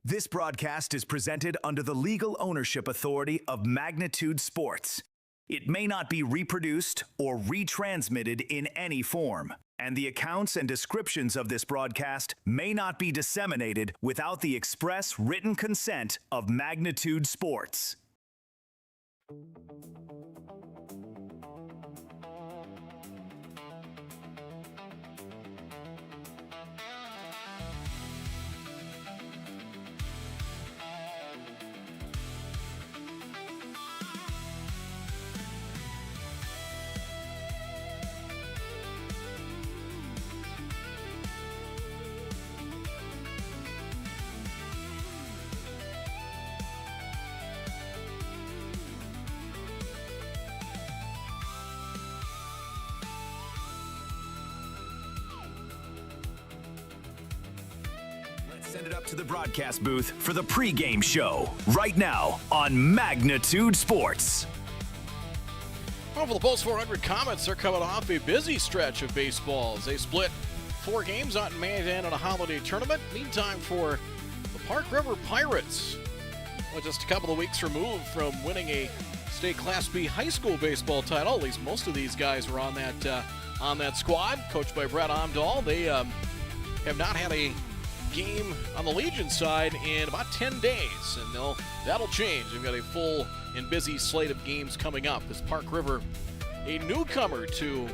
This broadcast is presented under the legal ownership authority of Magnitude Sports. It may not be reproduced or retransmitted in any form, and the accounts and descriptions of this broadcast may not be disseminated without the express written consent of Magnitude Sports. Send it up to the broadcast booth for the pregame show right now on Magnitude Sports. Well, for the Post 400 Comets, they're coming off a busy stretch of baseball as they split 4 games out in Mandan in a holiday tournament. Meantime, for the Park River Pirates, well, just a couple of weeks removed from winning a state Class B high school baseball title. At least most of these guys were on that squad, coached by Brett Omdahl. They have not had a game on the Legion side in about 10 days, and that'll change. They've got a full and busy slate of games coming up. As Park River, a newcomer to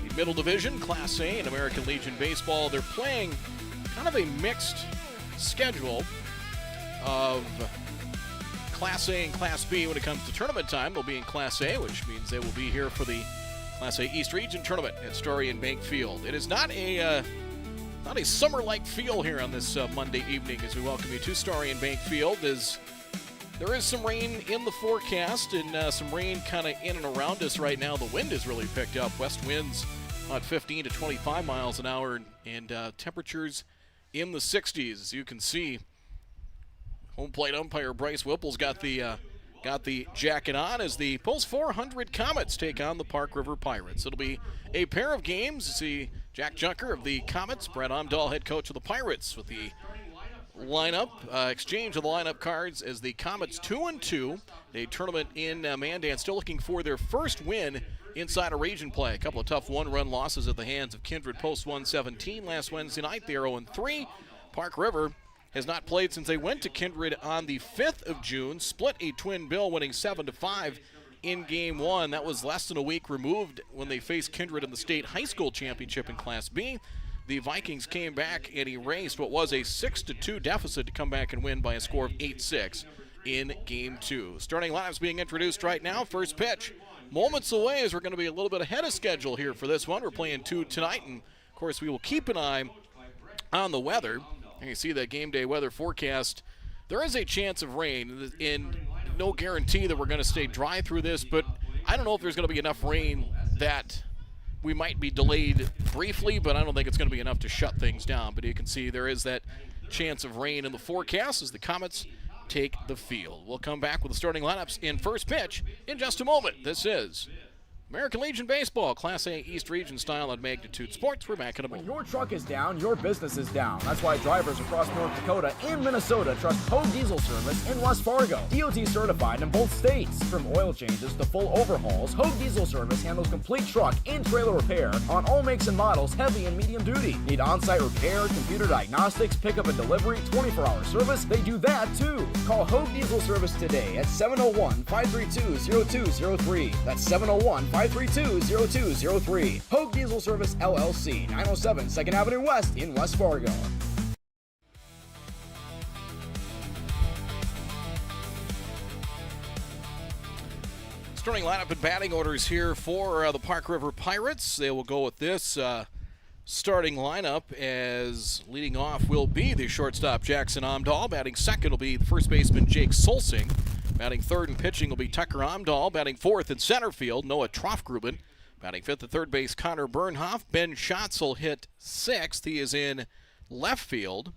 the Middle Division, Class A in American Legion Baseball, they're playing kind of a mixed schedule of Class A and Class B. When it comes to tournament time, they'll be in Class A, which means they will be here for the Class A East Region Tournament at Starion Bank Field. It is not a summer-like feel here on this Monday evening as we welcome you to Starion Bank Field, as there is some rain in the forecast and some rain kind of in and around us right now. The wind has really picked up. West winds about 15 to 25 miles an hour, and temperatures in the 60s. As you can see, home plate umpire Bryce Whipple's got the jacket on as the Post 400 Comets take on the Park River Pirates. It'll be a pair of games. See Jack Junker of the Comets, Brett Omdahl, head coach of the Pirates, with the lineup, exchange of the lineup cards as the Comets 2-2, a tournament in Mandan, still looking for their first win inside a region play. A couple of tough one-run losses at the hands of Kindred Post 117 last Wednesday night. They're 0-3. Park River has not played since they went to Kindred on the 5th of June, split a twin bill, winning 7-5 in Game 1. That was less than a week removed when they faced Kindred in the state high school championship in Class B. The Vikings came back and erased what was a 6-2 deficit to come back and win by a score of 8-6 in Game 2. Starting lineups being introduced right now. First pitch moments away, as we're going to be a little bit ahead of schedule here for this one. We're playing 2 tonight, and of course we will keep an eye on the weather. And you see that game day weather forecast. There is a chance of rain, and no guarantee that we're going to stay dry through this, but I don't know if there's going to be enough rain that we might be delayed briefly, but I don't think it's going to be enough to shut things down. But you can see there is that chance of rain in the forecast as the Comets take the field. We'll come back with the starting lineups in first pitch in just a moment. This is American Legion Baseball, Class A East Region style on Magnitude Sports. We're back in a moment. When your truck is down, your business is down. That's why drivers across North Dakota and Minnesota trust Hogue Diesel Service in West Fargo. DOT certified in both states. From oil changes to full overhauls, Hogue Diesel Service handles complete truck and trailer repair on all makes and models, heavy and medium duty. Need on-site repair, computer diagnostics, pickup and delivery, 24-hour service? They do that too. Call Hogue Diesel Service today at 701-532-0203. That's 701-532-0203. Hogue Diesel Service LLC, 907 2nd Avenue West in West Fargo. Starting lineup and batting orders here for the Park River Pirates. They will go with this starting lineup, as leading off will be the shortstop Jackson Omdahl. Batting second will be the first baseman Jake Solsing. Batting third and pitching will be Tucker Omdahl. Batting fourth in center field, Noah Troffgruben. Batting fifth at third base, Connor Bernhoff. Ben Schatzel hit sixth. He is in left field.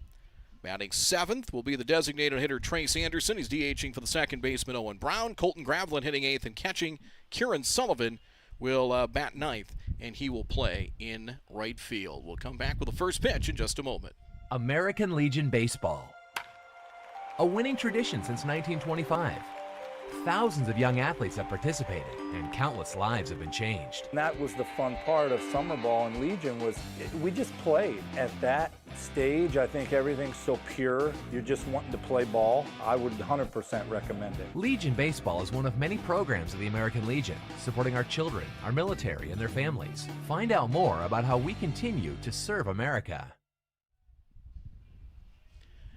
Batting seventh will be the designated hitter Trace Anderson. He's DHing for the second baseman Owen Brown. Colton Gravelin hitting eighth and catching. Kieran Sullivan will bat ninth, and he will play in right field. We'll come back with the first pitch in just a moment. American Legion Baseball. a winning tradition since 1925. Thousands of young athletes have participated, and countless lives have been changed. And that was the fun part of summer ball and Legion was we just played. At that stage, I think everything's so pure. You're just wanting to play ball. I would 100% recommend it. Legion Baseball is one of many programs of the American Legion, supporting our children, our military, and their families. Find out more about how we continue to serve America.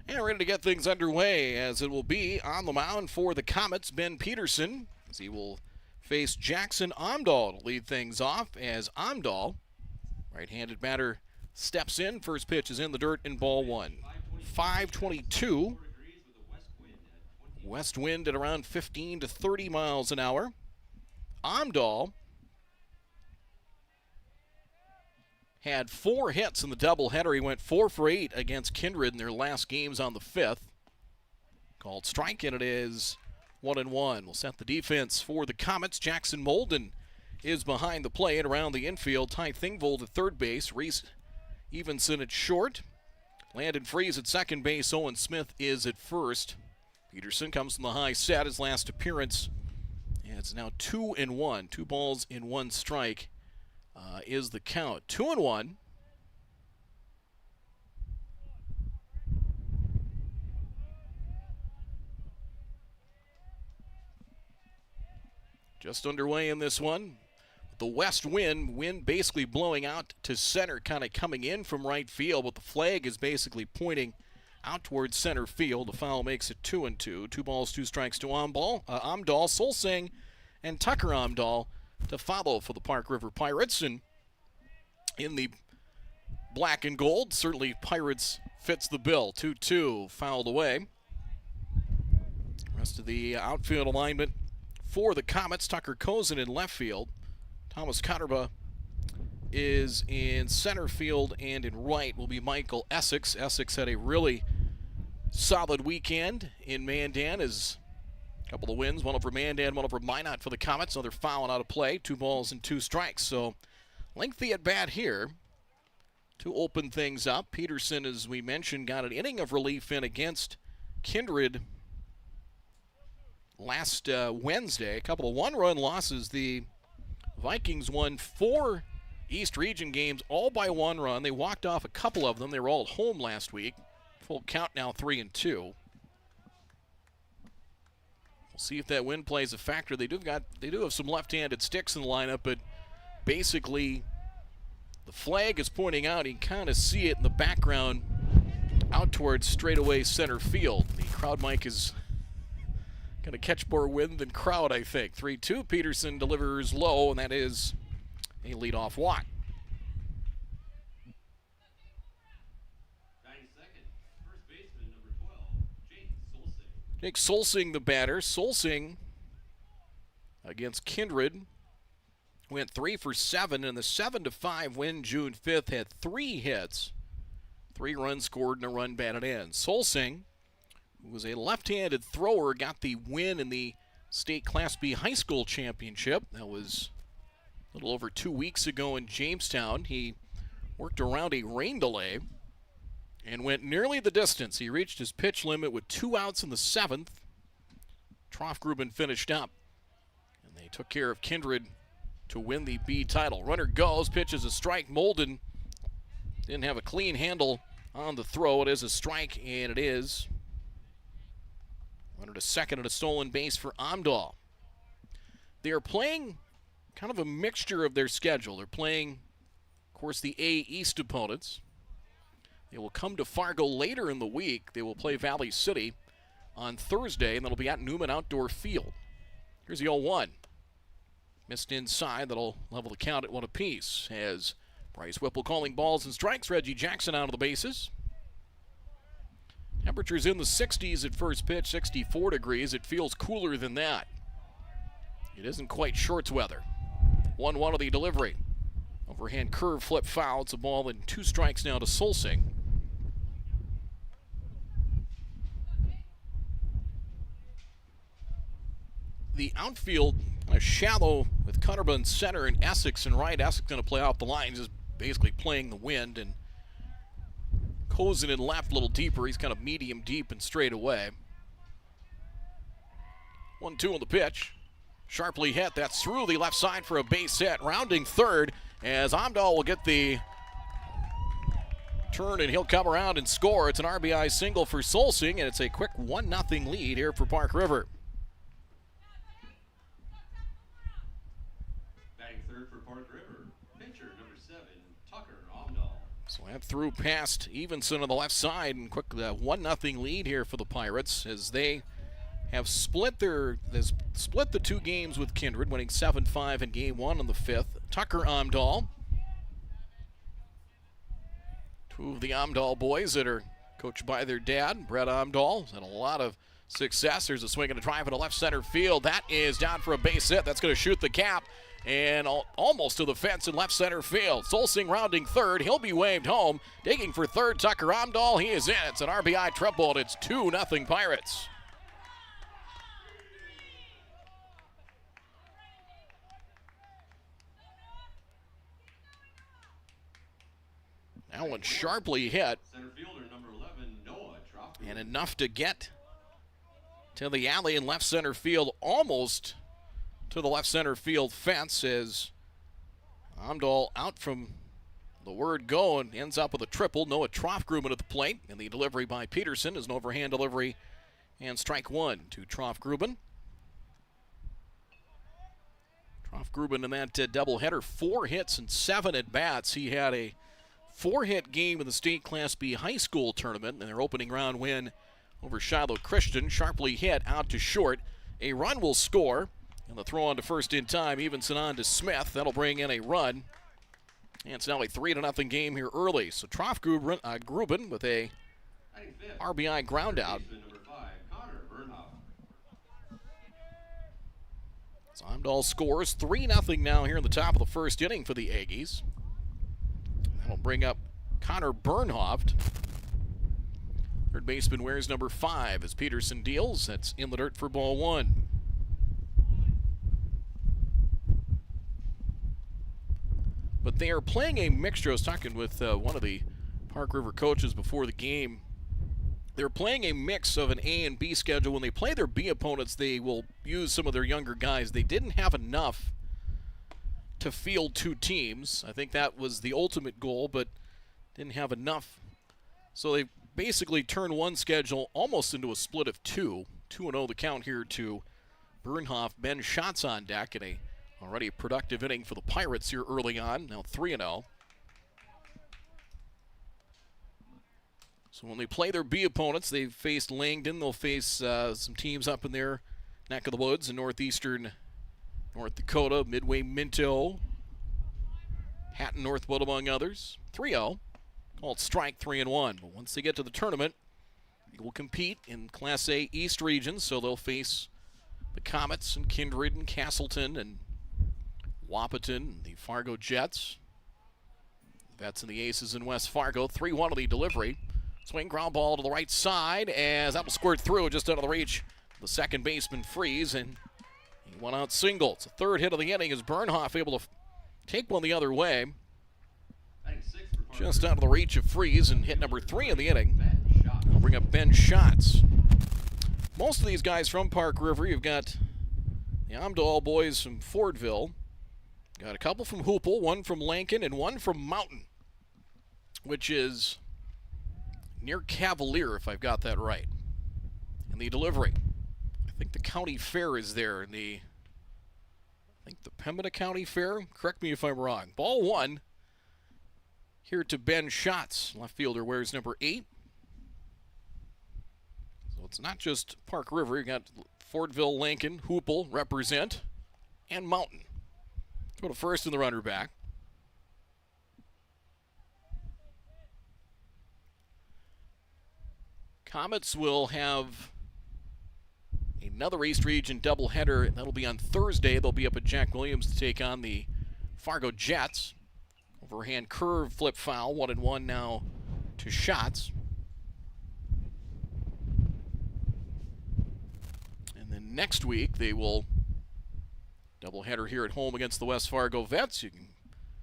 And we're ready to get things underway, as it will be on the mound for the Comets, Ben Peterson, as he will face Jackson Omdahl to lead things off, as Omdahl, right-handed batter, steps in. First pitch is in the dirt in ball one. 5:22. West wind at around 15 to 30 miles an hour. Omdahl had 4 hits in the doubleheader. He went 4 for 8 against Kindred in their last games on the 5th. Called strike, and it is 1-1. We'll set the defense for the Comets. Jackson Molden is behind the plate around the infield. Ty Thingvold at third base. Reese Evenson at short. Landon Freeze at second base. Owen Smith is at first. Peterson comes from the high set, his last appearance. And it's now 2-1. 2 balls in 1 strike. Is the count. 2-1. Just underway in this one. The west wind basically blowing out to center, kind of coming in from right field, but the flag is basically pointing out towards center field. The foul makes it 2-2. 2 balls, 2 strikes to Omdahl, Solsing, and Tucker Omdahl to follow for the Park River Pirates. And in the black and gold, certainly Pirates fits the bill. 2-2, fouled away. Rest of the outfield alignment for the Comets. Tucker Kozin in left field. Thomas Cotterba is in center field, and in right will be Michael Essex. Essex had a really solid weekend in Mandan, as a couple of wins, one over Mandan, one over Minot for the Comets. Another foul and out of play. 2 balls and 2 strikes. So lengthy at bat here to open things up. Peterson, as we mentioned, got an inning of relief in against Kindred last Wednesday. A couple of 1-run losses. The Vikings won 4 East Region games, all by 1 run. They walked off a couple of them. They were all at home last week. Full count now, 3-2. We'll see if that win plays a factor. They do have some left-handed sticks in the lineup, but basically the flag is pointing out. You can kind of see it in the background out towards straightaway center field. The crowd mic is going to catch more wind than crowd, I think. 3-2. Peterson delivers low, and that is a leadoff walk. First baseman, number 12, Jake Solsing, the batter. Solsing against Kindred went 3 for 7 in the 7-5 win June 5th. Had 3 hits, 3 runs scored, and a run batted in. Solsing, who was a left-handed thrower, got the win in the state Class B high school championship. That was a little over 2 weeks ago in Jamestown. He worked around a rain delay and went nearly the distance. He reached his pitch limit with 2 outs in the 7th. Troff-Gruben finished up, and they took care of Kindred to win the B title. Runner goes, pitches a strike. Molden didn't have a clean handle on the throw. It is a strike, and it is runner to second and a stolen base for Omdahl. They are playing kind of a mixture of their schedule. They're playing, of course, the A East opponents. They will come to Fargo later in the week. They will play Valley City on Thursday, and that'll be at Newman Outdoor Field. Here's the 0-1. Missed inside. That'll level the count at 1 apiece. As Bryce Whipple calling balls and strikes. Reggie Jackson out of the bases. Temperatures in the 60s at first pitch, 64 degrees. It feels cooler than that. It isn't quite shorts weather. 1-1 of the delivery. Overhand curve flip foul. It's a ball and 2 strikes now to Solsing. The outfield kind of shallow with Cutterba in center and Essex in right. Essex going to play off the lines, just basically playing the wind, and Kozin in left a little deeper. He's kind of medium deep and straight away. 1-2 on the pitch. Sharply hit. That's through the left side for a base hit. Rounding third as Amdahl will get the turn and he'll come around and score. It's an RBI single for Solsing, and it's a quick 1-0 lead here for Park River. Batting third for Park River, pitcher number 7, Tucker Amdahl. So that threw past Evenson on the left side, and quick 1-0 lead here for the Pirates as they have split the 2 games with Kindred, winning 7-5 in game 1 on the 5th. Tucker Amdahl, 2 of the Amdahl boys that are coached by their dad, Brett Amdahl, has had a lot of success. There's a swing and a drive into left center field. That is down for a base hit. That's going to shoot the cap and almost to the fence in left center field. Solsing rounding third. He'll be waved home. Digging for third, Tucker Amdahl. He is in. It's an RBI triple, and it's 2-0 Pirates. That one sharply hit, Center fielder number 11, Noah Trough. and enough to get to the alley in left center field, almost to the left center field fence as Amdahl out from the word go and ends up with a triple. Noah Trough-Gruben at the plate, and the delivery by Peterson is an overhand delivery and strike 1 to Trough-Gruben. Trough-Gruben in that doubleheader, 4 hits and 7 at-bats. He had a 4-hit game in the state Class B high school tournament in their opening round win over Shiloh Christian. Sharply hit out to short. A run will score, and the throw on to first in time. Evenson on to Smith. That'll bring in a run. And it's now a 3-0 game here early. So Trough-Gruben with a Batting fifth, RBI ground out. baseman number 5, Connor Bernhoff. So Amdahl scores 3-0 now here in the top of the first inning for the Aggies. That'll bring up Connor Bernhoft. Third baseman wears number 5 as Peterson deals. That's in the dirt for ball 1. But they are playing a mixture. I was talking with one of the Park River coaches before the game. They're playing a mix of an A and B schedule. When they play their B opponents, they will use some of their younger guys. They didn't have enough to field 2 teams. I think that was the ultimate goal, but didn't have enough. So they basically turned one schedule almost into a split of 2. 2-0 the count here to Bernhoff. Ben Schatz on deck in a already a productive inning for the Pirates here early on. Now 3-0. So when they play their B opponents, they've faced Langdon. They'll face some teams up in their neck of the woods in northeastern North Dakota, Midway Minto, Hatton Northwood, among others. 3-0. Called strike 3-1. But once they get to the tournament, they will compete in Class A East regions, so they'll face the Comets and Kindred and Castleton and Wahpeton and the Fargo Jets. Vets and the Aces in West Fargo. 3-1 on the delivery. Swing ground ball to the right side as that will squirt through just out of the reach. The second baseman Freeze, and he went out single. It's the third hit of the inning as Bernhoff able to take one the other way. Batting sixth for Park Just River, out of the reach of Freeze, and hit number 3 in the inning. Ben Schott. I'll bring up Ben Schatz. Most of these guys from Park River, you've got the Amdahl boys from Fordville. Got a couple from Hoople, one from Lankin, and one from Mountain, which is near Cavalier, if I've got that right. And the delivery. I think the county fair is there in the, I think the Pembina County Fair. Correct me if I'm wrong. Ball 1 here to Ben Schatz. Left fielder wears number 8. So it's not just Park River. You got Fordville, Lankin, Hoople represent, and Mountain. Let's go to first in the runner back. Comets will have another East Region doubleheader. That'll be on Thursday. They'll be up at Jack Williams to take on the Fargo Jets. Overhand curve flip foul, 1-1 now to Schatz. And then next week they will doubleheader here at home against the West Fargo Vets. You can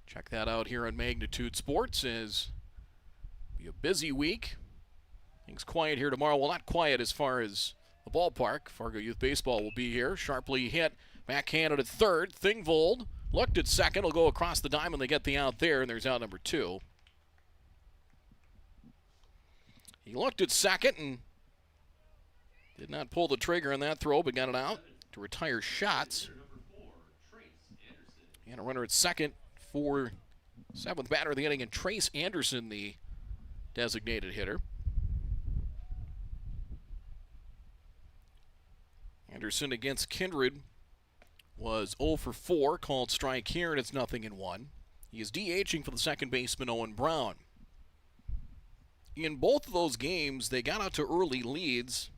check that out here on Magnitude Sports. As be a busy week. Things quiet here tomorrow. Well, not quiet as far as the ballpark. Fargo Youth Baseball will be here. Sharply hit, backhanded at third. Thingvold looked at second. Will go across the diamond. They get the out there, and there's out number 2. He looked at second and did not pull the trigger on that throw, but got it out to retire shots. And a runner at second for 7th batter of the inning, and Trace Anderson, the designated hitter. Anderson against Kindred was 0 for 4, called strike here, and it's 0-1. He is DHing for the second baseman, Owen Brown. In both of those games, they got out to early leads.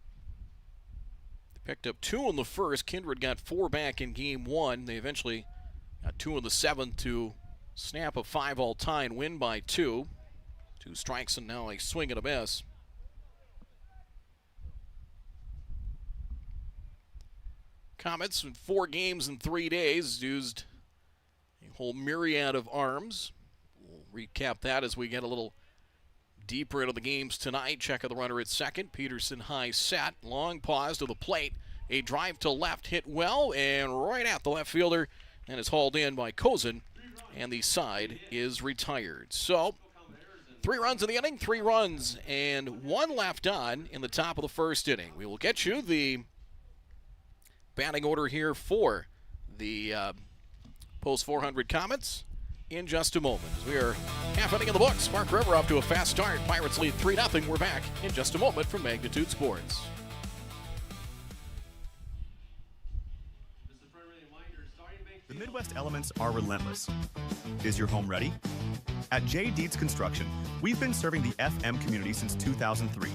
They picked up 2 in the first. Kindred got 4 back in game 1. They eventually got 2 in the 7th to snap a 5-all tie and win by 2. 2 strikes and now a swing and a miss. Comets in 4 games in 3 days used a whole myriad of arms. We'll recap that as we get a little deeper into the games tonight. Check of the runner at second. Peterson high set. Long pause to the plate. A drive to left hit well and right at the left fielder, and is hauled in by Kozin, and the side is retired. So 3 runs in the inning, 3 runs, and 1 left on in the top of the first inning. We will get you the batting order here for the Post 400 Comets in just a moment. As we are half inning in the books, Park River off to a fast start. Pirates lead 3-0. We're back in just a moment from Magnitude Sports. The Midwest elements are relentless. Is your home ready? At J. Deeds Construction, we've been serving the FM community since 2003.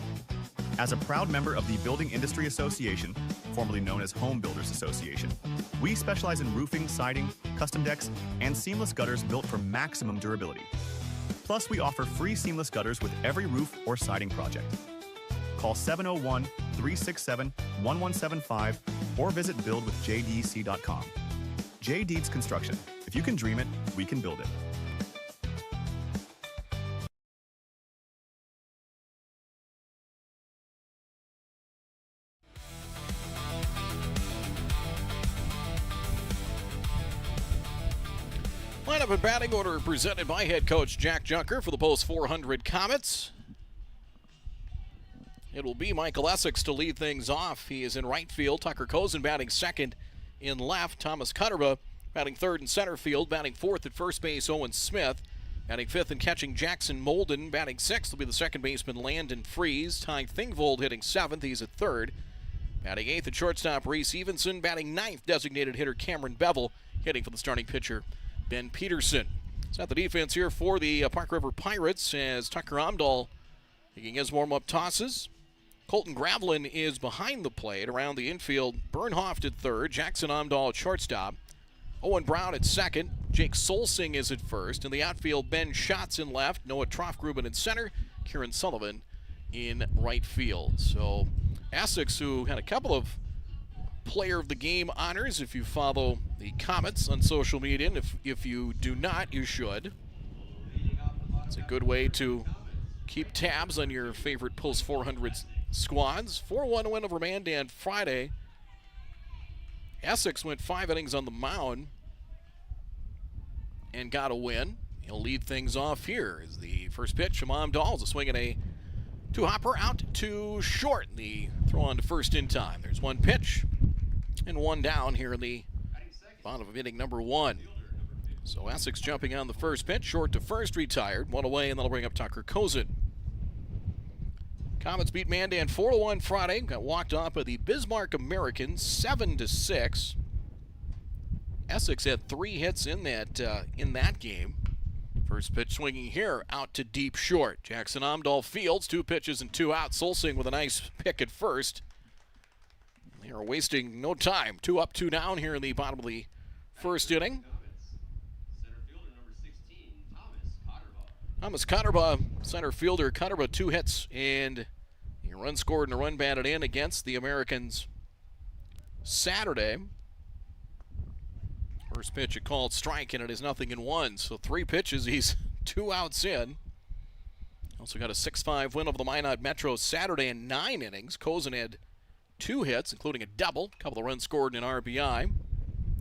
As a proud member of the Building Industry Association, formerly known as Home Builders Association, we specialize in roofing, siding, custom decks, and seamless gutters built for maximum durability. Plus, we offer free seamless gutters with every roof or siding project. Call 701-367-1175 or visit buildwithjdc.com. J. Deeds Construction. If you can dream it, we can build it. Lineup and batting order presented by head coach Jack Junker for the Post 400 Comets. It will be Michael Essex to lead things off. He is in right field. Tucker Kozin batting second in left. Thomas Cutterba batting third in center field. Batting fourth at first base, Owen Smith. Batting fifth and catching, Jackson Molden. Batting sixth will be the second baseman, Landon Freeze. Ty Thingvold hitting seventh. He's at third. Batting eighth at shortstop, Reese Evenson. Batting ninth, designated hitter Cameron Bevel. Hitting for the starting pitcher, Ben Peterson. It's not the defense here for the Park River Pirates as Tucker Omdahl taking his warm-up tosses. Colton Gravelin is behind the plate. Around the infield, Bernhoft at third, Jackson Omdahl at shortstop, Owen Brown at second, Jake Solsing is at first. In the outfield, Ben Schatz in left, Noah Troffgruben in center, Kieran Sullivan in right field. So Essex, who had a couple of player of the game honors, if you follow the Comets on social media, and if you do not, you should. It's a good way to keep tabs on your favorite Post 400 squads. 4-1 win over Mandan Friday. Essex went 5 innings on the mound and got a win. He'll lead things off here as the first pitch from Omdahl is a swing and a two-hopper out to short. The throw on to first in time. There's one pitch and one down here in the bottom of inning number 1. So Essex jumping on the first pitch, short to first, retired, one away, and that'll bring up Tucker Kozin. Comets beat Mandan 4-1 Friday. Got walked off by the Bismarck Americans 7-6. Essex had 3 hits in that game. First pitch swinging here, out to deep short. Jackson Omdahl fields, 2 pitches and 2 outs. Solsing with a nice pick at first. They are wasting no time. 2 up, 2 down here in the bottom of the first inning. Thomas Cotterba, center fielder. Cotterba, 2 hits and a run scored and a run batted in against the Americans Saturday. First pitch a called strike, and it is 0-1. So 3 pitches, he's 2 outs in. Also got a 6-5 win over the Minot Metro Saturday in 9 innings. Kozin had 2 hits, including a double, a couple of runs scored and an RBI.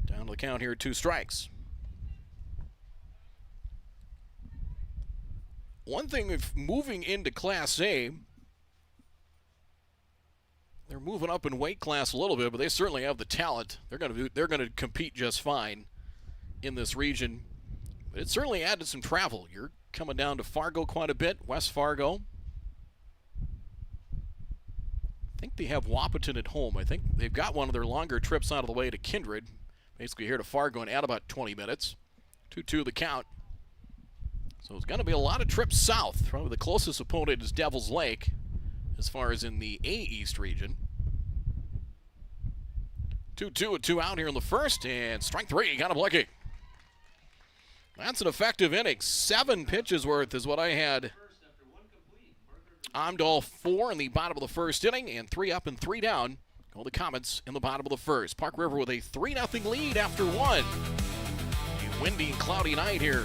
Down to the count here, 2 strikes. One thing, if moving into Class A, they're moving up in weight class a little bit, but they certainly have the talent. They're going to compete just fine in this region. But it certainly added some travel. You're coming down to Fargo quite a bit, West Fargo. I think they have Wahpeton at home. I think they've got one of their longer trips out of the way to Kindred. Basically here to Fargo and add about 20 minutes. 2-2 the count. So it's going to be a lot of trips south. Probably the closest opponent is Devil's Lake as far as in the A East region. 2-2 a 2 out here in the first, and strike 3, got him looking. That's an effective inning. 7 pitches worth is what I had. Amdahl 4 in the bottom of the first inning, and 3 up and 3 down. Go the Comets in the bottom of the first. Park River with a 3-0 lead after 1. A windy and cloudy night here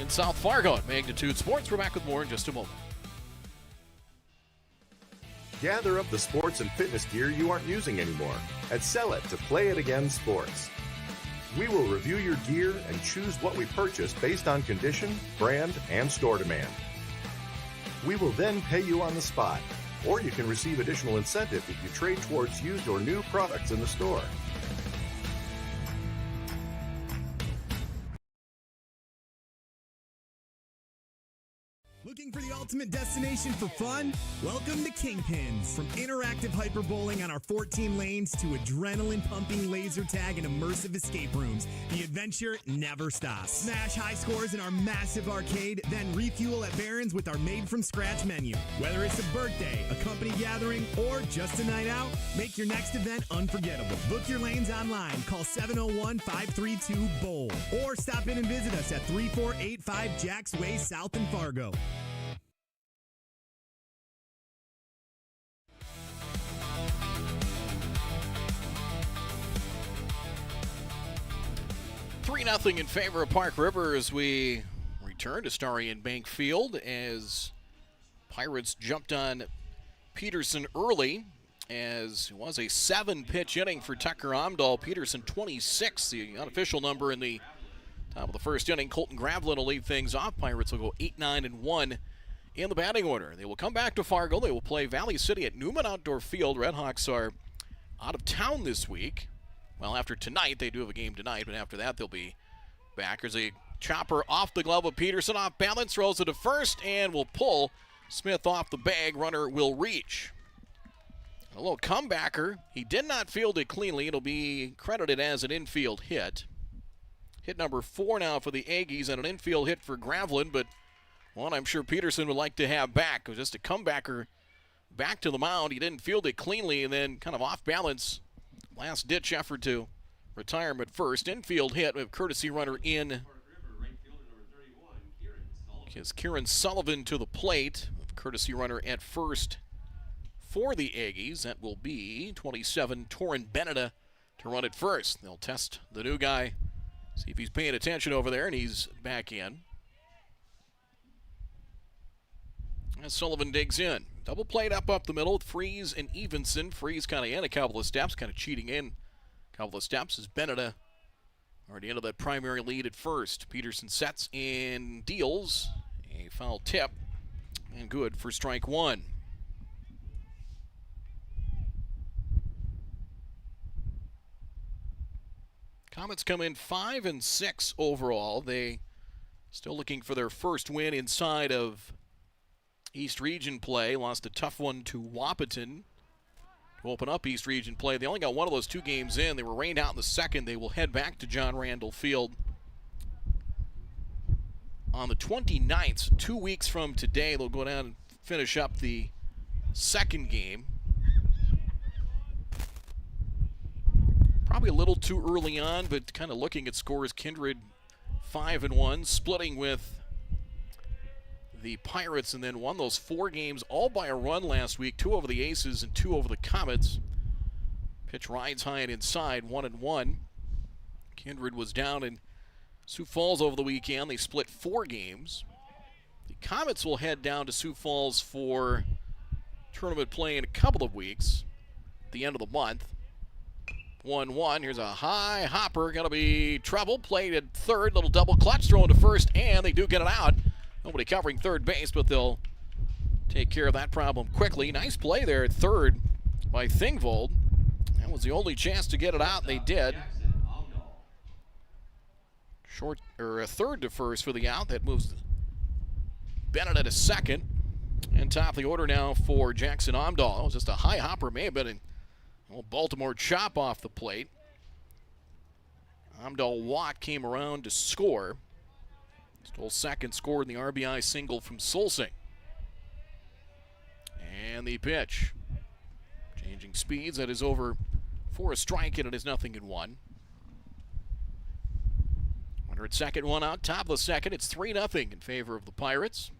in South Fargo at Magnitude Sports. We're back with more in just a moment. Gather up the sports and fitness gear you aren't using anymore and sell it to Play It Again Sports. We will review your gear and choose what we purchase based on condition, brand, and store demand. We will then pay you on the spot, or you can receive additional incentive if you trade towards used or new products in the store. Looking for the ultimate destination for fun? Welcome to Kingpins. From interactive hyperbowling on our 14 lanes to adrenaline-pumping laser tag and immersive escape rooms, the adventure never stops. Smash high scores in our massive arcade, then refuel at Barron's with our made-from-scratch menu. Whether it's a birthday, a company gathering, or just a night out, make your next event unforgettable. Book your lanes online. Call 701-532-BOWL. Or stop in and visit us at 3485 Jacks Way South in Fargo. 3-0 in favor of Park River as we return to Starion Bank Field as Pirates jumped on Peterson early as it was a 7-pitch inning for Tucker Amdahl. Peterson 26, the unofficial number in the top of the first inning. Colton Gravlin will lead things off. Pirates will go 8-9-1 in the batting order. They will come back to Fargo. They will play Valley City at Newman Outdoor Field. Redhawks are out of town this week. Well, after tonight, they do have a game tonight, but after that, they'll be back. There's a chopper off the glove of Peterson, off balance, throws it to first, and will pull Smith off the bag. Runner will reach. A little comebacker. He did not field it cleanly. It'll be credited as an infield hit. Hit number 4 now for the Aggies, and an infield hit for Gravlin, but one I'm sure Peterson would like to have back. It was just a comebacker back to the mound. He didn't field it cleanly, and then kind of off balance. Last-ditch effort to retire him at first. Infield hit with courtesy runner in. Is Kieran Sullivan to the plate. With courtesy runner at first for the Aggies. That will be 27, Torrin Beneda, to run it first. They'll test the new guy, see if he's paying attention over there, and he's back in. As Sullivan digs in. Double plate up the middle with Freeze and Evenson. Freeze kind of in a couple of steps, kind of cheating in a couple of steps as Beneda already into that primary lead at first. Peterson sets and deals a foul tip, and good for strike 1. Comets come in 5-6 overall. They still looking for their first win inside of East Region play. Lost a tough one to Wahpeton to open up East Region play. They only got one of those 2 games in. They were rained out in the second. They will head back to John Randall Field on the 29th. So 2 weeks from today, they'll go down and finish up the second game. Probably a little too early on, but kind of looking at scores, Kindred 5-1, splitting with the Pirates, and then won those 4 games all by a run last week. 2 over the Aces and 2 over the Comets. Pitch rides high and inside, 1-1. Kindred was down in Sioux Falls over the weekend. They split 4 games. The Comets will head down to Sioux Falls for tournament play in a couple of weeks. the end of the month. 1-1. Here's a high hopper. Going to be trouble. Played at third. Little double clutch thrown to first, and they do get it out. Nobody covering third base, but they'll take care of that problem quickly. Nice play there at third by Thingvold. That was the only chance to get it out, and they did. Short, or a third to first for the out. That moves Bennett at a second. And top of the order now for Jackson Omdahl. It was just a high hopper, may have been a little Baltimore chop off the plate. Omdahl Watt came around to score. Stole second, scored in the RBI single from Solsing. And the pitch. Changing speeds, that is over for a strike, and it is 0-1. Runner at second, one out, top of the second. It's 3-0 in favor of the Pirates.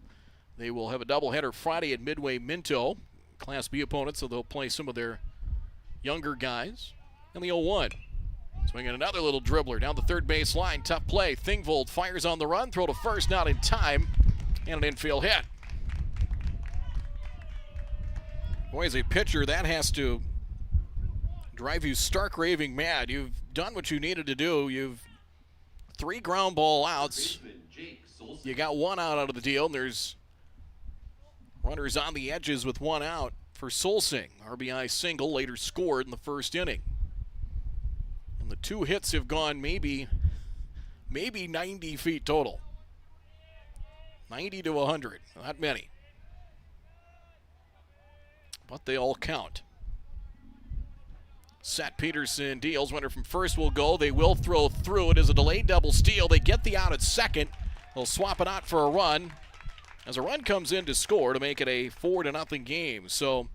They will have a doubleheader Friday at Midway Minto. Class B opponent, so they'll play some of their younger guys. And the 0-1. Swinging another little dribbler down the third base line. Tough play. Thingvold fires on the run. Throw to first, not in time. And an infield hit. Boy, as a pitcher, that has to drive you stark raving mad. You've done what you needed to do. You've 3 ground ball outs. You got 1 out of the deal, and there's runners on the edges with 1 out for Solsing. RBI single, later scored in the first inning. And the 2 hits have gone maybe 90 feet total. 90 to 100, not many. But they all count. Seth Peterson deals. Runner from first will go. They will throw through. It is a delayed double steal. They get the out at second. They'll swap it out for a run. As a run comes in to score to make it a 4-0 game. So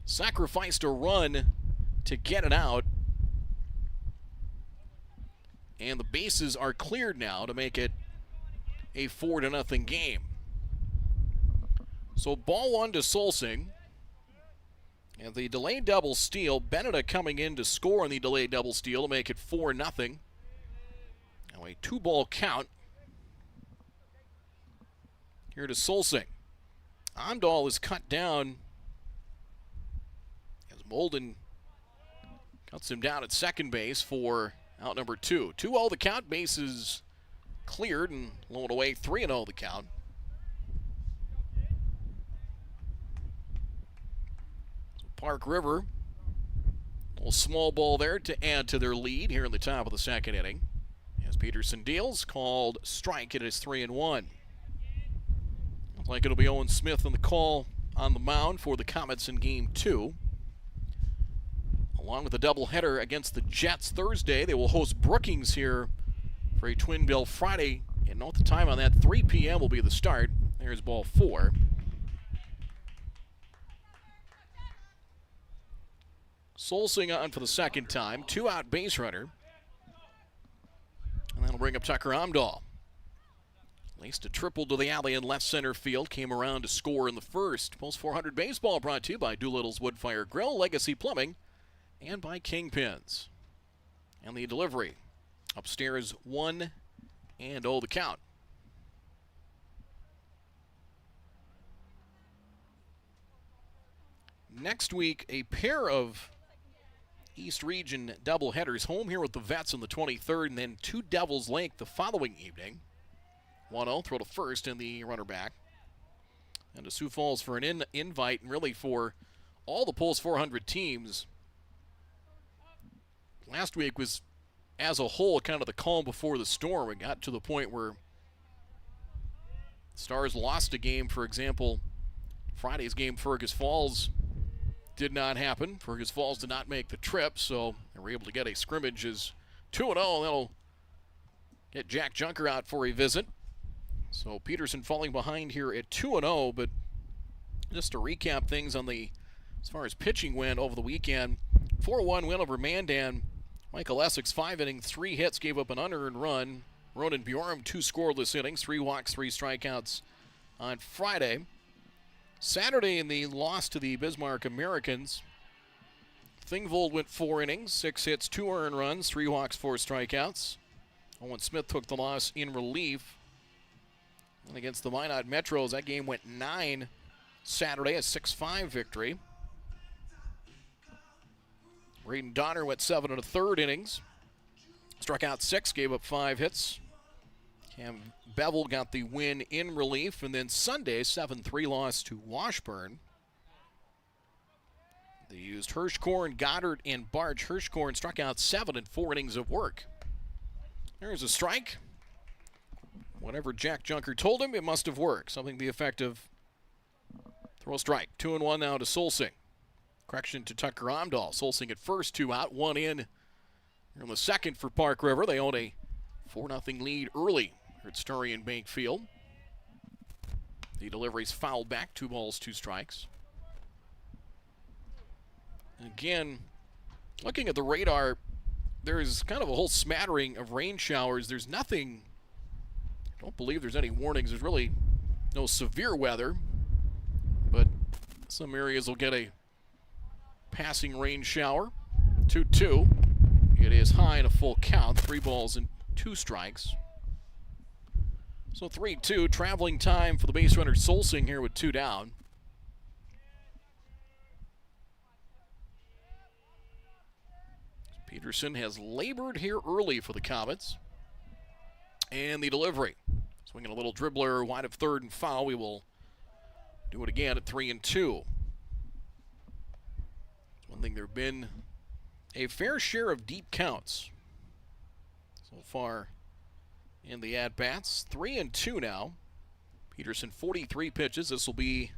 sacrificed a run to get it out. And the bases are cleared now to make it a 4-0 game. So ball 1 to Solsing. And the delayed double steal, Beneda coming in to score on the delayed double steal to make it 4-0. Now a 2-ball count here to Solsing. Omdahl is cut down as Molden cuts him down at second base for out number 2. 2-0 the count, bases cleared and lowered away. 3-0 the count. Park River, a little small ball there to add to their lead here in the top of the second inning. As Peterson deals, called strike, it is 3-1. Looks like it'll be Owen Smith on the call on the mound for the Comets in Game 2. Along with a doubleheader against the Jets Thursday, they will host Brookings here for a twin bill Friday. And note the time on that, 3 p.m. will be the start. There's ball 4. Solsing on for the second time. 2-out base runner. And that'll bring up Tucker Omdahl. Laced a triple to the alley in left center field. Came around to score in the first. Post 400 baseball brought to you by Doolittle's Woodfire Grill, Legacy Plumbing, and by Kingpins. And the delivery. Upstairs 1-0 the count. Next week, a pair of East Region doubleheaders. Home here with the Vets on the 23rd, and then 2 Devils Lake the following evening. 1-0, throw to first, and the runner back. And to Sioux Falls for an invite, and really for all the Pulse 400 teams. Last week was, as a whole, kind of the calm before the storm. We got to the point where Stars lost a game, for example. Friday's game, Fergus Falls, did not happen. Fergus Falls did not make the trip, so they were able to get a scrimmage as 2-0. That'll get Jack Junker out for a visit. So Peterson falling behind here at 2-0, but just to recap things on the, as far as pitching went over the weekend, 4-1 win over Mandan. Michael Essex, 5 innings, 3 hits, gave up an unearned run. Ronan Bjorm, 2 scoreless innings, 3 walks, 3 strikeouts on Friday. Saturday in the loss to the Bismarck Americans, Thingvold went 4 innings, 6 hits, 2 earned runs, 3 walks, 4 strikeouts. Owen Smith took the loss in relief. And against the Minot Metros, that game went 9 Saturday, a 6-5 victory. Braden Donner went 7 1/3 innings. Struck out 6, gave up 5 hits. Cam Bevel got the win in relief. And then Sunday, 7-3 loss to Washburn. They used Hirschkorn, Goddard, and Barch. Hirschkorn struck out 7 in 4 innings of work. There's a strike. Whatever Jack Junker told him, it must have worked. Something to the effect of throw a strike. 2-1 now to Solsing. Correction to Tucker Omdahl. Solsing at first, 2 out, 1 in. Here in the second for Park River. They own a 4-0 lead early here at Starion Bank Field. The delivery's fouled back, 2 balls, 2 strikes. And again, looking at the radar, there's kind of a whole smattering of rain showers. There's nothing, I don't believe there's any warnings. There's really no severe weather, but some areas will get a passing rain shower. 2-2. It is high and a full count, 3 balls and 2 strikes. So 3-2, traveling time for the base runner Solsing here with 2 down. Peterson has labored here early for the Comets. And the delivery. Swinging a little dribbler wide of third and foul. We will do it again at 3-2. One thing, there have been a fair share of deep counts so far in the at-bats. 3-2 now. Peterson 43 pitches. This will be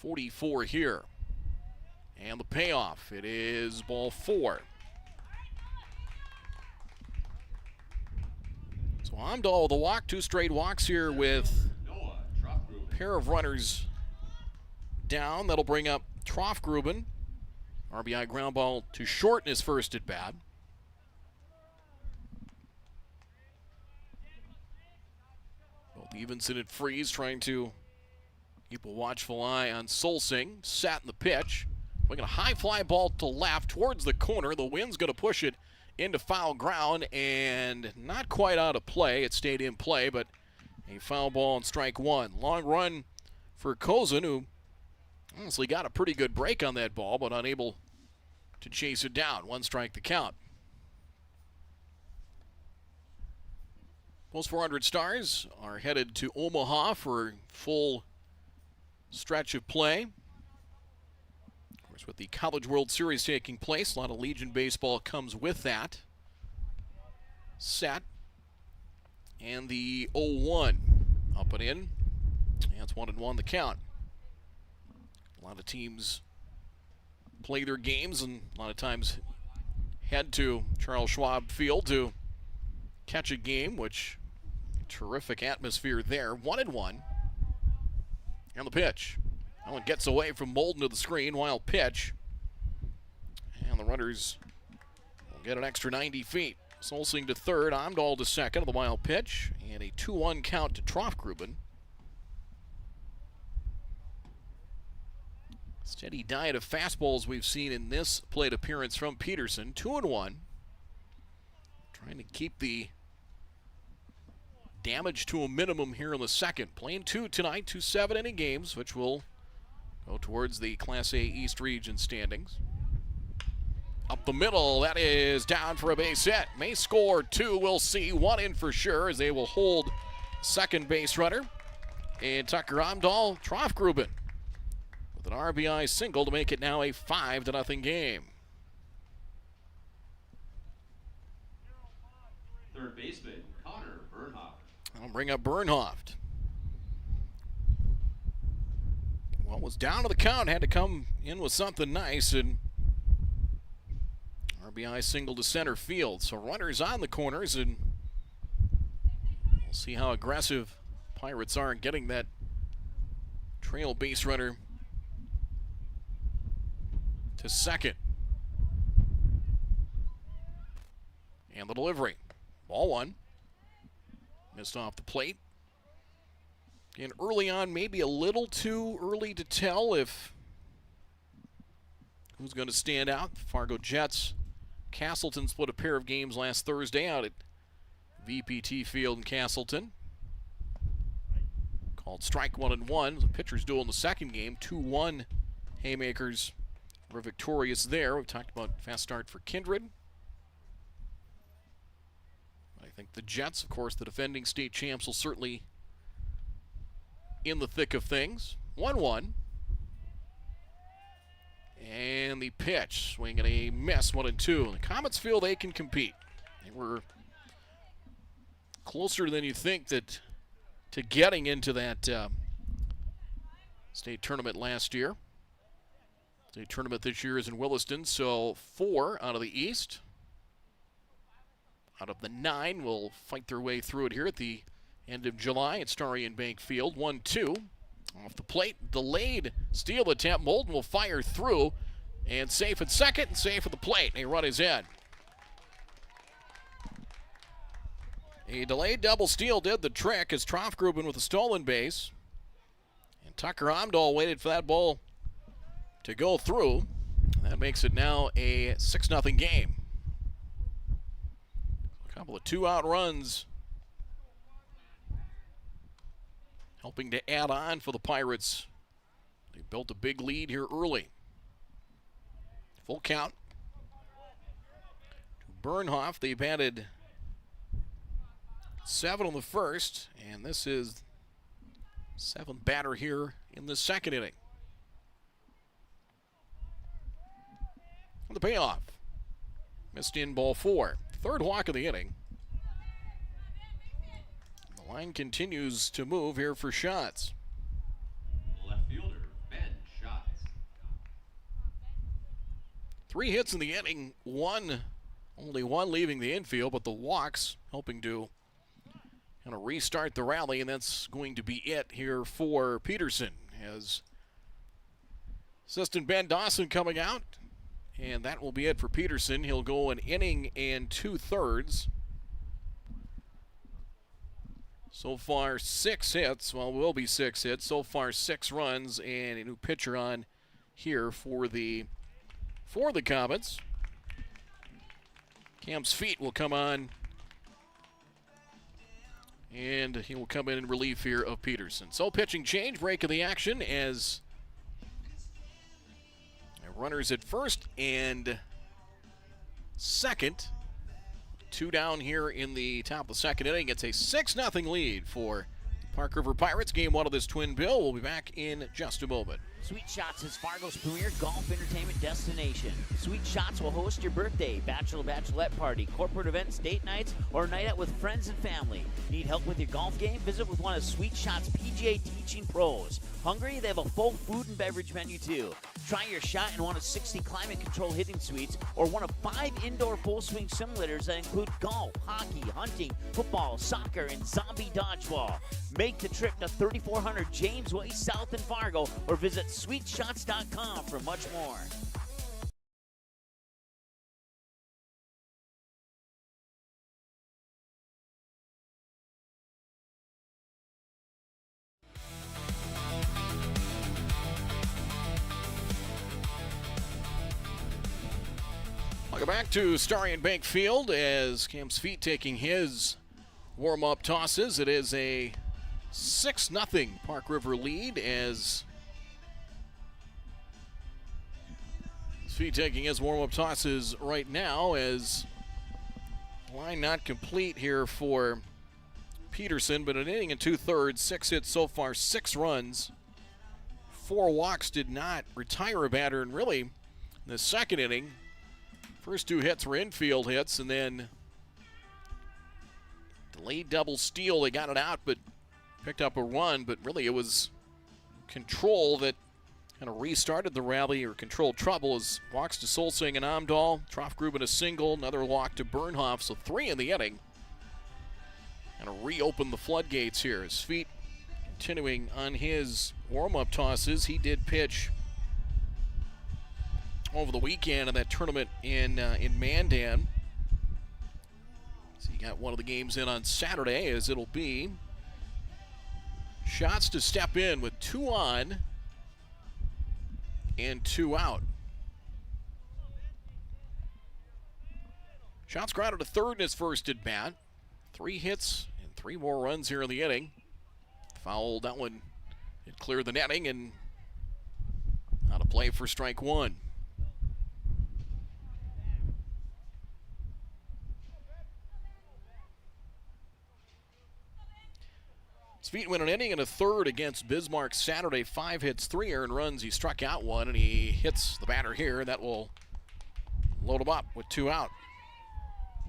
44 here. And the payoff, it is ball 4. So Omdahl with a walk, 2 straight walks here with a pair of runners down. That'll bring up Troffgruben. RBI ground ball to short in his first at bat. Both Evenson and Freeze trying to keep a watchful eye on Solsing. Sat in the pitch. We're a high fly ball to left towards the corner. The wind's going to push it into foul ground and not quite out of play. It stayed in play, but a foul ball and strike 1. Long run for Kozin, who honestly got a pretty good break on that ball, but unable to chase it down. 1 strike the count. Post 400 Stars are headed to Omaha for a full stretch of play. With the College World Series taking place, a lot of Legion baseball comes with that. Set. And the 0-1 up and in. And it's 1-1 the count. A lot of teams play their games and a lot of times head to Charles Schwab Field to catch a game, which terrific atmosphere there. 1-1. And the pitch. That one gets away from Molden to the screen. Wild pitch. And the runners will get an extra 90 feet. Solsing to third. Omdahl to second of the wild pitch. And a 2-1 count to Troffgruben. Steady diet of fastballs we've seen in this plate appearance from Peterson. 2-1. Trying to keep the damage to a minimum here in the second. Playing 2 tonight, 2 7-inning games, which will go towards the Class A East Region standings. Up the middle, that is down for a base hit. May score 2, we'll see. 1 in for sure as they will hold second base runner. And Tucker Omdahl, Troffgruben with an RBI single to make it now a 5-0 game. Third baseman, Connor Bernhoft. I'll bring up Bernhoft. Well, was down to the count, had to come in with something nice, and RBI single to center field. So runners on the corners, and we'll see how aggressive Pirates are in getting that trail base runner to second. And the delivery. Ball 1. Missed off the plate. And early on, maybe a little too early to tell if who's going to stand out. Fargo Jets. Castleton split a pair of games last Thursday out at VPT Field in Castleton. Called strike 1-1. The pitcher's duel in the second game. 2-1 haymakers were victorious there. We've talked about fast start for Kindred. I think the Jets, of course, the defending state champs, will certainly in the thick of things. 1-1. And the pitch, swing and a miss, 1-2. The Comets feel they can compete. They were closer than you think to getting into that state tournament last year. State tournament this year is in Williston, so 4 out of the East. Out of the 9 will fight their way through it here at the end of July at Starion Bank Field. 1-2. Off the plate, delayed steal attempt. Molden will fire through, and safe at second and safe at the plate. A run is in. A delayed double steal did the trick as Trofgruben with a stolen base. And Tucker Omdahl waited for that ball to go through. That makes it now a 6-0 game. A couple of 2-out runs helping to add on for the Pirates. They built a big lead here early. Full count. To Bernhoff, they batted 7 on the first, and this is 7th batter here in the second inning. The payoff. Missed in ball 4. Third walk of the inning. The line continues to move here for shots. Left fielder, Ben Schatz. 3 hits in the inning, only one leaving the infield, but the walks helping to kind of restart the rally, and that's going to be it here for Peterson. As assistant Ben Dawson coming out, and that will be it for Peterson. He'll go an inning and 2/3. So far, 6 hits. Well, will be 6 hits. So far, 6 runs, and a new pitcher on here for the Comets. Cam's feet will come on, and he will come in relief here of Peterson. So pitching change, break of the action as runners at first and second. 2 down here in the top of the second inning. It's a 6-0 lead for Park River Pirates. Game 1 of this twin bill. We'll be back in just a moment. Sweet Shots is Fargo's premier golf entertainment destination. Sweet Shots will host your birthday, bachelorette party, corporate events, date nights, or a night out with friends and family. Need help with your golf game? Visit with one of Sweet Shots' PGA teaching pros. Hungry? They have a full food and beverage menu too. Try your shot in one of 60 climate control hitting suites or one of 5 indoor full swing simulators that include golf, hockey, hunting, football, soccer, and zombie dodgeball. Make the trip to 3400 James Way South in Fargo or visit sweetshots.com for much more. Welcome back to Starion Bank Field as Cam's feet taking his warm-up tosses. It is a 6-0 Park River lead as feet taking his warm-up tosses right now as line not complete here for Peterson, but an inning and 2/3, 6 hits so far, 6 runs, 4 walks, did not retire a batter, and really in the second inning, first 2 hits were infield hits, and then delayed double steal. They got it out, but picked up a run. But really, it was control that kind of restarted the rally, or controlled trouble, as walks to Solsing and Omdahl. Trofgruben a single, another walk to Bernhoff. So 3 in the inning. And reopened the floodgates here. His feet continuing on his warm-up tosses. He did pitch over the weekend in that tournament in Mandan. So you got one of the games in on Saturday, as it'll be Shots to step in with 2 on and 2 out. Shots grounded to third in his first at bat. 3 hits and 3 more runs here in the inning. Fouled that one. It cleared the netting and out of play for strike 1. Sweet went an inning and a third against Bismarck Saturday. 5 hits, 3 earned runs. He struck out 1, and he hits the batter here. That will load him up with 2 out.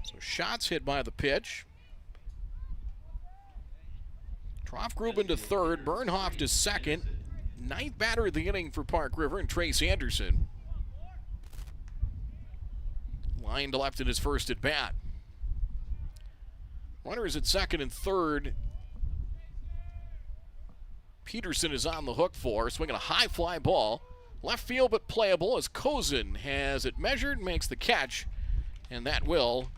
So shots hit by the pitch. Troffgruben to third, Bernhoff to second. 9th batter of the inning for Park River, and Trace Anderson. Line to left in his first at bat. Runners at second and third. Peterson is on the hook for, swinging a high fly ball. Left field but playable as Kozin has it measured, makes the catch, and that will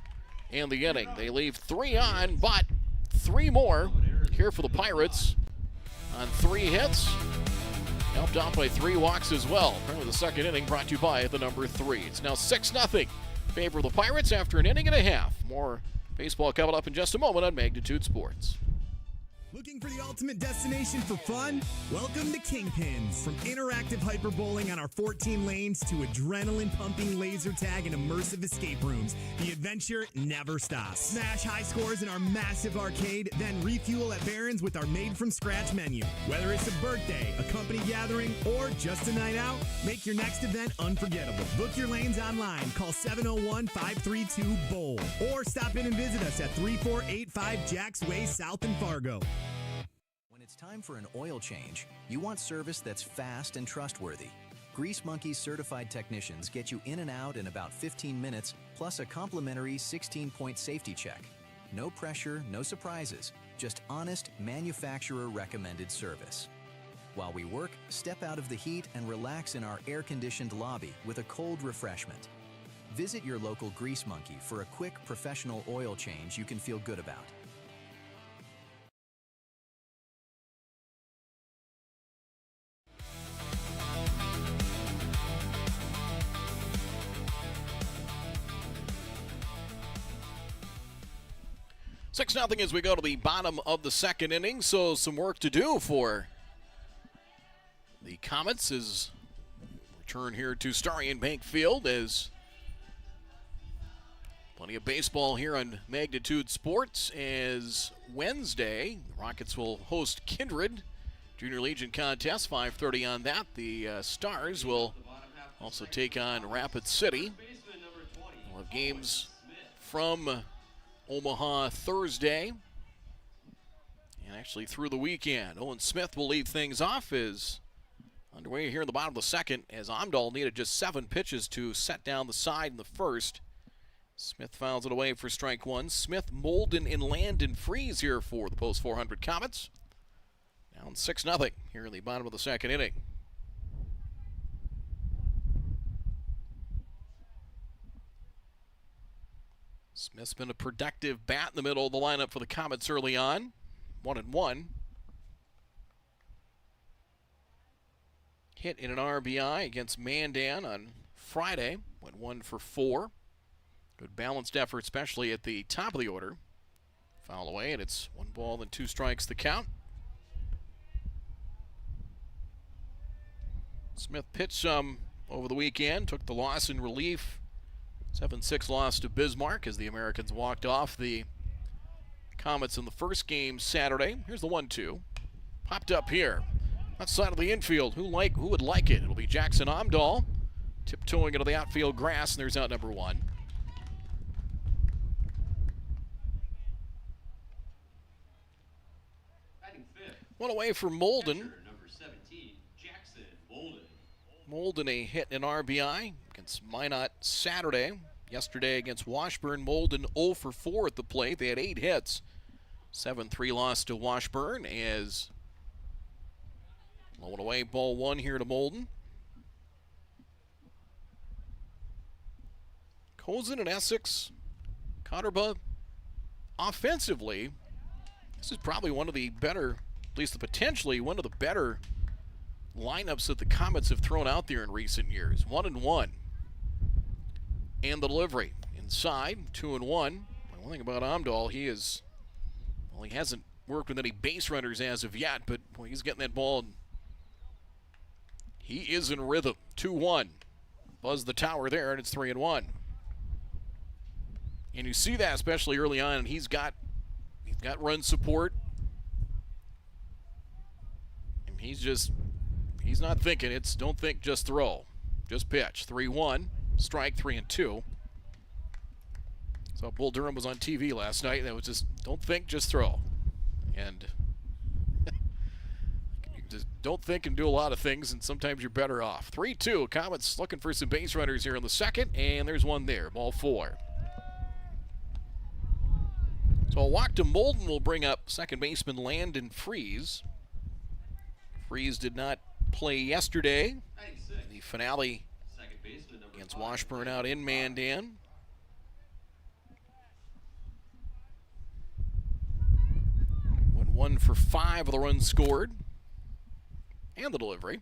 end the inning. They leave 3 on, but 3 more here for the Pirates on 3 hits. Helped out by 3 walks as well. Apparently the second inning brought to you by the number 3. It's now 6-0 favor of the Pirates after an inning and a half. More baseball coming up in just a moment on Magnitude Sports. Looking for the ultimate destination for fun? Welcome to Kingpins. From interactive hyperbowling on our 14 lanes to adrenaline-pumping laser tag and immersive escape rooms, the adventure never stops. Smash high scores in our massive arcade, then refuel at Barron's with our made-from-scratch menu. Whether it's a birthday, a company gathering, or just a night out, make your next event unforgettable. Book your lanes online. Call 701-532-BOWL. Or stop in and visit us at 3485 Jacks Way South in Fargo. When it's time for an oil change, you want service that's fast and trustworthy. Grease Monkey's certified technicians get you in and out in about 15 minutes, plus a complimentary 16-point safety check. No pressure, no surprises, just honest, manufacturer-recommended service. While we work, step out of the heat and relax in our air-conditioned lobby with a cold refreshment. Visit your local Grease Monkey for a quick, professional oil change you can feel good about. Six nothing as we go to the bottom of the second inning, so some work to do for the Comets as return here to Starion Bank Field as plenty of baseball here on Magnitude Sports as Wednesday, the Rockets will host Kindred Junior Legion contest, 5:30 on that. The Stars will also take on Rapid City. We'll have games from Omaha Thursday and actually through the weekend. Owen Smith will lead things off as underway here in the bottom of the second as Amdahl needed just 7 pitches to set down the side in the first. Smith fouls it away for strike 1. Smith, Molden, and Landon freeze here for the Post 400 Comets. Down 6-0 here in the bottom of the second inning. Smith's been a productive bat in the middle of the lineup for the Comets early on. 1-1. Hit in an RBI against Mandan on Friday. Went 1 for 4. Good balanced effort, especially at the top of the order. Foul away, and it's 1 ball and 2 strikes the count. Smith pitched some over the weekend, took the loss in relief. 7-6 loss to Bismarck as the Americans walked off the Comets in the first game Saturday. Here's the 1-2. Popped up here. Outside of the infield. Who would like it? It'll be Jackson Amdahl tiptoeing into the outfield grass, and there's out number 1. One away for Molden. Number 17, Jackson Molden. Molden a hit and an RBI against Minot Saturday. Yesterday against Washburn, Molden 0 for 4 at the plate. They had 8 hits. 7-3 loss to Washburn as low and away, ball 1 here to Molden. Kozin and Essex, Cotterba, offensively, this is probably one of the better, at least potentially one of the better lineups that the Comets have thrown out there in recent years. 1-1. And the delivery inside, 2-1. One thing about Amdahl, he hasn't worked with any base runners as of yet, but boy, he's getting that ball. And he is in rhythm. 2-1. Buzz the tower there, and it's 3-1. And you see that especially early on, and he's got run support. He's not thinking. It's don't think, just throw. Just pitch. 3-1, strike 3-2. So Bull Durham was on TV last night. That was just don't think, just throw. And you just don't think and do a lot of things, and sometimes you're better off. 3-2, Comets looking for some base runners here in the second, and there's one there, ball 4. So a walk to Molden will bring up second baseman Landon Freeze. Freeze did not play yesterday. The finale against Washburn out in Mandan. Went 1 for 5 of the runs scored. And the delivery.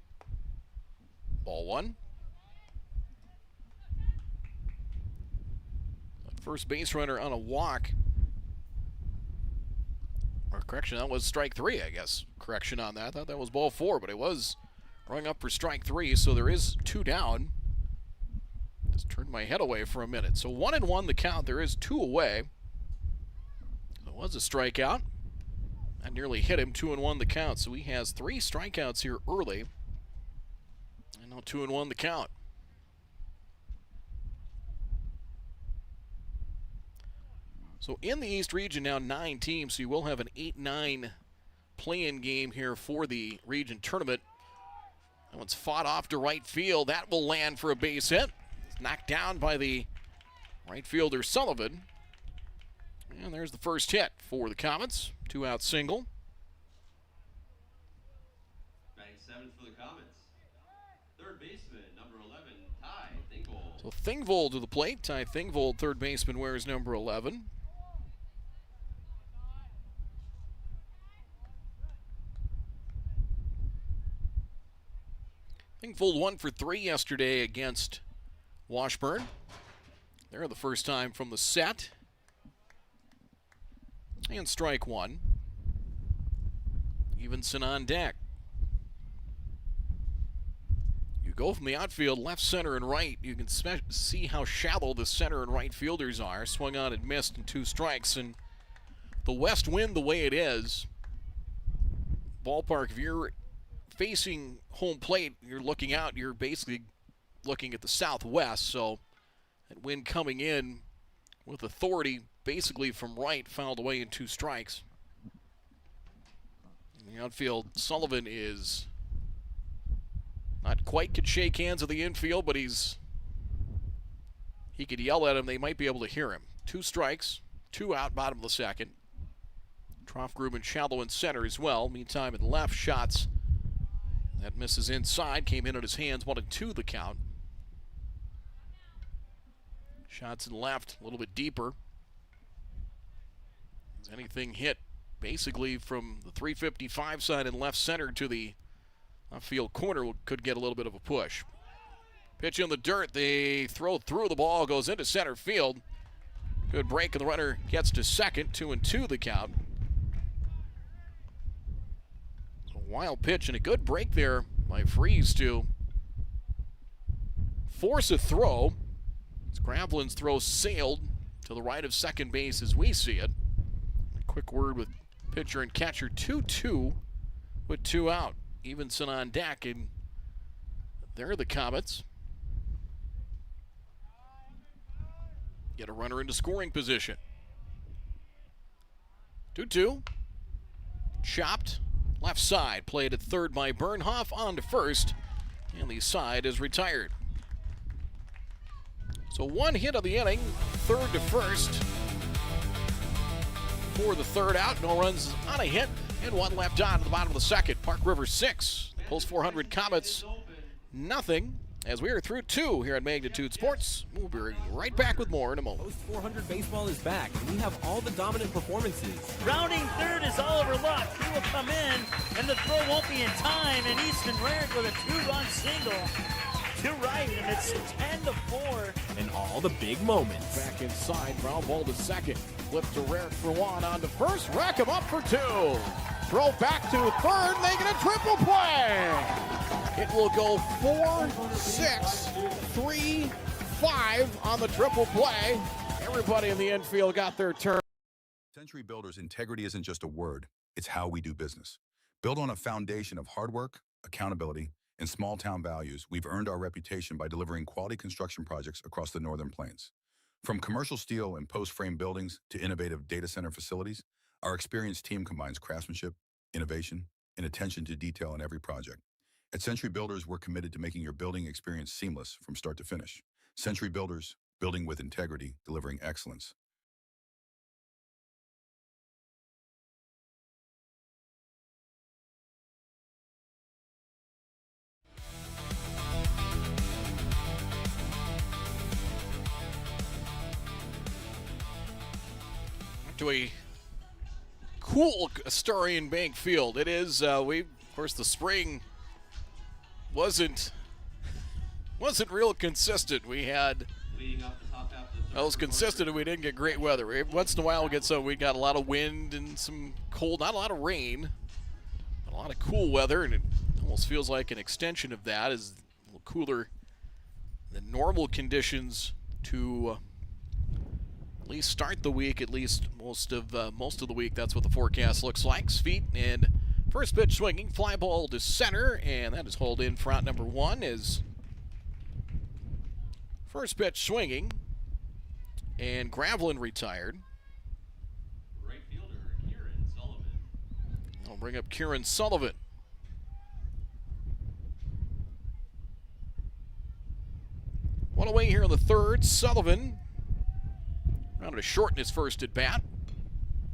Ball 1. First base runner on a walk. Or correction, that was strike 3, I guess. Correction on that. I thought that was ball 4, but it was running up for strike 3, so there is 2 down. Just turned my head away for a minute. So 1-1 the count. There is 2 away. It was a strikeout. I nearly hit him. 2-1 the count. So he has 3 strikeouts here early. And now 2-1 the count. So in the East region now 9 teams, so you will have an 8-9 play-in game here for the region tournament. That one's fought off to right field. That will land for a base hit. It's knocked down by the right fielder Sullivan. And there's the first hit for the Comets. 2-out single. Batting 7th for the Comets. Third baseman, number 11, Ty Thingvold. So Thingvold to the plate. Ty Thingvold, third baseman, wears number 11. Thingvold 1 for 3 yesterday against Washburn. They're the first time from the set. And strike 1. Evenson on deck. You go from the outfield, left, center, and right. You can see how shallow the center and right fielders are. Swung on and missed in 2 strikes. And the west wind the way it is, ballpark, if you're facing home plate, you're looking out, you're basically looking at the southwest. So that wind coming in with authority basically from right, fouled away in 2 strikes. In the outfield, Sullivan is not quite could shake hands with the infield, but he could yell at him. They might be able to hear him. 2 strikes, 2 out, bottom of the second. Trough Grubin shallow in center as well. Meantime, in left, shots. That misses inside, came in at his hands, 1-2 the count. Shots in left, a little bit deeper. As anything hit basically from the 355 side and left center to the left field corner could get a little bit of a push. Pitch in the dirt, they throw through, the ball goes into center field. Good break, and the runner gets to second, 2-2 the count. Wild pitch and a good break there by Freeze to force a throw. As Gravelin's throw sailed to the right of second base as we see it. A quick word with pitcher and catcher, 2-2 with 2 out. Evenson on deck, and there are the Comets. Get a runner into scoring position. 2-2. Chopped. Left side, played at third by Bernhoff, on to first, and the side is retired. So 1 hit of the inning, third to first for the third out. No runs on a hit, and 1 left on at the bottom of the second. Park River 6, Pulse 400 Comets, nothing. As we are through 2 here at Magnitude Sports, we'll be right back with more in a moment. Post 400 baseball is back, and we have all the dominant performances. Rounding third is Oliver Luck. He will come in, and the throw won't be in time. And Easton Rarick with a 2-run single to right, and it's 10-4. And all the big moments. Back inside, ground ball to second. Flip to Rarick for 1, on to first. Rack him up for 2. Throw back to third, making a triple play. It will go 4, 6, 3, 5 on the triple play. Everybody in the infield got their turn. Century Builders, integrity isn't just a word, it's how we do business. Built on a foundation of hard work, accountability, and small-town values, we've earned our reputation by delivering quality construction projects across the Northern Plains. From commercial steel and post-frame buildings to innovative data center facilities, our experienced team combines craftsmanship, innovation, and attention to detail in every project. At Century Builders, we're committed to making your building experience seamless from start to finish. Century Builders, building with integrity, delivering excellence. To a cool Starion Bank Field. It is, of course, the spring wasn't real consistent. We had, well, it was consistent and we didn't get great weather. Once in a while we got a lot of wind and some cold, not a lot of rain, but a lot of cool weather, and it almost feels like an extension of that is a little cooler than normal conditions to at least start the week, at least most of the week. That's what the forecast looks like. Feet and first pitch swinging, fly ball to center, and that is hauled in for out number one. Is first pitch swinging, and Gravelin retired. Right fielder, Kieran Sullivan. I'll bring up Kieran Sullivan. One away here in the third. Sullivan rounded to short in his first at bat.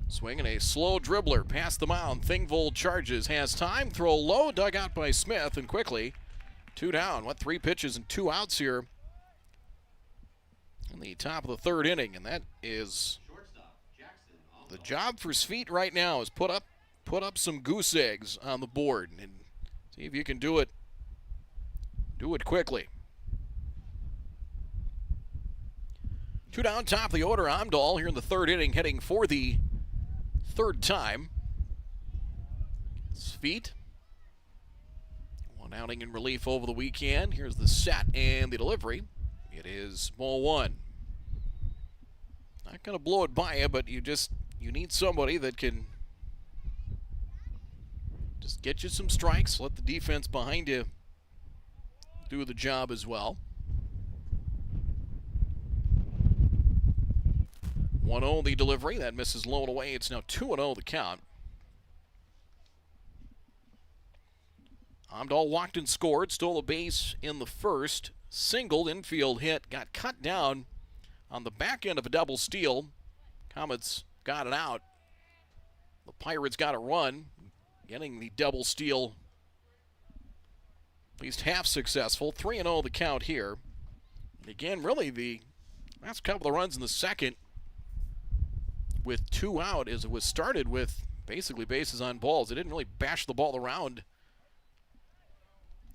Swinging a slow dribbler past the mound. Thingvold charges, has time, throw low, dug out by Smith, and quickly 2 down. 3 pitches and 2 outs here in the top of the third inning, and that is the job for Sweet right now is put up some goose eggs on the board and see if you can do it quickly. 2 down, top of the order. Amdahl here in the third inning, heading for the third time. Sweet. 1 outing in relief over the weekend. Here's the set and the delivery. It is ball 1. Not going to blow it by you, but you need somebody that can just get you some strikes, let the defense behind you do the job as well. 1-0 the delivery. That misses low and away. It's now 2-0 the count. Amdahl walked and scored. Stole a base in the first. Singled, infield hit. Got cut down on the back end of a double steal. Comets got it out. The Pirates got a run. Getting the double steal at least half successful. 3-0 the count here. And again, really the last couple of runs in the second with 2 out as it was started with basically bases on balls. They didn't really bash the ball around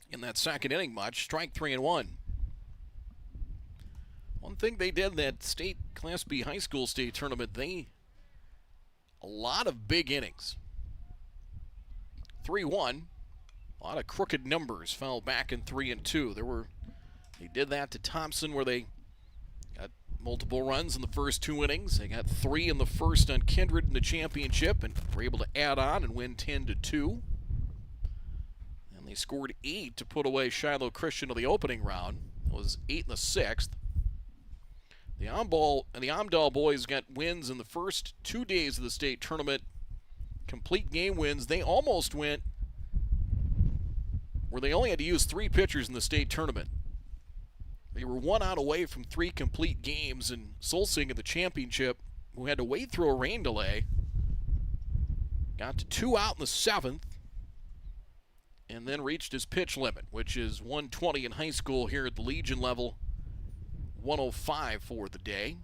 in that second inning much. Strike 3 and 1. One thing they did in that state Class B high school state tournament, a lot of big innings. 3-1, a lot of crooked numbers fell back in 3 and 2. They did that to Thompson where they got multiple runs in the first 2 innings. They got 3 in the first on Kindred in the championship and were able to add on and win 10-2. And they scored 8 to put away Shiloh Christian in the opening round. It was 8 in the 6th. The Amdahl boys got wins in the first 2 days of the state tournament. Complete game wins. They almost went where they only had to use 3 pitchers in the state tournament. They were 1 out away from 3 complete games, and Solsing in the championship, who had to wait through a rain delay, got to 2 out in the 7th, and then reached his pitch limit, which is 120 in high school here at the Legion level, 105 for the day.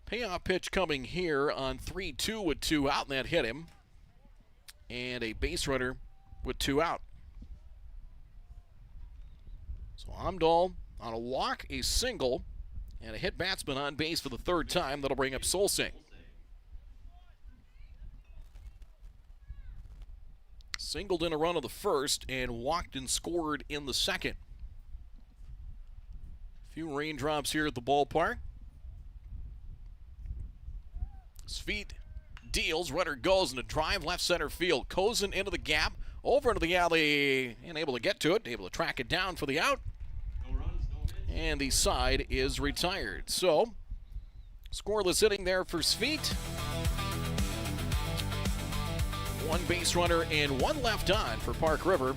Payoff pitch coming here on 3-2 with 2 out, and that hit him. And a base runner with 2 out. So Amdahl on a walk, a single, and a hit batsman on base for the 3rd time. That'll bring up Solsing. Singled in a run of the first and walked and scored in the second. Few raindrops here at the ballpark. Sweet deals. Runner goes in a drive left center field. Cozen into the gap, over into the alley, and able to get to it, able to track it down for the out. And the side is retired. So, scoreless inning there for Sveit. One base runner and one left on for Park River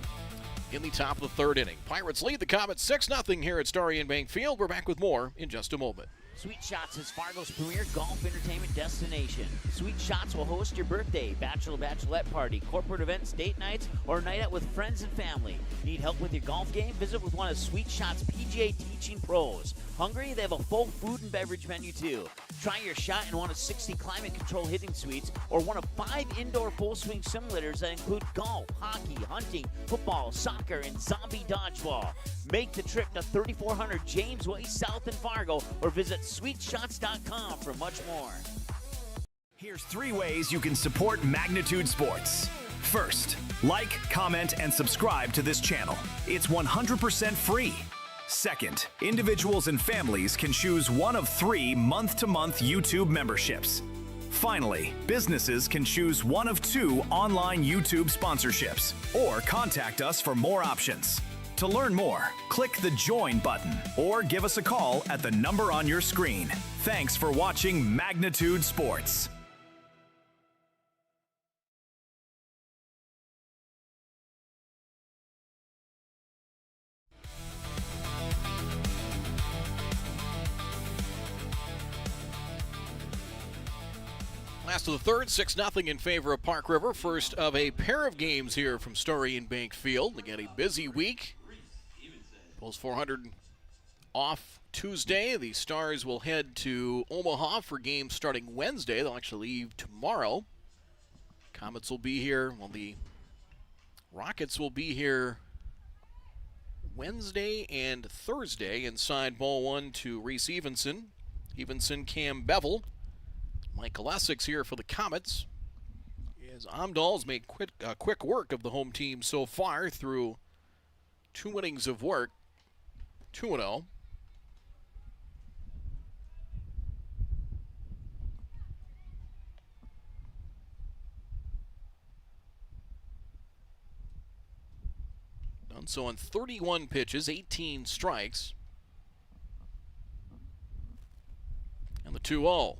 in the top of the third inning. Pirates lead the Comets 6-0 here at Starion Bank Field. We're back with more in just a moment. Sweet Shots is Fargo's premier golf entertainment destination. Sweet Shots will host your birthday, bachelorette party, corporate events, date nights, or night out with friends and family. Need help with your golf game? Visit with one of Sweet Shots' PGA teaching pros. Hungry? They have a full food and beverage menu too. Try your shot in one of 60 climate control hitting suites or one of 5 indoor full swing simulators that include golf, hockey, hunting, football, soccer, and zombie dodgeball. Make the trip to 3400 James Way South in Fargo or visit sweetshots.com for much more. Here's 3 ways you can support Magnitude Sports. First, like, comment, and subscribe to this channel. It's 100% free. Second, individuals and families can choose one of 3 month-to-month YouTube memberships. Finally, businesses can choose one of 2 online YouTube sponsorships or contact us for more options. To learn more, click the Join button or give us a call at the number on your screen. Thanks for watching Magnitude Sports. Last of the third, 6-0 in favor of Park River. First of a pair of games here from Starion Bank Field. Again, a busy week. Bulls 400 off Tuesday. The Stars will head to Omaha for games starting Wednesday. They'll actually leave tomorrow. Comets will be here. Well, the Rockets will be here Wednesday and Thursday inside ball 1 to Reese Evenson. Evenson, Cam Bevel. Michael Essex here for the Comets. As Amdahl's made quick work of the home team so far through 2 innings of work. 2-0. Done so on 31 pitches, 18 strikes. And the 2-0.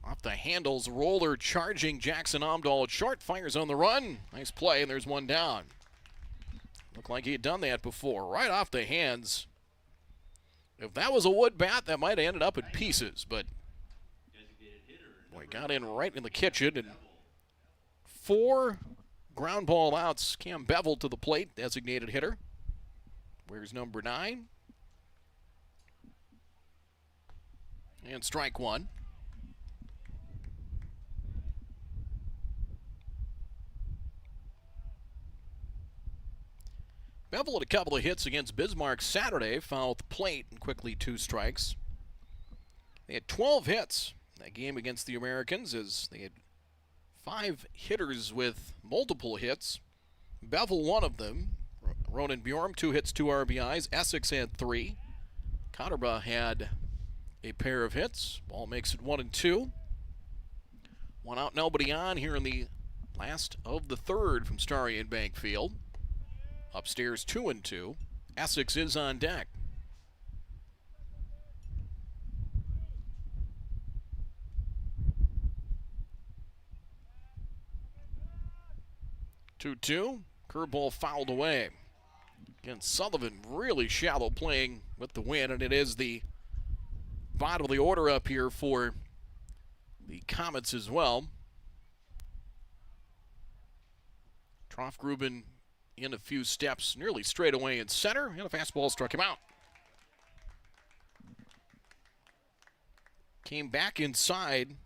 Off the handles, roller charging Jackson Amdahl at short, fires on the run. Nice play, and there's one down. Looked like he had done that before, right off the hands. If that was a wood bat, that might have ended up in pieces, but boy, got in right in the kitchen. And 4 ground ball outs. Cam Bevel to the plate, designated hitter. Where's number 9? And strike 1. Bevel had a couple of hits against Bismarck Saturday, fouled the plate and quickly 2 strikes. They had 12 hits in that game against the Americans as they had 5 hitters with multiple hits. Bevel one of them. Ronan Bjorm 2 hits, 2 RBIs. Essex had 3. Cotterba had a pair of hits. Ball makes it 1-2. 1 out, nobody on here in the last of the third from Starion Bank Field. Upstairs 2-2. Essex is on deck. Two-two. Curveball fouled away. Again, Sullivan really shallow playing with the win, and it is the bottom of the order up here for the Comets as well. Troffgruben in a few steps, nearly straight away in center, and a fastball struck him out. Came back inside.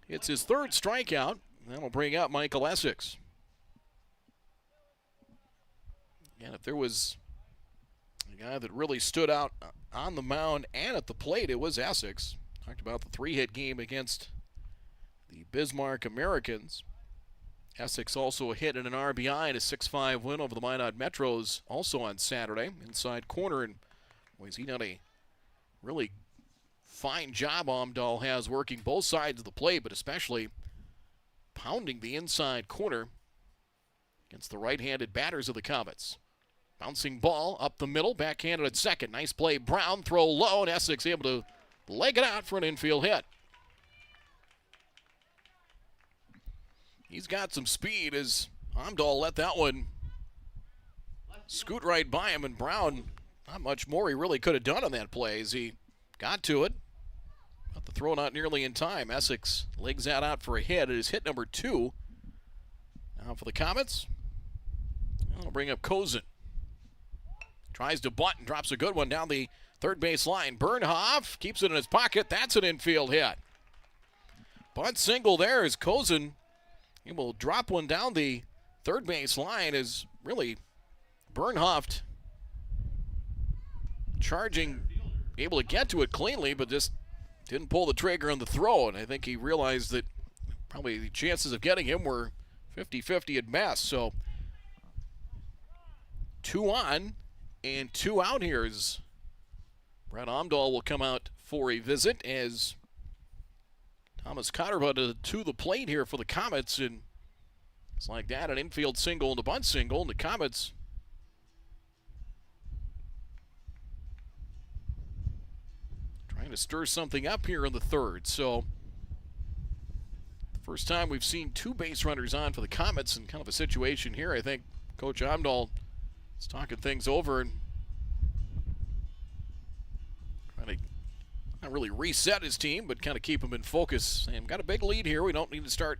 It's his 3rd strikeout. That'll bring out Michael Essex. And if there was a guy that really stood out on the mound and at the plate, it was Essex. Talked about the 3-hit game against the Bismarck Americans. Essex also a hit and an RBI in a 6-5 win over the Minot Metros also on Saturday. Inside corner, and boy, has he done a really fine job Amdahl has working both sides of the play, but especially pounding the inside corner against the right-handed batters of the Comets. Bouncing ball up the middle, backhanded at second. Nice play, Brown, throw low, and Essex able to leg it out for an infield hit. He's got some speed as Amdahl let that one scoot right by him, and Brown, not much more he really could have done on that play as he got to it. But the throw not nearly in time. Essex legs that out for a hit. It is hit number 2. Now for the Comets, that'll bring up Kozin. Tries to bunt and drops a good one down the third base line. Bernhoff keeps it in his pocket. That's an infield hit. Bunt single there as Kozin, he will drop one down the third base line as really Bernhoff charging, able to get to it cleanly, but just didn't pull the trigger on the throw. And I think he realized that probably the chances of getting him were 50-50 at best. So 2 on and 2 out here as Brett Amdahl will come out for a visit as Thomas Cotterbutt to the plate here for the Comets. And it's like that, an infield single and a bunt single. And the Comets trying to stir something up here in the third. So the first time we've seen 2 base runners on for the Comets in kind of a situation here. I think Coach Amdahl is talking things over and trying to not really reset his team, but kind of keep them in focus. And got a big lead here. We don't need to start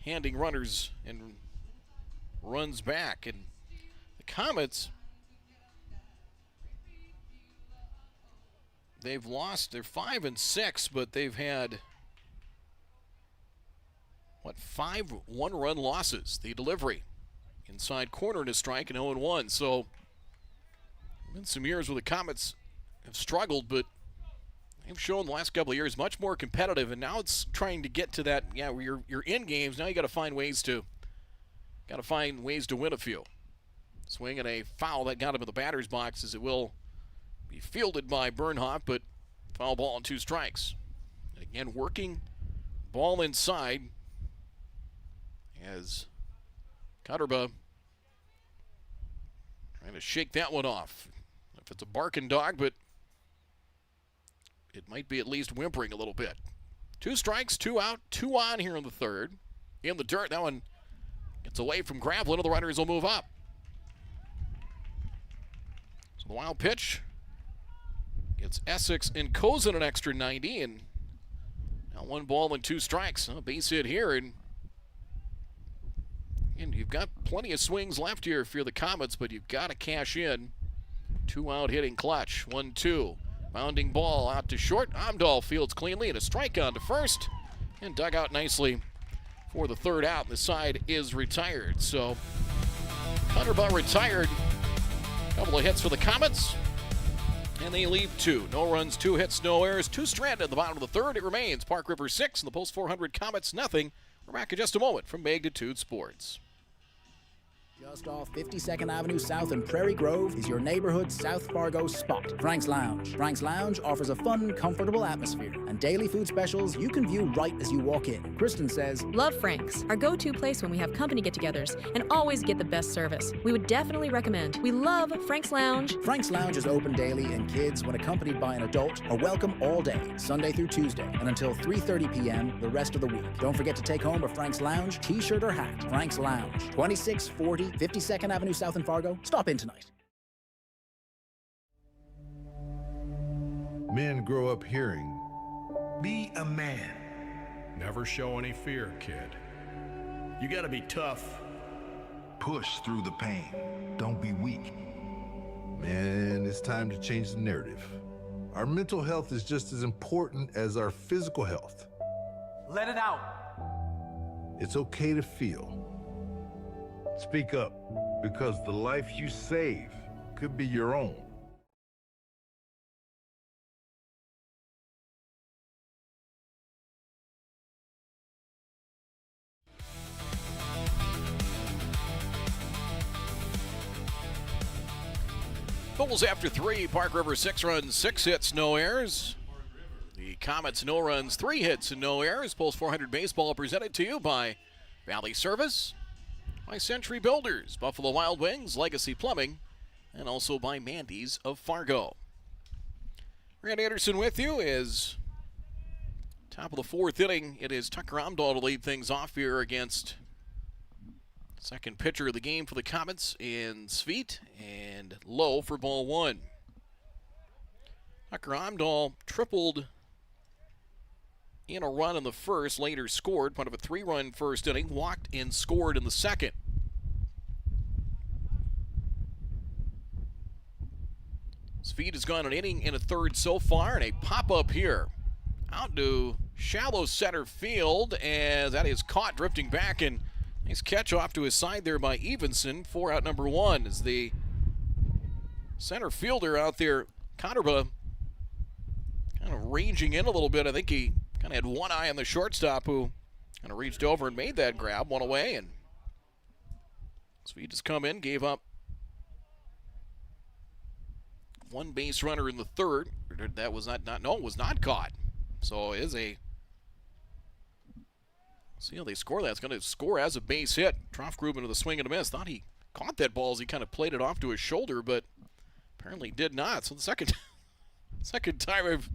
handing runners and runs back. And the Comets, they've lost. They're 5-6, but they've had, 5 one-run losses. The delivery inside corner to strike and 0-1. So been some years where the Comets have struggled, but they've shown the last couple of years much more competitive, and now it's trying to get to that, where you're in games. Now you got to find ways to win a few. Swinging a foul that got him in the batter's box as it will be fielded by Bernhoff, but foul ball and 2 strikes. And again, working ball inside as Cotterbutt trying to shake that one off. If it's a barking dog, but it might be at least whimpering a little bit. 2 strikes, 2 out, 2 on here in the third. In the dirt, that one gets away from Gravelin, and the runners will move up. So the wild pitch gets Essex and Kozin an extra 90, and now 1 ball and 2 strikes. A base hit here, and you've got plenty of swings left here if you're the Comets, but you've got to cash in. 2 out hitting clutch. 1-2. Bounding ball out to short. Amdahl fields cleanly and a strike on to first, and dug out nicely for the third out. The side is retired. So Cotterbutt retired. A couple of hits for the Comets, and they leave 2. No runs, 2 hits, no errors, 2 stranded at the bottom of the third. It remains Park River 6 and the Post 400 Comets nothing. We're back in just a moment from Magnitude Sports. Just off 52nd Avenue South in Prairie Grove is your neighborhood South Fargo spot, Frank's Lounge. Frank's Lounge offers a fun, comfortable atmosphere and daily food specials you can view right as you walk in. Kristen says, "Love Frank's, our go-to place when we have company get-togethers and always get the best service. We would definitely recommend. We love Frank's Lounge." Frank's Lounge is open daily, and kids, when accompanied by an adult, are welcome all day, Sunday through Tuesday, and until 3:30 p.m. the rest of the week. Don't forget to take home a Frank's Lounge t-shirt or hat. Frank's Lounge, 2640 52nd Avenue South in Fargo. Stop in tonight. Men grow up hearing, "Be a man. Never show any fear, kid. You gotta be tough. Push through the pain. Don't be weak." Man, it's time to change the narrative. Our mental health is just as important as our physical health. Let it out. It's okay to feel. Speak up, because the life you save could be your own. Bulls after 3. Park River 6 runs, 6 hits, no errors. The Comets, no runs, 3 hits, and no errors. Post 400 baseball presented to you by Valley Service, by Century Builders, Buffalo Wild Wings, Legacy Plumbing, and also by Mandy's of Fargo. Randy Anderson with you is top of the 4th inning. It is Tucker Amdahl to lead things off here against second pitcher of the game for the Comets in Sveet, and low for ball 1. Tucker Amdahl tripled in a run in the first, later scored, part of a 3-run first inning, walked and scored in the second. Sveet has gone an inning and a third so far, and a pop-up here out to shallow center field as that is caught drifting back, and nice catch off to his side there by Evenson for out number 1 as the center fielder out there, Connerba, kind of ranging in a little bit. I think he kind of had one eye on the shortstop who kind of reached over and made that grab, one away, and Sveet has come in, gave up 1 base runner in the third. That was not it was not caught. So it is a, see how they score that. It's going to score as a base hit. Troffgruben with a swing and a miss. Thought he caught that ball as he kind of played it off to his shoulder, but apparently did not. So the second time I've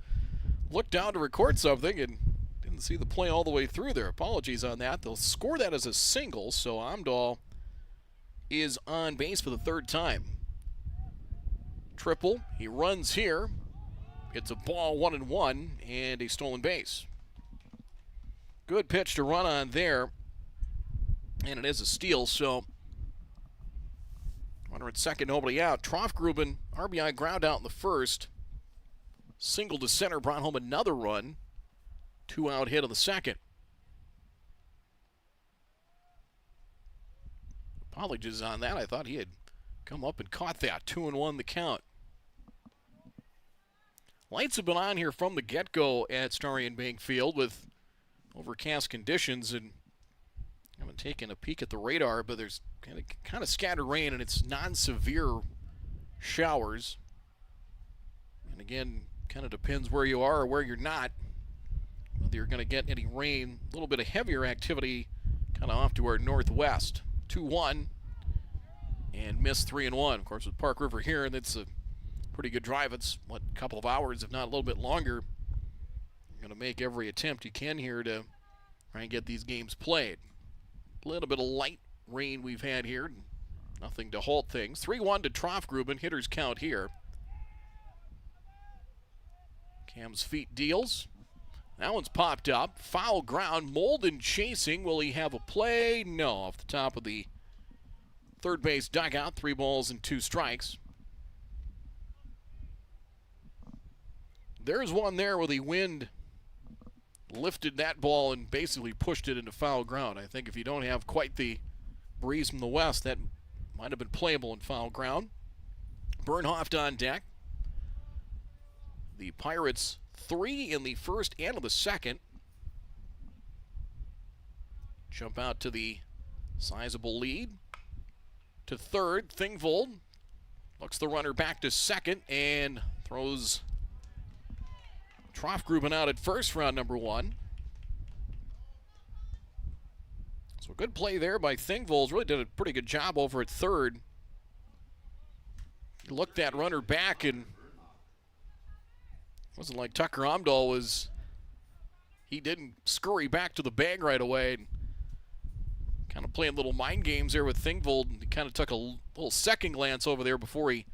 looked down to record something and didn't see the play all the way through there. Apologies on that. They'll score that as a single, so Amdahl is on base for the 3rd time. Triple, he runs here. It's a ball 1-1 and a stolen base. Good pitch to run on there, and it is a steal, so runner at second, nobody out. Troffgruben, RBI ground out in the first. Single to center, brought home another run. 2-out hit in the second. Apologies on that. I thought he had come up and caught that. 2-1 the count. Lights have been on here from the get-go at Starion Bank Field with overcast conditions, and I haven't taken a peek at the radar, but there's kind of scattered rain, and it's non-severe showers. And again, kind of depends where you are or where you're not, whether you're going to get any rain. A little bit of heavier activity kind of off to our northwest. 2-1 and missed 3-1. Of course, with Park River here, and it's a pretty good drive. It's, what, a couple of hours, if not a little bit longer. You're going to make every attempt you can here to try and get these games played. A little bit of light rain we've had here. Nothing to halt things. 3-1 to Troffgruben. Hitters count here. Cam's feet deals. That one's popped up. Foul ground. Molden chasing. Will he have a play? No. Off the top of the third base dugout. 3 balls and 2 strikes. There's one there where the wind lifted that ball and basically pushed it into foul ground. I think if you don't have quite the breeze from the west, that might have been playable in foul ground. Bernhoft on deck. The Pirates 3 in the first and of the second. Jump out to the sizable lead. To third, Thingvold looks the runner back to second and throws Troffgruben out at first for round number 1. So a good play there by Thingvold. Really did a pretty good job over at third. He looked that runner back, and it wasn't like Tucker Amdahl was, he didn't scurry back to the bag right away. And kind of playing little mind games there with Thingvold. He kind of took a little second glance over there before he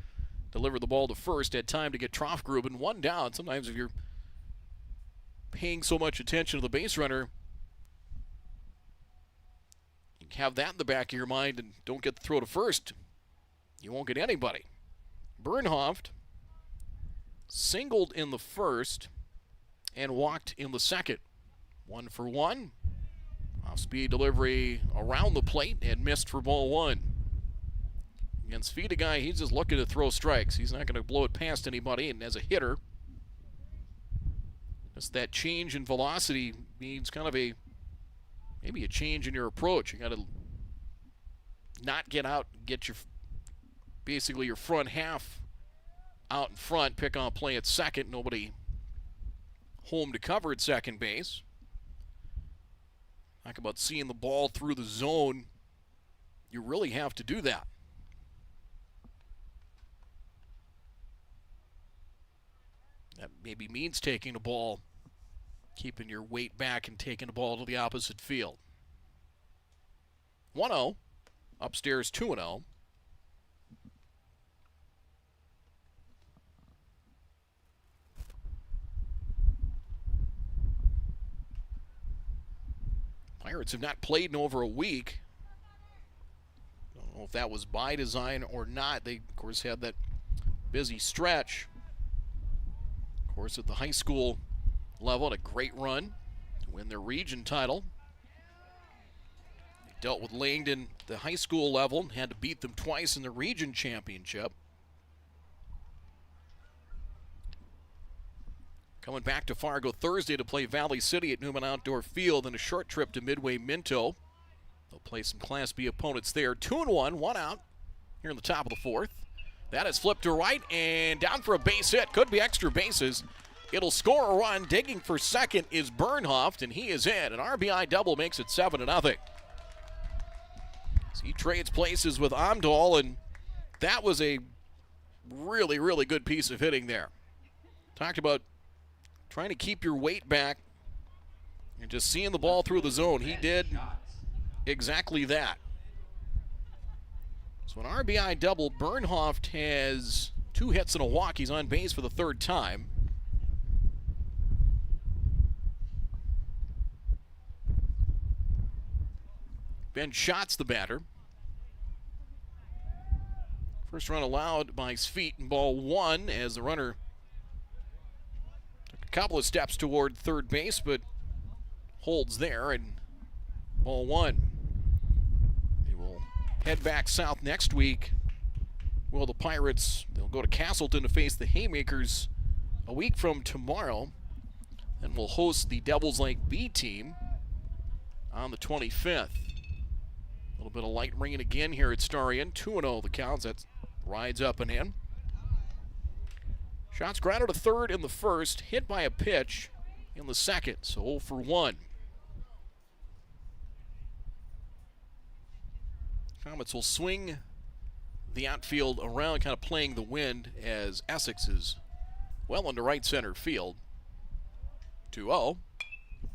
delivered the ball to first. Had time to get Troffgruben 1 down. Sometimes if you're paying so much attention to the base runner, you have that in the back of your mind and don't get the throw to first, you won't get anybody. Bernhoft singled in the first and walked in the second. 1 for 1. Off-speed delivery around the plate and missed for ball 1. Against Feed, a guy, he's just looking to throw strikes. He's not going to blow it past anybody, and as a hitter, just that change in velocity means kind of maybe a change in your approach. You got to not get out, get basically your front half out in front, pick on play at second. Nobody home to cover at second base. Talk about seeing the ball through the zone. You really have to do that. That maybe means taking the ball, keeping your weight back and taking the ball to the opposite field. 1-0, upstairs 2-0. Pirates have not played in over a week. Don't know if that was by design or not. They, of course, had that busy stretch. Of course, at the high school level, had a great run to win their region title. They dealt with Langdon at the high school level and had to beat them twice in the region championship. Coming back to Fargo Thursday to play Valley City at Newman Outdoor Field and a short trip to Midway Minto. They'll play some Class B opponents there. 2-1, one out here in the top of the fourth. That is flipped to right and down for a base hit. Could be extra bases. It'll score a run. Digging for second is Bernhoft, and he is in. An RBI double makes it 7-0. So he trades places with Amdahl, and that was a really, really good piece of hitting there. Talked about trying to keep your weight back and just seeing the ball through the zone. He did exactly that. So an RBI double. Bernhoft has 2 hits and a walk. He's on base for the 3rd time. Ben Schott's the batter. First run allowed by Sweet in ball 1 as the runner took a couple of steps toward third base, but holds there, and ball 1. They will head back south next week. Well, the Pirates, they'll go to Castleton to face the Haymakers a week from tomorrow, and will host the Devils Lake B team on the 25th. A little bit of light ringing again here at Starion. 2-0 the counts. That rides up and in. Shots grounded to third in the first, hit by a pitch in the second, so 0 for 1. Comets will swing the outfield around, kind of playing the wind as Essex is well into right center field. 2-0.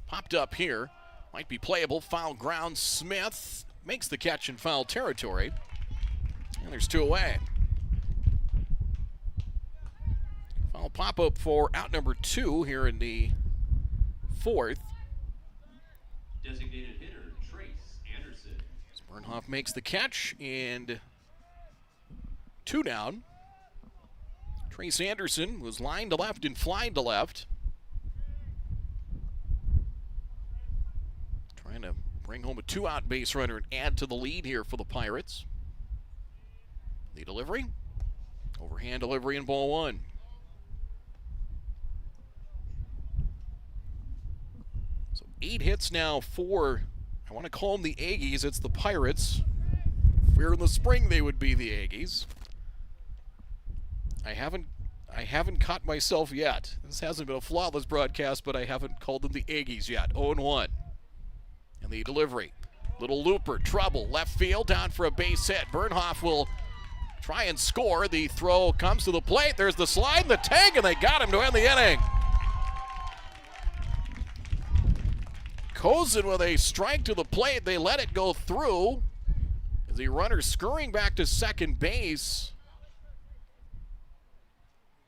Popped up here. Might be playable. Foul ground. Smith makes the catch in foul territory. And there's 2 away. Foul pop-up for out number 2 here in the 4th. Designated hitter, Trace Anderson. Bernhoft makes the catch, and 2 down. Trace Anderson was lined to left and flying to left. Trying to bring home a 2-out base runner and add to the lead here for the Pirates. The delivery. Overhand delivery in ball 1. So 8 hits now for, I want to call them the Aggies. It's the Pirates. If we were in the spring, they would be the Aggies. I haven't caught myself yet. This hasn't been a flawless broadcast, but I haven't called them the Aggies yet. 0-1. And the delivery. Little looper, trouble, left field, down for a base hit. Bernhoft will try and score. The throw comes to the plate. There's the slide, the tag, and they got him to end the inning. Kozin with a strike to the plate. They let it go through. As the runner scurrying back to second base.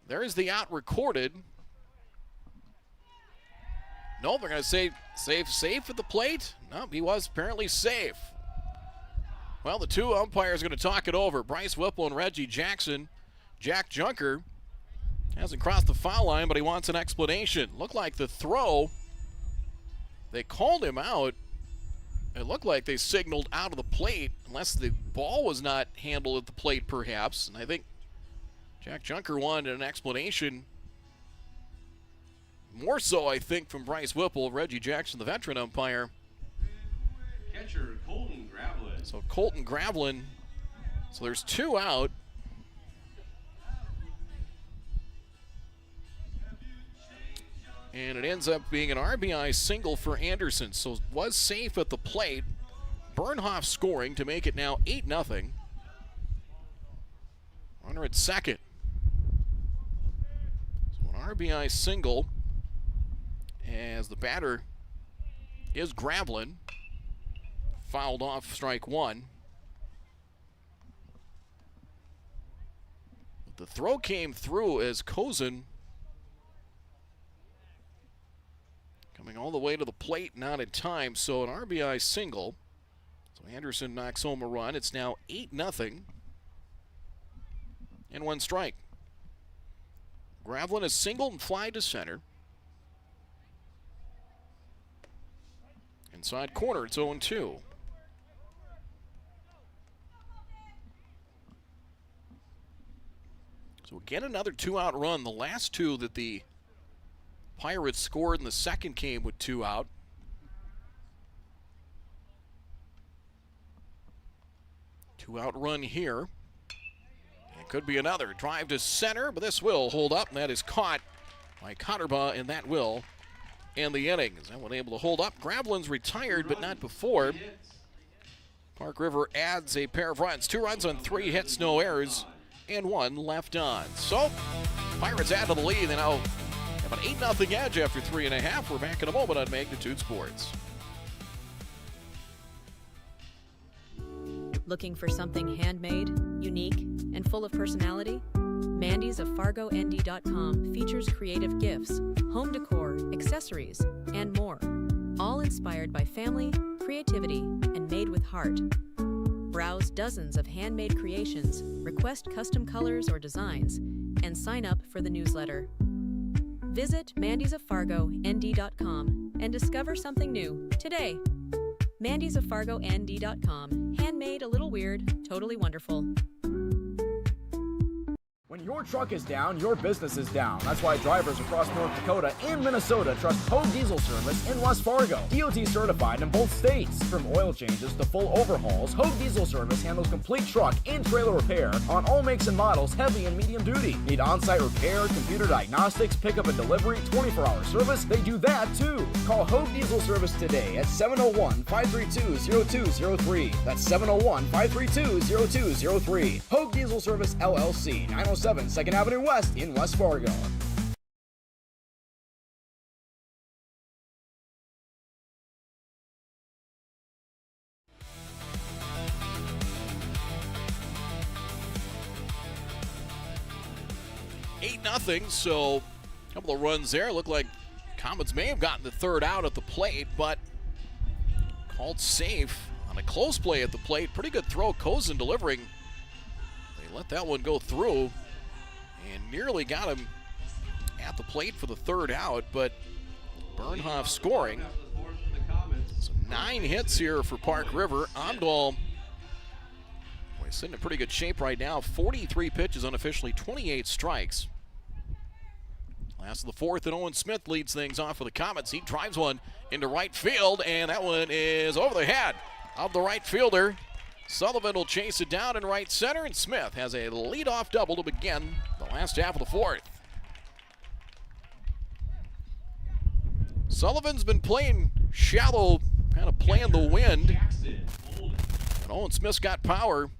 There's the out recorded. No, they're going to say safe at the plate. No, he was apparently safe. Well, the 2 umpires are going to talk it over. Bryce Whipple and Reggie Jackson. Jack Junker hasn't crossed the foul line, but he wants an explanation. Looked like the throw, they called him out. It looked like they signaled out of the plate, unless the ball was not handled at the plate perhaps. And I think Jack Junker wanted an explanation. More so, I think, from Bryce Whipple. Reggie Jackson, the veteran umpire. Catcher, Colton Gravlin. So Colton Gravlin. So there's 2 out. And it ends up being an RBI single for Anderson. So it was safe at the plate. Bernhoff scoring to make it now 8-0. Runner at second. So an RBI single as the batter is Gravlin. Fouled off strike one. But the throw came through as Kozin coming all the way to the plate, not in time, so an RBI single. So Anderson knocks home a run. It's now 8-0. And one strike. Gravlin is singled and fly to center. Inside corner, it's 0-2. So again, another two-out run. The last two that the Pirates scored in the second came with two out. Two-out run here. It could be another drive to center, but this will hold up, and that is caught by Cotterbaugh, and that will end the inning. Is that one able to hold up? Gravlin's retired, but not before. Park River adds a pair of runs. 2 runs on 3 hits, no errors, and 1 left on. So, Pirates add to the lead. They now have an 8-0 edge after 3.5. We're back in a moment on Magnitude Sports. Looking for something handmade, unique, and full of personality? Mandy's of FargoND.com features creative gifts, home decor, accessories, and more. All inspired by family, creativity, and made with heart. Browse dozens of handmade creations, request custom colors or designs, and sign up for the newsletter. Visit Mandy'sOfFargoND.com and discover something new today. Mandy'sOfFargoND.com. Handmade, a little weird, totally wonderful. When your truck is down, your business is down. That's why drivers across North Dakota and Minnesota trust Hogue Diesel Service in West Fargo. DOT certified in both states. From oil changes to full overhauls, Hogue Diesel Service handles complete truck and trailer repair on all makes and models, heavy and medium duty. Need on-site repair, computer diagnostics, pickup and delivery, 24-hour service? They do that too. Call Hogue Diesel Service today at 701-532-0203. That's 701-532-0203. Hogue Diesel Service LLC, 907 2nd Avenue West in West Fargo. Eight nothing, so a couple of runs there. Looked like Comets may have gotten the third out at the plate, but called safe on a close play at the plate. Pretty good throw, Kozin delivering. They let that one go through and nearly got him at the plate for the third out, but Bernhoff scoring. So 9 hits here for Park River. Amdahl, he's sitting in pretty good shape right now. 43 pitches unofficially, 28 strikes. Last of the fourth, and Owen Smith leads things off for the Comets. He drives one into right field, and that one is over the head of the right fielder. Sullivan will chase it down in right center, and Smith has a leadoff double to begin the last half of the fourth. Sullivan's been playing shallow, kind of playing the wind. And Owen Smith's got power.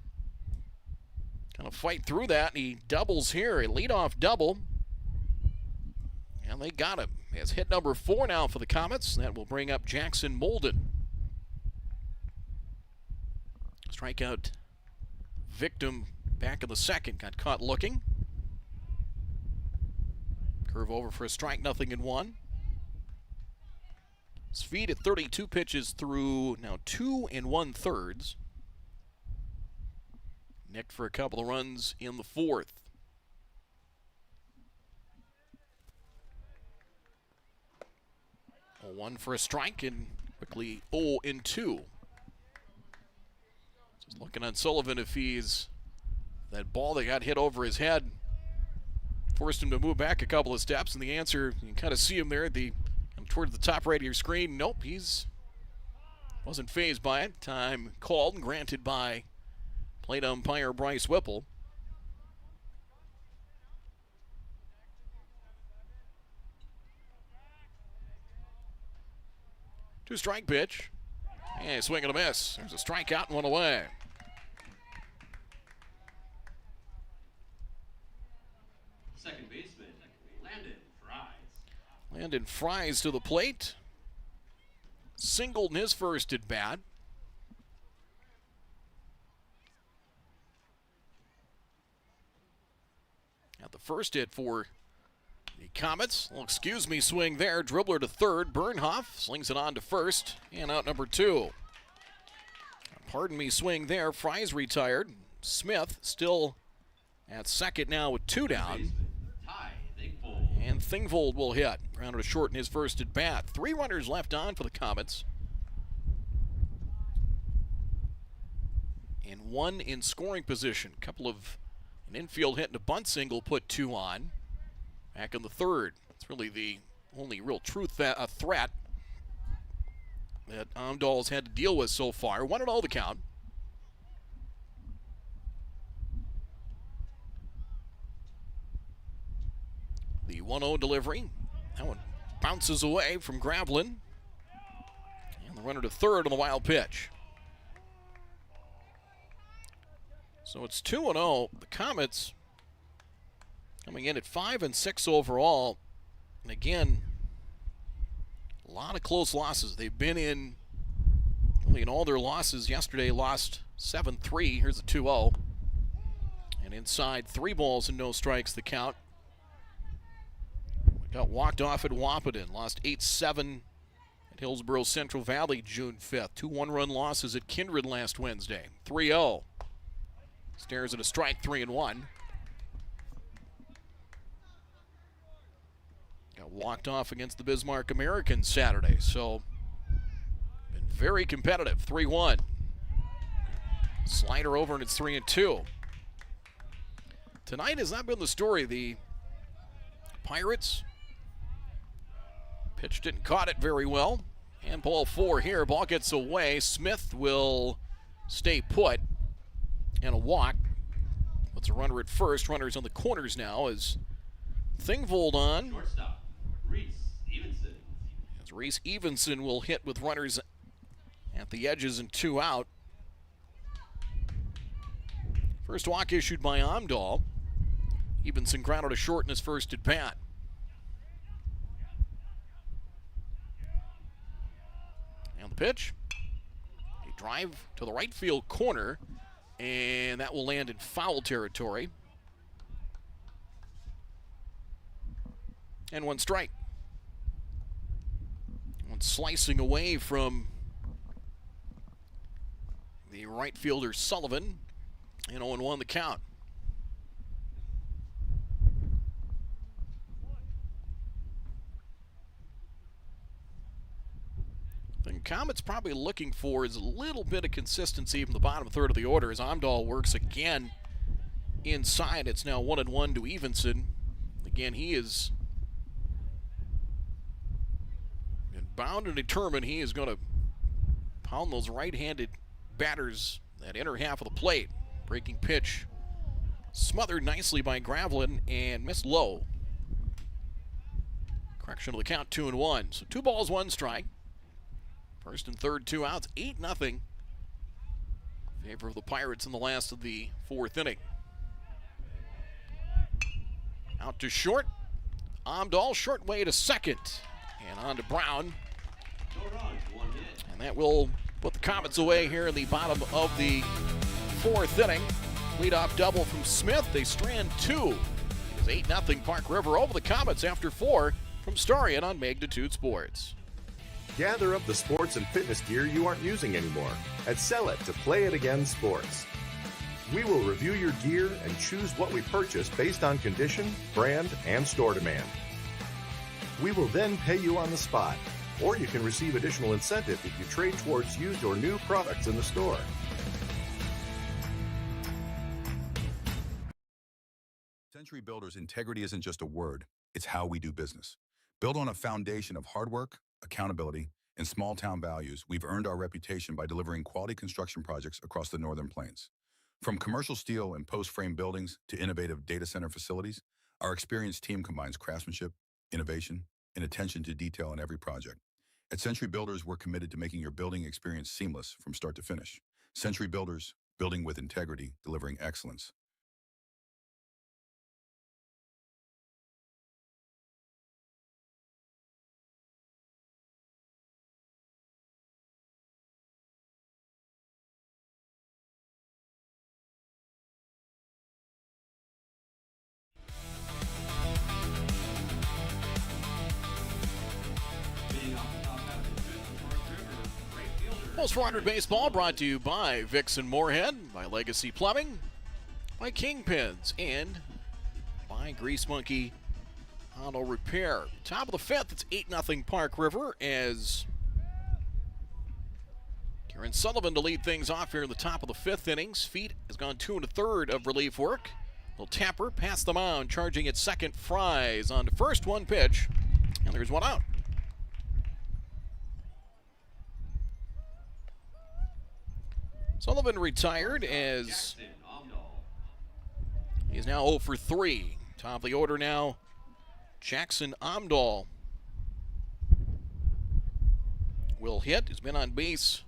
Kind of fight through that, and he doubles here, a leadoff double. And they got him. He has hit number 4 now for the Comets. That will bring up Jackson Molden. Strikeout victim back in the second, got caught looking. Curve over for a strike, 0-1. Speed at 32 pitches through now 2 1/3. Nicked for a couple of runs in the fourth. A 1 for a strike and quickly 0-2. Looking on Sullivan if he's that ball that got hit over his head forced him to move back a couple of steps, and the answer, you can kind of see him there at the towards the top right of your screen. Nope, he's wasn't fazed by it. Time called and granted by plate umpire Bryce Whipple. 2-strike pitch. And swing and a miss. There's a strikeout and one away. Second baseman, Landon Fries. Landon Fries to the plate. Singled in his first at bat. At the first hit for the Comets. Well, excuse me, swing there. Dribbler to third. Bernhoff slings it on to first. And out number 2. Pardon me, swing there. Fries retired. Smith still at second now with 2 down. And Thingvold will hit. Grounded to short in his first at bat. 3 runners left on for the Comets. And 1 in scoring position. Couple of an infield hit and a bunt single put 2 on. Back in the third. It's really the only real true threat that Amdahl's had to deal with so far. 1-0 the count. The 1-0 delivery. That one bounces away from Gravelin. And the runner to third on the wild pitch. So it's 2-0. The Comets coming in at 5-6 overall. And again, a lot of close losses. They've been in, really in all their losses. Yesterday lost 7-3. Here's a 2-0. And inside 3 balls and no strikes the count. Got walked off at Wahpeton. Lost 8-7 at Hillsborough Central Valley June 5th. 2 one-run losses at Kindred last Wednesday. 3-0. Stares at a strike, 3-1. Got walked off against the Bismarck Americans Saturday, so been very competitive. 3-1. Slider over and it's 3-2. Tonight has not been the story. The Pirates pitched it and caught it very well. And ball 4 here. Ball gets away. Smith will stay put. And a walk. Puts a runner at first. Runners on the corners now as Thingvold on. Shortstop, Reese Evenson. As Reese Evenson will hit with runners at the edges and 2 out. First walk issued by Amdahl. Evenson grounded to short in his first at bat. And the pitch. A drive to the right field corner. And that will land in foul territory. And 1 strike. One slicing away from the right fielder Sullivan. And 0-1 the count. The Comets probably looking for is a little bit of consistency from the bottom third of the order as Amdahl works again inside. It's now 1-1 to Evenson. Again, he is bound and determined he is going to pound those right-handed batters that inner half of the plate. Breaking pitch smothered nicely by Gravelin and missed low. Correction of the count, 2-1. So 2 balls, 1 strike. First and third, 2 outs, 8-0. In favor of the Pirates in the last of the 4th inning. Out to short. Amdahl, short way to second. And on to Brown. And that will put the Comets away here in the bottom of the 4th inning. Leadoff double from Smith. They strand 2. It is 8-0 Park River over the Comets after 4 from Starion on Magnitude Sports. Gather up the sports and fitness gear you aren't using anymore and sell it to Play It Again Sports. We will review your gear and choose what we purchase based on condition, brand, and store demand. We will then pay you on the spot, or you can receive additional incentive if you trade towards used or new products in the store. Century Builders' integrity isn't just a word, it's how we do business. Built on a foundation of hard work, accountability, and small-town values, we've earned our reputation by delivering quality construction projects across the Northern Plains. From commercial steel and post-frame buildings to innovative data center facilities, our experienced team combines craftsmanship, innovation, and attention to detail in every project. At Century Builders, we're committed to making your building experience seamless from start to finish. Century Builders, building with integrity, delivering excellence. Post 400 Baseball brought to you by Vixen Moorhead, by Legacy Plumbing, by Kingpins, and by Grease Monkey Auto Repair. Top of the fifth, it's 8-0 Park River as Kieran Sullivan to lead things off here in the top of the fifth innings. Feet has gone 2 1/3 of relief work. Little tapper past the mound, charging at second. Fries on to first, one pitch, and there's one out. Sullivan retired as he's now 0 for 3. Top of the order now, Jackson Omdahl will hit. He's been on base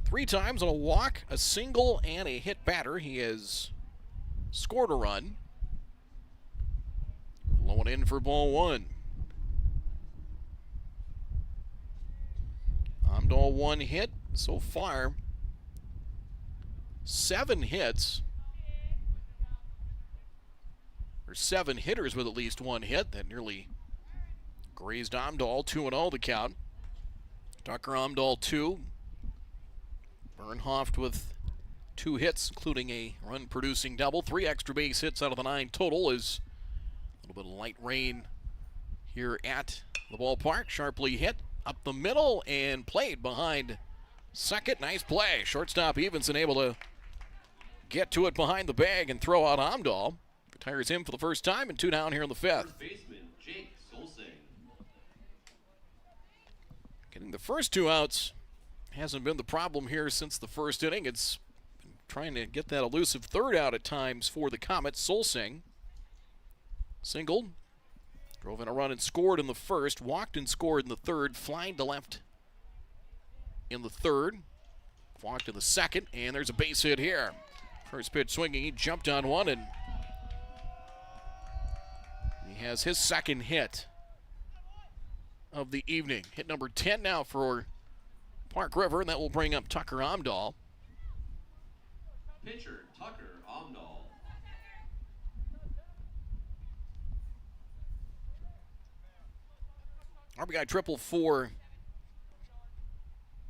3 times on a walk, a single, and a hit batter. He has scored a run. Low and in for ball 1. Omdahl 1 hit so far. 7 hits, or 7 hitters with at least 1 hit. That nearly grazed Omdahl. 2-0 the count. Tucker Omdahl 2. Bernhoft with 2 hits, including a run-producing double. 3 extra base hits out of the 9 total. Is a little bit of light rain here at the ballpark. Sharply hit up the middle and played behind second. Nice play. Shortstop Evenson able to get to it behind the bag and throw out Omdahl. Retires him for the first time, and 2 down here in the fifth. Getting the first 2 outs hasn't been the problem here since the first inning. It's been trying to get that elusive third out at times for the Comets. Solsing singled, drove in a run and scored in the first, walked and scored in the third, flying to left in the third, walked in the second, and there's a base hit here. First pitch swinging, he jumped on one, and he has his second hit of the evening. Hit number 10 now for Park River, and that will bring up Tucker Omdahl. Pitcher Tucker Omdahl. RBI triple for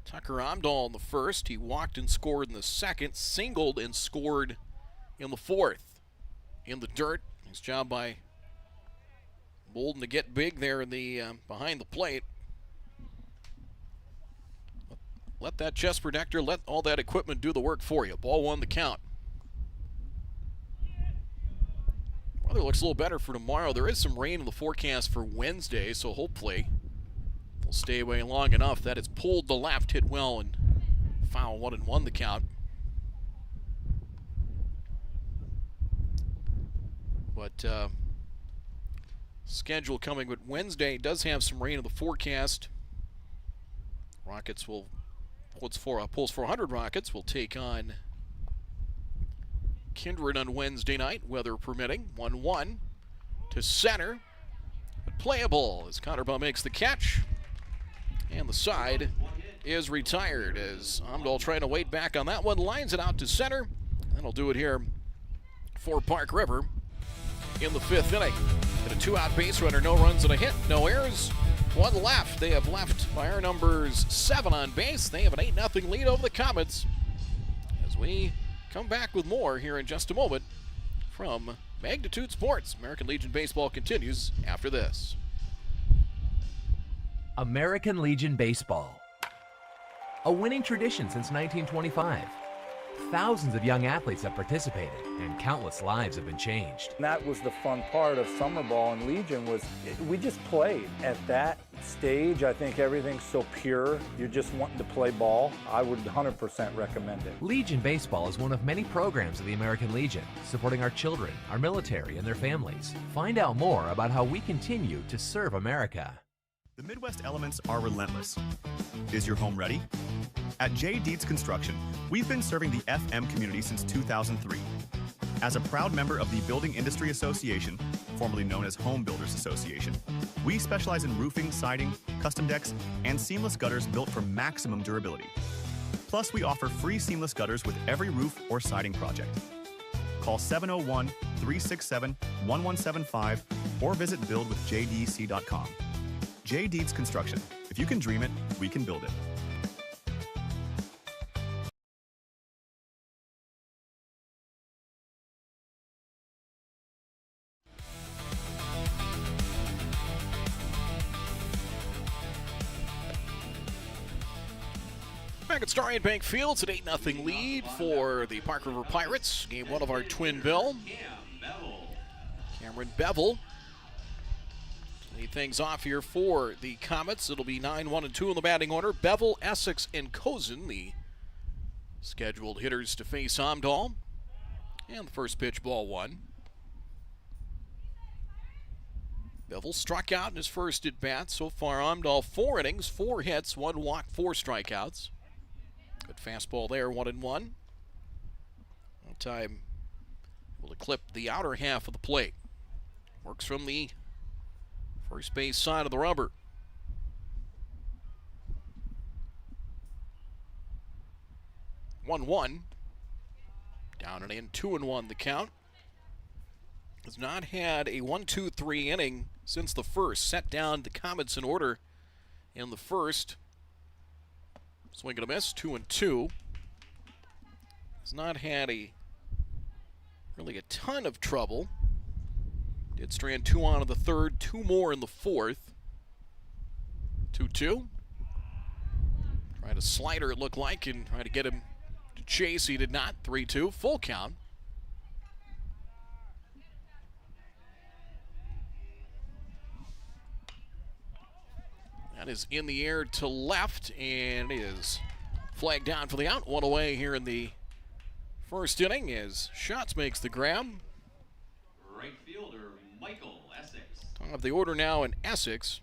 Tucker Omdahl in the first. He walked and scored in the second, singled and scored in the fourth. In the dirt, nice job by Bolden to get big there in the behind the plate. Let that chest protector, let all that equipment do the work for you. Ball 1 the count. Weather looks a little better for tomorrow. There is some rain in the forecast for Wednesday, so hopefully will stay away long enough. That it's pulled to left, hit well, and foul. 1-1 the count. But schedule coming, but Wednesday does have some rain in the forecast. Rockets will Pulls 400 Rockets will take on Kindred on Wednesday night, weather permitting. 1-1 to center, but playable as Connerbaugh makes the catch. And the side is retired as Omdahl trying to wait back on that one. Lines it out to center. That'll do it here for Park River in the fifth inning. And a 2-out base runner, no runs and a hit, no errors. 1 left. They have left by our numbers 7 on base. They have an 8-0 lead over the Comets. As we come back with more here in just a moment from Magnitude Sports. American Legion Baseball continues after this. American Legion Baseball. A winning tradition since 1925. Thousands of young athletes have participated, and countless lives have been changed. And that was the fun part of summer ball and Legion was we just played. At that stage, I think everything's so pure. You're just wanting to play ball. I would 100% recommend it. Legion Baseball is one of many programs of the American Legion, supporting our children, our military, and their families. Find out more about how we continue to serve America. The Midwest elements are relentless. Is your home ready? At J. Deeds Construction, we've been serving the FM community since 2003. As a proud member of the Building Industry Association, formerly known as Home Builders Association, we specialize in roofing, siding, custom decks, and seamless gutters built for maximum durability. Plus, we offer free seamless gutters with every roof or siding project. Call 701-367-1175 or visit buildwithjdc.com. J. Deeds Construction. If you can dream it, we can build it. Back at Starion Bank Field, it's an 8-0 lead for the Park River Pirates. Game one of our twin bill. Cameron Bevel lead things off here for the Comets. It'll be 9-1-2 in the batting order. Bevel, Essex, and Cozen, the scheduled hitters to face Amdahl. And the first pitch, ball one. Bevel struck out in his first at bat. So far, Amdahl 4 innings, 4 hits, 1 walk, 4 strikeouts. Good fastball there, 1-1. One time able to clip the outer half of the plate. Works from the first base side of the rubber. 1-1. Down and in, 2-1 the count. Has not had a 1-2-3 inning since the first. Set down the Comets in order in the first. Swing and a miss, 2-2. Has not had really a ton of trouble. Did strand 2 on in the third, 2 more in the fourth. 2-2. Tried a slider, it looked like, and tried to get him to chase. He did not. 3-2, full count. That is in the air to left, and is flagged down for the out. 1 away here in the first inning as Schatz makes the grab. Right fielder Michael Essex. Top of the order now in Essex.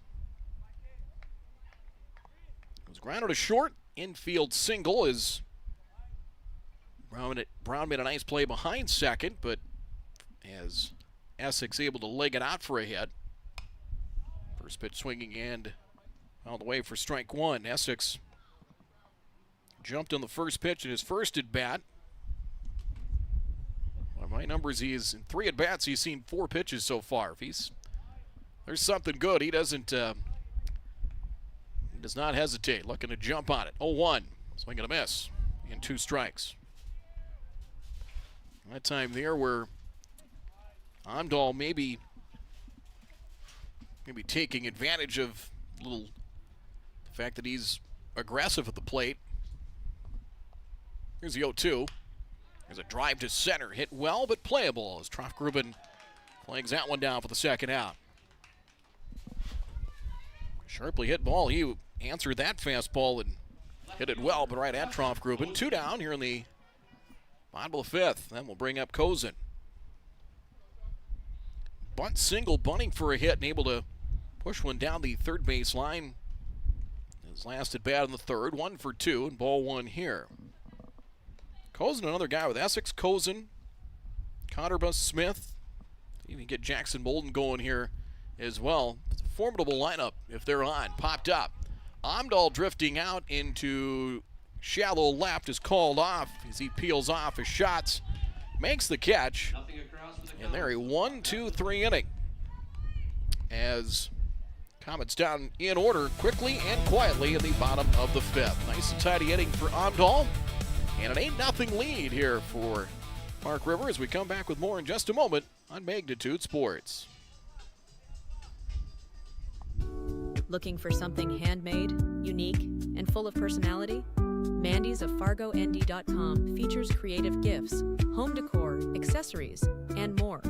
Was grounded to short. Infield single is Brown made a nice play behind second, but as Essex able to leg it out for a hit. First pitch swinging and all the way for strike one. Essex jumped on the first pitch in his first at bat. By my numbers, in 3 at bats, he's seen 4 pitches so far. If there's something good, he does not hesitate, looking to jump on it. 0-1, swing and a miss, and 2 strikes. That time there where Amdahl maybe taking advantage of the fact that he's aggressive at the plate. Here's the 0-2. There's a drive to center, hit well but playable as Trofgruben flags that one down for the second out. Sharply hit ball. He answered that fastball and hit it well, but right at Trofgruben. 2 down here in the bottom of the 5th. Then we'll bring up Cozen. Bunt single, bunting for a hit and able to push one down the third base line. His last at bat in the third, 1 for 2, and ball 1 here. Cozen, another guy with Essex. Cozen, Connerbus, Smith. Even get Jackson Bolden going here as well. It's a formidable lineup if they're on. Popped up. Amdahl drifting out into shallow left is called off as he peels off his shots. Makes the catch. And there a 1-2-3 inning. As Comets down in order quickly and quietly in the bottom of the 5th. Nice and tidy inning for Amdahl. And an 8-0 lead here for Park River as we come back with more in just a moment on Magnitude Sports. Looking for something handmade, unique, and full of personality? Mandy's of FargoND.com features creative gifts, home decor, accessories, and more.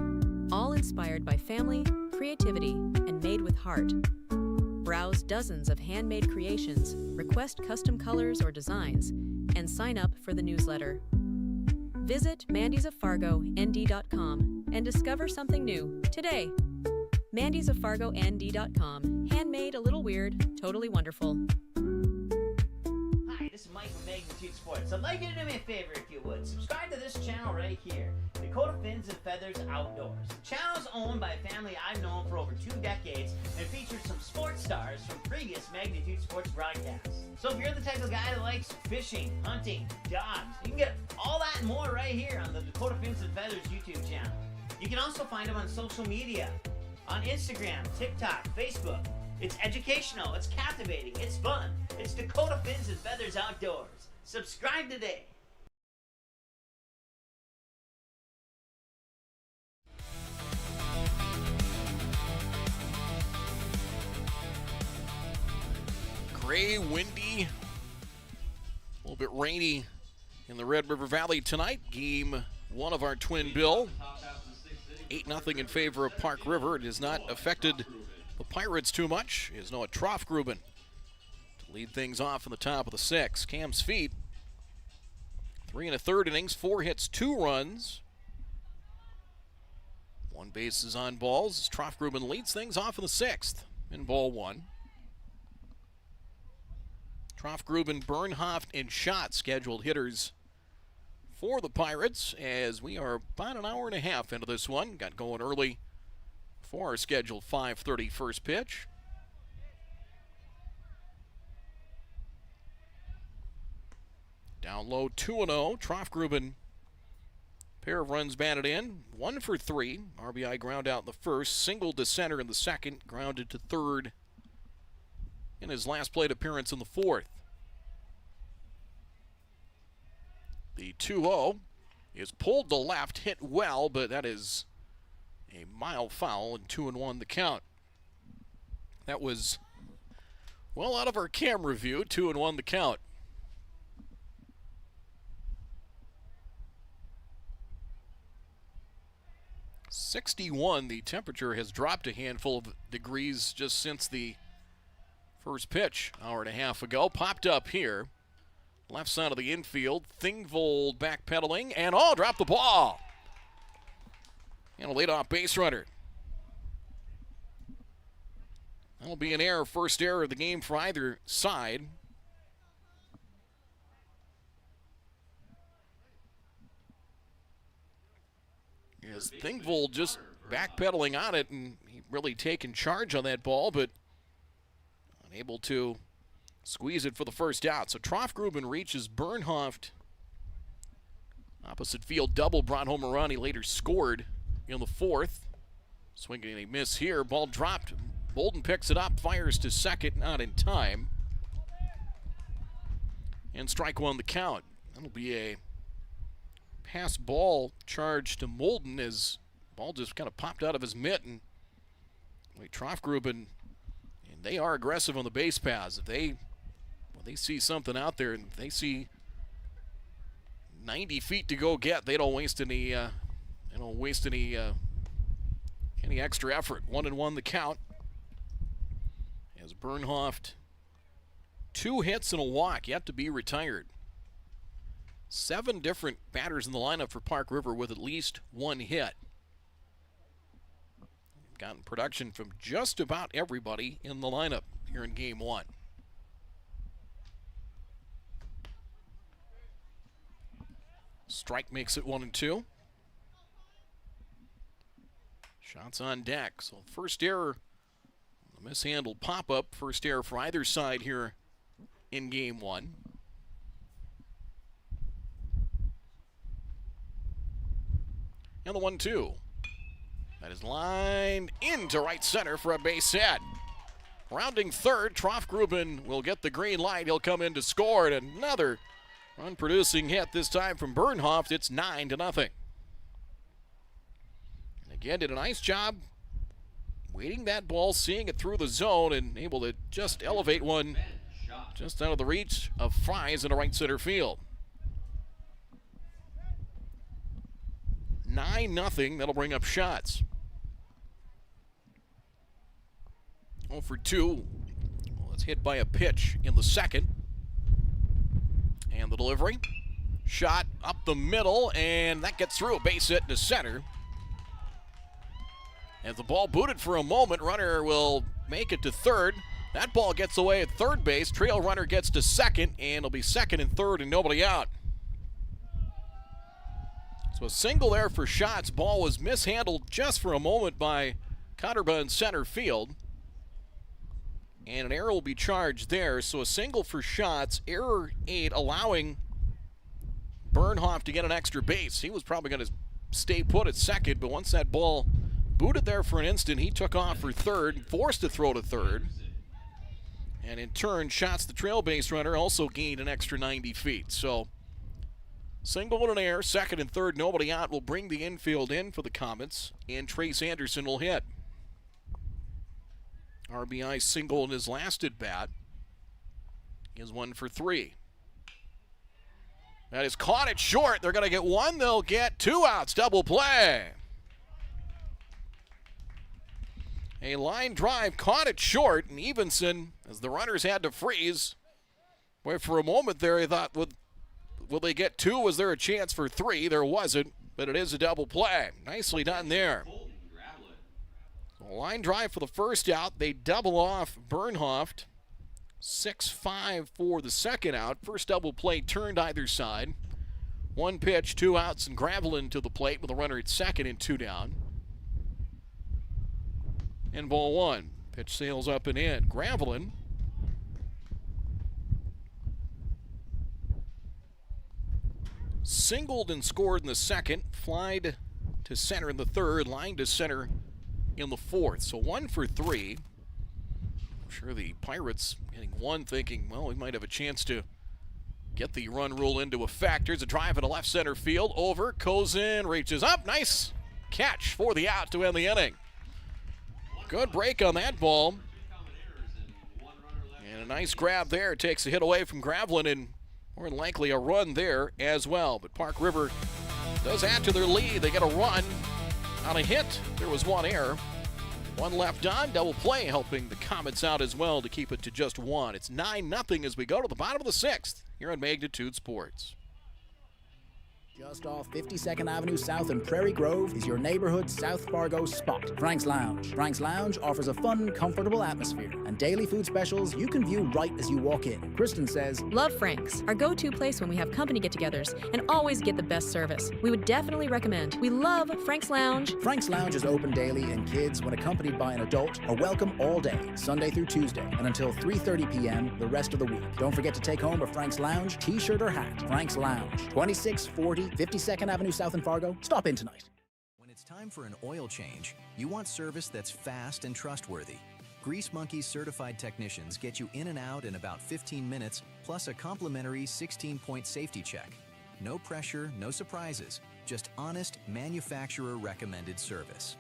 All inspired by family, creativity, and made with heart. Browse dozens of handmade creations, request custom colors or designs, and sign up for the newsletter. Visit MandysOfFargoND.com and discover something new today. Mandy's of FargoND.com. Handmade, a little weird, totally wonderful. Hi, this is Mike from Magnitude Sports. I'd like you to do me a favor if you would. Subscribe to this channel right here, Dakota Fins and Feathers Outdoors. The channel is owned by a family I've known for over 2 decades and features some sports stars from previous Magnitude Sports broadcasts. So if you're the type of guy that likes fishing, hunting, dogs, you can get all that and more right here on the Dakota Fins and Feathers YouTube channel. You can also find them on social media, on Instagram, TikTok, Facebook. It's educational, it's captivating, it's fun. It's Dakota Fins and Feathers Outdoors. Subscribe today. Gray, windy, a little bit rainy in the Red River Valley tonight. Game 1 of our twin bill. 8-0 in favor of Park River. It has not affected the Pirates too much. Is Noah Troffgruben to lead things off in the top of the 6th. Cam's feet, 3 1/3 innings, 4 hits, 2 runs. 1 base is on balls. Troffgruben leads things off in the 6th in ball 1. Troffgruben, Bernhoft, and Schott scheduled hitters for the Pirates, as we are about an hour and a half into this one. Got going early for our scheduled 5:30 first pitch. Down low, 2-0. Troffgruben, pair of runs batted in, 1 for 3. RBI ground out in the first, single to center in the second, grounded to third in his last plate appearance in the 4th. The 2-0 is pulled to left, hit well, but that is a mild foul, and 2-1 the count. That was well out of our camera view, 2-1 the count. .61, the temperature has dropped a handful of degrees just since the first pitch, hour and a half ago. Popped up here. Left side of the infield. Thingvold backpedaling, and dropped the ball. And a leadoff base runner. That'll be an error, first error of the game for either side. As Thingvold just backpedaling on it, and he really taking charge on that ball, but unable to squeeze it for the first out. So Troffgruben reaches Bernhoft. Opposite field double brought home a run. He later scored in the 4th. Swinging a miss here. Ball dropped. Bolden picks it up, fires to second, not in time. And strike 1 the count. That'll be a pass ball charge to Molden, as ball just kind of popped out of his mitt. And Troffgruben, and they are aggressive on the base paths. If they see something out there and they see 90 feet to go get, they don't waste any any extra effort. 1-1 the count. As Bernhoft, 2 hits and a walk, yet to be retired. 7 different batters in the lineup for Park River with at least 1 hit. Gotten production from just about everybody in the lineup here in game 1. Strike makes it 1-2. Shots on deck. So first error, a mishandled pop-up. First error for either side here in game 1. And the 1-2. That is lined into right center for a base hit. Rounding third, Troffgruben will get the green light. He'll come in to score, and another run-producing hit, this time from Bernhoft. It's 9-0. And again, did a nice job waiting that ball, seeing it through the zone, and able to just elevate one just out of the reach of Fries into right center field. 9-0. That'll bring up shots. 0 for 2. Well, it's hit by a pitch in the second. And the delivery. Shot up the middle, and that gets through. A base hit to center. As the ball booted for a moment, runner will make it to third. That ball gets away at third base. Trail runner gets to second, and it'll be second and third and nobody out. So a single there for Schatz. Ball was mishandled just for a moment by Cotterba in center field. And an error will be charged there. So a single for Schatz. Error 8, allowing Bernhoff to get an extra base. He was probably going to stay put at second, but once that ball booted there for an instant, he took off for third, forced to throw to third. And in turn, Schatz, the trail base runner, also gained an extra 90 feet. So single and an error, second and third, nobody out, will bring the infield in for the Comets, and Trace Anderson will hit. RBI single in his last at bat is 1 for 3. That is caught it short. They're going to get one. They'll get 2 outs. Double play. A line drive caught it short, and Evenson, as the runners had to freeze, where for a moment there he thought, will they get 2? Was there a chance for 3? There wasn't, but it is a double play. Nicely done there. So line drive for the first out. They double off Bernhoft. 6-5 for the second out. First double play turned either side. 1 pitch, 2 outs, and Gravelin to the plate with a runner at second and 2 down. And ball 1. Pitch sails up and in. Gravelin singled and scored in the second. Flied to center in the third. Lined to center in the fourth. So 1 for 3. I'm sure the Pirates getting 1 thinking, well, we might have a chance to get the run rule into effect. Here's a drive into left center field. Over. Kozin reaches up. Nice catch for the out to end the inning. Good break on that ball. And a nice grab there. Takes a hit away from Gravelin, and more than likely a run there as well. But Park River does add to their lead. They get a run on a hit. There was 1 error. 1 left on. Double play helping the Comets out as well to keep it to just 1. It's 9-0 as we go to the bottom of the 6th here on Magnitude Sports. Just off 52nd Avenue South in Prairie Grove is your neighborhood South Fargo spot, Frank's Lounge. Frank's Lounge offers a fun, comfortable atmosphere and daily food specials you can view right as you walk in. Kristen says, Love Frank's, our go-to place when we have company get-togethers, and always get the best service. We would definitely recommend. We love Frank's Lounge. Frank's Lounge is open daily, and kids, when accompanied by an adult, are welcome all day, Sunday through Tuesday, and until 3:30 p.m. the rest of the week. Don't forget to take home a Frank's Lounge t-shirt or hat. Frank's Lounge, 2640 52nd Avenue South in Fargo. Stop in tonight. When it's time for an oil change, you want service that's fast and trustworthy. Grease Monkey's certified technicians get you in and out in about 15 minutes, plus a complimentary 16-point safety check. No pressure, no surprises, just honest, manufacturer-recommended service.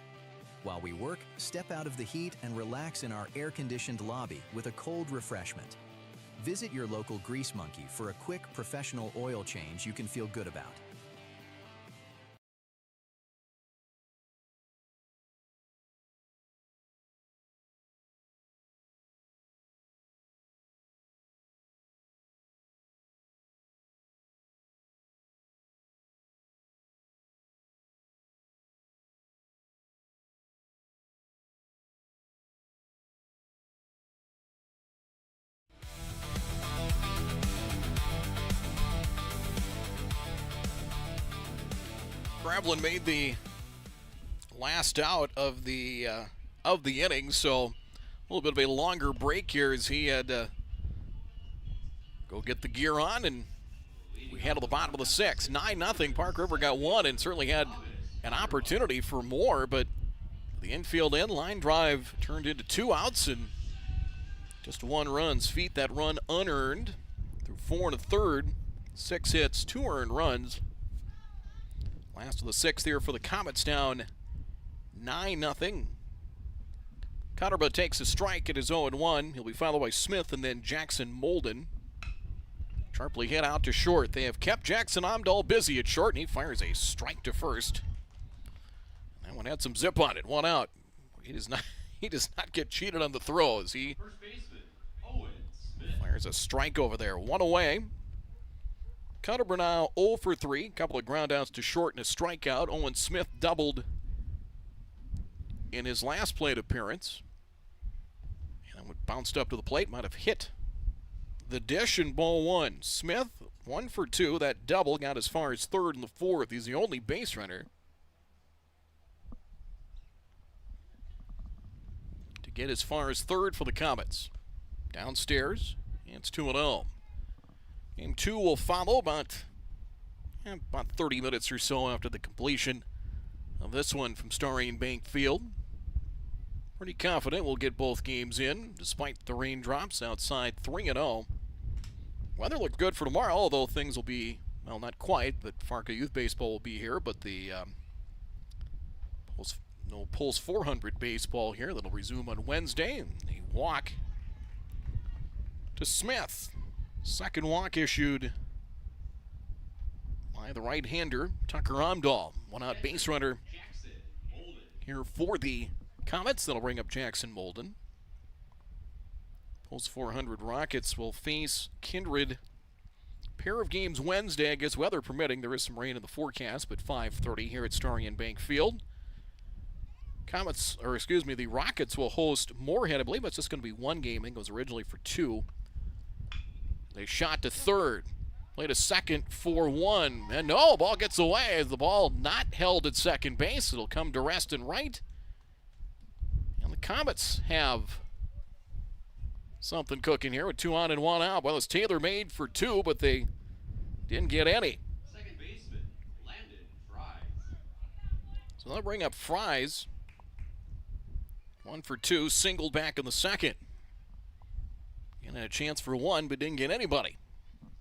While we work, step out of the heat and relax in our air-conditioned lobby with a cold refreshment. Visit your local Grease Monkey for a quick, professional oil change you can feel good about. Gravelin made the last out of the inning, so a little bit of a longer break here as he had to go get the gear on, and we handle the bottom of the 6th. 9-0. Park River got 1 and certainly had an opportunity for more, but the infield end line drive turned into 2 outs and just 1 run's feet. That run unearned through 4 1/3, 6 hits, 2 earned runs. Last of the 6th here for the Comets, down 9-0. Cotterba takes a strike at his 0-1. He'll be followed by Smith and then Jackson Molden. Sharply hit out to short. They have kept Jackson Omdahl busy at short, and he fires a strike to first. That one had some zip on it. 1 out. He does not get cheated on the throws. He fires a strike over there. 1 away. Cotterba now 0 for 3. A couple of groundouts to short and a strikeout. Owen Smith doubled in his last plate appearance. And when bounced up to the plate, might have hit the dish, and ball one. Smith, 1 for 2. That double got as far as third in the fourth. He's the only base runner to get as far as third for the Comets. Downstairs, it's 2-0. Game 2 will follow about 30 minutes or so after the completion of this one from Starion Bank Field. Pretty confident we'll get both games in, despite the raindrops outside. 3-0. Weather looks good for tomorrow, although things will be, well, not quite, but Fargo Youth Baseball will be here, but the Pulse 400 baseball here that'll resume on Wednesday. And the walk to Smith. Second walk issued by the right-hander, Tucker Amdahl. One-out base runner here for the Comets. That'll bring up Jackson Molden. Pulse 400 Rockets will face Kindred. Pair of games Wednesday, I guess weather permitting. There is some rain in the forecast, but 5:30 here at Starion Bank Field. The Rockets will host Moorhead. I believe it's just going to be one game. I think it was originally for 2. They shot to third. Played a second for 1. And no, ball gets away. The ball not held at second base. It'll come to rest and right. And the Comets have something cooking here with 2 on and 1 out. Well, it's Taylor made for 2, but they didn't get any. Second baseman, Landon Fries. So they'll bring up Fries. 1 for 2, singled back in the second. And had a chance for 1, but didn't get anybody.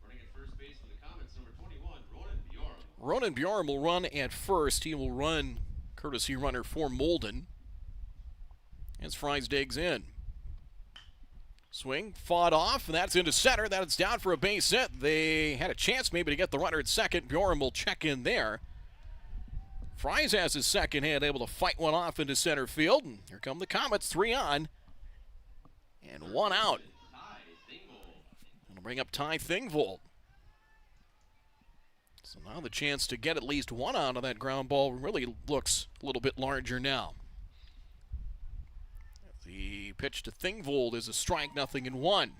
Running at first base for the Comets, number 21, Ronan Bjorn. Ronan Bjorn will run at first. He will run courtesy runner for Molden as Fries digs in. Swing, fought off, and that's into center. That's down for a base hit. They had a chance maybe to get the runner at second. Bjorn will check in there. Fries has his second hit, able to fight one off into center field. And here come the Comets, 3 on and 1 out. It'll bring up Ty Thingvold. So now the chance to get at least 1 out of that ground ball really looks a little bit larger now. The pitch to Thingvold is a strike, 0-1.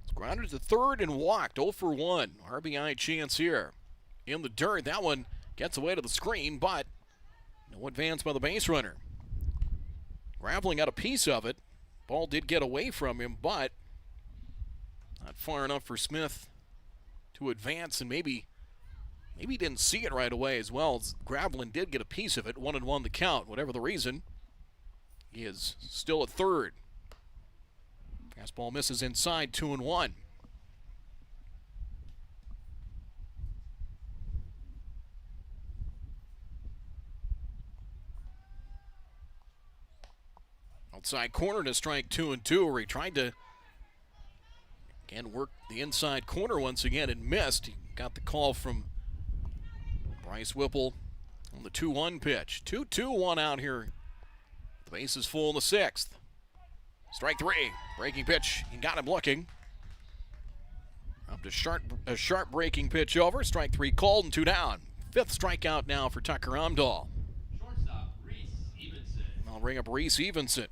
It's grounded to third and walked, 0 for 1. RBI chance here. In the dirt, that one gets away to the screen, but no advance by the base runner. Graveling got a piece of it. Ball did get away from him, but not far enough for Smith to advance, and maybe he didn't see it right away as well. Graveling did get a piece of it. 1-1 the count. Whatever the reason, he is still at third. Fastball misses inside, 2-1. Outside corner to strike 2-2, where he tried to again work the inside corner once again and missed. He got the call from Bryce Whipple on the 2-1 pitch. 2-2, 1 out here. The base is full in the 6th. Strike 3, breaking pitch. He got him looking. Up to a sharp breaking pitch over. Strike 3 called and 2 down. 5th strikeout now for Tucker Amdahl. Shortstop, Reese Evenson. I'll bring up Reese Evenson.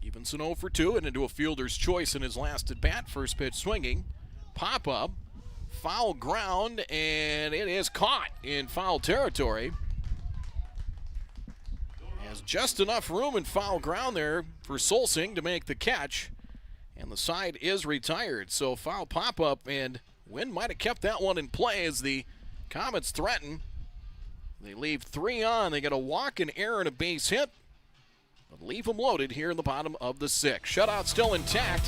Evenson 0 for 2 and into a fielder's choice in his last at bat. First pitch swinging. Pop up. Foul ground, and it is caught in foul territory. Has just enough room in foul ground there for Solsing to make the catch. And the side is retired. So foul pop up, and Wynn might have kept that one in play as the Comets threaten. They leave 3 on. They get a walk, an error, and a base hit. But leave them loaded here in the bottom of the 6th. Shutout still intact.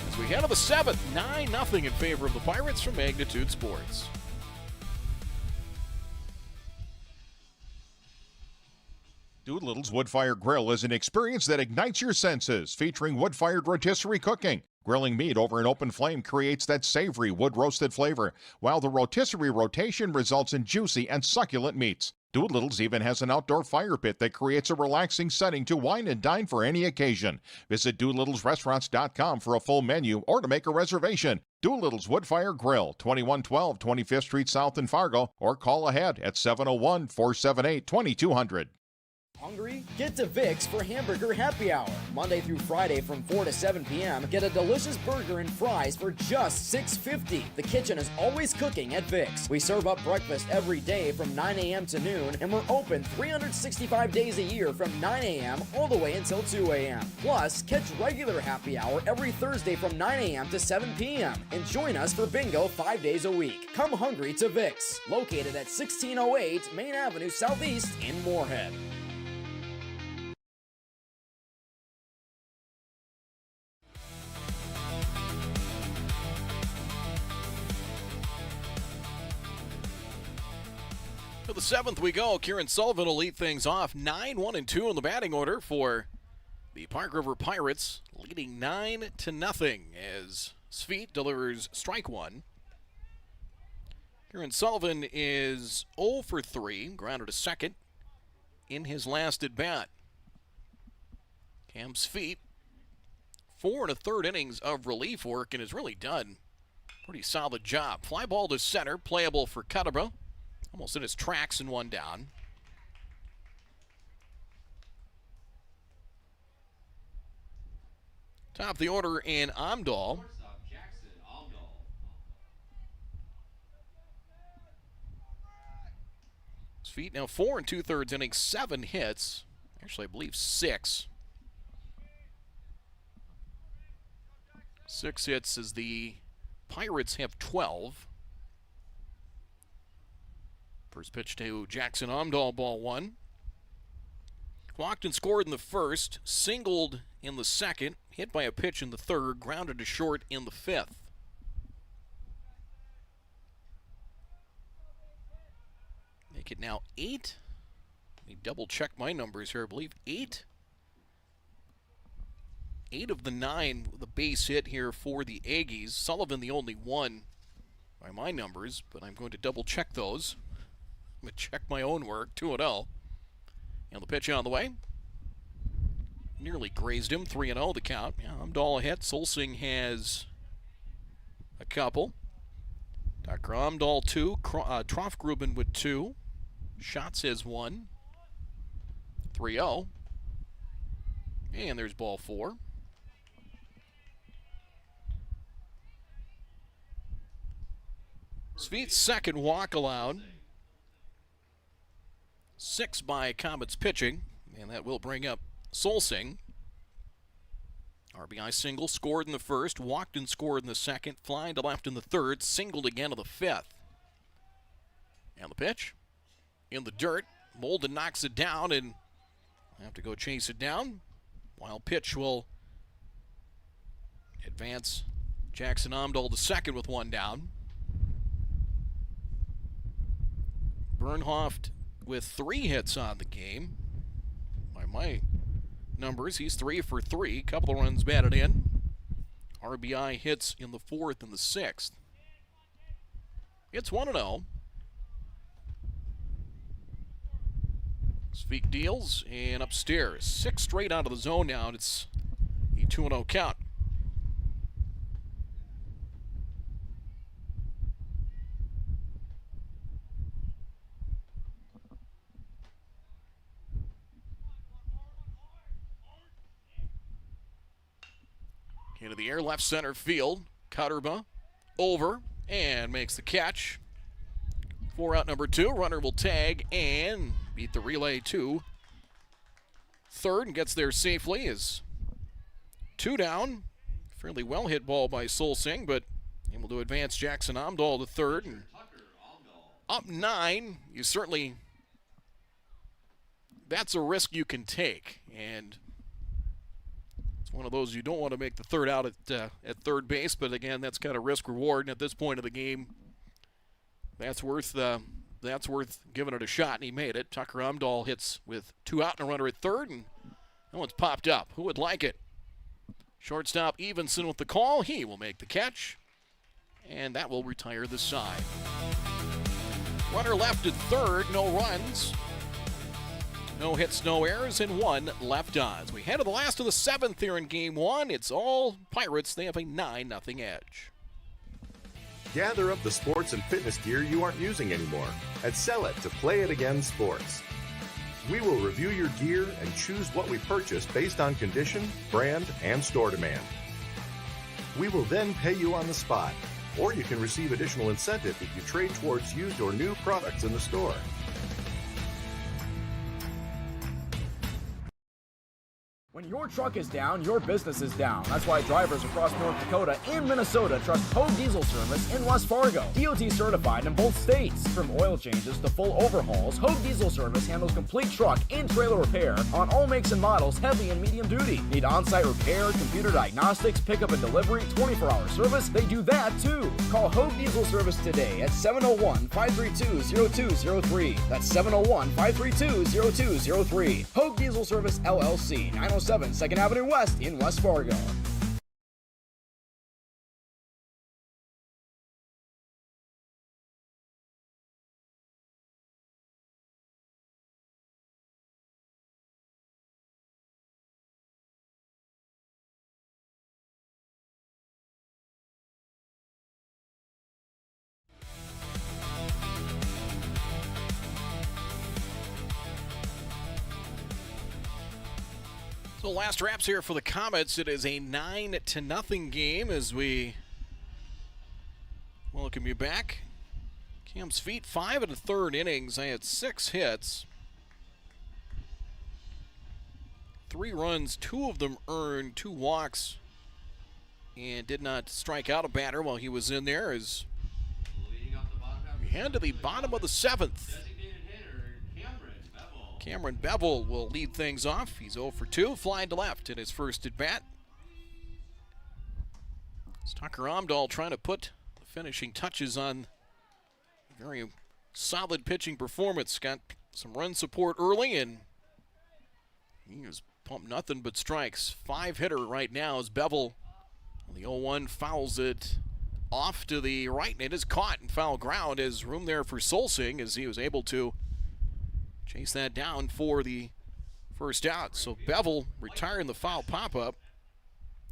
As we head to the 7th, 9-0 in favor of the Pirates from Magnitude Sports. Doolittle's Wood-Fired Grill is an experience that ignites your senses, featuring wood-fired rotisserie cooking. Grilling meat over an open flame creates that savory wood-roasted flavor, while the rotisserie rotation results in juicy and succulent meats. Doolittle's even has an outdoor fire pit that creates a relaxing setting to wine and dine for any occasion. Visit DoolittlesRestaurants.com for a full menu or to make a reservation. Doolittle's Woodfire Grill, 2112 25th Street South in Fargo, or call ahead at 701-478-2200. Hungry? Get to Vic's for Hamburger Happy Hour. Monday through Friday from 4 to 7 p.m. Get a delicious burger and fries for just $6.50. The kitchen is always cooking at Vic's. We serve up breakfast every day from 9 a.m. to noon, and we're open 365 days a year from 9 a.m. all the way until 2 a.m. Plus, catch regular happy hour every Thursday from 9 a.m. to 7 p.m. and join us for bingo 5 days a week. Come hungry to Vic's, located at 1608 Main Avenue Southeast in Moorhead. To the 7th we go. Kieran Sullivan will lead things off. 9-1-2 in the batting order for the Park River Pirates, leading 9-0 as Sweet delivers strike one. Kieran Sullivan is 0 for 3, grounded to second in his last at bat. Cam Sweet, 4 1/3 innings of relief work and has really done a pretty solid job. Fly ball to center, playable for Cuttaba. Almost in his tracks and one down. Top of the order in Amdahl. His feet now 4 2/3 innings, 7 hits. Actually, I believe 6. 6 hits as the Pirates have 12. First pitch to Jackson Amdahl, ball 1. Walked and scored in the first, singled in the second, hit by a pitch in the third, grounded to short in the 5th. Make it now 8. Let me double check my numbers here. I believe 8. 8 of the 9 with a base hit here for the Aggies. Sullivan the only one by my numbers, but I'm going to double check those. I'm going to check my own work, 2-0. And the pitch on the way. Nearly grazed him, 3-0 the count. Yeah, Amdahl a hit. Solsing has a couple. Dr. Amdahl 2. Trofgruben with 2. Schatz has 1. 3-0. And there's ball 4. Sweet's second walk allowed. 6 by Comets pitching, and that will bring up Solsing. RBI single, scored in the first, walked and scored in the second, flying to left in the third, singled again in the 5th. And the pitch in the dirt. Molden knocks it down, and have to go chase it down. Wild pitch will advance Jackson Amdahl to second with 1 down. Bernhoft with 3 hits on the game. By my numbers, he's 3 for 3. Couple of runs batted in. RBI hits in the 4th and the 6th. It's 1-0. Speak deals and upstairs. 6 straight out of the zone now, and it's a 2-0 count. Into the air, left center field. Cutterba over and makes the catch. 4 out number 2. Runner will tag and beat the relay to third and gets there safely. Is 2 down. Fairly well hit ball by Solsing, but able to advance Jackson Amdahl to third. And up 9, you certainly, that's a risk you can take. And one of those you don't want to make the third out at third base, but again, that's kind of risk reward. And at this point of the game, that's worth giving it a shot. And he made it. Tucker Amdahl hits with 2 out and a runner at third, and that one's popped up. Who would like it? Shortstop Evenson with the call. He will make the catch, and that will retire the side. Runner left at third, no runs. No hits, no errors, and 1 left on. As we head to the last of the 7th here in Game 1. It's all Pirates. They have a 9-0 edge. Gather up the sports and fitness gear you aren't using anymore and sell it to Play It Again Sports. We will review your gear and choose what we purchase based on condition, brand, and store demand. We will then pay you on the spot, or you can receive additional incentive if you trade towards used or new products in the store. When your truck is down, your business is down. That's why drivers across North Dakota and Minnesota trust Hogue Diesel Service in West Fargo. DOT certified in both states. From oil changes to full overhauls, Hogue Diesel Service handles complete truck and trailer repair on all makes and models, heavy and medium duty. Need on-site repair, computer diagnostics, pickup and delivery, 24-hour service? They do that too. Call Hogue Diesel Service today at 701-532-0203. That's 701-532-0203. Hogue Diesel Service LLC, 907 2nd Avenue West in West Fargo. So last wraps here for the Comets. It is a 9-0 game as we welcome you back. Cam's feet 5 1/3 innings. I had 6 hits, 3 runs, 2 of them earned, 2 walks, and did not strike out a batter while he was in there. As we head to the bottom of the 7th. Cameron Bevel will lead things off. He's 0 for 2, flying to left in his first at bat. It's Tucker Omdahl trying to put the finishing touches on a very solid pitching performance. Got some run support early, and he has pumped nothing but strikes. 5-hitter right now as Bevel on the 0-1 fouls it off to the right, and it is caught in foul ground. As room there for Solsing as he was able to chase that down for the first out. So Bevel retiring the foul pop-up.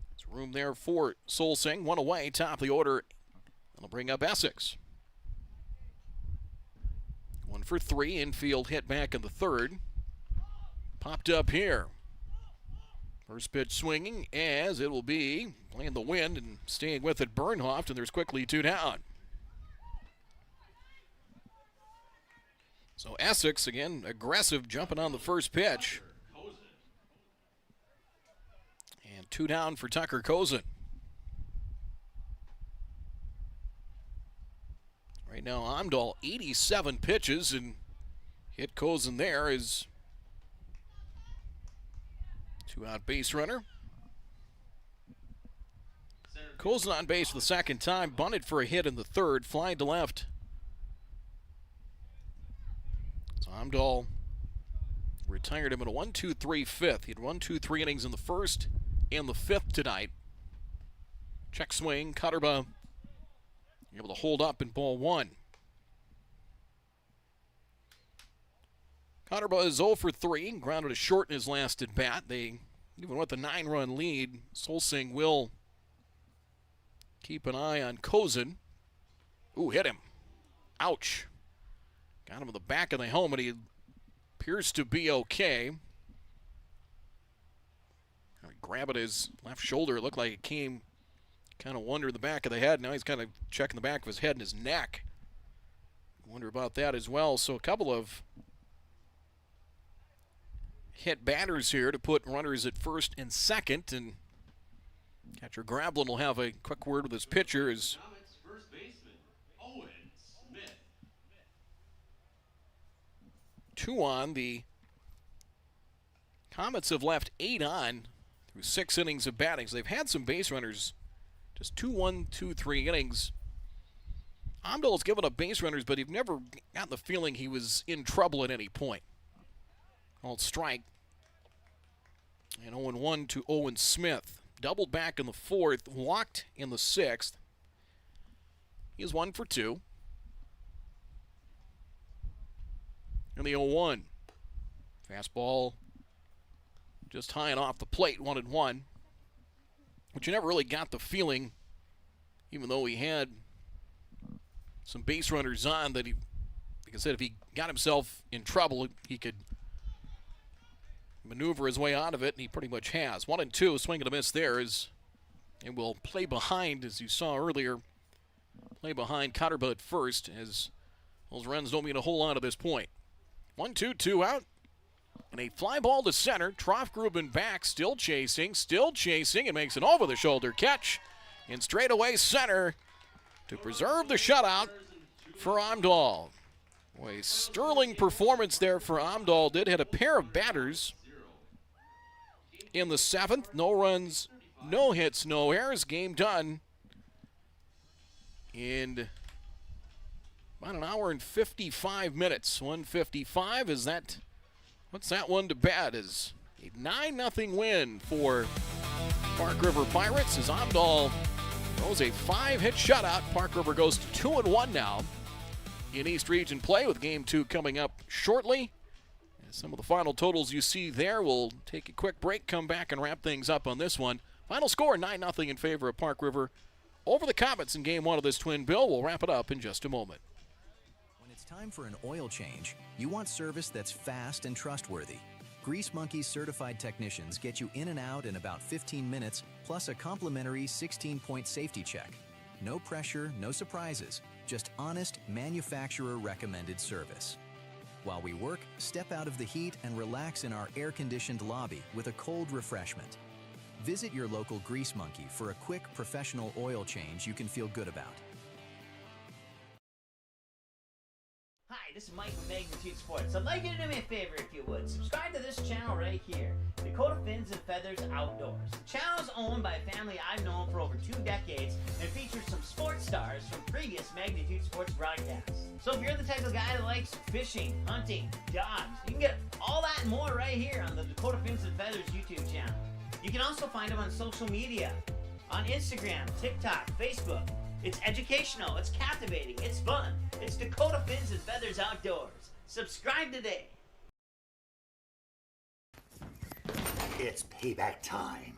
There's room there for Solsing. 1 away, top of the order. That'll bring up Essex. 1 for 3, infield hit back in the 3rd. Popped up here. First pitch swinging as it will be playing the wind and staying with it Bernhoft, and there's quickly 2 down. So Essex, again, aggressive, jumping on the first pitch. And 2 down for Tucker Kozin. Right now, Omdahl, 87 pitches, and hit Kozin there is 2-out base runner. Kozin on base for the second time, bunted for a hit in the 3rd, flying to left. So Omdahl retired him in a 1-2-3 fifth. He had 1-2-3 innings in the 1st and the 5th tonight. Check swing, Cutterba able to hold up in ball 1. Cutterba is 0 for 3, grounded a short in his last at bat. They, even with the 9-run lead, Solsing will keep an eye on Kozin. Ooh, hit him. Ouch. Got him in the back of the helmet. He appears to be okay. Grab at his left shoulder. It looked like it came kind of under the back of the head. Now he's kind of checking the back of his head and his neck. Wonder about that as well. So a couple of hit batters here to put runners at first and second. And catcher Grablin will have a quick word with his pitcher as two on. The Comets have left 8 on through 6 innings of batting. So they've had some base runners, just 2-1, 2-3 innings. Omdahl's given up base runners, but you've never gotten the feeling he was in trouble at any point. Called strike. And 0-1 to Owen Smith. Doubled back in the 4th, walked in the 6th. He is 1 for 2. And the 0-1. Fastball just high and off the plate, 1-1. But you never really got the feeling, even though he had some base runners on, that he, like I said, if he got himself in trouble, he could maneuver his way out of it, and he pretty much has. 1-2, swing and a miss there is, and will play behind, as you saw earlier, play behind Cotterbutt at first, as those runs don't mean a whole lot at this point. 1-2, 2 out, and a fly ball to center. Troffgruben back, still chasing, and makes an over-the-shoulder catch in straightaway center to preserve the shutout for Amdahl. Boy, sterling performance there for Amdahl. Did hit a pair of batters in the 7th. No runs, no hits, no errors. Game done in about an hour and 55 minutes. 1:55, is that, what's that one to bat? Is a 9-0 win for Park River Pirates as Amdahl throws a 5-hit shutout. Park River goes to 2-1 now in East Region play, with Game 2 coming up shortly. And some of the final totals you see there. We'll take a quick break, come back, and wrap things up on this one. Final score, 9-0 in favor of Park River over the Comets in Game 1 of this twin bill. We'll wrap it up in just a moment. When it's time for an oil change, you want service that's fast and trustworthy. Grease Monkey's certified technicians get you in and out in about 15 minutes, plus a complimentary 16-point safety check. No pressure, no surprises, just honest, manufacturer-recommended service. While we work, step out of the heat and relax in our air-conditioned lobby with a cold refreshment. Visit your local Grease Monkey for a quick, professional oil change you can feel good about. Hi, this is Mike from Magnitude Sports. I'd like you to do me a favor if you would. Subscribe to this channel right here, Dakota Fins and Feathers Outdoors. The channel is owned by a family I've known for over 2 decades and features some sports stars from previous Magnitude Sports broadcasts. So if you're the type of guy that likes fishing, hunting, dogs, you can get all that and more right here on the Dakota Fins and Feathers YouTube channel. You can also find them on social media, on Instagram, TikTok, Facebook. It's educational, it's captivating, it's fun. It's Dakota Fins and Feathers Outdoors. Subscribe today. It's payback time.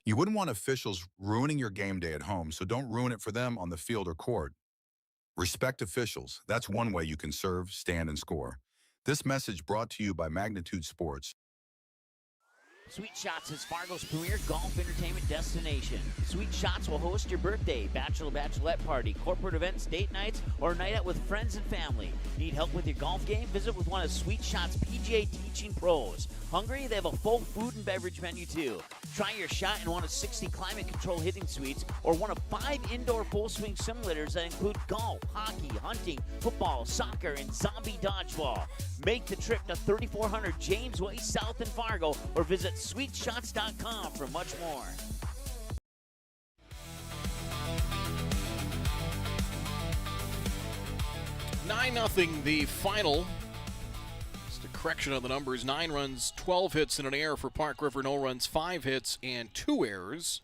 You wouldn't want officials ruining your game day at home, so don't ruin it for them on the field or court. Respect officials. That's one way you can serve, stand, and score. This message brought to you by Magnitude Sports. Sweet Shots is Fargo's premier golf entertainment destination. Sweet Shots will host your birthday, bachelorette party, corporate events, date nights, or a night out with friends and family. Need help with your golf game? Visit with one of Sweet Shots' PGA teaching pros. Hungry? They have a full food and beverage menu too. Try your shot in one of 60 climate control hitting suites or one of 5 indoor full swing simulators that include golf, hockey, hunting, football, soccer, and zombie dodgeball. Make the trip to 3400 James Way South in Fargo or visit sweetshots.com for much more. Nine 9-0 the final. Just a correction of the numbers. 9 runs, 12 hits, and an error for Park River. No runs, 5 hits, and 2 errors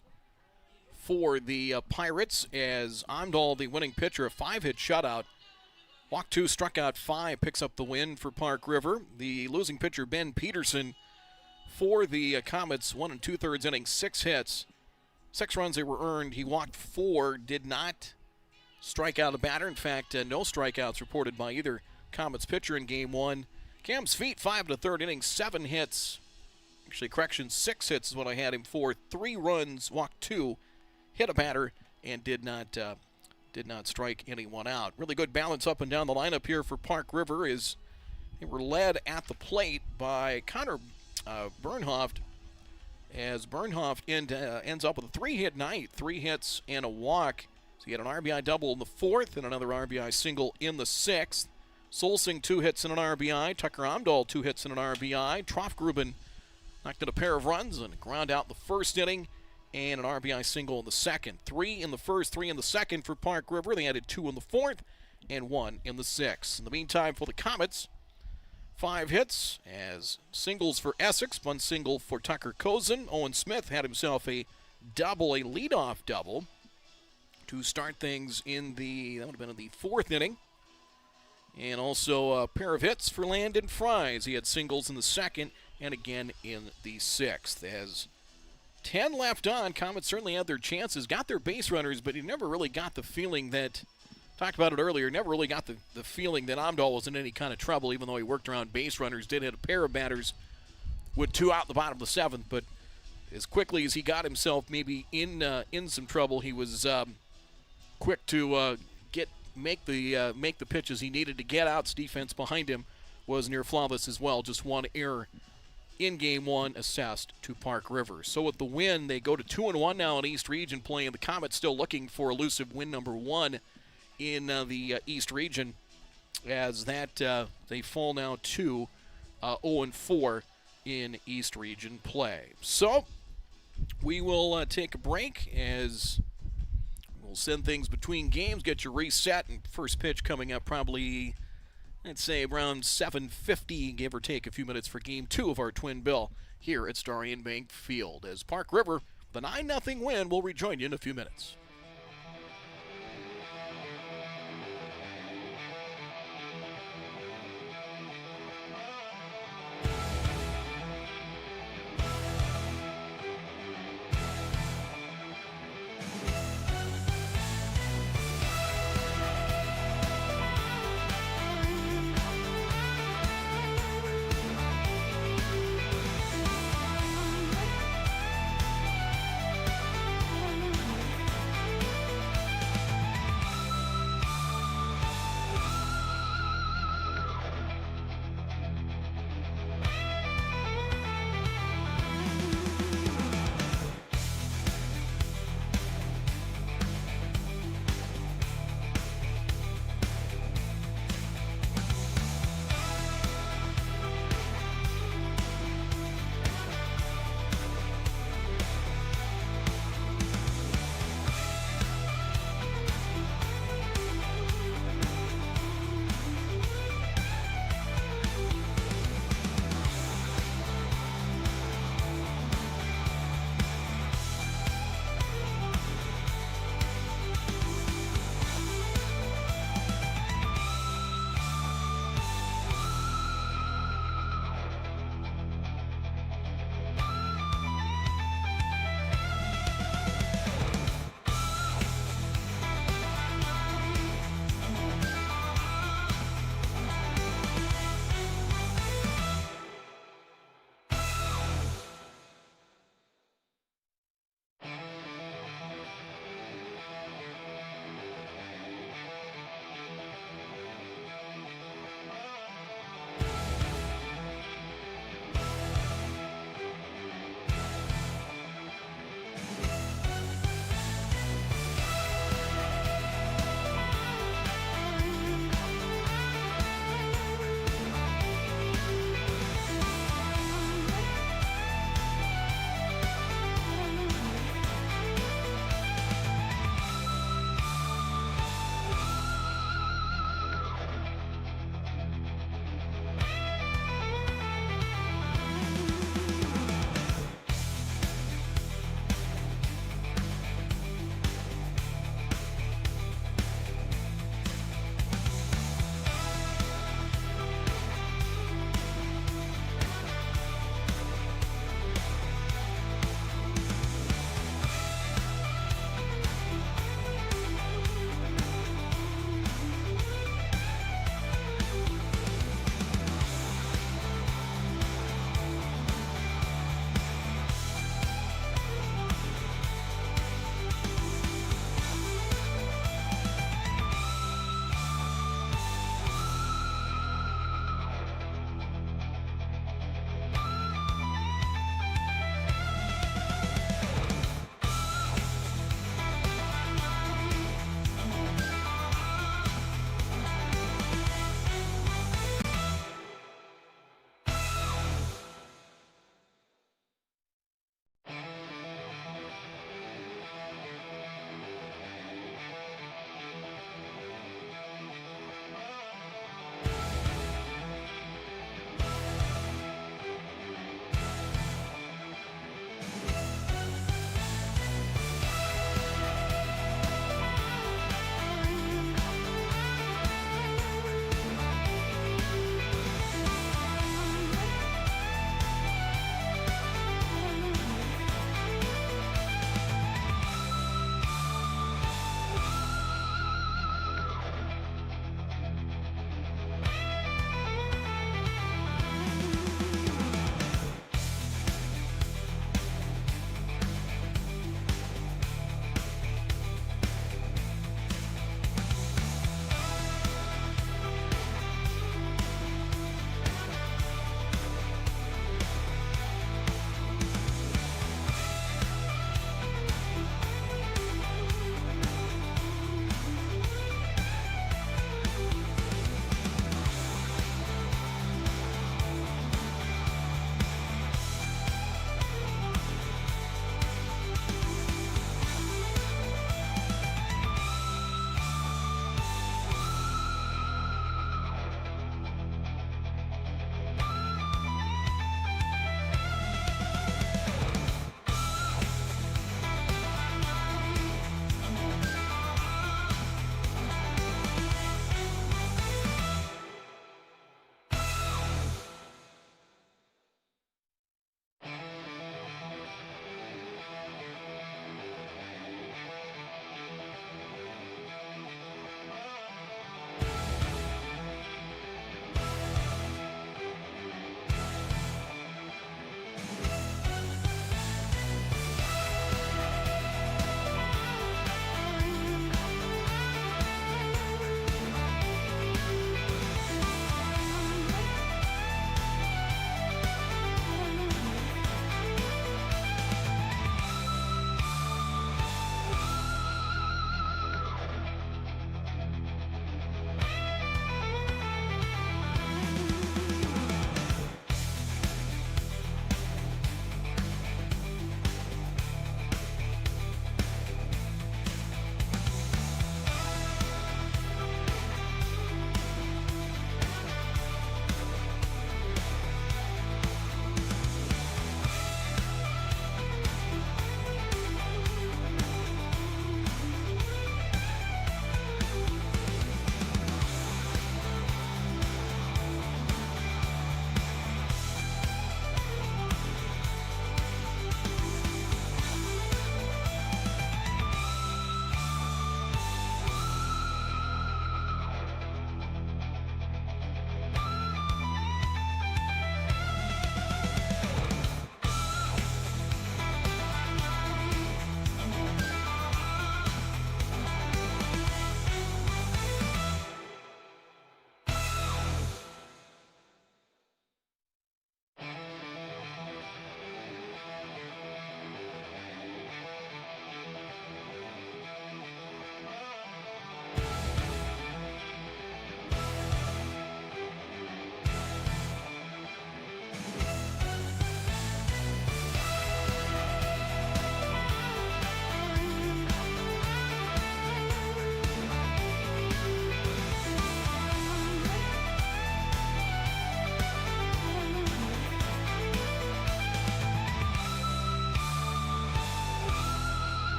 for the Pirates, as Amdahl, the winning pitcher, a 5-hit shutout. Walked 2, struck out 5, picks up the win for Park River. The losing pitcher, Ben Peterson, for the Comets, 1 2/3 innings, 6 hits, 6 runs they were earned. He walked 4, did not strike out a batter. In fact, no strikeouts reported by either Comets pitcher in Game 1. Cam's feet, 5 1/3 innings, 7 hits. Actually, correction, 6 hits is what I had him for. 3 runs, walked 2, hit a batter, and did not strike anyone out. Really good balance up and down the lineup here for Park River, as they were led at the plate by Connor Bernhoft, as Bernhoft ends up with a 3-hit night, 3 hits and a walk. So he had an RBI double in the 4th and another RBI single in the 6th. Solsing 2 hits and an RBI. Tucker Amdahl 2 hits and an RBI. Troffgruben knocked in a pair of runs and ground out the 1st inning and an RBI single in the 2nd. 3 in the 1st, 3 in the 2nd for Park River. They added 2 in the 4th and 1 in the 6th. In the meantime, for the Comets, 5 hits as singles for Essex, one single for Tucker Cozen. Owen Smith had himself a double, a leadoff double, to start things in the 4th inning. And also a pair of hits for Landon Fries. He had singles in the 2nd and again in the 6th. As 10 left on, Comets certainly had their chances, got their base runners, but you never really got the feeling that, talked about it earlier, never really got the feeling that Amdahl was in any kind of trouble, even though he worked around base runners, did hit a pair of batters with 2 out in the bottom of the 7th, but as quickly as he got himself maybe in some trouble, he was quick to make the pitches he needed to get outs. Defense behind him was near flawless as well. Just one error in Game 1 assessed to Park River. So with the win, they go to 2-1 now in East Region play, and the Comets still looking for elusive win number 1 in the East Region, as that they fall now to 0-4 in East Region play. So we will take a break as we'll send things between games, get you reset, and first pitch coming up probably, I'd say, around 7:50, give or take a few minutes for Game 2 of our twin bill here at Starion Bank Field. As Park River, the 9-0 win, will rejoin you in a few minutes.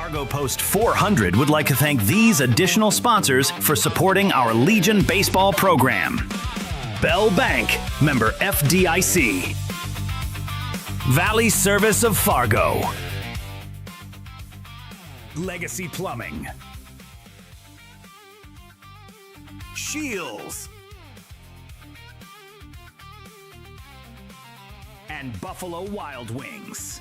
Fargo Post 400 would like to thank these additional sponsors for supporting our Legion baseball program. Bell Bank, member FDIC. Valley Service of Fargo. Legacy Plumbing. Shields. And Buffalo Wild Wings.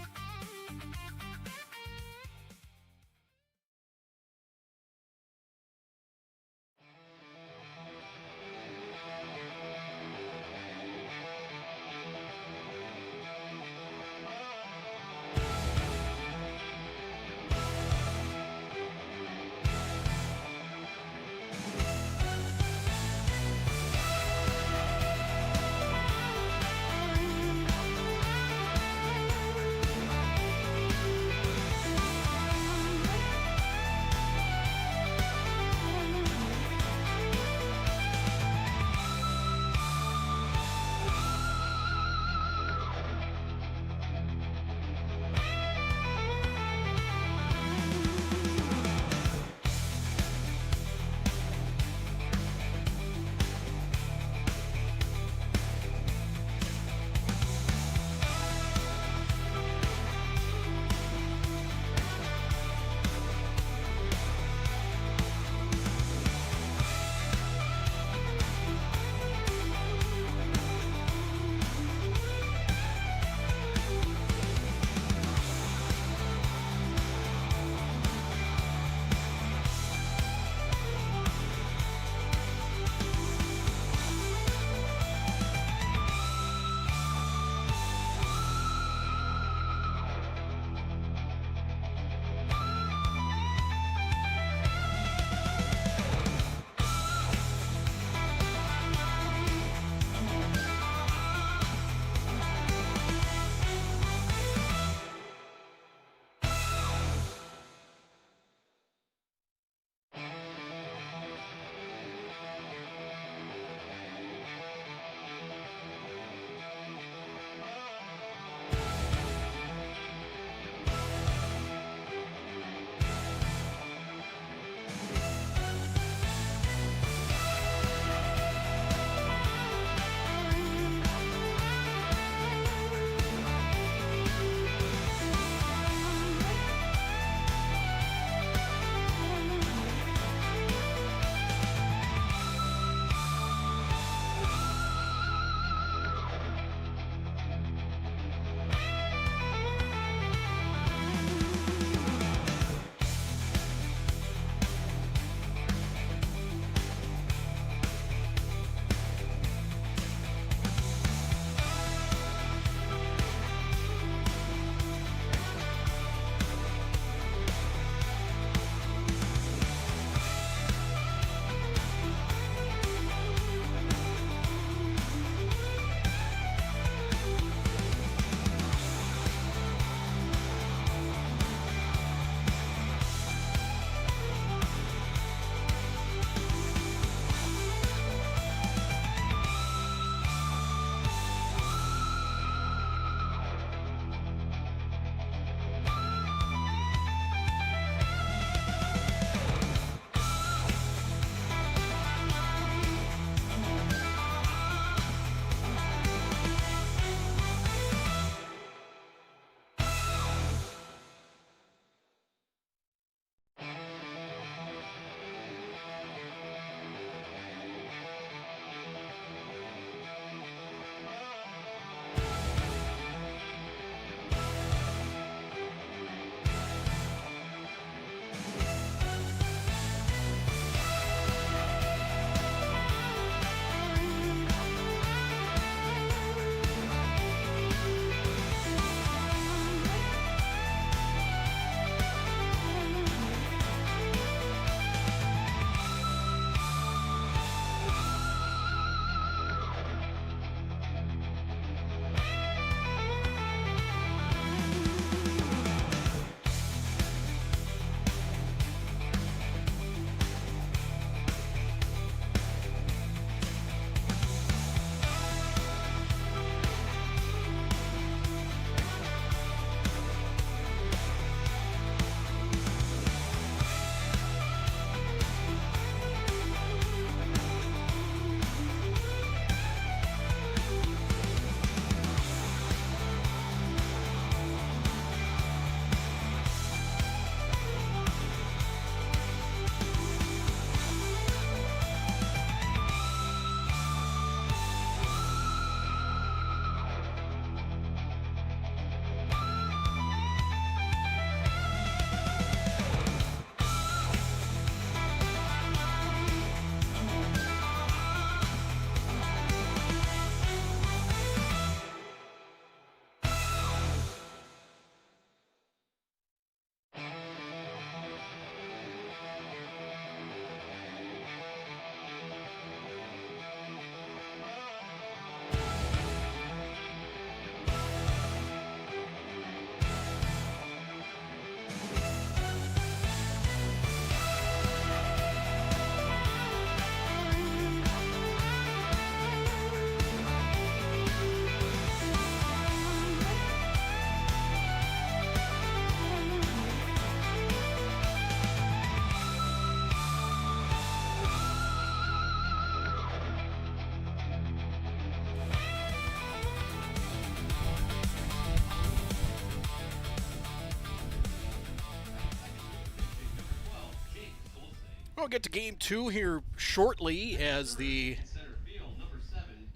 We'll get to game 2 here shortly as the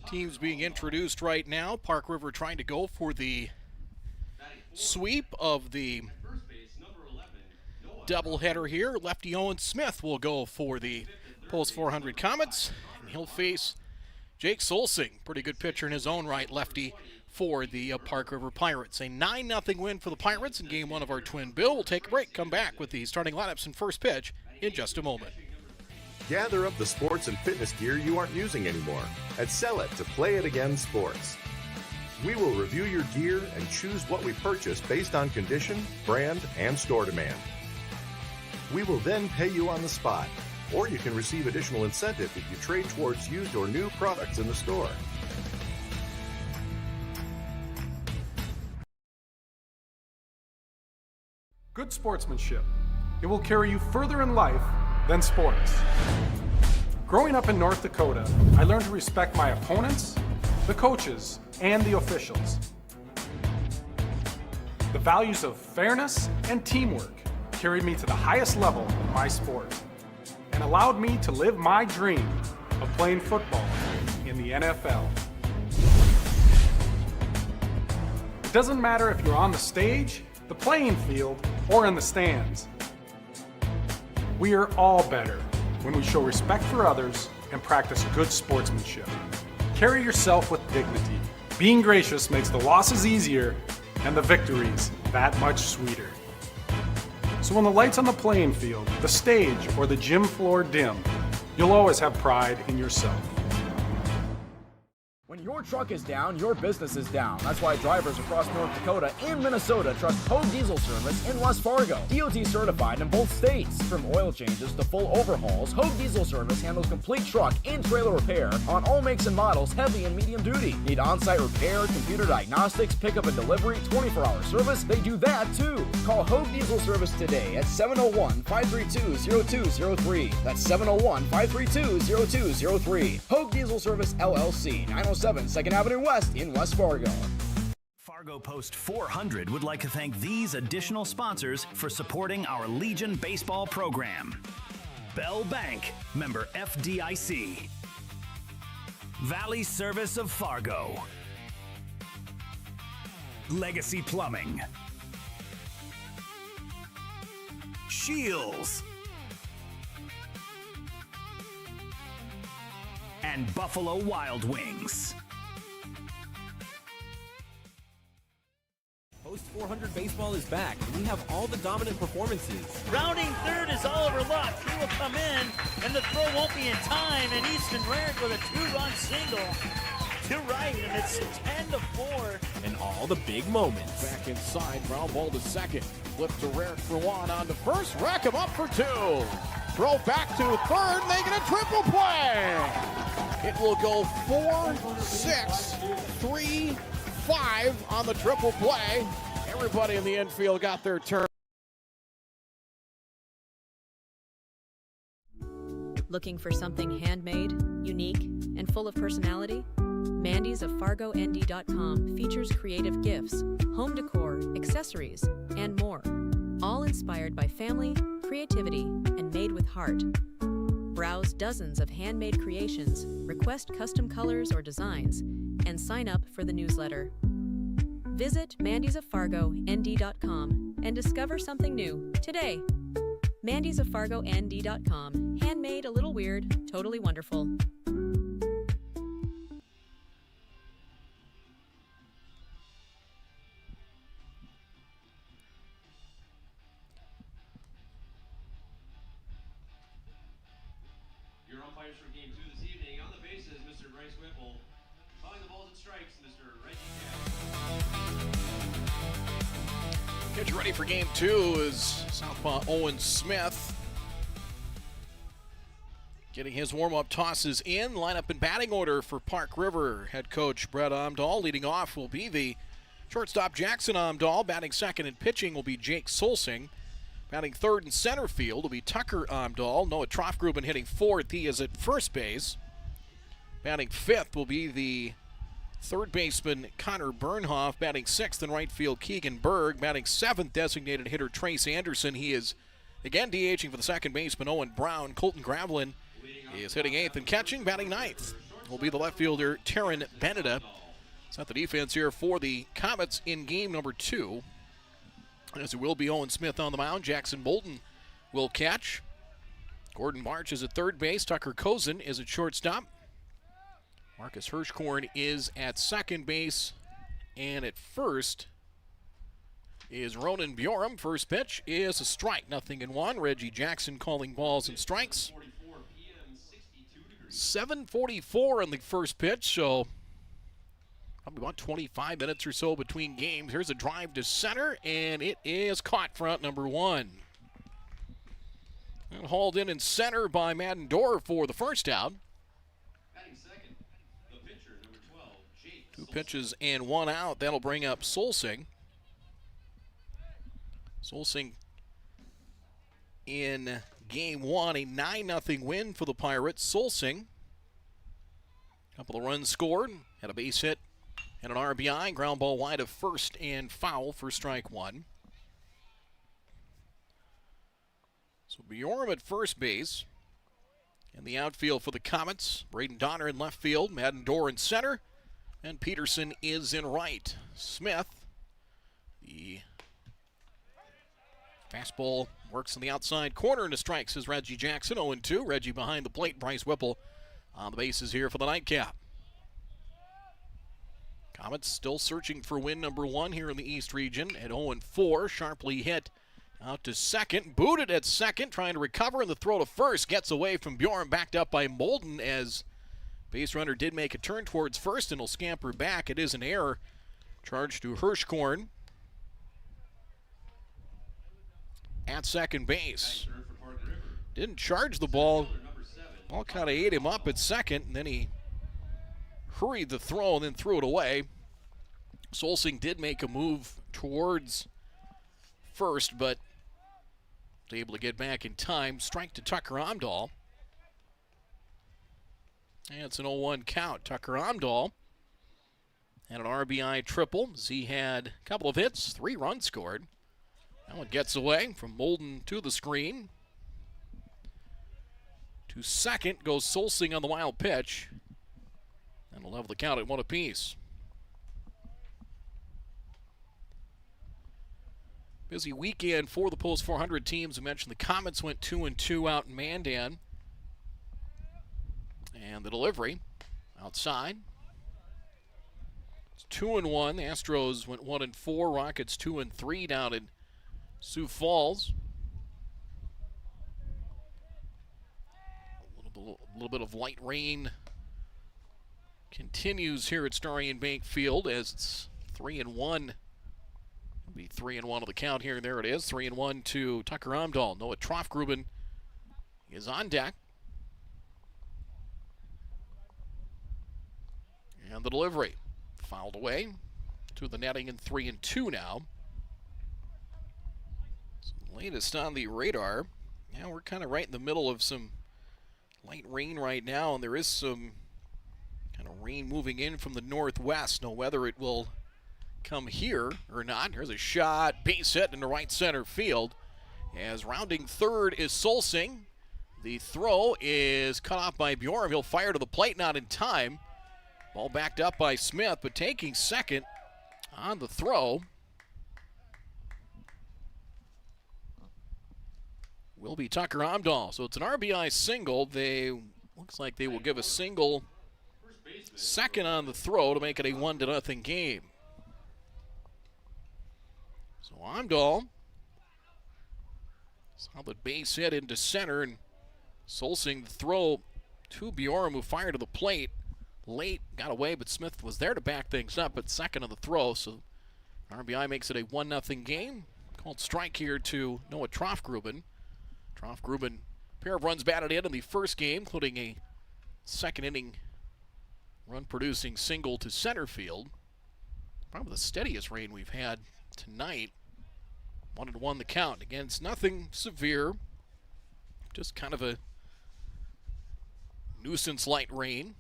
teams being introduced right now. Park River trying to go for the sweep of the doubleheader here. Lefty Owen Smith will go for the Post 400 Comets, and he'll face Jake Solsing, pretty good pitcher in his own right, lefty, for the Park River Pirates. A 9-0 win for the Pirates in game 1 of our Twin Bill. We'll take a break, come back with the starting lineups and first pitch in just a moment. Gather up the sports and fitness gear you aren't using anymore and sell it to Play It Again Sports. We will review your gear and choose what we purchase based on condition, brand, and store demand. We will then pay you on the spot, or you can receive additional incentive if you trade towards used or new products in the store. Good sportsmanship. It will carry you further in life than sports. Growing up in North Dakota, I learned to respect my opponents, the coaches, and the officials. The values of fairness and teamwork carried me to the highest level in my sport and allowed me to live my dream of playing football in the NFL. It doesn't matter if you're on the stage, the playing field, or in the stands. We are all better when we show respect for others and practice good sportsmanship. Carry yourself with dignity. Being gracious makes the losses easier and the victories that much sweeter. So when the lights on the playing field, the stage, or the gym floor dim, you'll always have pride in yourself. When your truck is down, your business is down. That's why drivers across North Dakota and Minnesota trust Hogue Diesel Service in West Fargo. DOT certified in both states. From oil changes to full overhauls, Hogue Diesel Service handles complete truck and trailer repair on all makes and models, heavy and medium duty. Need on-site repair, computer diagnostics, pickup and delivery, 24-hour service? They do that too. Call Hogue Diesel Service today at 701-532-0203. That's 701-532-0203. Hogue Diesel Service LLC, 907 2nd Avenue West in West Fargo. Fargo Post 400 would like to thank these additional sponsors for supporting our Legion baseball program. Bell Bank, member FDIC. Valley Service of Fargo. Legacy Plumbing. Shields. And Buffalo Wild Wings. Post 400 baseball is back, and we have all the dominant performances. Rounding third is Oliver Luck. He will come in, and the throw won't be in time, and Easton Rarick with a 2-run single to right, and it's 10-4. And all the big moments. Back inside, ground ball to second. Flip to Rarick for one, on to first, rack him up for 2. Throw back to third, making a triple play. It will go 4, 6, 3, 5 on the triple play. Everybody in the infield got their turn. Looking for something handmade, unique, and full of personality? Mandy's of FargoND.com features creative gifts, home decor, accessories, and more. All inspired by family, creativity, and made with heart. Browse dozens of handmade creations, request custom colors or designs, and sign up for the newsletter. Visit mandysofargoND.com and discover something new today. mandysofargoND.com. Handmade, a little weird, totally wonderful. Your umpires for game 2 this evening. On the bases, Mr. Bryce Whipple. Calling the balls and strikes, Mr. Reggie Cash. Get you ready for game 2 is Southpaw Owen Smith. Getting his warm-up tosses in. Lineup and batting order for Park River. Head coach Brett Omdahl. Leading off will be the shortstop Jackson Omdahl. Batting second and pitching will be Jake Solsing. Batting third and center field will be Tucker Omdahl. Noah Troffgruben hitting fourth. He is at first base. Batting fifth will be the third baseman Connor Bernhoff. Batting sixth in right field Keegan Berg. Batting seventh designated hitter Trace Anderson. He is Again, DHing for the second baseman, Owen Brown. Colton Gravelin is hitting 8th and catching, batting 9th. Will be the left fielder, Taryn Beneda. Set the defense here for the Comets in game number 2. As it will be Owen Smith on the mound. Jackson Bolton will catch. Gordon March is at third base. Tucker Cozen is at shortstop. Marcus Hirschkorn is at second base. And at first is Ronan Bjorum. First pitch is a strike, 0-1. Reggie Jackson calling balls and strikes. 7:44 on the first pitch, so probably about 25 minutes or so between games. Here's a drive to center, and it is caught for out number 1. And hauled in center by Madden Dorr for the first out. Second, the pitcher, number 12, Jake 2 pitches and 1 out. That'll bring up Solsing. Solsing in game 1, a 9-0 win for the Pirates. Solsing, a couple of runs scored, had a base hit and an RBI. Ground ball wide of first and foul for strike 1. So Bjorum at first base. In the outfield for the Comets, Braden Donner in left field, Madden Dorr in center, and Peterson is in right. Smith, the fastball works in the outside corner into strikes as Reggie Jackson, 0-2. Reggie behind the plate, Bryce Whipple on the bases here for the nightcap. Comets still searching for win number 1 here in the East region at 0-4. Sharply hit out to second, booted at second, trying to recover, and the throw to first gets away from Bjorum, backed up by Molden as base runner did make a turn towards first and will scamper back. It is an error charged to Hirschkorn at second base. Didn't charge the ball. Ball kind of ate him up at second, and then he hurried the throw and then threw it away. Solsing did make a move towards first, but was able to get back in time. Strike to Tucker Amdahl. And it's an 0-1 count. Tucker Amdahl had an RBI triple as he had a couple of hits, 3 runs scored. That one gets away from Molden to the screen. To second goes Solsing on the wild pitch. And will level the count at 1 apiece. Busy weekend for the Post 400 teams. I mentioned the Comets went 2-2 out in Mandan. And the delivery outside. It's 2-1. The Astros went 1-4. Rockets 2-3 down in Sioux Falls. A little bit of light rain continues here at Starion Bank Field as it's 3-1. It'll be 3-1 on the count here. There it is. 3-1 to Tucker Amdahl. Noah Troffgruben is on deck. And the delivery fouled away to the netting in 3-2 now. So latest on the radar. Now we're kind of right in the middle of some light rain right now, and there is some kind of rain moving in from the northwest. Now whether it will come here or not. Here's a shot, base hit into right center field. As rounding third is Solsing. The throw is cut off by Bjorum. He'll fire to the plate, not in time. Ball backed up by Smith, but taking second on the throw will be Tucker Amdahl. So it's an RBI single. Looks like they will give a single second on the throw to make it a 1-0 game. So Amdahl, solid base hit into center, and Solsing the throw to Bjorum, who fired to the plate. Late, got away, but Smith was there to back things up at second on the throw. So RBI makes it a 1-0 game. Called strike here to Noah Troffgruben. Troffgruben, pair of runs batted in the first game, including a second inning run-producing single to center field. Probably the steadiest rain we've had tonight. 1-1 the count. Again, it's nothing severe, just kind of a nuisance light rain.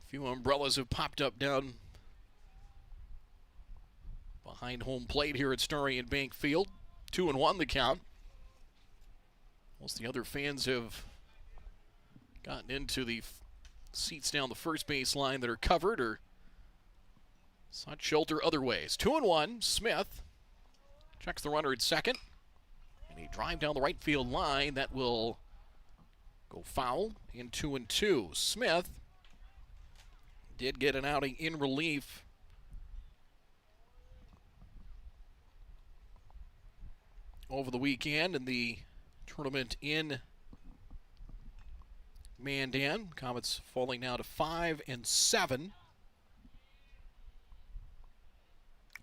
A few umbrellas have popped up down behind home plate here at Starion Bank Field. 2-1 the count. Most of the other fans have gotten into the seats down the first base line that are covered or sought shelter other ways. 2-1, Smith checks the runner at second. And a drive down the right field line that will go foul in 2-2. Smith did get an outing in relief over the weekend in the tournament in Mandan. Comets falling now to 5-7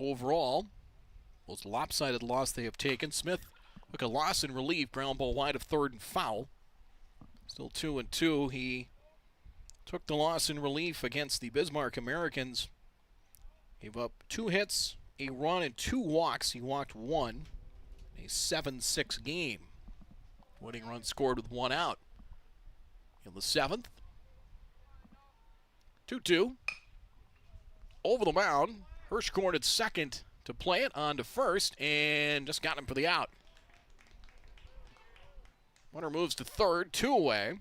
overall. Most lopsided loss they have taken. Smith took a loss in relief, ground ball wide of third and foul. Still 2-2. He took the loss in relief against the Bismarck Americans. Gave up 2 hits, a run, and 2 walks. He walked 1. A 7-6 game. Winning run scored with 1 out. In the 7th. 2-2. Over the mound. Hirschkorn at second to play it, on to first, and just got him for the out. Runner moves to third, 2 away.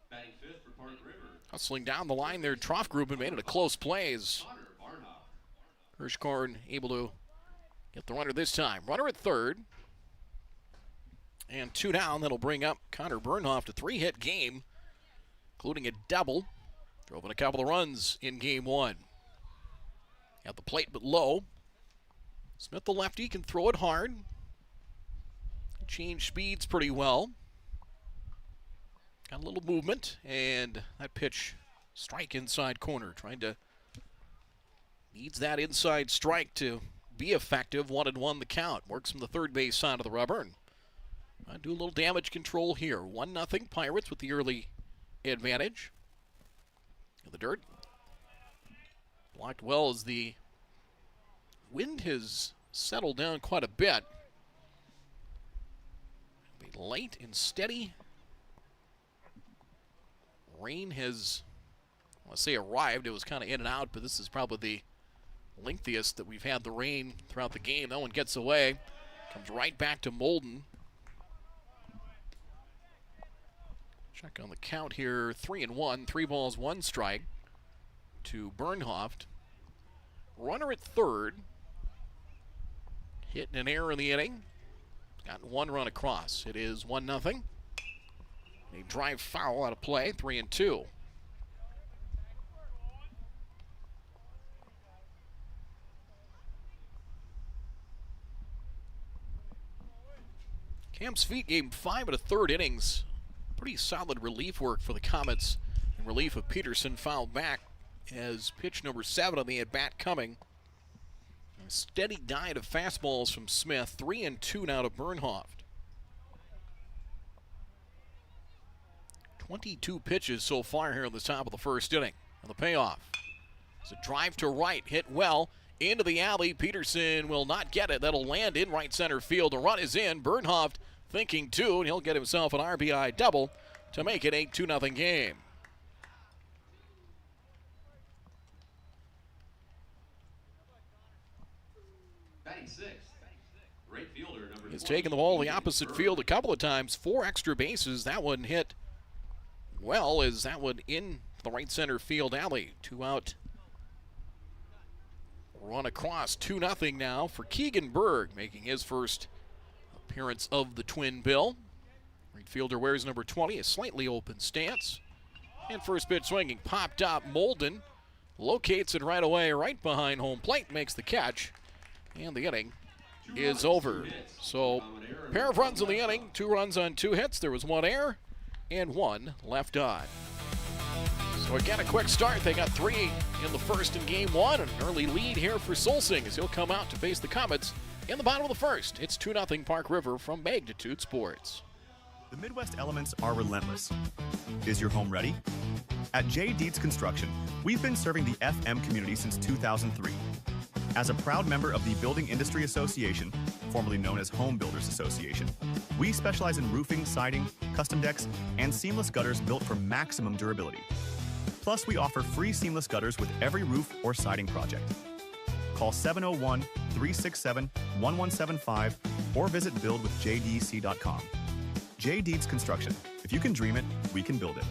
Batting fifth for Park River. Hustling down the line there, Trough Group, and made it a close plays. Hirschkorn able to get the runner this time. Runner at third. And 2 down. That'll bring up Connor Bernhoff to 3-hit game, including a double. Drove in a couple of runs in game 1. At the plate but low. Smith, the lefty, can throw it hard. Change speeds pretty well. Got a little movement, and that pitch, strike inside corner. Trying to, needs that inside strike to be effective. 1-1 the count. Works from the third base side of the rubber. And I do a little damage control here. 1-0 Pirates with the early advantage. In the dirt. Blocked well as the wind has settled down quite a bit. Be light and steady. Rain has, I want to say arrived. It was kind of in and out, but this is probably the lengthiest that we've had the rain throughout the game. That one gets away. Comes right back to Molden. Check on the count here. 3-1. 3 balls, 1 strike to Bernhoff. Runner at third. Hitting an error in the inning. Got 1 run across. It is 1-0. A drive foul out of play. 3-2. Cam's feet gave him 5 1/3 innings. Pretty solid relief work for the Comets. In relief of Peterson, fouled back as pitch number 7 on the at-bat coming. A steady diet of fastballs from Smith. 3-2 now to Bernhoff. 22 pitches so far here in the top of the first inning. And the payoff is a drive to right, hit well into the alley. Peterson will not get it. That'll land in right center field. The run is in. Bernhoff thinking 2, and he'll get himself an RBI double to make it a 2-0 game. Batting sixth. Right fielder number He's taken the ball to the opposite field a couple of times. 4 extra bases. That one hit well as that one in the right center field alley. 2 out. Run across. 2-0 now for Keegan Berg, making his first appearance of the twin bill. Right fielder wears number 20, a slightly open stance. And first pitch swinging, popped up. Molden locates it right away, right behind home plate, makes the catch. And the inning is over. So, pair of runs in the inning, 2 runs on 2 hits. There was 1 error and 1 left on. So again, a quick start. They got 3 in the first in game 1. An early lead here for Solsing as he'll come out to face the Comets in the bottom of the first. It's 2-0 Park River from Magnitude Sports. The Midwest elements are relentless. Is your home ready? At J. Deeds Construction, we've been serving the FM community since 2003. As a proud member of the Building Industry Association, formerly known as Home Builders Association, we specialize in roofing, siding, custom decks, and seamless gutters built for maximum durability. Plus, we offer free seamless gutters with every roof or siding project. Call 701-367-1175 or visit buildwithjdc.com. J Deeds Construction. If you can dream it, we can build it.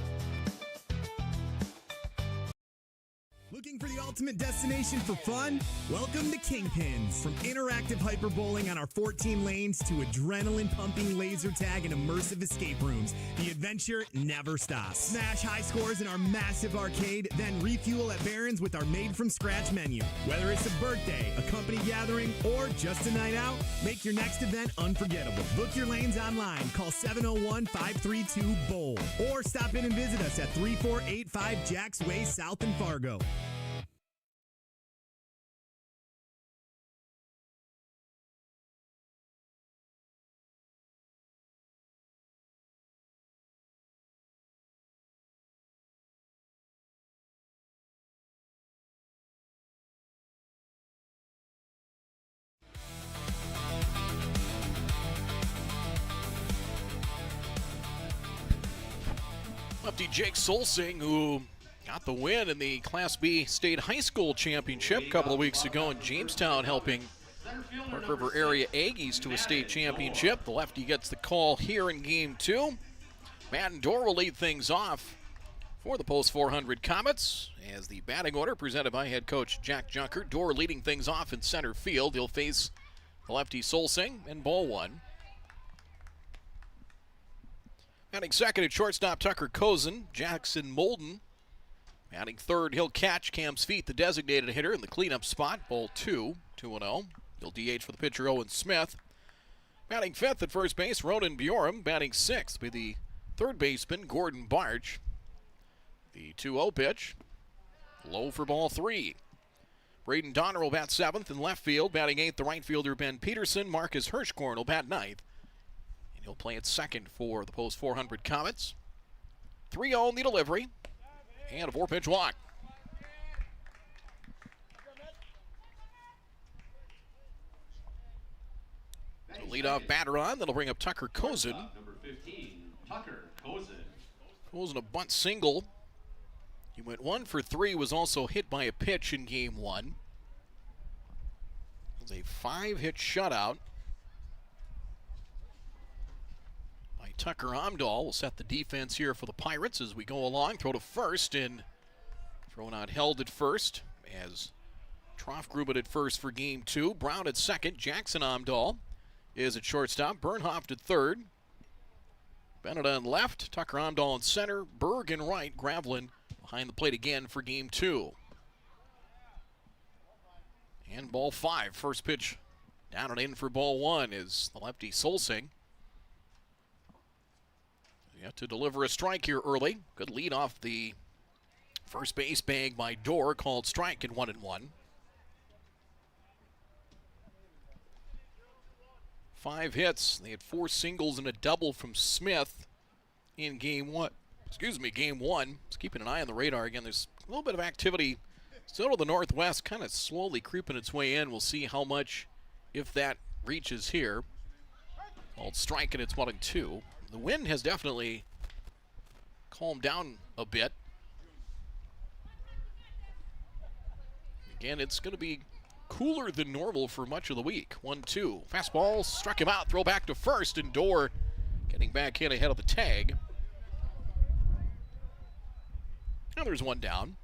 Looking for the ultimate destination for fun? Welcome to Kingpins. From interactive hyperbowling on our 14 lanes to adrenaline-pumping laser tag and immersive escape rooms, the adventure never stops. Smash high scores in our massive arcade, then refuel at Barron's with our made-from-scratch menu. Whether it's a birthday, a company gathering, or just a night out, make your next event unforgettable. Book your lanes online. Call 701-532-BOWL. Or stop in and visit us at 3485 Jacks Way South in Fargo. Lefty Jake Solsing, who got the win in the Class B State High School Championship a couple of weeks ago in Jamestown, helping Park River area Aggies to a state championship. The lefty gets the call here in Game 2. Matt and Dorr will lead things off for the Post 400 Comets as the batting order presented by head coach Jack Junker. Dorr leading things off in center field. He'll face the lefty Solsing in ball one. Batting second at shortstop, Tucker Cozen. Jackson Molden batting third. He'll catch Cam's feet, the designated hitter, in the cleanup spot. Ball 2, 2-0. He'll DH for the pitcher, Owen Smith. Batting fifth at first base, Ronan Bjorum. Batting sixth will be the third baseman, Gordon Barch. The 2-0 pitch, low for ball 3. Braden Donner will bat seventh in left field. Batting eighth, the right fielder, Ben Peterson. Marcus Hirschkorn will bat ninth. He'll play at second for the Post 400 Comets. 3-0 in the delivery, and a 4-pitch walk. So leadoff batter on, that'll bring up Tucker Cozen. Number 15, Tucker Cozen. Cozen a bunt single. He went 1 for 3, was also hit by a pitch in Game 1. It was a 5-hit shutout. Tucker Amdahl will set the defense here for the Pirates as we go along. Throw to first, and thrown out held at first as Troff Grubin at first for Game 2. Brown at second. Jackson Amdahl is at shortstop. Bernhoft at third. Bennett on left. Tucker Amdahl in center. Berg in right. Gravlin behind the plate again for Game 2. And ball 5. First pitch down and in for ball 1 is the lefty Solsing. To deliver a strike here early. Good lead off the first base bag by Dorr, called strike at 1-1. 5 hits. They had 4 singles and a double from Smith in Game 1. Game 1. Just keeping an eye on the radar again. There's a little bit of activity still to the northwest, kind of slowly creeping its way in. We'll see how much, if that reaches here. Called strike, and it's 1-2. The wind has definitely calmed down a bit. Again, it's going to be cooler than normal for much of the week. 1-2. Fastball struck him out. Throw back to first, and Dorr getting back in ahead of the tag. Now there's one down.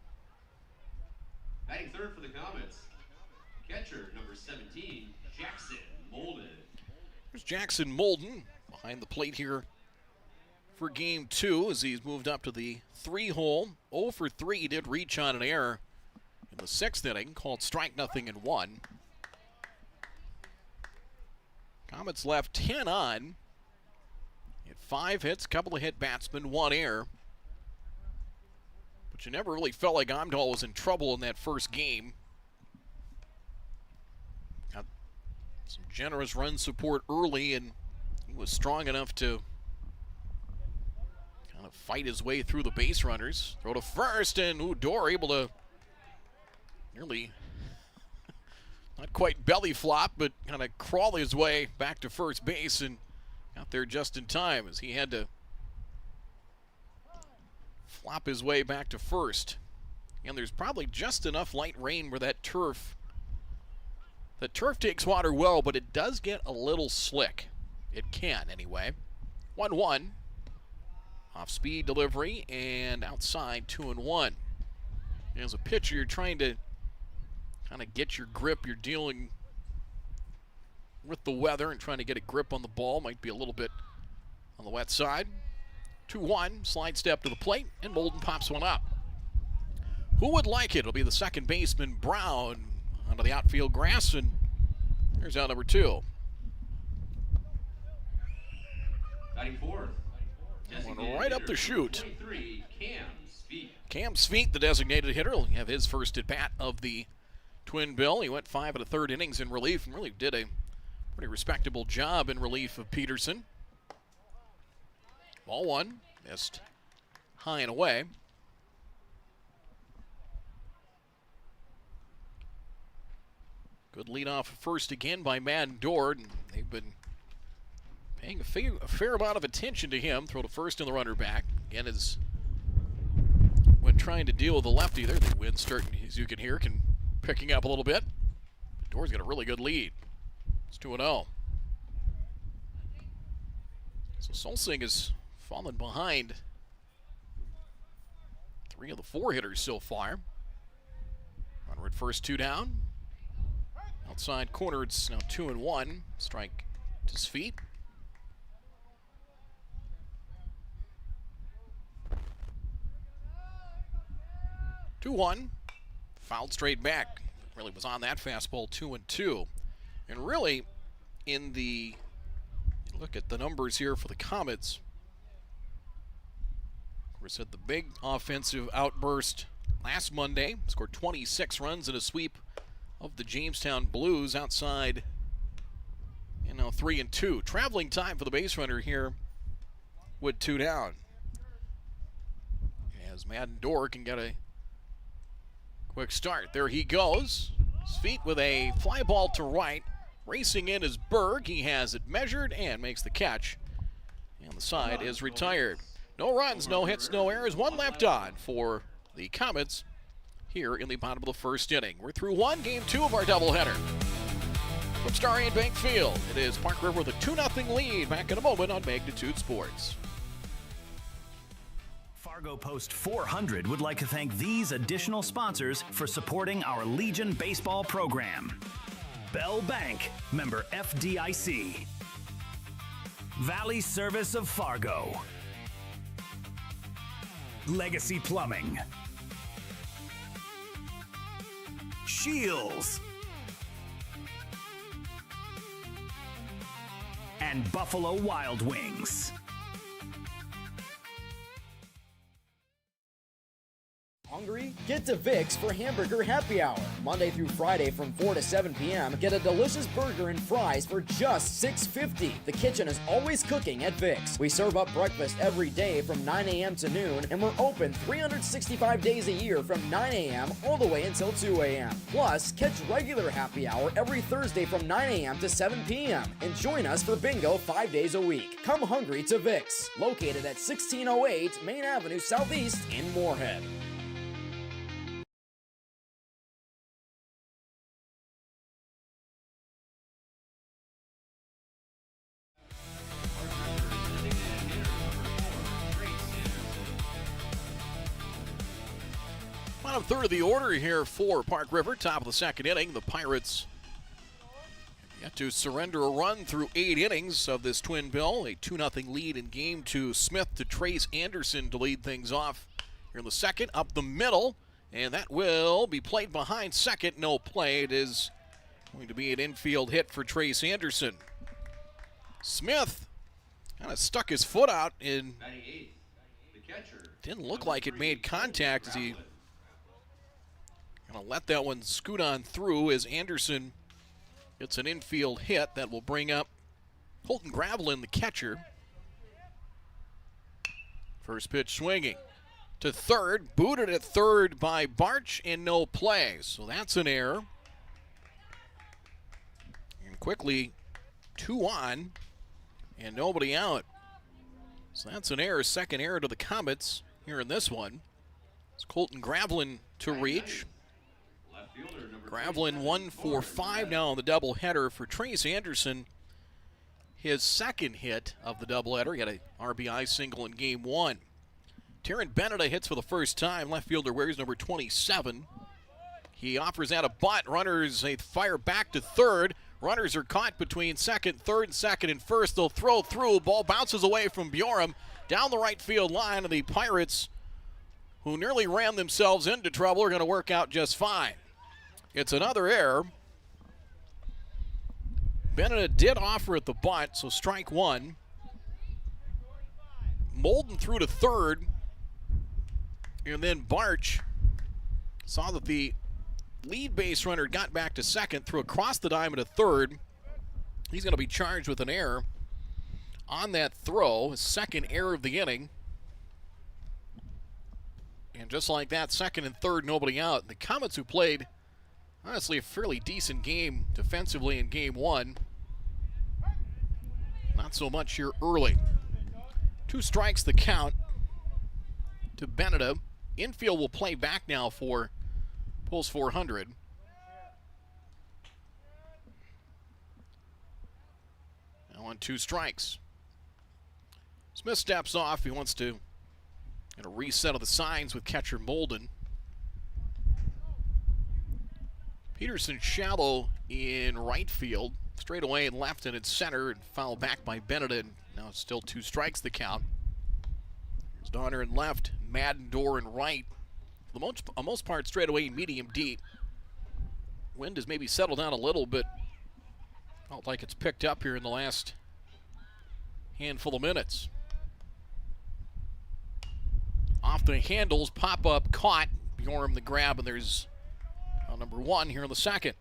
Batting third for the Comets, catcher number 17, Jackson Molden. There's Jackson Molden behind the plate here for Game 2 as he's moved up to the 3-hole. 0 for 3, did reach on an error in the 6th inning, called strike, 0-1. Comets left 10 on. He had 5 hits, couple of hit batsmen, 1 error. But you never really felt like Amdahl was in trouble in that first game. Got some generous run support early, and he was strong enough to kind of fight his way through the base runners. Throw to first, and Dorr able to nearly, not quite belly flop, but kind of crawl his way back to first base, and got there just in time as he had to flop his way back to first. And there's probably just enough light rain where that turf The turf takes water well, but it does get a little slick. It can, anyway. 1-1. Off-speed delivery, and outside 2-1. As a pitcher, you're trying to kind of get your grip. You're dealing with the weather and trying to get a grip on the ball. Might be a little bit on the wet side. 2-1, slide step to the plate, and Molden pops one up. Who would like it? It'll be the second baseman, Brown, onto the outfield grass, and here's out number 2. Batting fourth. One right up the chute. 23, Cam Sweet, the designated hitter, will have his first at bat of the Twin Bill. He went 5 1/3 innings in relief and really did a pretty respectable job in relief of Peterson. Ball 1, missed high and away. Good leadoff first again by Madden Dord, and they've been paying a fair amount of attention to him. Throw to first and the runner back. Again, as when trying to deal with the lefty there, the wind starting, as you can hear, picking up a little bit. Dord's got a really good lead. It's 2-0. So Solsing has fallen behind 3 of the 4 hitters so far. Runner at first, 2 down. Outside corner, it's now 2-1. Strike to his feet. Fouled straight back. Really was on that fastball, 2-2. And really, look at the numbers here for the Comets. Of course, had the big offensive outburst last Monday. Scored 26 runs in a sweep of the Jamestown Blues outside, and now 3-2. Traveling time for the base runner here with 2 down. As Madden Dord can get a quick start. There he goes. His feet with a fly ball to right. Racing in is Berg. He has it measured and makes the catch. And the side is retired. No runs, no hits, no errors. 1 left on for the Comets here in the bottom of the first inning. We're through 1, game 2 of our doubleheader. From Starion Bank Field, it is Park River with a 2-0 lead. Back in a moment on Magnitude Sports. Fargo Post 400 would like to thank these additional sponsors for supporting our Legion baseball program. Bell Bank, member FDIC. Valley Service of Fargo. Legacy Plumbing. Shields. And Buffalo Wild Wings. Hungry? Get to Vic's for Hamburger Happy Hour. Monday through Friday from 4 to 7 p.m. Get a delicious burger and fries for just $6.50. The kitchen is always cooking at Vic's. We serve up breakfast every day from 9 a.m. to noon, and we're open 365 days a year from 9 a.m. all the way until 2 a.m. Plus, catch regular happy hour every Thursday from 9 a.m. to 7 p.m. and join us for bingo 5 days a week. Come hungry to Vic's, located at 1608 Main Avenue Southeast in Moorhead. Bottom third of the order here for Park River. Top of the second inning. The Pirates yet to surrender a run through 8 innings of this Twin Bill. A 2-0 lead in game 2. Smith to Trace Anderson to lead things off here in the second. Up the middle, and that will be played behind second. No play. It is going to be an infield hit for Trace Anderson. Smith kind of stuck his foot out and didn't look like it made contact as he going to let that one scoot on through as Anderson gets an infield hit that will bring up Colton Gravelin, the catcher. First pitch swinging to third, booted at third by Barch, and no play. So that's an error. And quickly, 2 on and nobody out. So that's an error, second error to the Comets here in this one. It's Colton Gravelin to reach. Gravelin 1 for 5 now on the doubleheader for Trace Anderson. His second hit of the doubleheader. He had an RBI single in game 1. Taryn Beneda hits for the first time. Left fielder wears number 27. He offers out a bunt. Runners, they fire back to third. Runners are caught between second, third, second, and first. They'll throw through. Ball bounces away from Bjorum down the right field line, and the Pirates, who nearly ran themselves into trouble, are going to work out just fine. It's another error. Beneda did offer at the bunt, so strike one. Molden threw to third, and then Barch saw that the lead base runner got back to second, threw across the diamond to third. He's going to be charged with an error on that throw, his second error of the inning. And just like that, second and third, nobody out. The Comets, who played, honestly, a fairly decent game defensively in game 1. Not so much here early. 2 strikes the count to Beneda. Infield will play back now for Pulse 400. Now on 2 strikes. Smith steps off. He wants to get a reset of the signs with catcher Molden. Peterson shallow in right field. Straight away and left and in center, and fouled back by Beneda. Now it's still 2 strikes the count. There's Donner in left, Maddendor in right. For the most part, straight away medium deep. Wind has maybe settled down a little, but felt like it's picked up here in the last handful of minutes. Off the handles, pop up, caught. Bjorum the grab, and there's number 1 here in the second.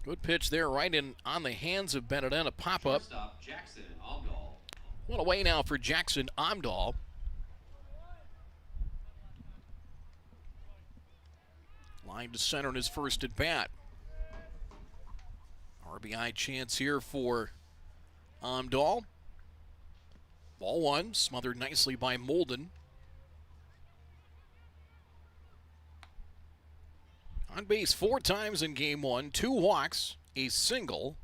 Good pitch there, right in on the hands of Beneda, and a pop up. Jackson Omdahl. One away now for Jackson Omdahl. Line to center in his first at bat. RBI chance here for Omdahl. Ball 1, smothered nicely by Molden. On base 4 times in game 1, 2 walks, a single.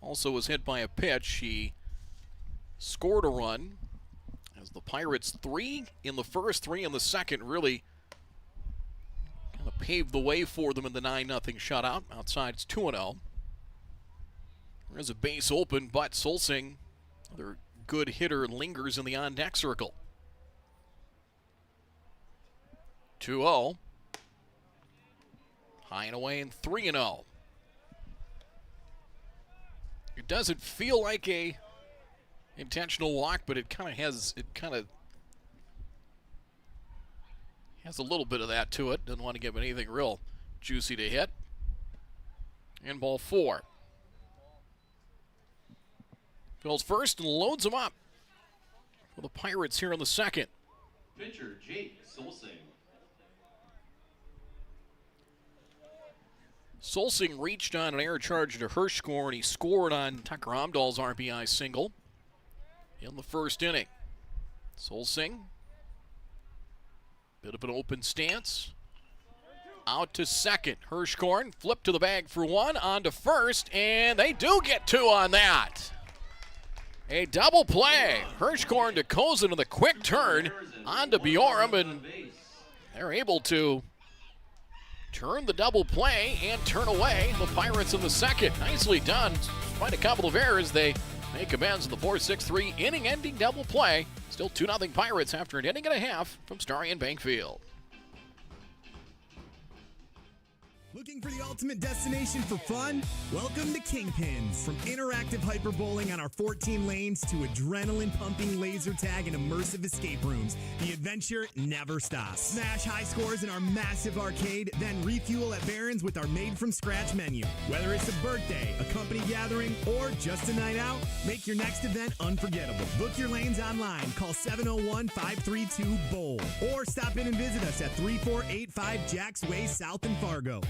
Also was hit by a pitch. He scored a run as the Pirates 3 in the first, 3 in the second really kind of paved the way for them in the 9-0 shutout. Outside it's 2-0. There's a base open, but Solsing, another good hitter, lingers in the on-deck circle. 2-0. High and away and 3-0. It doesn't feel like a intentional walk, but it kind of has a little bit of that to it. Doesn't want to give anything real juicy to hit. And ball 4. Fills first and loads him up for the Pirates here in the second. Pitcher Jake Solsing. Solsing reached on an air charge to Hirschscore, and he scored on Tucker Omdahl's RBI single in the first inning. Solsing, bit of an open stance. Out to second. Hirschscore flipped to the bag for 1, on to first, and they do get 2 on that. A double play. Hirschscore to Kozin with a quick turn onto Bjorum, and they're able to turn the double play and turn away the Pirates in the second. Nicely done. Despite a couple of errors, they make amends with the 4-6-3 inning-ending double play. Still 2-0 Pirates after an inning and a half from Starion Bank Field. Looking for the ultimate destination for fun? Welcome to Kingpins. From interactive hyperbowling on our 14 lanes to adrenaline-pumping laser tag and immersive escape rooms, the adventure never stops. Smash high scores in our massive arcade, then refuel at Barron's with our made-from-scratch menu. Whether it's a birthday, a company gathering, or just a night out, make your next event unforgettable. Book your lanes online. Call 701-532-BOWL. Or stop in and visit us at 3485 Jacks Way South in Fargo.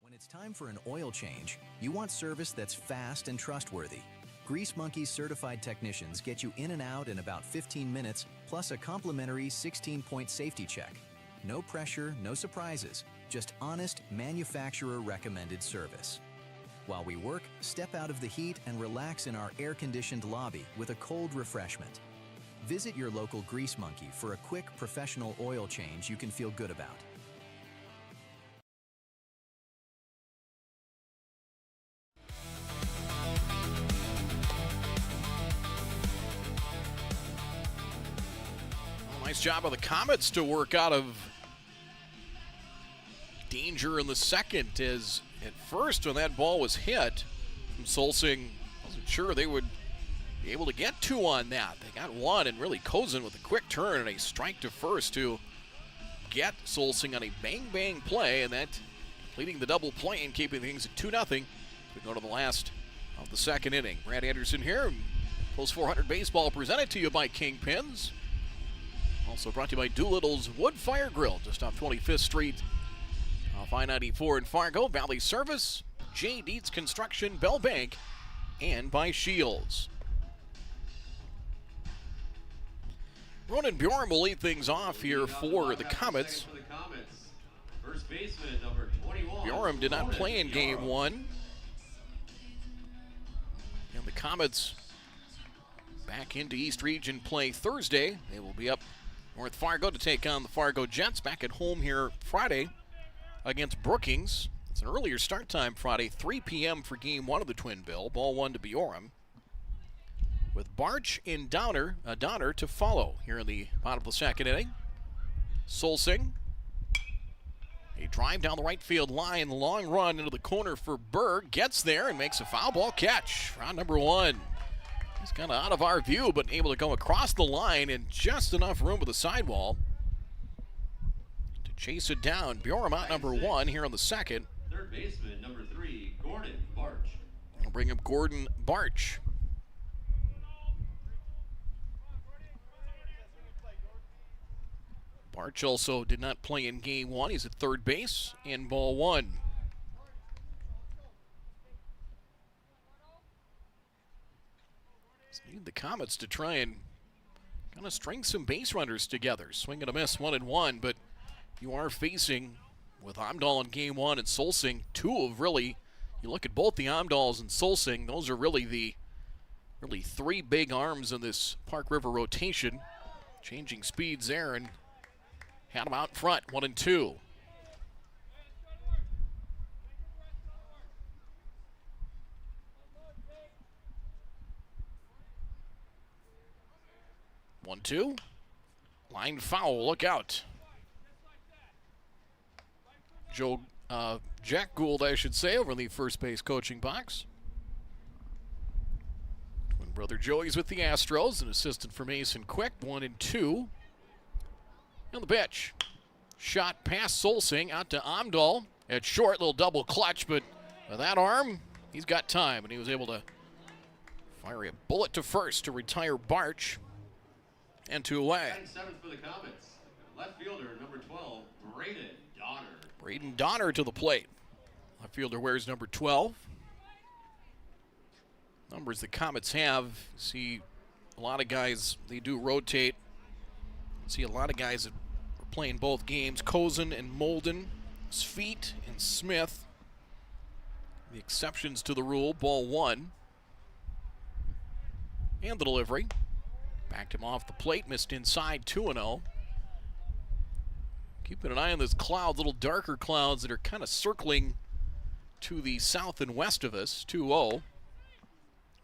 When it's time for an oil change, you want service that's fast and trustworthy. Grease Monkey's certified technicians get you in and out in about 15 minutes, plus a complimentary 16-point safety check. No pressure, no surprises. just honest, manufacturer-recommended service. While we work, step out of the heat and relax in our air-conditioned lobby with a cold refreshment. Visit your local Grease Monkey for a quick, professional oil change you can feel good about. Nice job of the Comets to work out of danger in the second, as at first when that ball was hit, Solsing wasn't sure they would be able to get two on that. They got one, and really Kozin with a quick turn and a strike to first to get Solsing on a bang-bang play, and that completing the double play and keeping things at 2-0. We go to the last of the second inning. Brad Anderson here. Post 400 Baseball presented to you by Kingpins. Also brought to you by Doolittle's Wood Fire Grill, just off 25th Street, off I-94 in Fargo. Valley Service, J. Dietz Construction, Bell Bank, and by Shields. Ronan Bjorn will lead things off here for the Comets. First baseman, number 21. Bjorn did not play in game one. And the Comets back into East Region play Thursday. They will be up North Fargo to take on the Fargo Jets, back at home here Friday against Brookings. It's an earlier start time Friday, 3 p.m. for game one of the Twin Bill. Ball one to Bjorn, with Barch and Donner to follow here in the bottom of the second inning. Solsing, a drive down the right field line, long run into the corner for Berg, gets there and makes a foul ball catch. Round number one. He's kind of out of our view, but able to go across the line in just enough room with the sidewall to chase it down. Bjorn out number one here on the second. Third baseman, number 3, Gordon Barch. We'll bring up Gordon Barch. Barch also did not play in game one. He's at third base in ball one. Need the Comets to try and kind of string some base runners together. Swing and a miss, 1-1, but you are facing, with Amdahl in game one and Solsing, two of really, you look at both the Amdahls and Solsing, those are really three big arms in this Park River rotation. Changing speeds there and had them out front, 1-2. 1-2. Line foul, look out. Jack Gould, I should say, over in the first base coaching box. Twin brother Joey's with the Astros, an assistant for Mason Quick, 1-2. And the pitch. Shot past Solsing, out to Amdahl at short, little double clutch, but with that arm, he's got time, and he was able to fire a bullet to first to retire Barch. And 2 away. Seventh for the Comets. Left fielder, number 12, Braden Donner. Braden Donner to the plate. Left fielder wears number 12. Numbers the Comets have. See a lot of guys, they do rotate. See a lot of guys that are playing both games. Kozin and Molden, Sfeet and Smith. The exceptions to the rule. Ball one. And the delivery. Backed him off the plate, missed inside, 2-0. Keeping an eye on those clouds, little darker clouds that are kind of circling to the south and west of us, 2-0.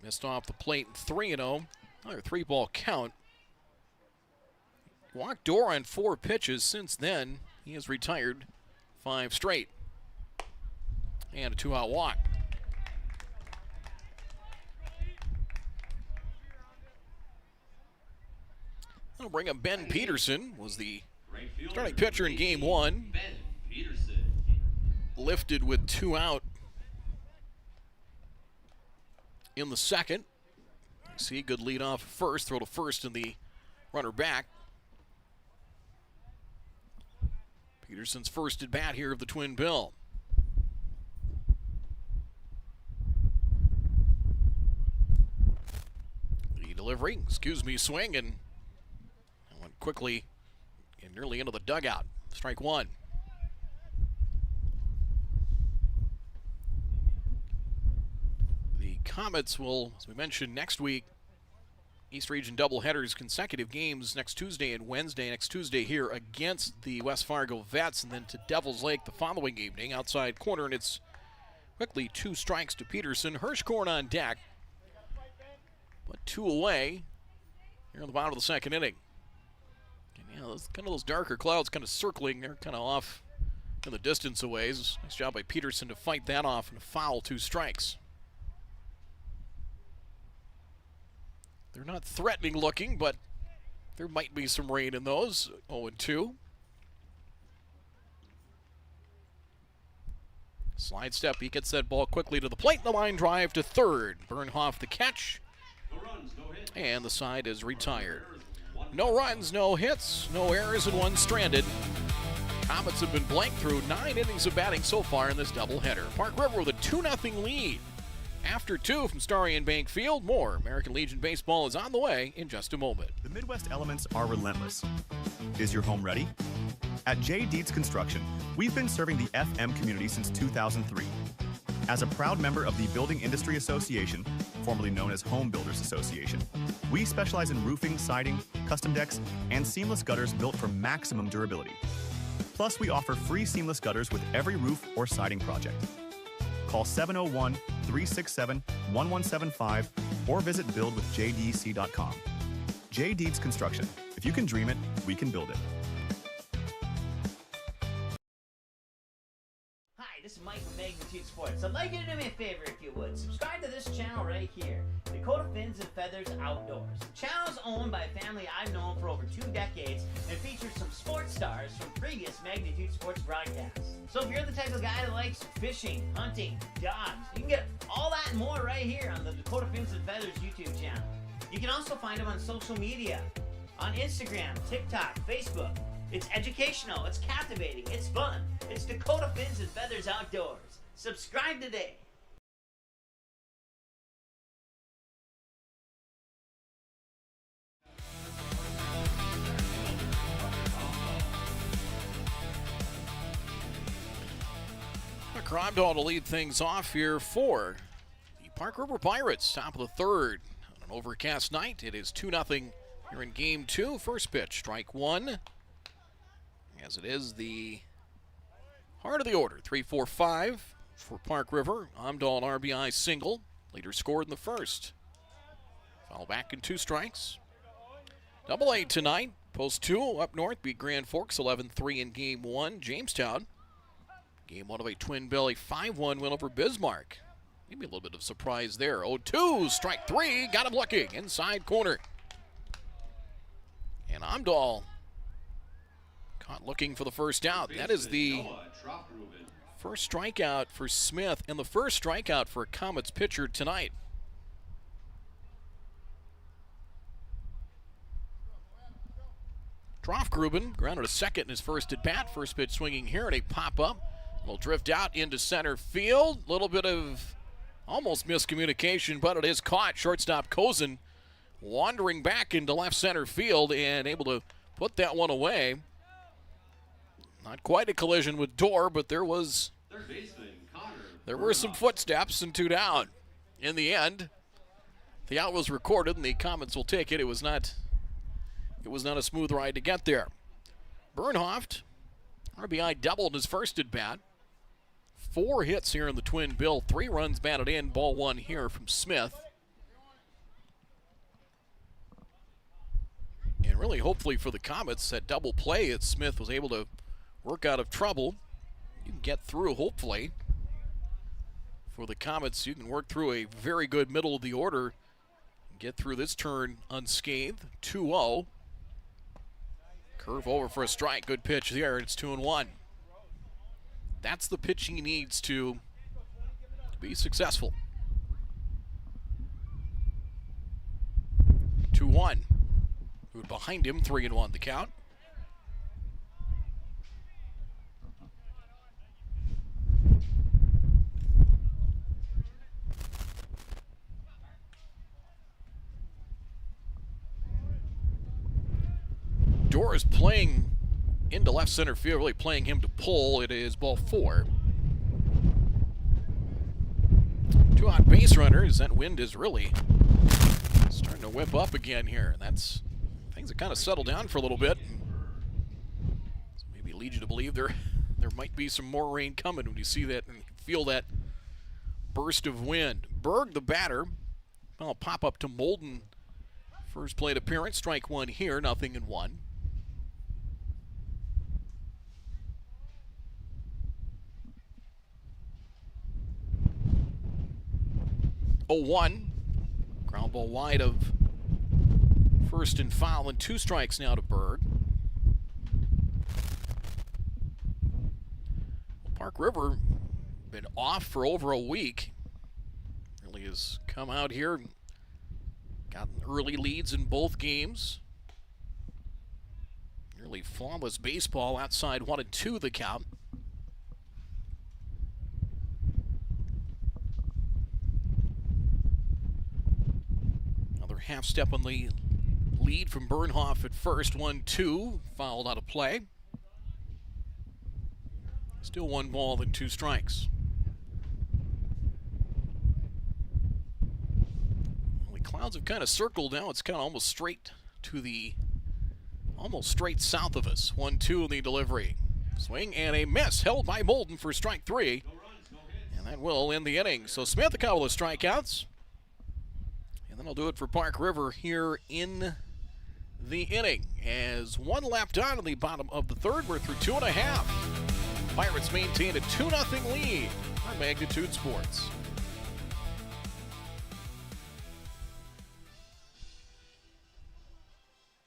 Missed off the plate, 3-0. Another 3-ball count. Walked Dora on 4 pitches. Since then, he has retired 5 straight. And a 2-out walk. I'll bring up Ben Peterson, was the starting pitcher in game one. Ben Peterson. Lifted with 2 out in the second. You see, good lead off first, throw to first and the runner back. Peterson's first at bat here of the Twin Bill. The delivery, swing, and went quickly and nearly into the dugout. Strike one. Comets will, as we mentioned, next week, East Region doubleheaders, consecutive games next Tuesday and Wednesday. Next Tuesday here against the West Fargo Vets, and then to Devils Lake the following evening. Outside corner, and it's quickly 2 strikes to Peterson. Hirschkorn on deck, but 2 away here in the bottom of the second inning. And yeah, those, kind of those darker clouds kind of circling. They're kind of off in the distance away. Nice job by Peterson to fight that off and a foul, 2 strikes. They're not threatening looking, but there might be some rain in those. 0-2. Slide step, he gets that ball quickly to the plate. The line drive to third. Bernhoff the catch. And the side is retired. No runs, no hits, no errors, and 1 stranded. Comets have been blanked through 9 innings of batting so far in this doubleheader. Park River with a 2-0 lead. After 2 from Starion Bank Field, more American Legion baseball is on the way in just a moment. The Midwest elements are relentless. Is your home ready? At J. Deeds Construction, we've been serving the FM community since 2003. As a proud member of the Building Industry Association, formerly known as Home Builders Association, we specialize in roofing, siding, custom decks, and seamless gutters built for maximum durability. Plus, we offer free seamless gutters with every roof or siding project. Call 701-367-1175 or visit buildwithjdec.com. J. Deeds Construction. If you can dream it, we can build it. Hi, this is Mike from Magnitude Sports. I'd like you to do me a favor if you would. Subscribe to this channel right here, Dakota Fins and Feathers Outdoors. The channel is owned by a family I've known for over 2 decades and features some sports stars from previous Magnitude Sports broadcasts. So if you're the type of guy that likes fishing, hunting, dogs, you can get all that and more right here on the Dakota Fins and Feathers YouTube channel. You can also find them on social media, on Instagram, TikTok, Facebook. It's educational, it's captivating, it's fun. It's Dakota Fins and Feathers Outdoors. Subscribe today. Cromdall to lead things off here for the Park River Pirates. Top of the 3rd. On an overcast night, it is 2-0 here in Game 2. First pitch, strike 1. As it is the heart of the order. 3-4-5 for Park River. Amdahl an RBI single. Leader scored in the first. Foul back in 2 strikes. Double-A tonight. Post 2 up north beat Grand Forks 11-3 in Game 1. Jamestown. Game 1 of a twin belly 5-1 win over Bismarck. Maybe a little bit of surprise there. 0-2, strike 3, got him looking, inside corner. And Amdahl caught looking for the first out. That is the first strikeout for Smith and the first strikeout for a Comets pitcher tonight. Troffgruben grounded a second in his first at bat. First pitch swinging here and a pop-up. Will drift out into center field. Little bit of almost miscommunication, but it is caught. Shortstop Kozin wandering back into left center field and able to put that one away. Not quite a collision with Dorr, but there were some footsteps and 2 down. In the end, the out was recorded and the Comets will take it. It was not a smooth ride to get there. Bernhoff, RBI doubled his first at bat. 4 hits here in the twin bill. 3 runs batted in. Ball 1 here from Smith. And really, hopefully for the Comets, that double play that Smith was able to work out of trouble. You can get through, hopefully. For the Comets, you can work through a very good middle of the order and get through this turn unscathed. 2-0. Curve over for a strike. Good pitch there. It's 2-1. That's the pitch he needs to be successful. 2-1. Moved behind him, 3-1 the count. Dorr is playing into left center field, really playing him to pull. It is ball 4. Two on base runners. That wind is really starting to whip up again here. Things have kind of settled down for a little bit. So maybe lead you to believe there might be some more rain coming when you see that and feel that burst of wind. Berg, the batter. Well, pop up to Molden. First plate appearance, strike one here, 0-1. Oh, 1. Ground ball wide of first and foul, and 2 strikes now to Berg. Park River been off for over a week. Really has come out here and gotten early leads in both games. Nearly flawless baseball outside 1-2 the count. Another half step on the lead from Bernhoff at first. 1-2, fouled out of play. Still 1 ball and 2 strikes. Clouds have kind of circled now. It's kind of almost straight south of us. 1-2 in the delivery. Swing and a miss held by Molden for strike 3. And that will end the inning. So Smith a couple of strikeouts. And then I'll do it for Park River here in the inning. As 1 left on in the bottom of the 3rd. We're through 2.5. Pirates maintain a 2-0 lead on Magnitude Sports.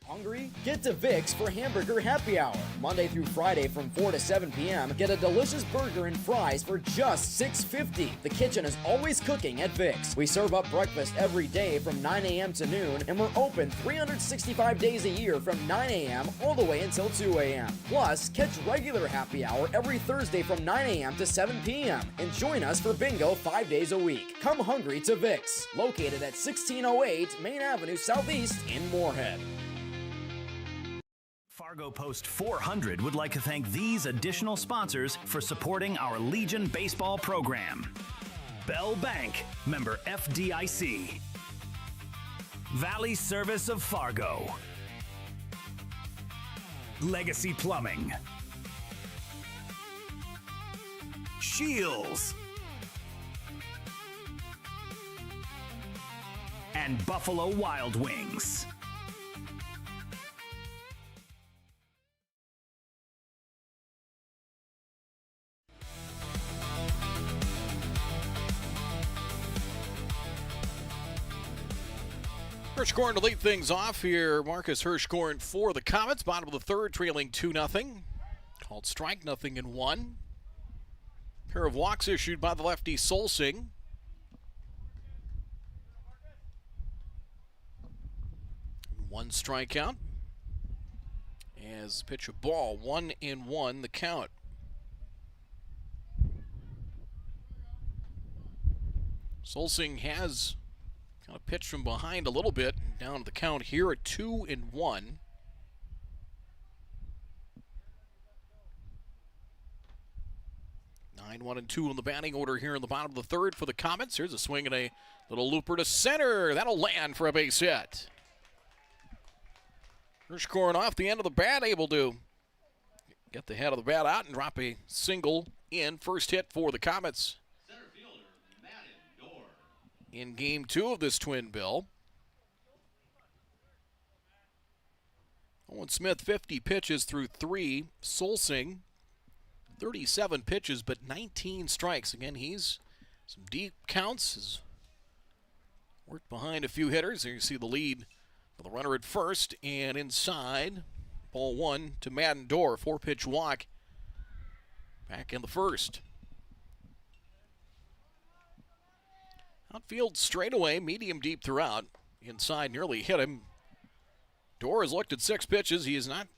Hungry? Get to Vic's for Hamburger Happy Hour. Monday through Friday from 4 to 7 p.m. Get a delicious burger and fries for just $6.50. The kitchen is always cooking at Vic's. We serve up breakfast every day from 9 a.m. to noon, and we're open 365 days a year from 9 a.m. all the way until 2 a.m. Plus, catch regular happy hour every Thursday from 9 a.m. to 7 p.m. and join us for bingo 5 days a week. Come hungry to Vic's, located at 1608 Main Avenue Southeast in Moorhead. Fargo Post 400 would like to thank these additional sponsors for supporting our Legion baseball program. Bell Bank, member FDIC. Valley Service of Fargo. Legacy Plumbing. Shields. And Buffalo Wild Wings. Hirschhorn to lead things off here. Marcus Hirschhorn for the Comets. Bottom of the 3rd, trailing 2-0. Called strike, 0-1. Pair of walks issued by the lefty Solsing. One strikeout. As pitch a ball, 1-1 the count. Solsing has kind of pitched from behind a little bit, down to the count here at 2-1. 9-1-2 in the batting order here in the bottom of the 3rd for the Comets. Here's a swing and a little looper to center. That'll land for a base hit. Hirschhorn off the end of the bat, able to get the head of the bat out and drop a single in. First hit for the Comets in game 2 of this twin bill. Owen Smith, 50 pitches through 3. Solsing, 37 pitches, but 19 strikes. Again, he's some deep counts. Has worked behind a few hitters. There you see the lead for the runner at first. And inside, ball 1 to Madden Dorr. 4-pitch walk back in the first. Outfield straightaway, medium deep throughout. Inside nearly hit him. Dorr has looked at 6 pitches. He has not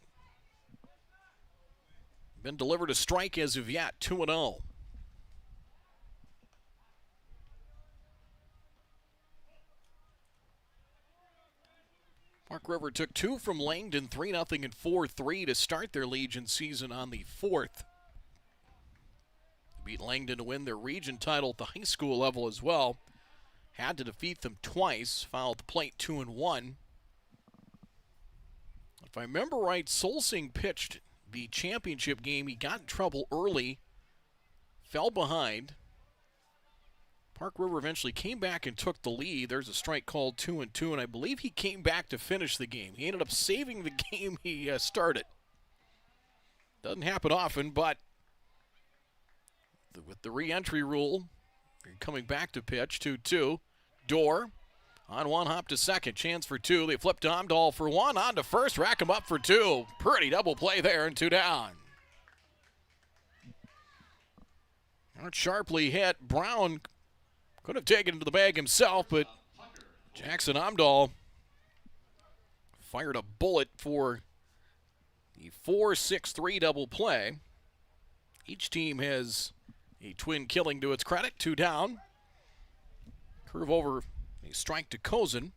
been delivered a strike as of yet. 2-0. Park River took 2 from Langdon, 3-0 and 4-3 to start their Legion season on the 4th. beat Langdon to win their region title at the high school level as well. Had to defeat them twice, fouled the plate 2-1. If I remember right, Solsing pitched the championship game. He got in trouble early, fell behind. Park River eventually came back and took the lead. There's a strike called 2-2, and I believe he came back to finish the game. He ended up saving the game he started. Doesn't happen often, but with the re-entry rule, you're coming back to pitch, 2-2. Dorr on one hop to second, chance for two. They flip to Amdahl for one, on to first, rack him up for two. Pretty double play there, and two down. Not sharply hit. Brown could have taken it to the bag himself, but Jackson Amdahl fired a bullet for the 4-6-3 double play. Each team has a twin killing to its credit, two down. Curve over, a strike to Kozin.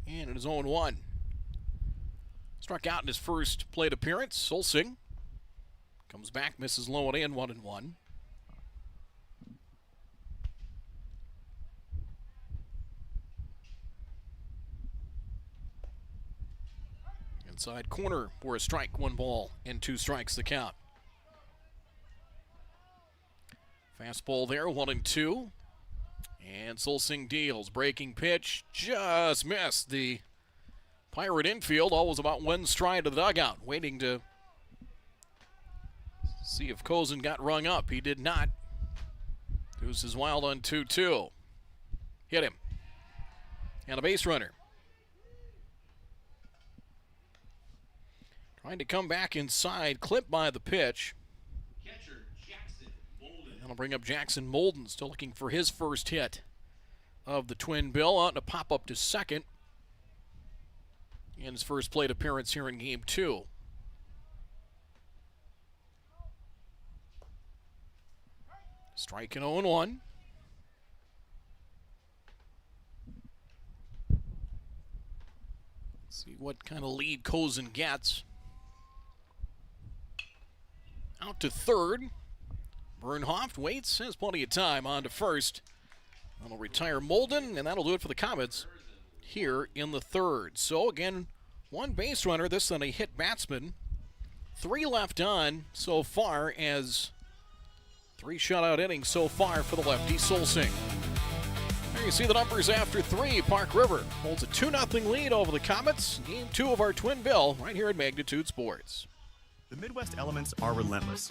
And it is 0-1. Struck out in his first plate appearance. Solsing comes back, misses low and in, 1-1. Inside corner for a strike, 1 ball and 2 strikes the count. Fastball there, 1-2. And Solsing deals. Breaking pitch, just missed the Pirate infield. Always about 1 stride to the dugout, waiting to see if Kozin got rung up. He did not. Deuces wild on 2-2. Hit him. And a base runner. Trying to come back inside, clipped by the pitch. Catcher Jackson Molden. And that'll bring up Jackson Molden, still looking for his first hit of the twin bill. Out to pop up to second. And his first plate appearance here in game 2. Strike and 0-1. See what kind of lead Kozin gets. Out to third. Bernhoft waits, has plenty of time. On to first. That'll retire Molden, and that'll do it for the Comets here in the third. So again, 1 base runner, this than a hit batsman. 3 left on so far, as 3 shutout innings so far for the lefty Solsing. There you see the numbers after 3. Park River holds a 2-0 lead over the Comets. Game 2 of our twin bill right here at Magnitude Sports. The Midwest elements are relentless.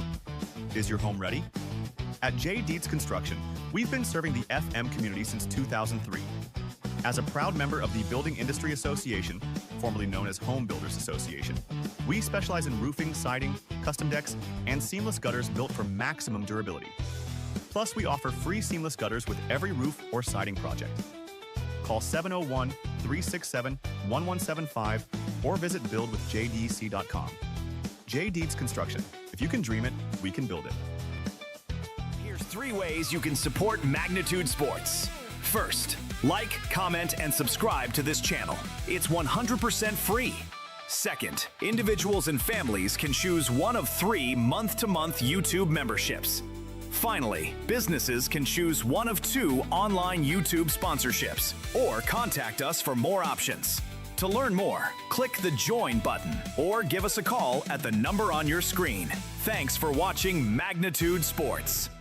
Is your home ready? At J. Deeds Construction, we've been serving the FM community since 2003. As a proud member of the Building Industry Association, formerly known as Home Builders Association, we specialize in roofing, siding, custom decks, and seamless gutters built for maximum durability. Plus, we offer free seamless gutters with every roof or siding project. Call 701-367-1175 or visit buildwithjdec.com. J. Deeds Construction. If you can dream it, we can build it. Here's 3 ways you can support Magnitude Sports. First, like, comment, and subscribe to this channel. It's 100% free. Second, individuals and families can choose one of 3 month-to-month YouTube memberships. Finally, businesses can choose one of 2 online YouTube sponsorships or contact us for more options. To learn more, click the Join button or give us a call at the number on your screen. Thanks for watching Magnitude Sports.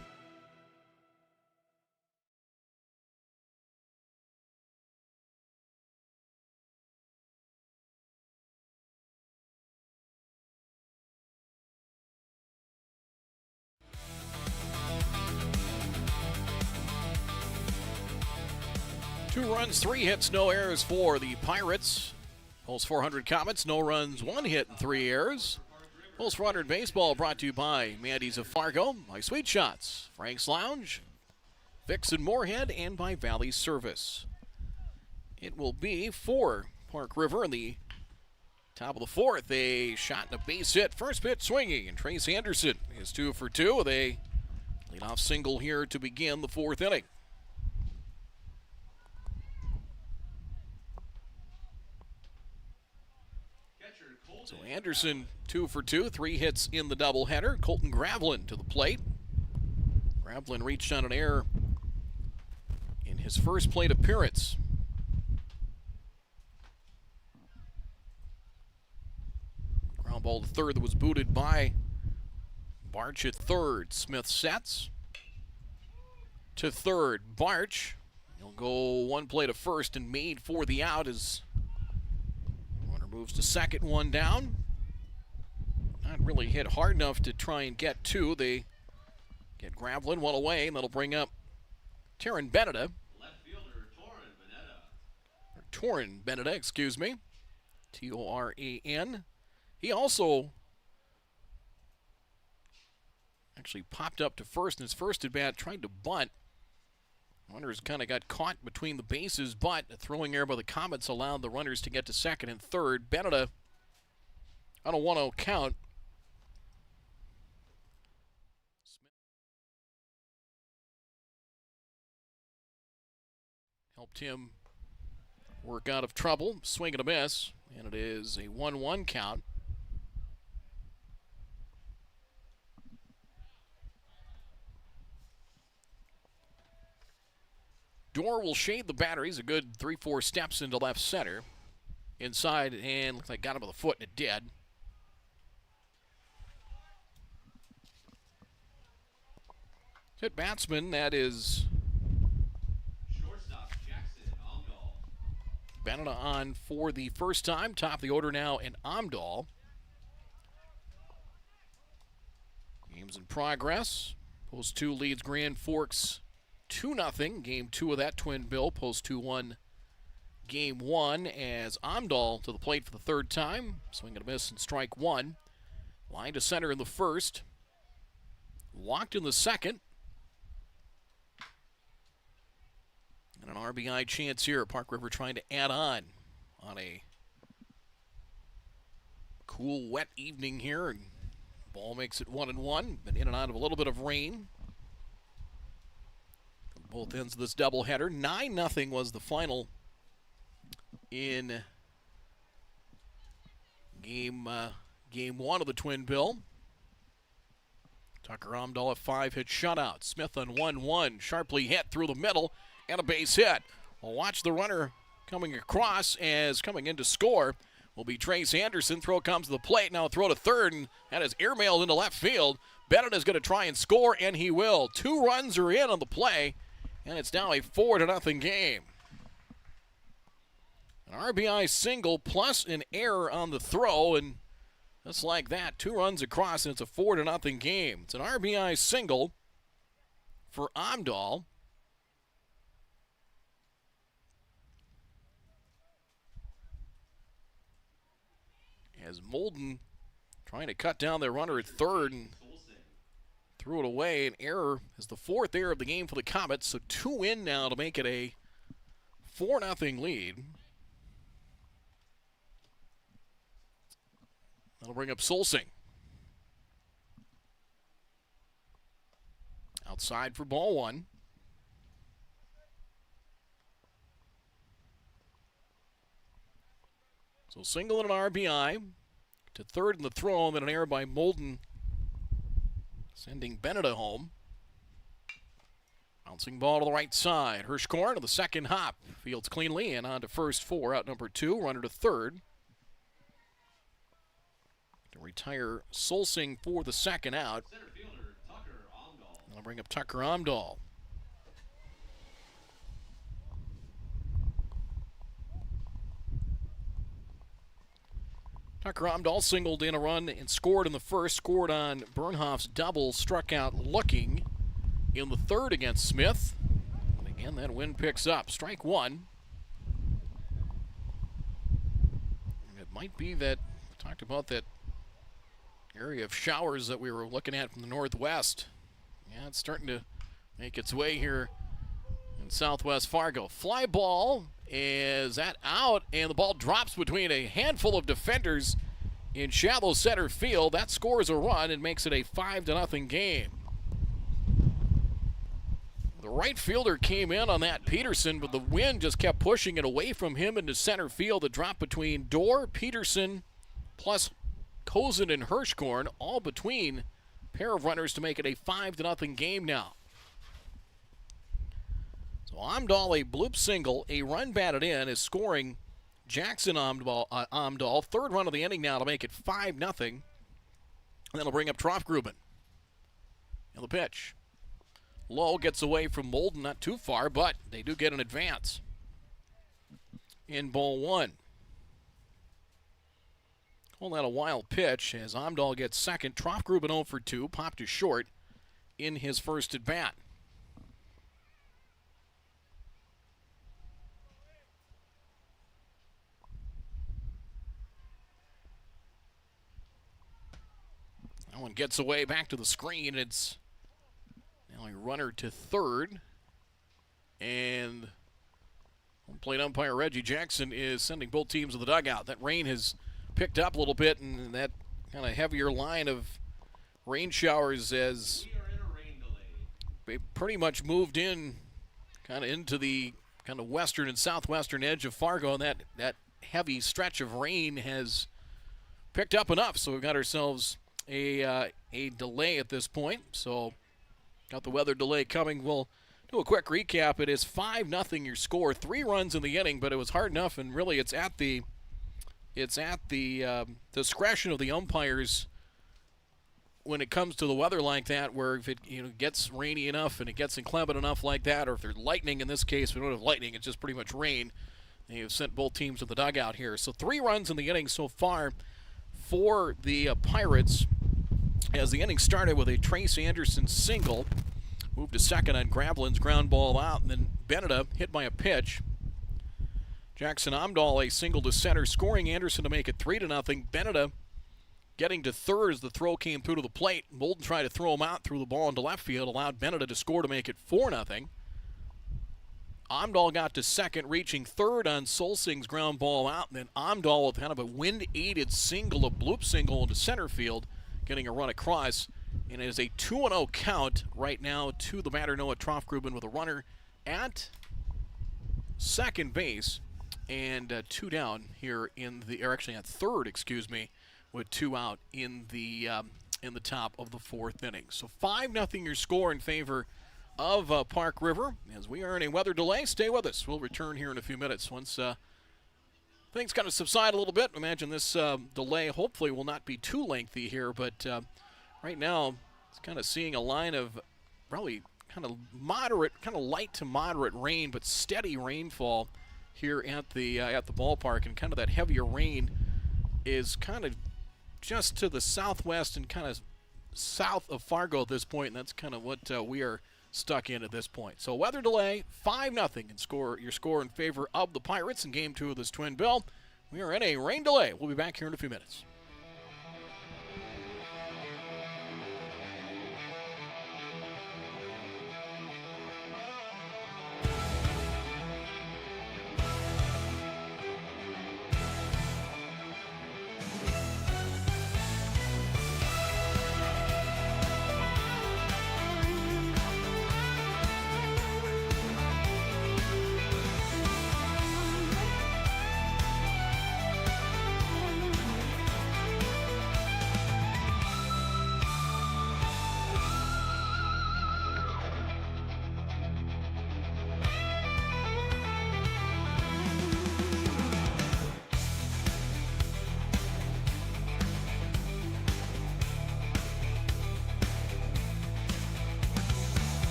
Two runs, 3 hits, no errors for the Pirates. Pulse 400 Comets, no runs, 1 hit, and 3 errors. Pulse 400 Baseball brought to you by Mandy's of Fargo, by Sweet Shots, Frank's Lounge, Fix and Moorhead, and by Valley Service. It will be for Park River in the top of the 4th. A shot and a base hit, first pitch swinging, and Trace Anderson is 2 for 2 with a leadoff single here to begin the 4th inning. So Anderson 2 for 2, 3 hits in the doubleheader. Colton Gravelin to the plate. Gravlin reached on an error in his first plate appearance. Ground ball to third that was booted by Barch at third. Smith sets to third. Barch, he'll go one play to first and made for the out as runner moves to second, one down. Not really hit hard enough to try and get two. They get Gravlin one away, and that'll bring up Torin Beneda. Left fielder Torin Beneda. Or Torin Beneda, excuse me. T-O-R-A-N. He also actually popped up to first in his first at bat, tried to bunt. Runners kind of got caught between the bases, but a throwing error by the Comets allowed the runners to get to second and third. Beneda on a 1-0 count. Helped him work out of trouble. Swing and a miss, and it is a 1-1 count. Dorr will shade the batteries, a good 3-4 steps into left center. Inside, and looks like got him with a foot, and it did. Hit batsman, that is Shortstop Jackson Amdahl. Beneda on for the first time. Top of the order now in Amdahl. Game's in progress. Post 2 leads Grand Forks 2-0. Game 2 of that twin bill. Post 2-1 game 1 as Amdahl to the plate for the third time. Swing and a miss and strike one. Line to center in the first. Walked in the second. And an RBI chance here. Park River trying to add on a cool, wet evening here. And ball makes it 1-1. Been in and out of a little bit of rain. Both ends of this doubleheader. 9-0 was the final in game 1 of the twin bill. Tucker Amdahl a 5-hit shutout. Smith on 1-1. Sharply hit through the middle and a base hit. We'll watch the runner coming across as coming in to score will be Trace Anderson. Throw comes to the plate. Now throw to third, and that is airmailed into left field. Bennett is going to try and score, and he will. 2 runs are in on the play, and it's now a 4-0 game. An RBI single plus an error on the throw, and just like that, 2 runs across, and it's a 4-0 game. It's an RBI single for Amdahl. As Molden trying to cut down their runner at third and threw it away. An error is the 4th error of the game for the Comets, so 2 in now to make it a 4-0 lead. That'll bring up Solsing. Outside for ball 1. So single and an RBI to third in the throw, and then an error by Molden, sending Beneda home. Bouncing ball to the right side. Hirschkorn to the second hop. Fields cleanly and on to first 4. Out number 2. Runner to third. To retire Solsing for the second out. Center fielder Tucker Amdahl. I'll bring up Tucker Amdahl. Tucker Amdahl singled in a run and scored in the first. Scored on Bernhoff's double. Struck out looking in the third against Smith. And again, that wind picks up. Strike 1. And it might be that, we talked about that area of showers that we were looking at from the northwest. Yeah, it's starting to make its way here in southwest Fargo. Fly ball. Is that out? And the ball drops between a handful of defenders in shallow center field. That scores a run and makes it a 5-0 game. The right fielder came in on that Peterson, but the wind just kept pushing it away from him into center field. The drop between Dorr, Peterson, plus Kozin and Hirschkorn, all between a pair of runners to make it a 5-0 game now. So Amdahl, a bloop single, a run batted in, is scoring Jackson Amdahl. Third run of the inning now to make it 5-0. And that'll bring up Troffgruben. And the pitch. Low gets away from Molden, not too far, but they do get an advance in ball one. Call that a wild pitch as Amdahl gets second. Troffgruben 0 for 2, popped to short in his first at bat. That one gets away back to the screen. It's now a runner to third. And home plate umpire Reggie Jackson is sending both teams to the dugout. That rain has picked up a little bit, and that kind of heavier line of rain showers as they pretty much moved in kind of into the kind of western and southwestern edge of Fargo, and that heavy stretch of rain has picked up enough. So we've got ourselves a delay at this point. So got the weather delay coming. We'll do a quick recap. It is 5-0 your score, 3 runs in the inning, but it was hard enough, and really it's at the discretion of the umpires when it comes to the weather like that, where if it gets rainy enough and it gets inclement enough like that, or if there's lightning in this case, we don't have lightning, it's just pretty much rain. They've sent both teams to the dugout here. So 3 runs in the inning so far for the Pirates, as the inning started with a Trace Anderson single, moved to second on Gravelin's ground ball out, and then Beneda hit by a pitch. Jackson Amdahl a single to center, scoring Anderson to make it 3-0. Beneda getting to third as the throw came through to the plate. Molden tried to throw him out, threw the ball into left field, allowed Beneda to score to make it 4-0. Amdahl got to second, reaching third on Solsing's ground ball out, and then Amdahl with kind of a wind-aided single, a bloop single into center field, getting a run across. And it is a 2-0 count right now to the batter, Noah Troffgruben, with a runner at second base and 2 down here at third, with 2 out in the top of the 4th inning. So 5-0 your score in favor of Park River. As we are in a weather delay, stay with us. We'll return here in a few minutes once things kind of subside a little bit. Imagine this delay hopefully will not be too lengthy here, but right now it's kind of seeing a line of probably kind of moderate, kind of light to moderate rain, but steady rainfall here at the ballpark, and kind of that heavier rain is kind of just to the southwest and kind of south of Fargo at this point, and that's kind of what we are stuck in at this point. So weather delay, 5-0 and your score in favor of the Pirates in Game 2 of this Twin Bill. We are in a rain delay. We'll be back here in a few minutes.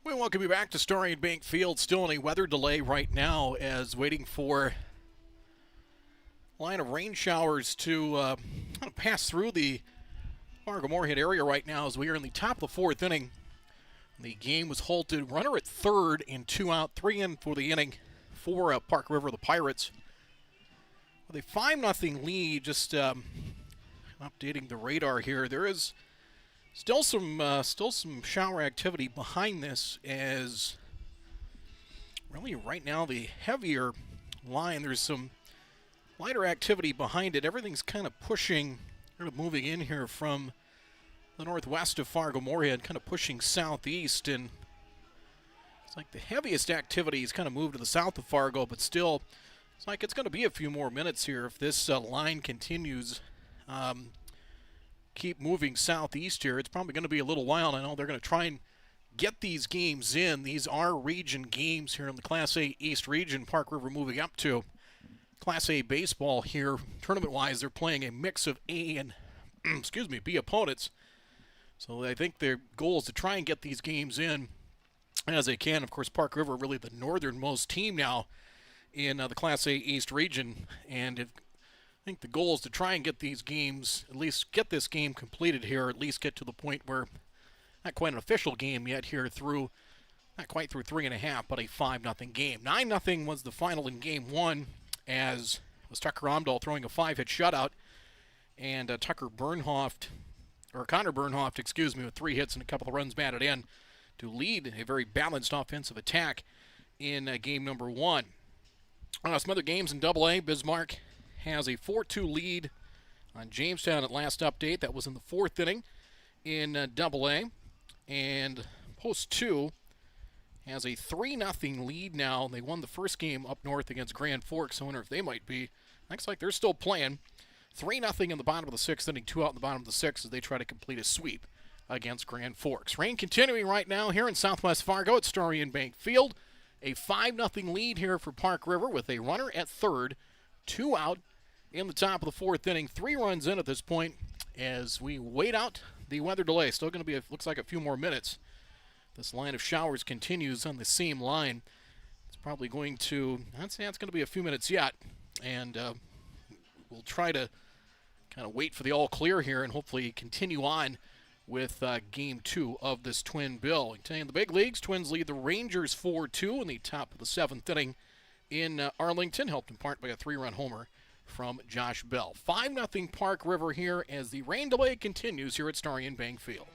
We welcome you back to Starion Bank Field. Still in a weather delay right now as waiting for a line of rain showers to kind of pass through the Fargo Moorhead area right now as we are in the top of the fourth inning. The game was halted. Runner at third and 2 out, 3 in for the inning for Park River, the Pirates. With a 5-0 lead, just updating the radar here. There is still some shower activity behind this, as really right now the heavier line, there's some lighter activity behind it. Everything's kind of pushing, kind of moving in here from the northwest of Fargo Moorhead, kind of pushing southeast, and it's like the heaviest activity is kind of moved to the south of Fargo, but still it's like it's going to be a few more minutes here if this line continues. Keep moving southeast here. It's probably going to be a little while. I know they're going to try and get these games in. These are region games here in the Class A East region. Park River moving up to Class A baseball here. Tournament-wise, they're playing a mix of A and B opponents. So I think their goal is to try and get these games in as they can. Of course, Park River really the northernmost team now in the Class A East region, and I think the goal is to try and get these games, at least get this game completed here, at least get to the point where not quite an official game yet here through, not quite through 3.5, but a 5-0 game. 9-0 was the final in game one, as it was Tucker Omdahl throwing a 5-hit shutout, and Connor Bernhoft, with 3 hits and a couple of runs batted in to lead a very balanced offensive attack in game number one. Some other games in Double-A. Bismarck has a 4-2 lead on Jamestown at last update. That was in the fourth inning in Double-A. And Post 2 has a 3-0 lead now. They won the first game up north against Grand Forks. I wonder if they might be. Looks like they're still playing. 3-0 in the bottom of the sixth inning, 2 out in the bottom of the sixth as they try to complete a sweep against Grand Forks. Rain continuing right now here in southwest Fargo at Starion Bank Field. A 5-0 lead here for Park River with a runner at third, 2 out in the top of the fourth inning. 3 runs in at this point as we wait out the weather delay. Still going to be, looks like a few more minutes. This line of showers continues on the same line. It's probably going to, I'd say it's going to be a few minutes yet. And we'll try to kind of wait for the all clear here and hopefully continue on with game 2 of this Twin Bill. In the big leagues, Twins lead the Rangers 4-2 in the top of the 7th inning in Arlington, helped in part by a 3-run homer from Josh Bell. 5-0 Park River here as the rain delay continues here at Starion Bank Field.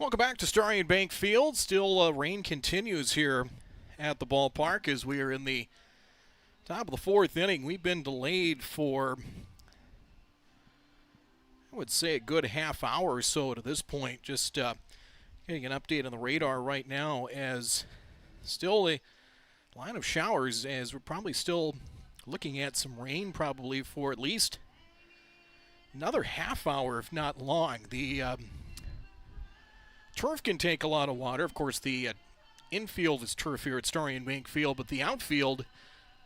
Welcome back to Starion Bank Field. Still, rain continues here at the ballpark as we are in the top of the fourth inning. We've been delayed for, I would say, a good half hour or so to this point. Just getting an update on the radar right now, as still a line of showers, as we're probably still looking at some rain probably for at least another half hour, if not long. The turf can take a lot of water. Of course, the infield is turf here at Starion Bank Field, but the outfield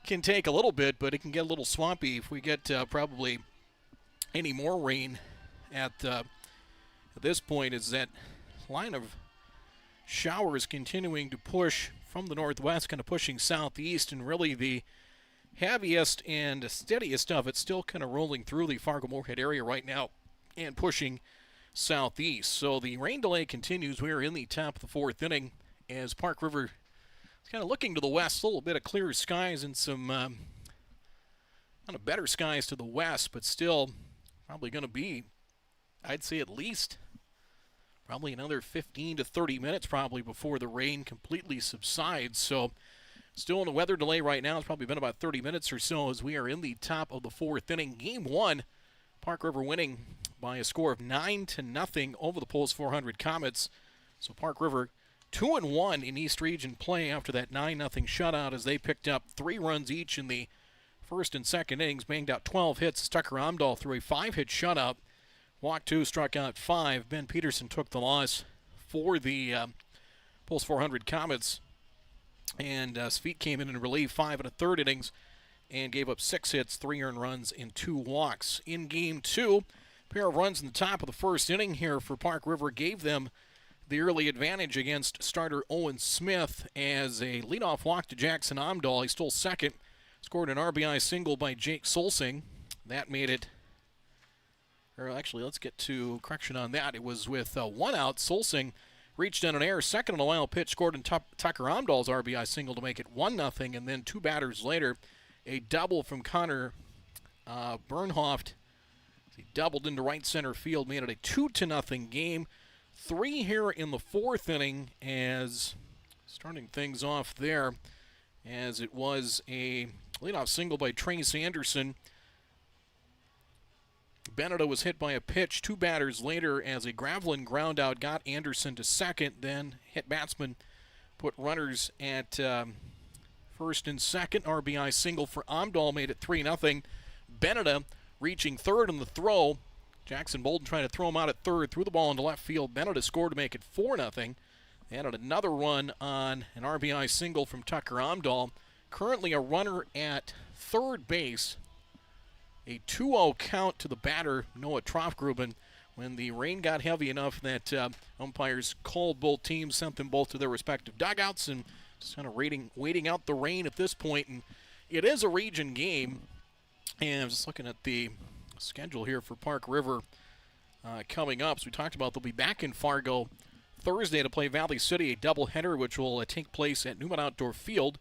can take a little bit, but it can get a little swampy if we get probably any more rain at this point, as that line of showers continuing to push from the northwest, kind of pushing southeast, and really the heaviest and steadiest of it still kind of rolling through the Fargo-Moorhead area right now and pushing southeast. So the rain delay continues. We are in the top of the fourth inning as Park River is kind of looking to the west, a little bit of clearer skies and some kind of better skies to the west, but still probably going to be, I'd say, at least probably another 15 to 30 minutes probably before the rain completely subsides. So still in a weather delay right now. It's probably been about 30 minutes or so as we are in the top of the fourth inning. Game one, Park River winning by a score of 9-0 over the Post 400 Comets. So Park River 2-1 in East Region play after that 9-0 shutout, as they picked up 3 runs each in the first and second innings, banged out 12 hits. Tucker Amdahl threw a 5-hit shutout, walked 2, struck out 5. Ben Peterson took the loss for the Post 400 Comets, and Sweet came in relief 5 1/3 innings and gave up 6 hits, 3 earned runs, and 2 walks. In game 2, a pair of runs in the top of the first inning here for Park River gave them the early advantage against starter Owen Smith, as a leadoff walk to Jackson Amdahl. He stole second, scored an RBI single by Jake Solsing. That made it, or actually, let's get to correction on that. It was with 1 out. Solsing reached on an error, second on a wild pitch, scored in Tucker Amdahl's RBI single to make it 1-0, and then 2 batters later, a double from Connor Bernhoft. He doubled into right center field, made it a 2-0 game. 3 here in the fourth inning, as starting things off there, as it was a leadoff single by Trace Anderson. Beneda was hit by a pitch 2 batters later, as a Gravelin ground out got Anderson to second. Then hit batsman put runners at first and second. RBI single for Amdahl made it 3-0. Beneda reaching third on the throw. Jackson Bolden trying to throw him out at third, threw the ball into left field. Beneda scored to make it 4-0. They added another run on an RBI single from Tucker Amdahl. Currently a runner at third base. A 2-0 count to the batter, Noah Trofgruben, when the rain got heavy enough that umpires called both teams, sent them both to their respective dugouts, and just kind of waiting out the rain at this point. And it is a region game, and I was just looking at the schedule here for Park River coming up. So we talked about they'll be back in Fargo Thursday to play Valley City, a doubleheader, which will take place at Newman Outdoor Field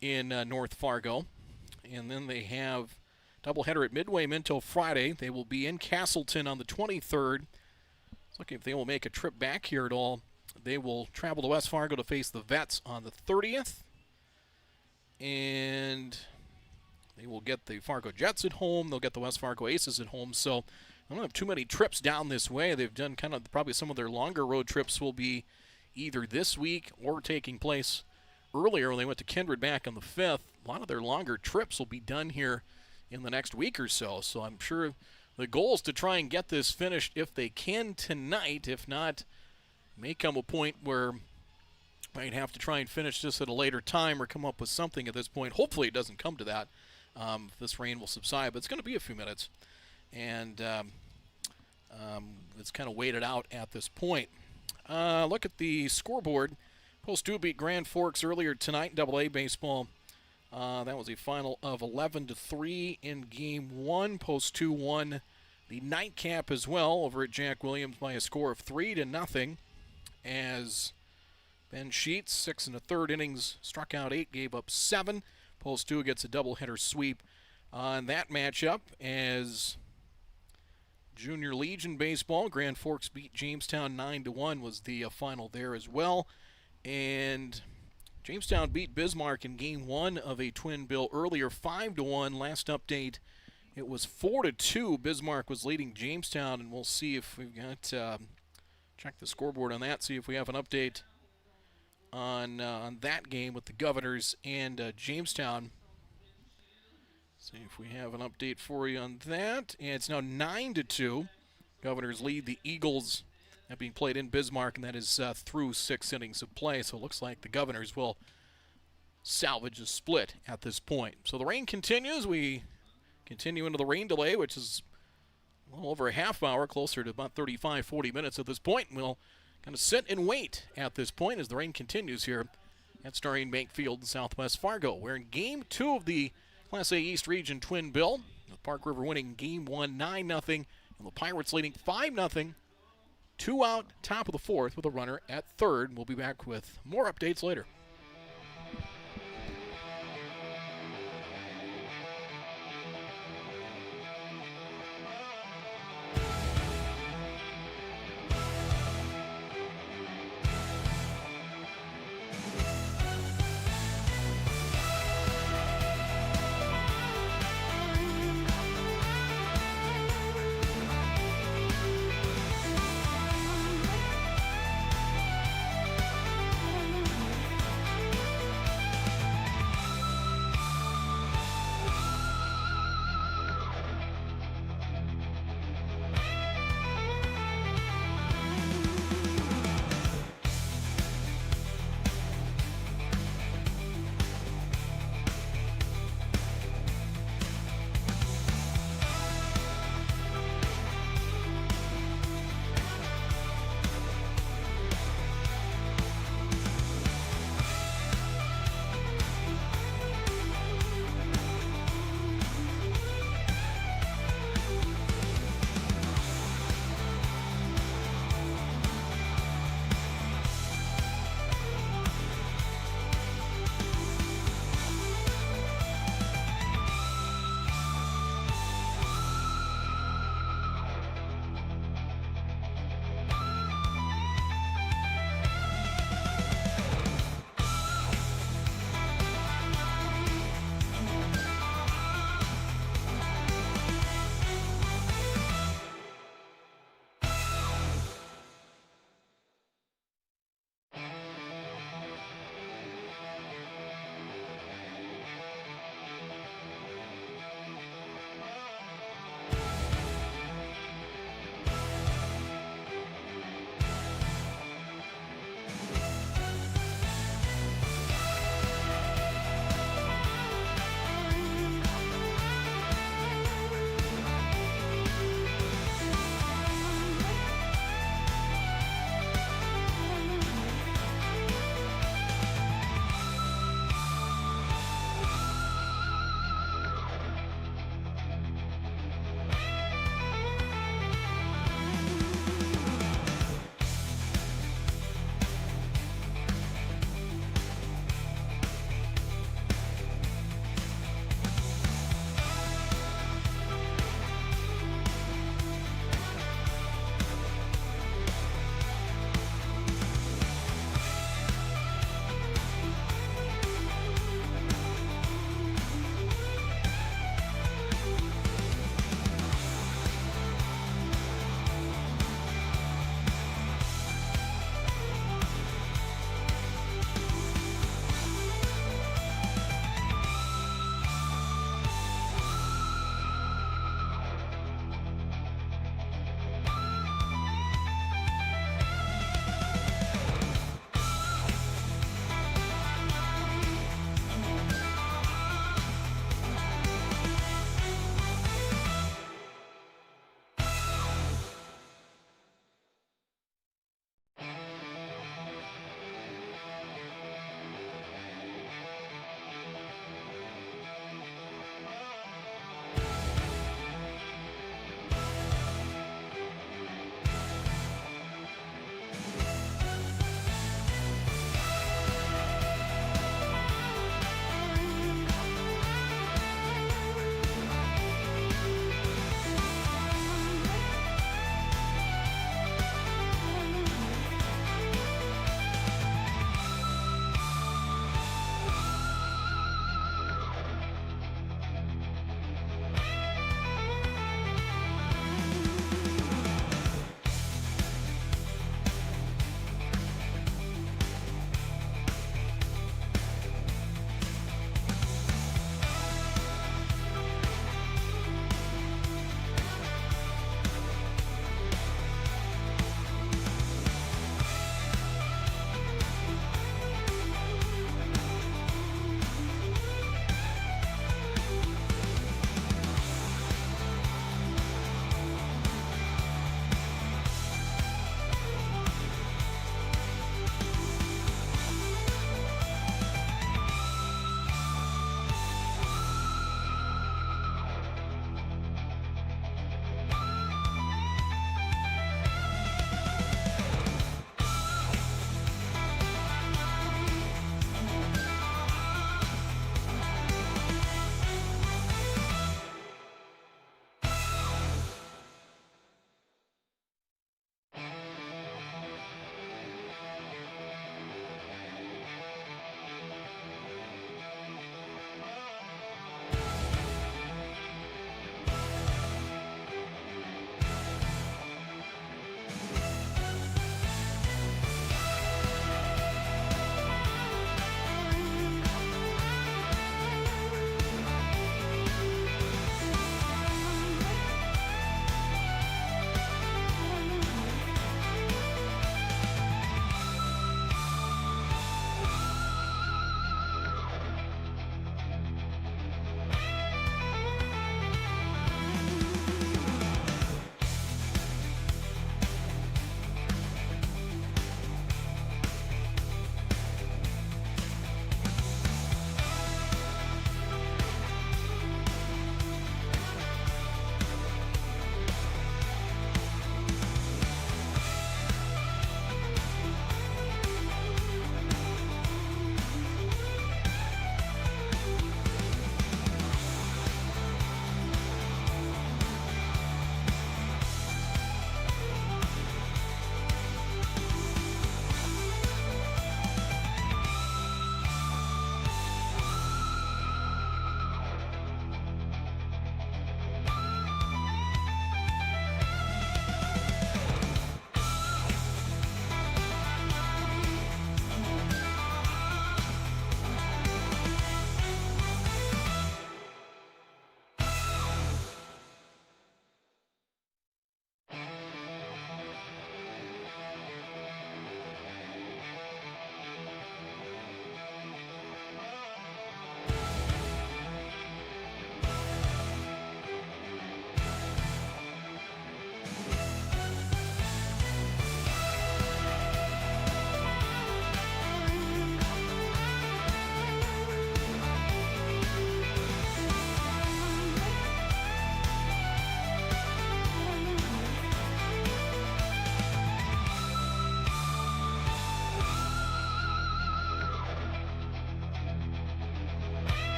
in North Fargo. And then they have doubleheader at Midway Minto Friday. They will be in Castleton on the 23rd. Looking if they will make a trip back here at all. They will travel to West Fargo to face the Vets on the 30th. And they will get the Fargo Jets at home. They'll get the West Fargo Aces at home. So I don't have too many trips down this way. They've done kind of probably some of their longer road trips will be either this week or taking place earlier when they went to Kindred back on the 5th. A lot of their longer trips will be done here in the next week or so. So I'm sure the goal is to try and get this finished if they can tonight. If not, may come a point where might have to try and finish this at a later time or come up with something at this point. Hopefully it doesn't come to that. This rain will subside, but it's going to be a few minutes. And it's kind of waited out at this point. Look at the scoreboard. Post 2 beat Grand Forks earlier tonight in AA baseball. That was a final of 11-3 in Game 1. Post 2 won the nightcap as well over at Jack Williams by a score of 3-0. As Ben Sheets, 6 1/3 innings, struck out 8, gave up 7. Post 2 gets a doubleheader sweep on that matchup, as Junior Legion baseball, Grand Forks beat Jamestown 9-1 was the final there as well. And Jamestown beat Bismarck in Game 1 of a twin bill earlier, 5-1. Last update, it was 4-2. Bismarck was leading Jamestown, and we'll see if we've got, check the scoreboard on that, see if we have an update on that game with the Governors and Jamestown. See if we have an update for you on that. And it's now 9-2. Governors lead the Eagles. That being played in Bismarck, and that is through 6 innings of play. So it looks like the Governors will salvage a split at this point. So the rain continues. We continue into the rain delay, which is a little over a half hour, closer to about 35, 40 minutes at this point. And we'll kind of sit and wait at this point as the rain continues here at Starion Bank Field in Southwest Fargo. We're in Game 2 of the Class A East Region Twin Bill. The Park River winning Game 1 9-0, and the Pirates leading 5-0. 2 out, top of the 4th with a runner at third. We'll be back with more updates later.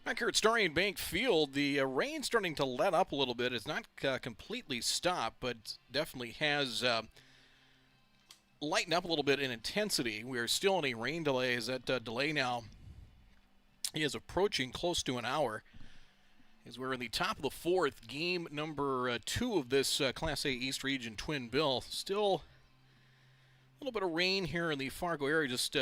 Back here at Starion Bank Field, the rain starting to let up a little bit. It's not completely stopped, but definitely has lightened up a little bit in intensity. We are still in a rain delay as that delay now is approaching close to an hour. As we're in the top of the fourth, game number 2 of this Class A East Region Twin Bill. Still a little bit of rain here in the Fargo area, just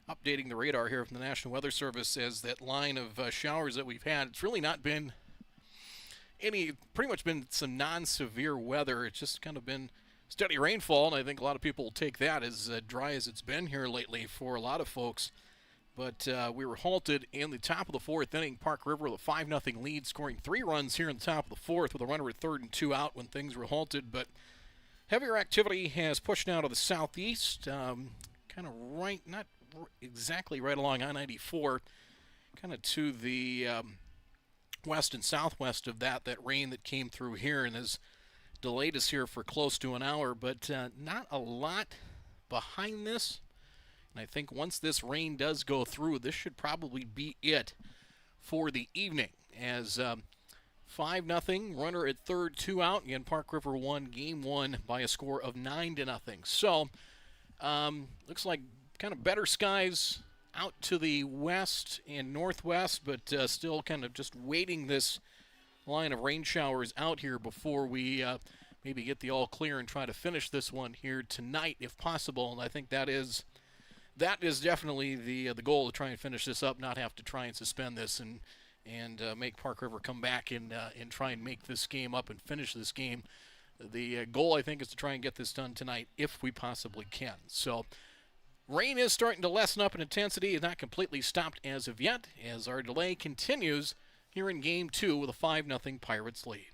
updating the radar here from the National Weather Service as that line of showers that we've had. It's really not been pretty much been some non-severe weather. It's just kind of been steady rainfall, and I think a lot of people will take that as dry as it's been here lately for a lot of folks. But we were halted in the top of the fourth inning. Park River with a 5-0 lead, scoring 3 runs here in the top of the fourth with a runner at 3rd and 2 out when things were halted. But heavier activity has pushed now to the southeast, kind of right, not exactly right along I-94, kind of to the west and southwest of that rain that came through here and has delayed us here for close to an hour, but not a lot behind this. And I think once this rain does go through, this should probably be it for the evening. As 5-0, runner at 3rd, 2 out. Again, Park River won Game 1 by a score of 9-0. So, looks like kind of better skies out to the west and northwest, but still kind of just waiting this line of rain showers out here before we maybe get the all clear and try to finish this one here tonight if possible. And I think that is definitely the goal, to try and finish this up, not have to try and suspend this and make Park River come back and try and make this game up and finish this game. The goal, I think, is to try and get this done tonight if we possibly can. So rain is starting to lessen up in intensity. It's not completely stopped as of yet, as our delay continues here in Game 2 with a 5-0 Pirates lead.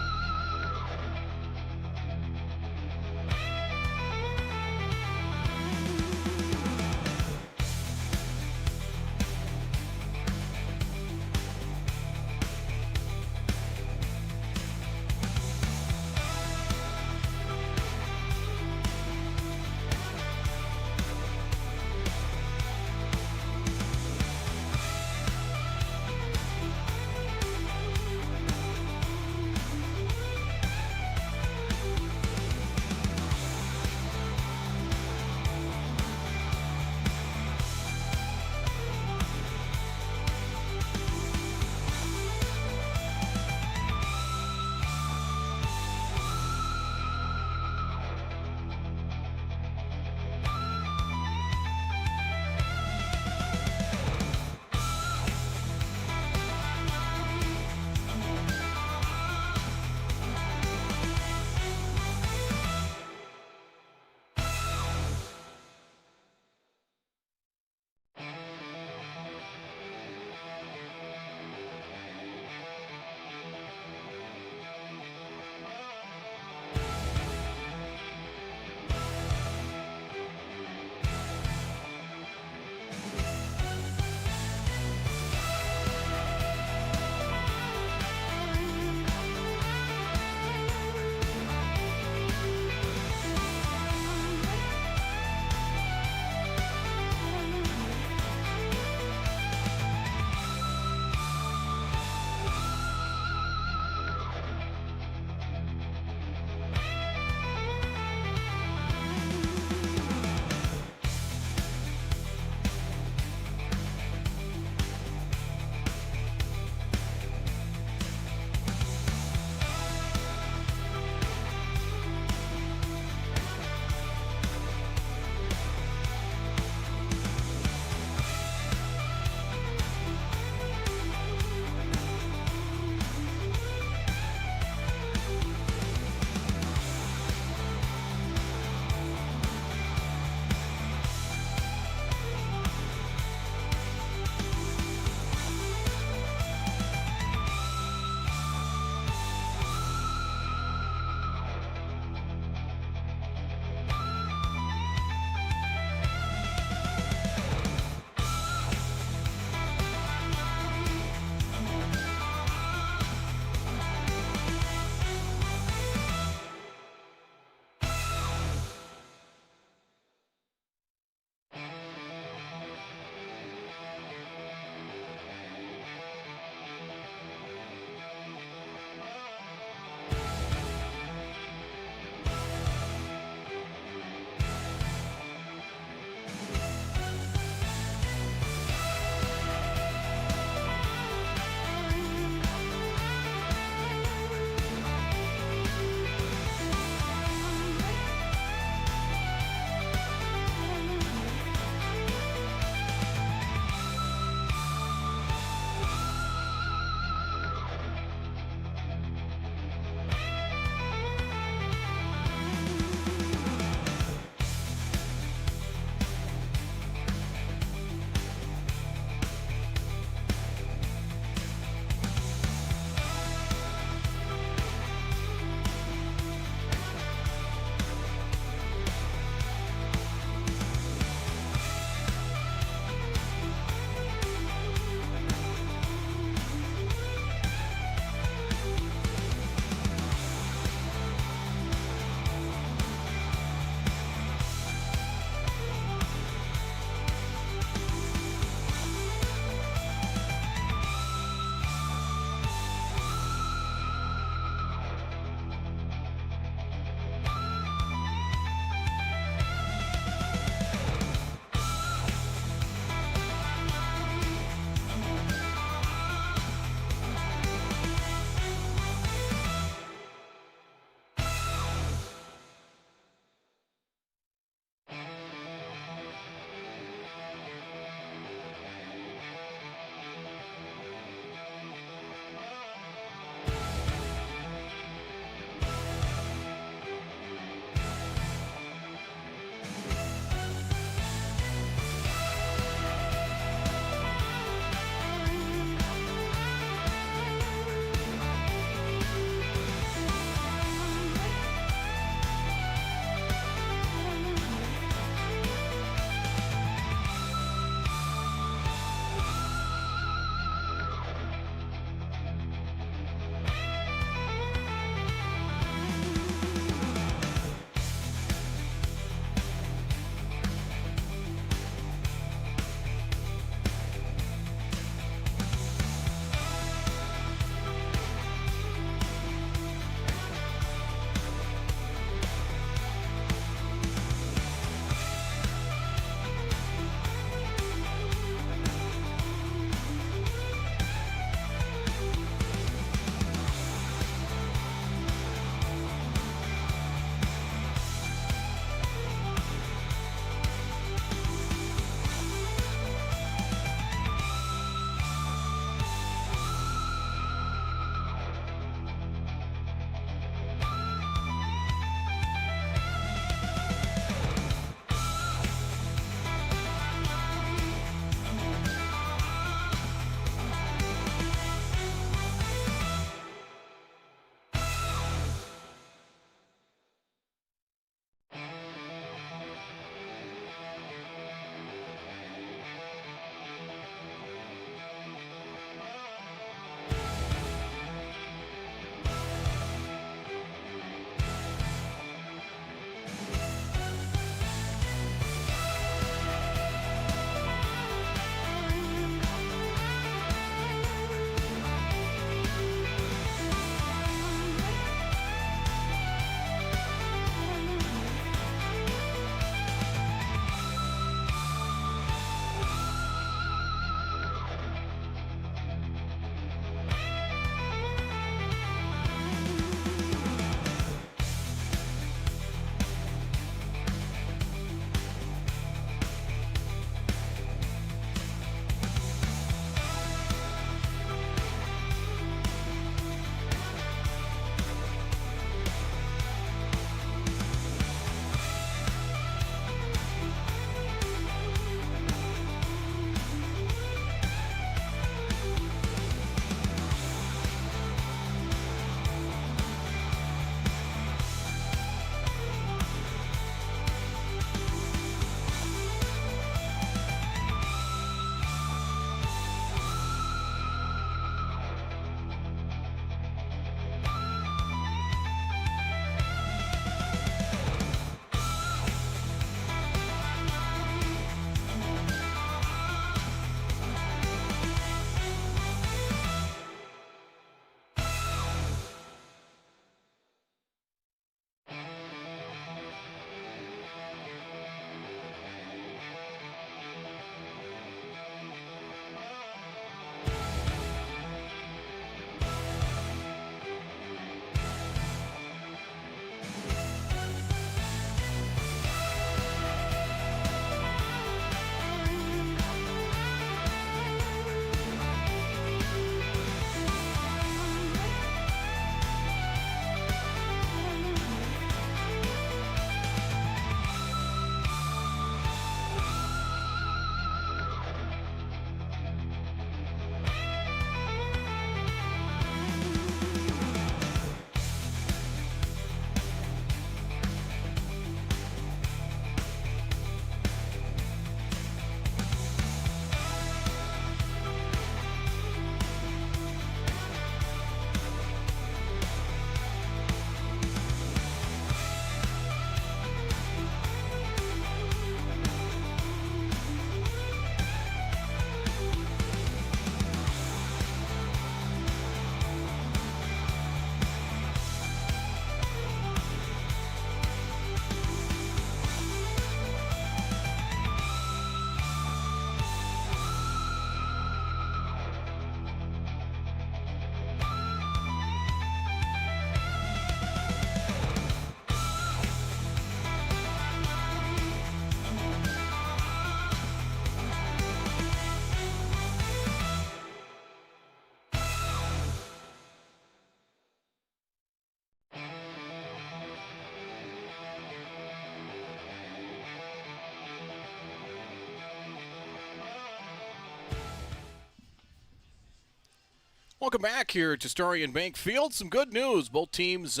Welcome back here to Starion Bank Field. Some good news. Both teams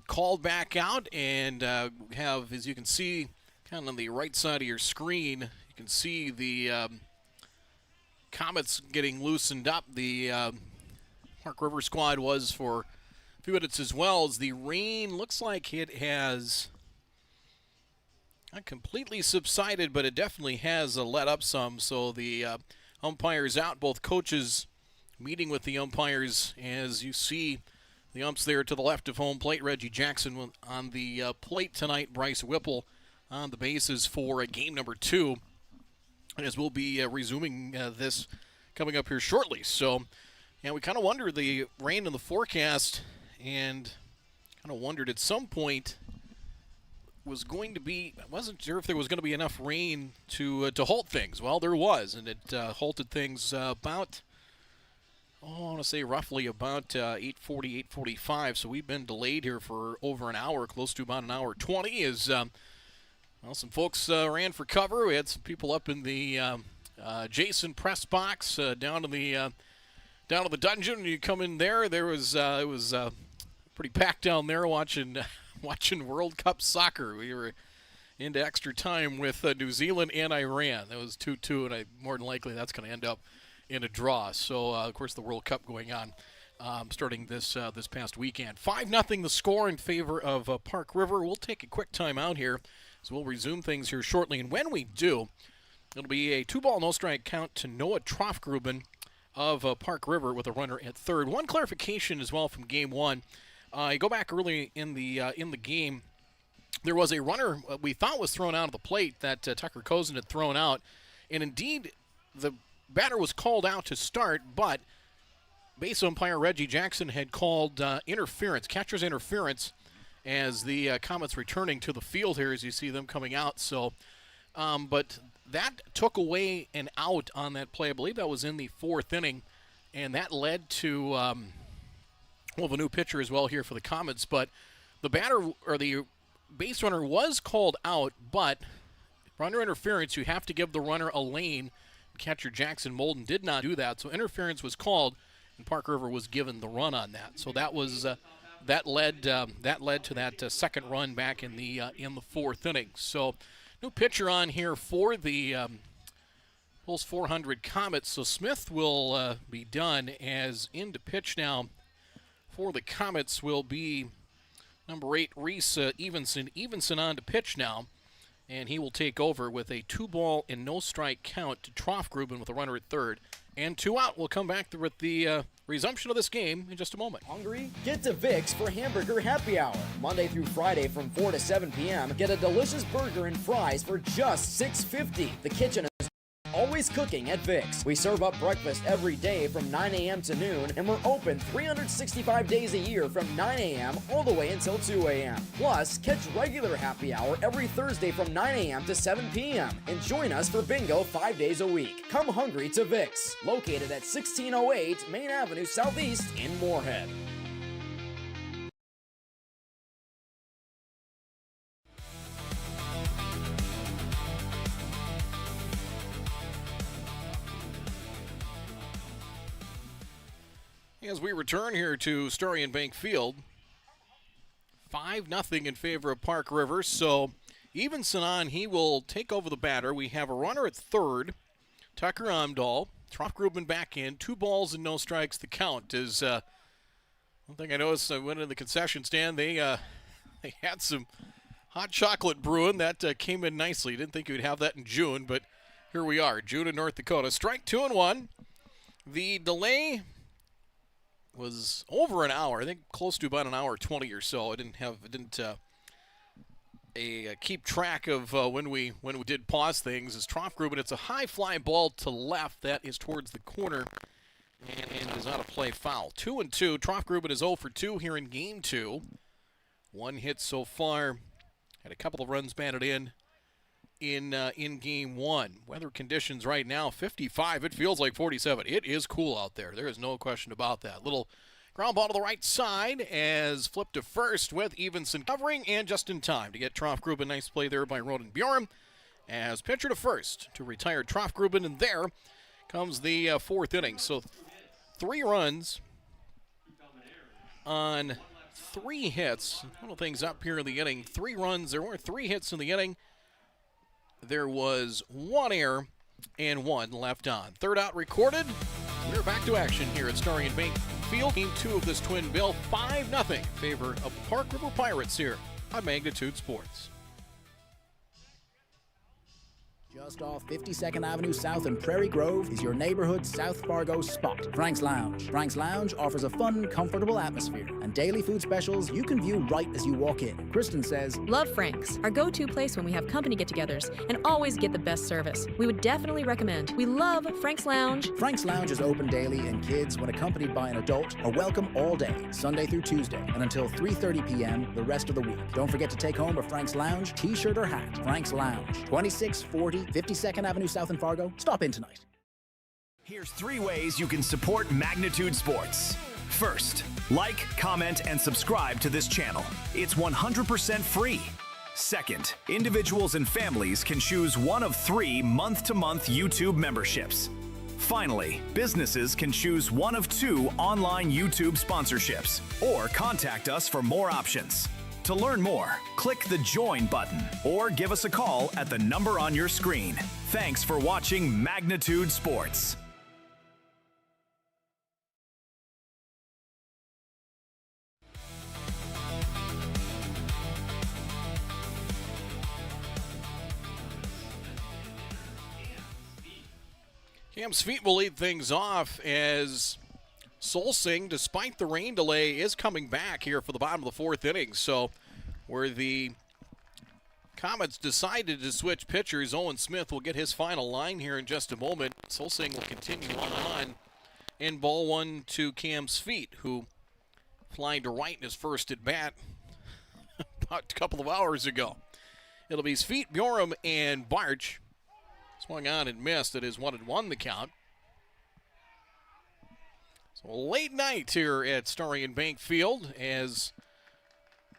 called back out and have, as you can see, kind of on the right side of your screen, you can see the Comets getting loosened up. The Park River squad was for a few minutes as well, as the rain looks like it has not completely subsided, but it definitely has let up some. So the umpires out, both coaches meeting with the umpires, as you see the umps there to the left of home plate. Reggie Jackson on the plate tonight. Bryce Whipple on the bases for game number 2. And as we'll be resuming this coming up here shortly. So, yeah, we kind of wondered the rain in the forecast, and kind of wondered at some point was going to be, I wasn't sure if there was going to be enough rain to halt things. Well, there was, and it halted things about, I want to say roughly about 8:40, 8:45. So we've been delayed here for over an hour, close to about an hour 20. As well, some folks ran for cover. We had some people up in the Jason press box down to the dungeon. When you come in there, it was pretty packed down there watching World Cup soccer. We were into extra time with New Zealand and Iran. That was 2-2, and more than likely that's going to end up in a draw. So, of course, the World Cup going on starting this past weekend. 5-0 the score in favor of Park River. We'll take a quick time out here, so we'll resume things here shortly. And when we do, it'll be a 2-ball, no-strike count to Noah Troffgruben of Park River with a runner at third. One clarification as well from Game 1. You go back early in the game, there was a runner we thought was thrown out of the plate that Tucker Cozen had thrown out, and indeed the batter was called out to start, but base umpire Reggie Jackson had called interference, catcher's interference, as the Comets returning to the field here as you see them coming out. So, but that took away an out on that play. I believe that was in the 4th inning, and that led to we'll have a new pitcher as well here for the Comets. But the batter, or the base runner, was called out, but runner interference, you have to give the runner a lane. Catcher Jackson Molden did not do that, so interference was called, and Park River was given the run on that. So that was that led to that second run back in the 4th inning. So new pitcher on here for the Bulls 400 Comets. So Smith will be done, as in to pitch now for the Comets will be number 8, Reese Evenson. Evenson on to pitch now, and he will take over with a 2-ball and no-strike count to Troffgruben with a runner at third. And 2 out. We'll come back with the resumption of this game in just a moment. Hungry? Get to Vic's for Hamburger Happy Hour. Monday through Friday from 4 to 7 p.m. Get a delicious burger and fries for just $6.50. The kitchen is always cooking at Vic's. We serve up breakfast every day from 9 a.m. to noon, and we're open 365 days a year from 9 a.m. all the way until 2 a.m. Plus, catch regular happy hour every Thursday from 9 a.m. to 7 p.m. and join us for bingo 5 days a week. Come hungry to Vic's, located at 1608 Main Avenue Southeast in Moorhead. As we return here to Starion Bank Field, 5-0 in favor of Park River. So Evenson on, he will take over the batter. We have a runner at third, Tucker Amdahl. Troffgruben back in, 2 balls and no strikes. The count is one thing I noticed. I went in the concession stand. They had some hot chocolate brewing that came in nicely. Didn't think you'd have that in June, but here we are, June in North Dakota. Strike 2 and 1. The delay was over an hour, I think close to about an hour 20 or so. I didn't keep track of when we did pause things. As Troffgruben, it's a high fly ball to left that is towards the corner and is not a play foul. 2 and 2. Troffgruben is 0 for 2 here in game 2. 1 hit so far. Had a couple of runs batted in game 1. Weather conditions right now, 55. It feels like 47. It is cool out there. There is no question about that. Little ground ball to the right side as flipped to first with Evenson covering, and just in time to get Troffgruben. Nice play there by Roden Bjorn as pitcher to first to retire Troffgruben, and there comes the 4th inning. So 3 runs on 3 hits. A little things up here in the inning. 3 runs. There were 3 hits in the inning. There was 1 error and 1 left on. 3rd out recorded. We're back to action here at Starion Bank Field. Game 2 of this twin bill, 5-0 in favor of the Park River Pirates here on Magnitude Sports. Just off 52nd Avenue South in Prairie Grove is your neighborhood South Fargo spot, Frank's Lounge. Frank's Lounge offers a fun, comfortable atmosphere and daily food specials you can view right as you walk in. Kristen says, Love Frank's, our go-to place when we have company get-togethers and always get the best service. We would definitely recommend. We love Frank's Lounge. Frank's Lounge is open daily and kids, when accompanied by an adult, are welcome all day, Sunday through Tuesday, and until 3:30 p.m. the rest of the week. Don't forget to take home a Frank's Lounge t-shirt or hat. Frank's Lounge, 2640 52nd Avenue South in Fargo. Stop in tonight. Here's 3 ways you can support Magnitude Sports. First, like, comment, and subscribe to this channel. It's 100% free. Second, individuals and families can choose one of 3 month-to-month YouTube memberships. Finally, businesses can choose one of 2 online YouTube sponsorships or contact us for more options. To learn more, click the Join button or give us a call at the number on your screen. Thanks for watching Magnitude Sports. Cam's feet will lead things off as Solsing, despite the rain delay, is coming back here for the bottom of the 4th inning. So where the Comets decided to switch pitchers, Owen Smith will get his final line here in just a moment. Solsing will continue on. And ball 1 to Cam's feet, who flying to right in his first at bat about a couple of hours ago. It'll be Sweet, Bjorum, and Barch. Swung on and missed. It is 1-1 the count. So late night here at Starion Bank Field as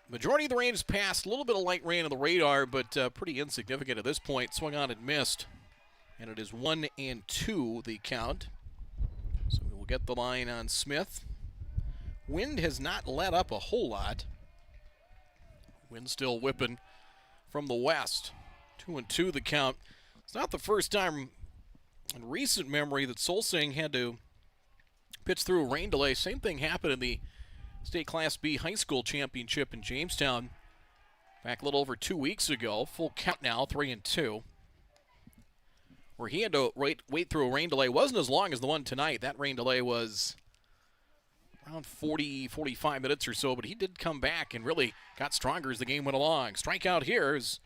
majority of the rain has passed. A little bit of light rain on the radar, but pretty insignificant at this point. Swung on and missed. And it is 1-2 the count. So we will get the line on Smith. Wind has not let up a whole lot. Wind still whipping from the west. 2-2 the count. It's not the first time in recent memory that Solsing had to pitch through a rain delay. Same thing happened in the State Class B High School Championship in Jamestown back a little over 2 weeks ago. Full count now, 3-2. Where he had to wait through a rain delay. Wasn't as long as the one tonight. That rain delay was around 45 minutes or so, but he did come back and really got stronger as the game went along. Strikeout here is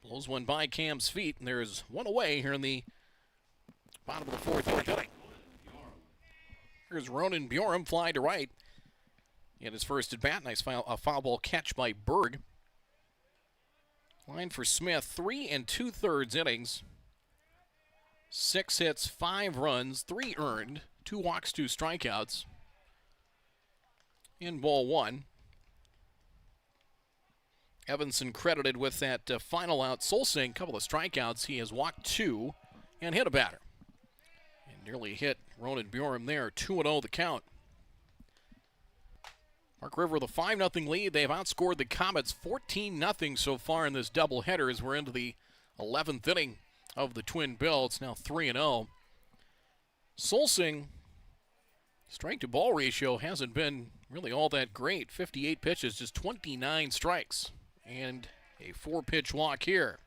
blows one by Cam's feet, and there's one away here in the bottom of the 4th inning. Here's Ronan Bjorum, fly to right. He had his first at bat. Nice foul ball catch by Berg. Line for Smith, 3 2/3 innings. 6 hits, 5 runs, 3 earned, 2 walks, 2 strikeouts. In ball 1. Evanson credited with that final out. Solsing, couple of strikeouts. He has walked 2 and hit a batter. And nearly hit Ronan Bjorum there. 2-0 the count. Park River with a 5-0 lead. They've outscored the Comets 14-0 so far in this doubleheader as we're into the 11th inning of the twin bill. It's now 3-0. Solsing, strike to ball ratio hasn't been really all that great. 58 pitches, just 29 strikes. And a 4-pitch walk here.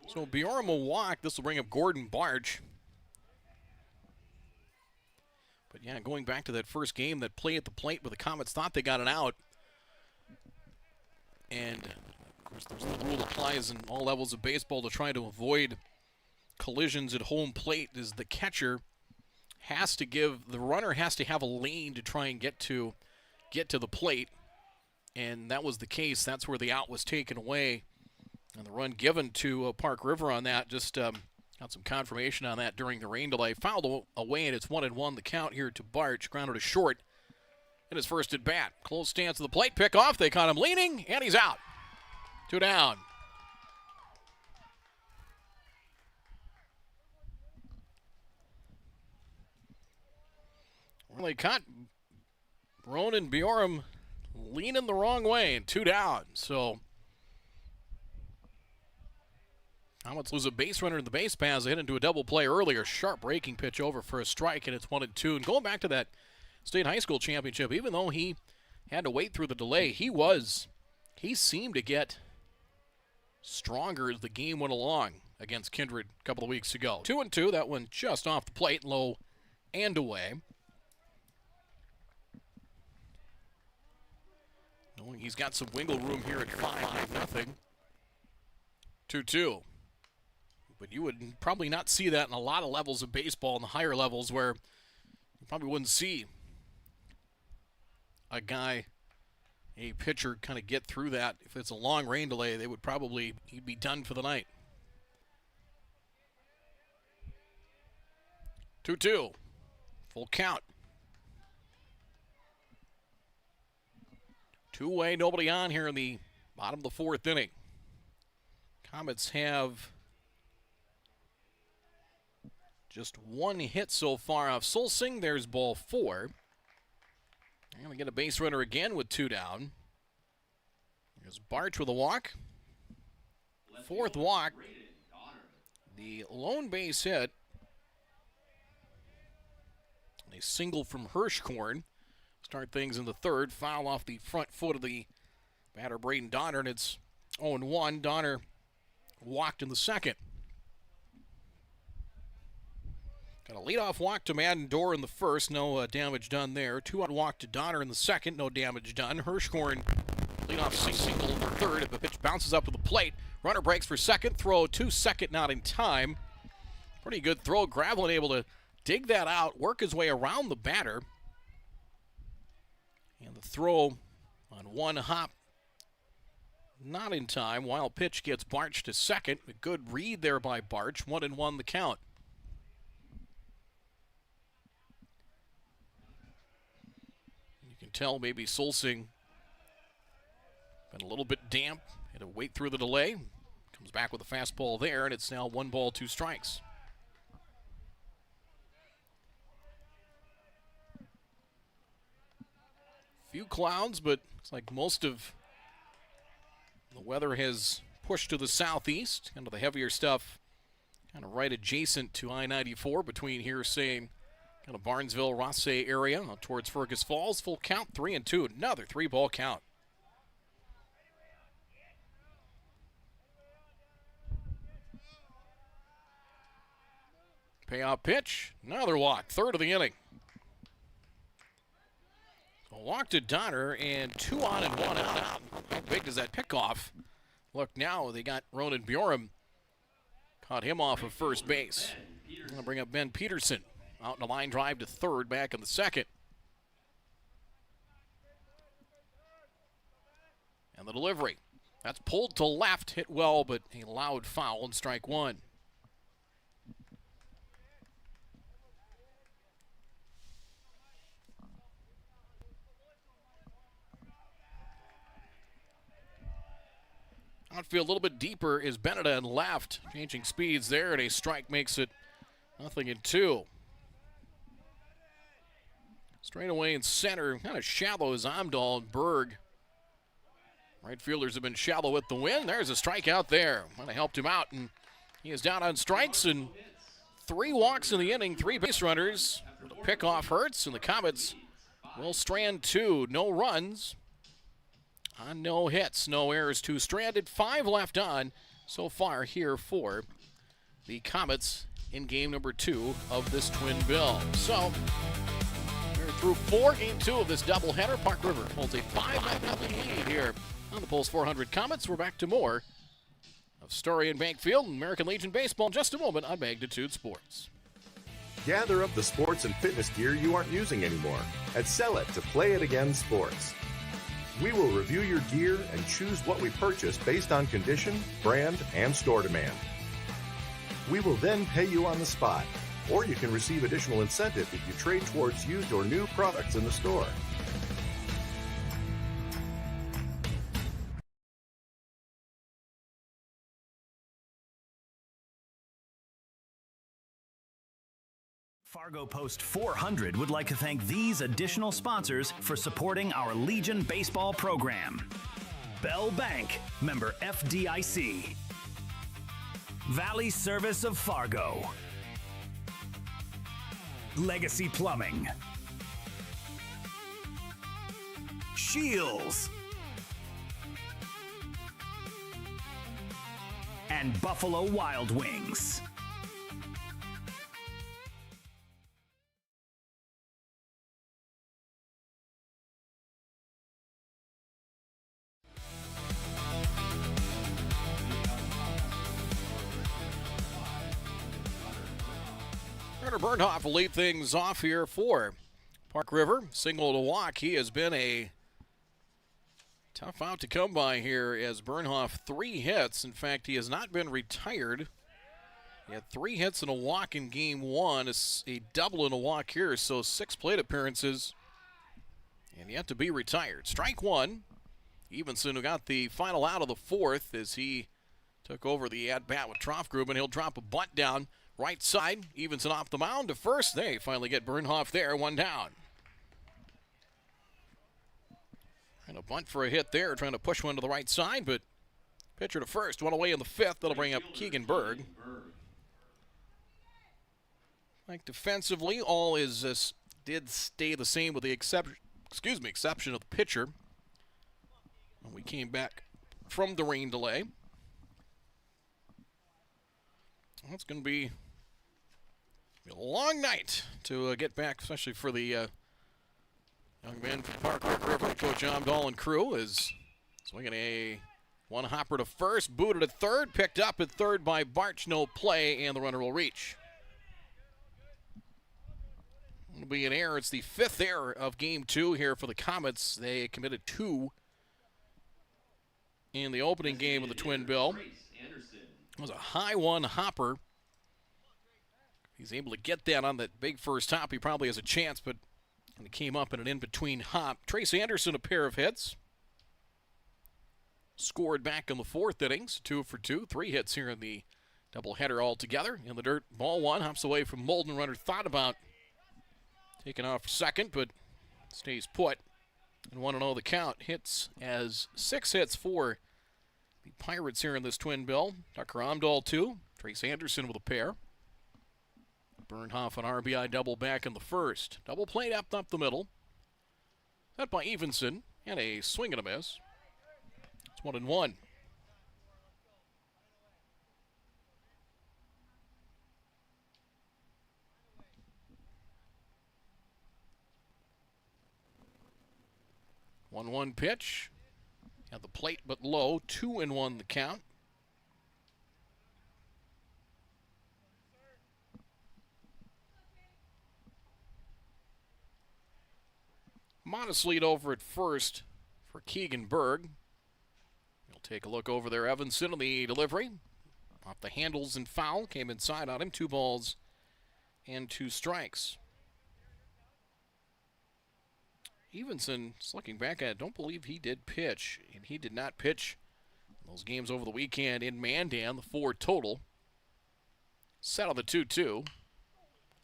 So Bjorum will walk. This will bring up Gordon Barch. But yeah, going back to that first game, that play at the plate where the Comets thought they got an out. And, of course, there's the rule applies in all levels of baseball to try to avoid collisions at home plate as the catcher has to give, the runner has to have a lane to try and get to the plate. And that was the case. That's where the out was taken away. And the run given to Park River on that, just got some confirmation on that during the rain delay. Fouled away, and it's 1-1 the count here to Barch. Grounded to short in his first at bat. Close stance to the plate, pick off. They caught him leaning, and he's out. 2 down. Well, they caught Ronan Bjorm leaning the wrong way and 2 down. So Comets lose a base runner in the base paths. They hit into a double play earlier. Sharp breaking pitch over for a strike, and it's 1-2. And going back to that state high school championship, even though he had to wait through the delay, he seemed to get stronger as the game went along against Kindred a couple of weeks ago. 2-2, that one just off the plate, low and away. Knowing he's got some wiggle room here at 5-0. 2-2. But you would probably not see that in a lot of levels of baseball, in the higher levels, where you probably wouldn't see a pitcher kind of get through that. If it's a long rain delay, he'd be done for the night. 2-2. Full count. Two-way, nobody on here in the bottom of the 4th inning. Comets have just 1 hit so far off Solsing. There's ball 4. They're going to get a base runner again with 2 down. There's Barch with a walk. 4th walk. The lone base hit. A single from Hirschkorn. Start things in the 3rd. Foul off the front foot of the batter, Braden Donner, and it's 0-1. Donner walked in the 2nd. Got a leadoff walk to Madden Dorr in the 1st. No damage done there. 2-out walk to Donner in the 2nd. No damage done. Hirschkorn leadoff single in the 3rd. The pitch bounces up to the plate. Runner breaks for 2nd. Throw to 2nd, not in time. Pretty good throw. Gravelin able to dig that out, work his way around the batter. And the throw on 1 hop, not in time. Wild pitch gets Barch to 2nd. A good read there by Barch. 1-1 the count. You can tell maybe Solsing been a little bit damp. Had to wait through the delay. Comes back with a fastball there, and it's now 1 ball, 2 strikes. Few clouds, but it's like most of the weather has pushed to the southeast. Kind of the heavier stuff kind of right adjacent to I-94 between here, saying kind of Barnesville, Rothsay area towards Fergus Falls. Full count, 3-2. Another 3-ball count. Payoff pitch, another walk, 3rd of the inning. A walk to Donner and 2 on and 1 out. How big does that pickoff look now? They got Ronan Bjorm. Caught him off of first base. I'm going to bring up Ben Peterson. Out in a line drive to 3rd, back in the 2nd. And the delivery. That's pulled to left, hit well, but a loud foul and strike 1. Outfield a little bit deeper is Beneda and left. Changing speeds there, and a strike makes it 0-2. Straight away in center, kind of shallow as Amdahl and Berg. Right fielders have been shallow at the win. There's a strikeout there. Might have helped him out, and he is down on strikes, and 3 walks in the inning, 3 base runners. The pickoff hurts, and the Comets will strand 2. No runs. On no hits, no errors, 2 stranded, 5 left on so far here for the Comets in game number 2 of this twin bill. So, we're through 4, game 2 of this doubleheader. Park River holds a 5-0 lead here on the Pulse 400 Comets. We're back to more of Starion Bank Field and American Legion Baseball in just a moment on Magnitude Sports. Gather up the sports and fitness gear you aren't using anymore and sell it to Play It Again Sports. We will review your gear and choose what we purchase based on condition, brand, and store demand. We will then pay you on the spot, or you can receive additional incentive if you trade towards used or new products in the store. Fargo Post 400 would like to thank these additional sponsors for supporting our Legion baseball program. Bell Bank, member FDIC. Valley Service of Fargo. Legacy Plumbing. Shields. And Buffalo Wild Wings. Carter Bernhoff will lead things off here for Park River. Single to walk. He has been a tough out to come by here as Bernhoff 3 hits. In fact, he has not been retired. He had 3 hits and a walk in game 1. It's a double and a walk here, so 6 plate appearances and yet to be retired. Strike 1. Evenson, who got the final out of the 4th as he took over the at-bat with Troffgruben, and he'll drop a bunt down right side. Evenson off the mound to first. They finally get Bernhoff there, 1 down. And a bunt for a hit there, trying to push one to the right side, but pitcher to first, 1 away in the 5th. That'll bring up Keegan Berg. Like defensively, all did stay the same with the exception of the pitcher. When we came back from the rain delay. Well, it's going to be a long night to get back, especially for the young man from Park River. Coach Amdahl and crew is swinging a 1 hopper to first, booted at third, picked up at third by Barch, no play, and the runner will reach. It'll be an error. It's the 5th error of game 2 here for the Comets. They committed 2 in the opening game of the Twin Bill. It was a high 1 hopper. He's able to get that on that big first hop. He probably has a chance, but when it came up in an in-between hop. Trace Anderson, a pair of hits. Scored back in the 4th innings, 2 for 2. 3 hits here in the doubleheader altogether. In the dirt, ball 1, hops away from Molden. Runner thought about taking off for second, but stays put. And 1-0 the count. Hits as 6 hits for the Pirates here in this Twin Bill. Tucker Amdahl 2. Trace Anderson with a pair. Bernhoff an RBI double back in the 1st. Double play up the middle. That by Evenson. And a swing and a miss. It's 1-1. One pitch. At the plate but low. 2-1 the count. Modest lead over at first for Keegan Berg. We'll take a look over there. Evanson on the delivery. Off the handles and foul. Came inside on him. 2 balls and 2 strikes. Evenson, just looking back at it, don't believe he did pitch. And he did not pitch in those games over the weekend in Mandan, the 4 total. Set on the 2-2.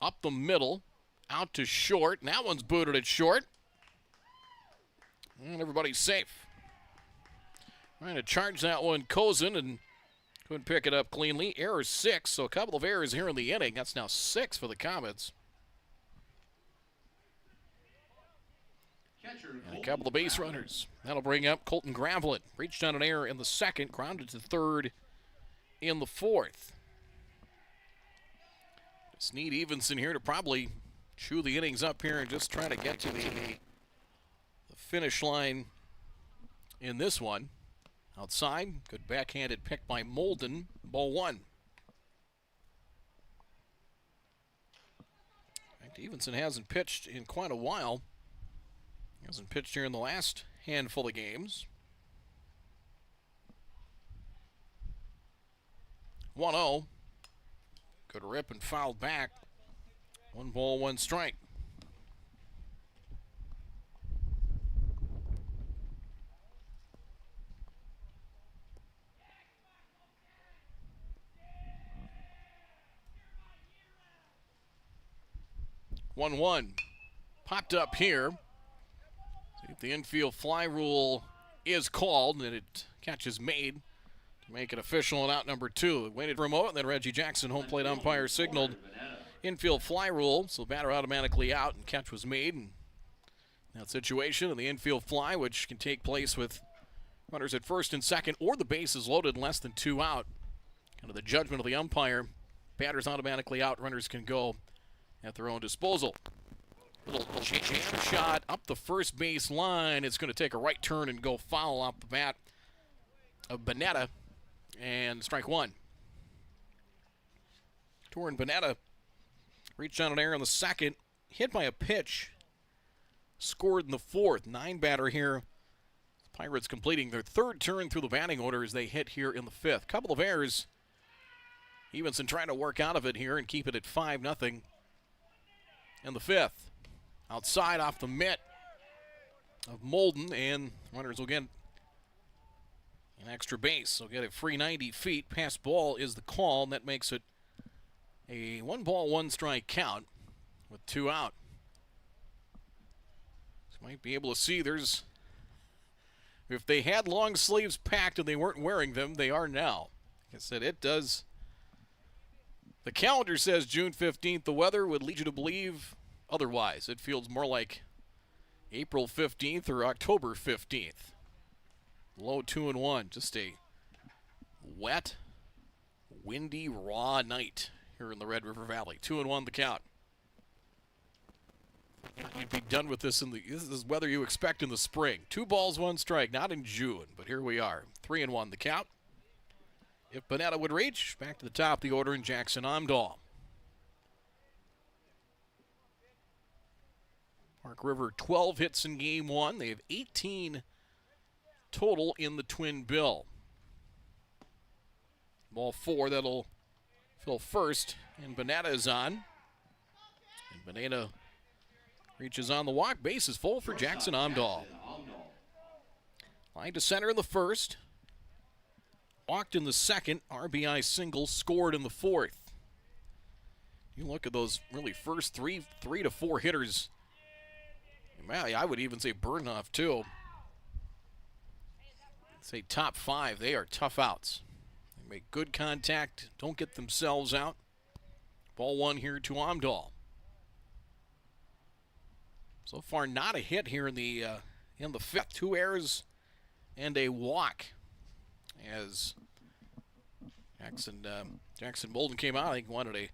Up the middle. Out to short. And that one's booted at short. And everybody's safe. Trying to charge that one, Kozin, and couldn't pick it up cleanly. Error 6, so a couple of errors here in the inning. That's now 6 for the Comets. And a couple of base runners. That'll bring up Colton Gravelet. Reached on an error in the 2nd, grounded to 3rd in the 4th. Just need Evenson here to probably chew the innings up here and just try to get to the finish line in this one. Outside, good backhanded pick by Molden. Ball 1. In fact, Evenson hasn't pitched in quite a while. He hasn't pitched here in the last handful of games. 1-0. Good rip and fouled back. 1 ball, 1 strike. 1-1. Popped up here. See if the infield fly rule is called, and it catches made to make it official and out number 2. It waited for a moment, then Reggie Jackson, home plate umpire, signaled infield fly rule, so the batter automatically out, and catch was made. And that situation of the infield fly, which can take place with runners at first and second, or the bases loaded, less than 2 out. Kind of the judgment of the umpire. Batters automatically out, runners can go at their own disposal. Little jam shot up the first base line. It's going to take a right turn and go foul off the bat of Bonetta, and strike 1. Torrin Bonetta reached out an air in the second, hit by a pitch, scored in the 4th. 9-batter here. Pirates completing their 3rd turn through the batting order as they hit here in the 5th. Couple of errors. Evenson trying to work out of it here and keep it at 5-0 in the 5th. Outside off the mitt of Molden, and runners will get an extra base. They'll get a free 90 feet. Pass ball is the call, and that makes it a 1-ball-1-strike count with 2 out. So you might be able to see there's, if they had long sleeves packed and they weren't wearing them, they are now. Like I said, it does. The calendar says June 15th. The weather would lead you to believe otherwise. It feels more like April 15th or October 15th. Low 2-1. Just a wet, windy, raw night here in the Red River Valley. 2-1 the count. You'd be done with this this is weather you expect in the spring. 2 balls, 1 strike. Not in June, but here we are. 3-1 the count. If Bonetta would reach, back to the top of the order in Jackson Amdahl. Park River 12 hits in game 1. They have 18 total in the twin bill. Ball 4, that'll fill first, and Bonetta is on. And Bonetta reaches on the walk. Base is full for Jackson Amdahl. Line to center in the 1st. Walked in the 2nd. RBI single, scored in the 4th. You look at those really first 3 to 4 hitters. I would even say Burnoff too. Say top 5. They are tough outs. They make good contact, don't get themselves out. Ball 1 here to Amdahl. So far, not a hit here in the 5th. 2 errors and a walk. As Jackson Molden came out, I think wanted a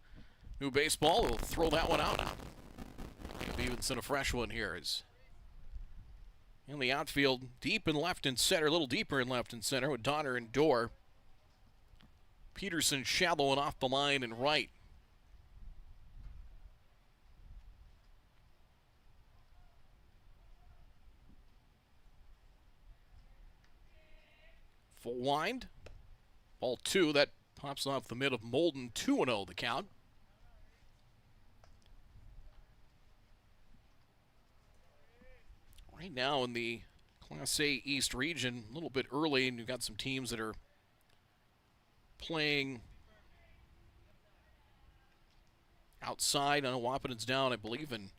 new baseball. We'll throw that one out. Give Evenson a fresh one here. Is in the outfield, deep in left and center, a little deeper in left and center with Donner and Dorr. Peterson shallow and off the line and right. Full wind. Ball 2, that pops off the mid of Molden. 2-0 the count. Right now in the Class A East region, a little bit early, and you've got some teams that are playing outside. I know Wapaton's down, I believe, in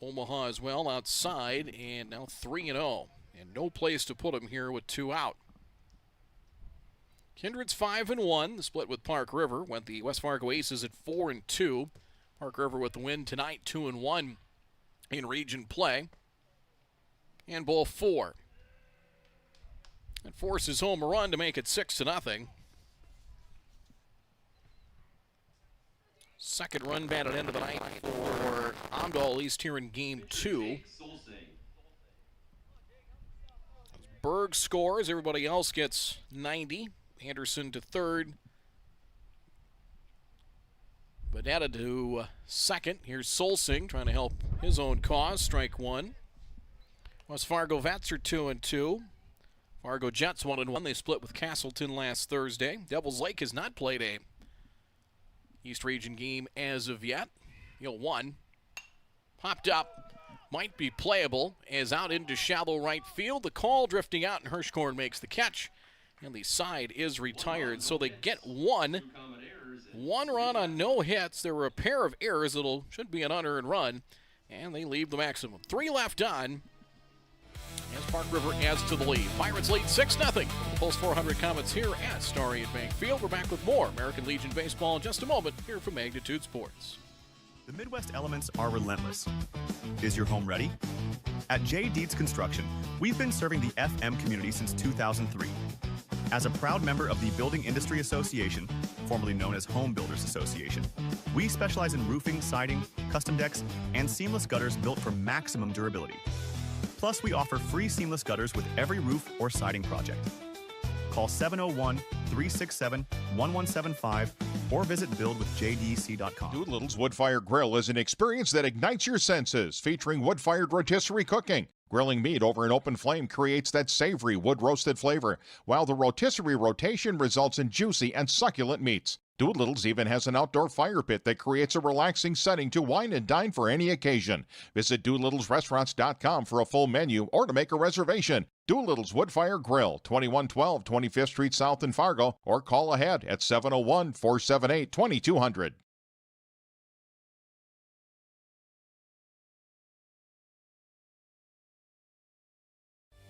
Omaha as well, outside, and now 3-0. And no place to put them here with 2 out. Kindred's 5-1. The split with Park River went the West Fargo Aces at 4-2. Park River with the win tonight, 2-1 in region play. And ball 4. It forces home a run to make it 6-0. Second run batted into the night for Amdahl, at least here in game 2. Berg scores. Everybody else gets 90. Anderson to 3rd. Bonetta to 2nd. Here's Solsing trying to help his own cause. Strike 1. West Fargo Vets are 2-2. Fargo Jets 1-1. They split with Castleton last Thursday. Devils Lake has not played a East Region game as of yet. 1. Popped up. Might be playable as out into shallow right field. The call drifting out, and Hirschkorn makes the catch. And the side is retired, so they get 1 1 run on no hits. There were a pair of errors. Should be an unearned run, and they leave the maximum. 3 left on as Park River adds to the lead. Pirates lead 6-0. Pulse 400 Comets here at Starion Bank Field. We're back with more American Legion baseball in just a moment here from Magnitude Sports. The Midwest elements are relentless. Is your home ready? At J. Deeds Construction, we've been serving the FM community since 2003. As a proud member of the Building Industry Association, formerly known as Home Builders Association, we specialize in roofing, siding, custom decks, and seamless gutters built for maximum durability. Plus, we offer free seamless gutters with every roof or siding project. Call 701-367-1175 or visit buildwithjdc.com. Doolittle's Wood-Fire Grill is an experience that ignites your senses, featuring wood-fired rotisserie cooking. Grilling meat over an open flame creates that savory wood-roasted flavor, while the rotisserie rotation results in juicy and succulent meats. Doolittle's even has an outdoor fire pit that creates a relaxing setting to wine and dine for any occasion. Visit doolittlesrestaurants.com for a full menu or to make a reservation. Doolittle's Wood-Fire Grill, 2112 25th Street South in Fargo, or call ahead at 701-478-2200.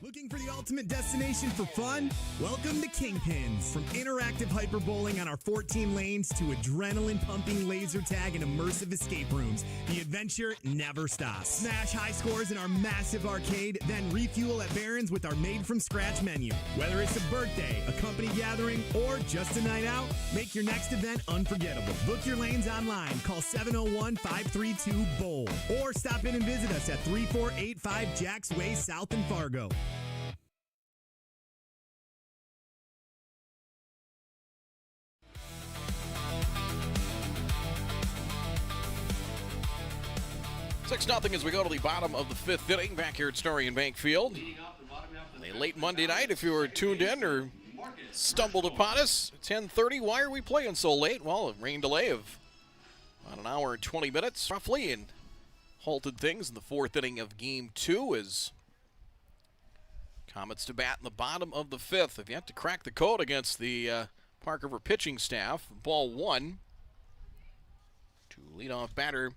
Looking for the ultimate destination for fun? Welcome to Kingpins. From interactive hyperbowling on our 14 lanes to adrenaline-pumping laser tag and immersive escape rooms, the adventure never stops. Smash high scores in our massive arcade, then refuel at Barron's with our made-from-scratch menu. Whether it's a birthday, a company gathering, or just a night out, make your next event unforgettable. Book your lanes online. Call 701-532-BOWL. Or stop in and visit us at 3485 Jacks Way South in Fargo. Six nothing as we go to the bottom of the 5th inning back here at Starion Bank Field. A late Monday night, if you were tuned in or stumbled upon us, 10:30. Why are we playing so late? Well, a rain delay of about an hour and 20 minutes, roughly, and halted things in the 4th inning of Game 2 as Comets to bat in the bottom of the 5th. Have yet to crack the code against the Park River pitching staff. Ball 1 to leadoff batter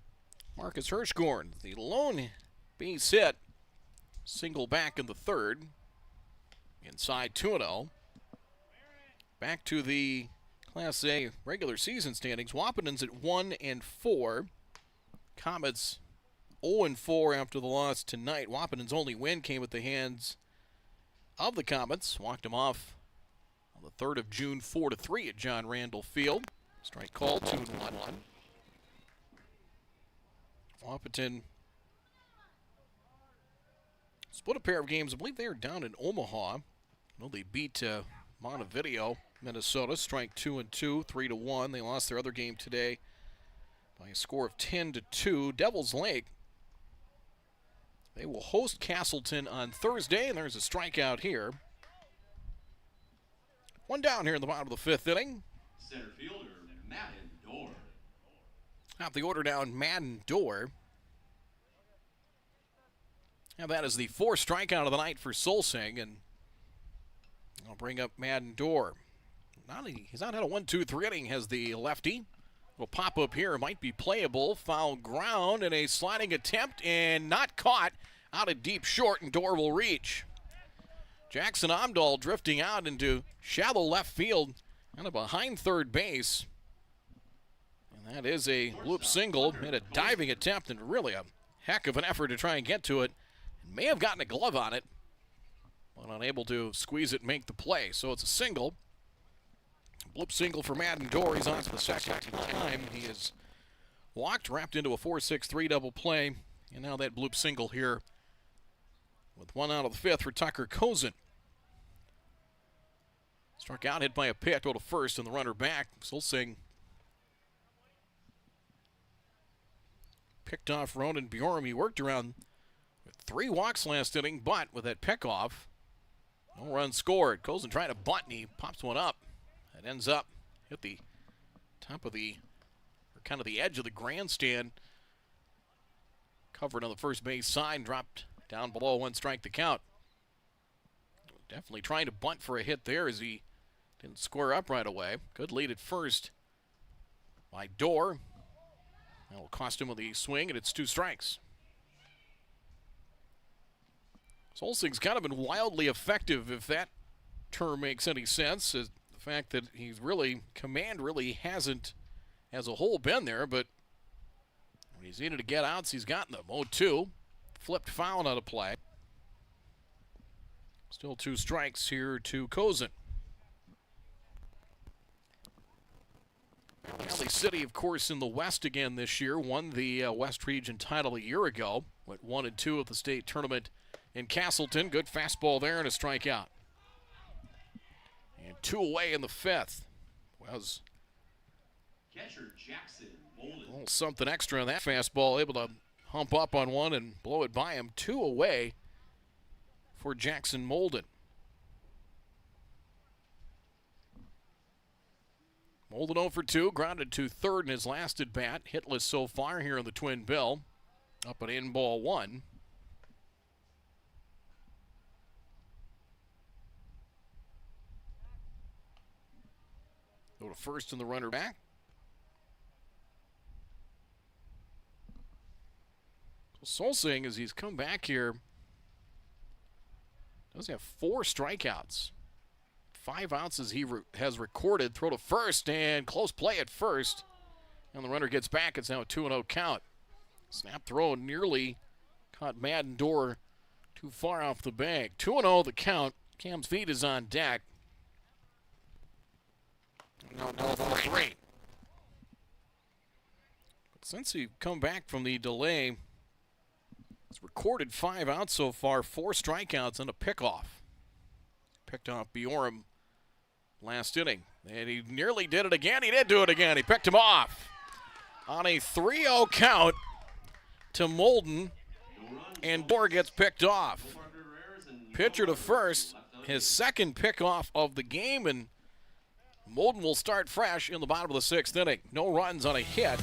Marcus Hirschgorn, the lone base hit, single back in the 3rd, inside 2-0. Back to the Class A regular season standings. Wapanen's at 1-4. Comets 0-4 after the loss tonight. Wapanen's only win came at the hands of the Comets. Walked him off on the 3rd of June, 4-3 at John Randall Field. Strike called, 2-1. Wapanen split a pair of games. I believe they are down in Omaha. Well, they beat Montevideo, Minnesota. Strike 2-2, 3-1. They lost their other game today by a score of 10-2. Devils Lake, they will host Castleton on Thursday, and there's a strikeout here. One down here in the bottom of the 5th inning. Center fielder, Madden Dorr. Out the order down, Madden Dorr. And that is the 4th strikeout of the night for Solsing, and I'll bring up Madden Dorr. He's not had a 1-2-3 inning, has the lefty. Will pop up here, might be playable. Foul ground and a sliding attempt, and not caught. Out of deep short, and Dorr will reach. Jackson Omdahl drifting out into shallow left field, kind of behind third base. And that is a loop single. Made a diving attempt and really a heck of an effort to try and get to it. And may have gotten a glove on it, but unable to squeeze it and make the play. So it's a single. Bloop single for Madden Dorr. He's on to the second time. He is walked, wrapped into a 4-6-3 double play. And now that bloop single here with one out of the 5th for Tucker Kozin. Struck out, hit by a pitch, go to first, and the runner back. Solsing picked off Ronan Bjorm. He worked around with 3 walks last inning, but with that pickoff, no run scored. Kozin trying to bunt, and he pops one up. It ends up hit the top of the, or kind of the edge of the grandstand. Covered on the first base side, dropped down below, 1 strike the count. Definitely trying to bunt for a hit there as he didn't square up right away. Good lead at first by Dorr. That will cost him with the swing, and it's 2 strikes. Solsing's kind of been wildly effective, if that term makes any sense. Is the fact that he's really, command really hasn't, as a whole, been there, but when he's needed to get outs, he's gotten them. 0-2, flipped foul out of play. Still 2 strikes here to Kozin. Valley City, of course, in the West again this year, won the West Region title a year ago. Went 1-2 at the state tournament in Castleton. Good fastball there and a strikeout. And 2 away in the 5th. Was Catcher Jackson Molden. a little something extra on that fastball, able to hump up on one and blow it by him. 2 away for Jackson Molden. Molden 0 for 2, grounded to third in his last at bat. Hitless so far here in the Twin Bill. Up and in, ball 1. Go to first and the runner back. So Solsing, as he's come back here, does have 4 strikeouts. 5 outs as he has recorded. Throw to first and close play at first. And the runner gets back. It's now a 2-0 count. Snap throw nearly caught Madden Dorr too far off the bag. 2-0 the count. Cam's feet is on deck. No, 3. But since he come back from the delay, he's recorded 5 outs so far, 4 strikeouts and a pickoff. Picked off Bjorm last inning. And he nearly did it again. He did do it again. He picked him off on a 3-0 count to Molden, and Dorr gets picked off. Pitcher to first, his second pickoff of the game, and Molden will start fresh in the bottom of the 6th inning. No runs on a hit,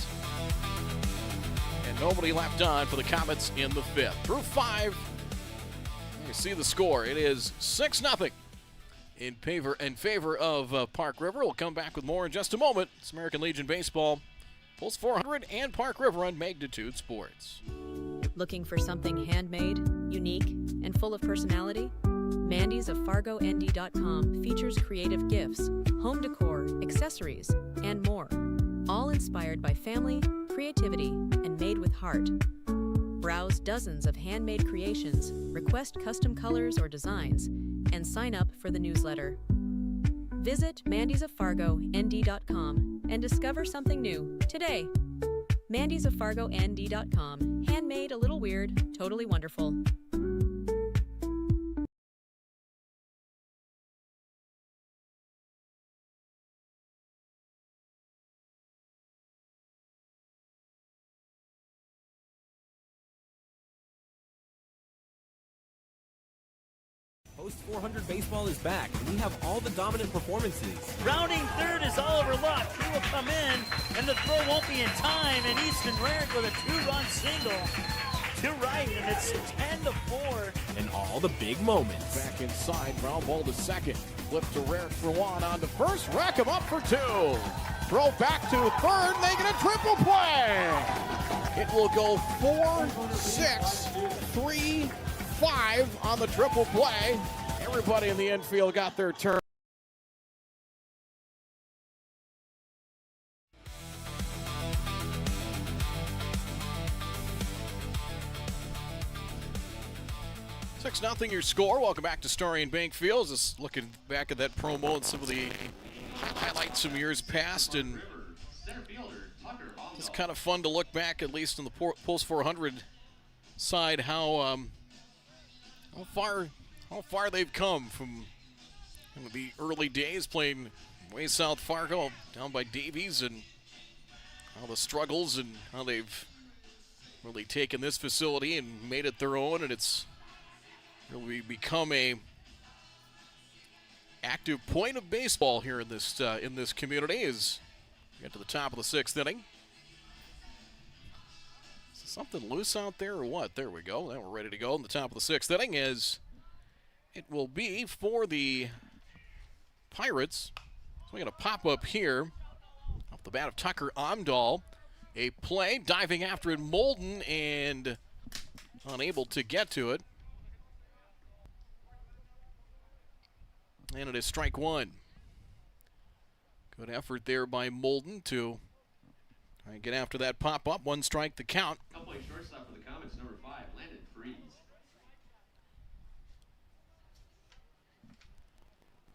and nobody left on for the Comets in the 5th. Through 5, you see the score. It is 6-0 in favor of Park River. We'll come back with more in just a moment. It's American Legion Baseball, Pulse 400 and Park River on Magnitude Sports. Looking for something handmade, unique, and full of personality? Mandy's of FargoND.com features creative gifts, home decor, accessories, and more. All inspired by family, creativity, and made with heart. Browse dozens of handmade creations, request custom colors or designs, and sign up for the newsletter. Visit MandysOfFargoND.com and discover something new today. MandysOfFargoND.com. Handmade, a little weird, totally wonderful. Post 400 Baseball is back, and we have all the dominant performances. Rounding third is Oliver Luck. He will come in, and the throw won't be in time, and Easton Rarick with a 2-run single to right, and it's 10-4. And all the big moments. Back inside, ground ball to second. Flip to Rarick for 1, on to first, rack him up for 2. Throw back to third, making a triple play. It will go 4, 6, 3, 5 on the triple play. Everybody in the infield got their turn. Nothing your score. Welcome back to Starion Bank Field. Just looking back at that promo and some of the highlights from years past, and it's kind of fun to look back, at least in the Pulse 400 side, how far they've come from the early days playing way south Fargo down by Davies, and all the struggles and how they've really taken this facility and made it their own, and it's really become a active point of baseball here in this community as we get to the top of the 6th inning. Is something loose out there or what? There we go. Now we're ready to go in the top of the 6th inning, as it will be for the Pirates. So we got a pop up here. Up Off the bat of Tucker Amdahl. A play, diving after it, Molden, and unable to get to it. And it is strike one. Good effort there by Molden to try and get after that pop-up. One strike the count. Now playing shortstop for the Comets, number 5, Landon Freeze.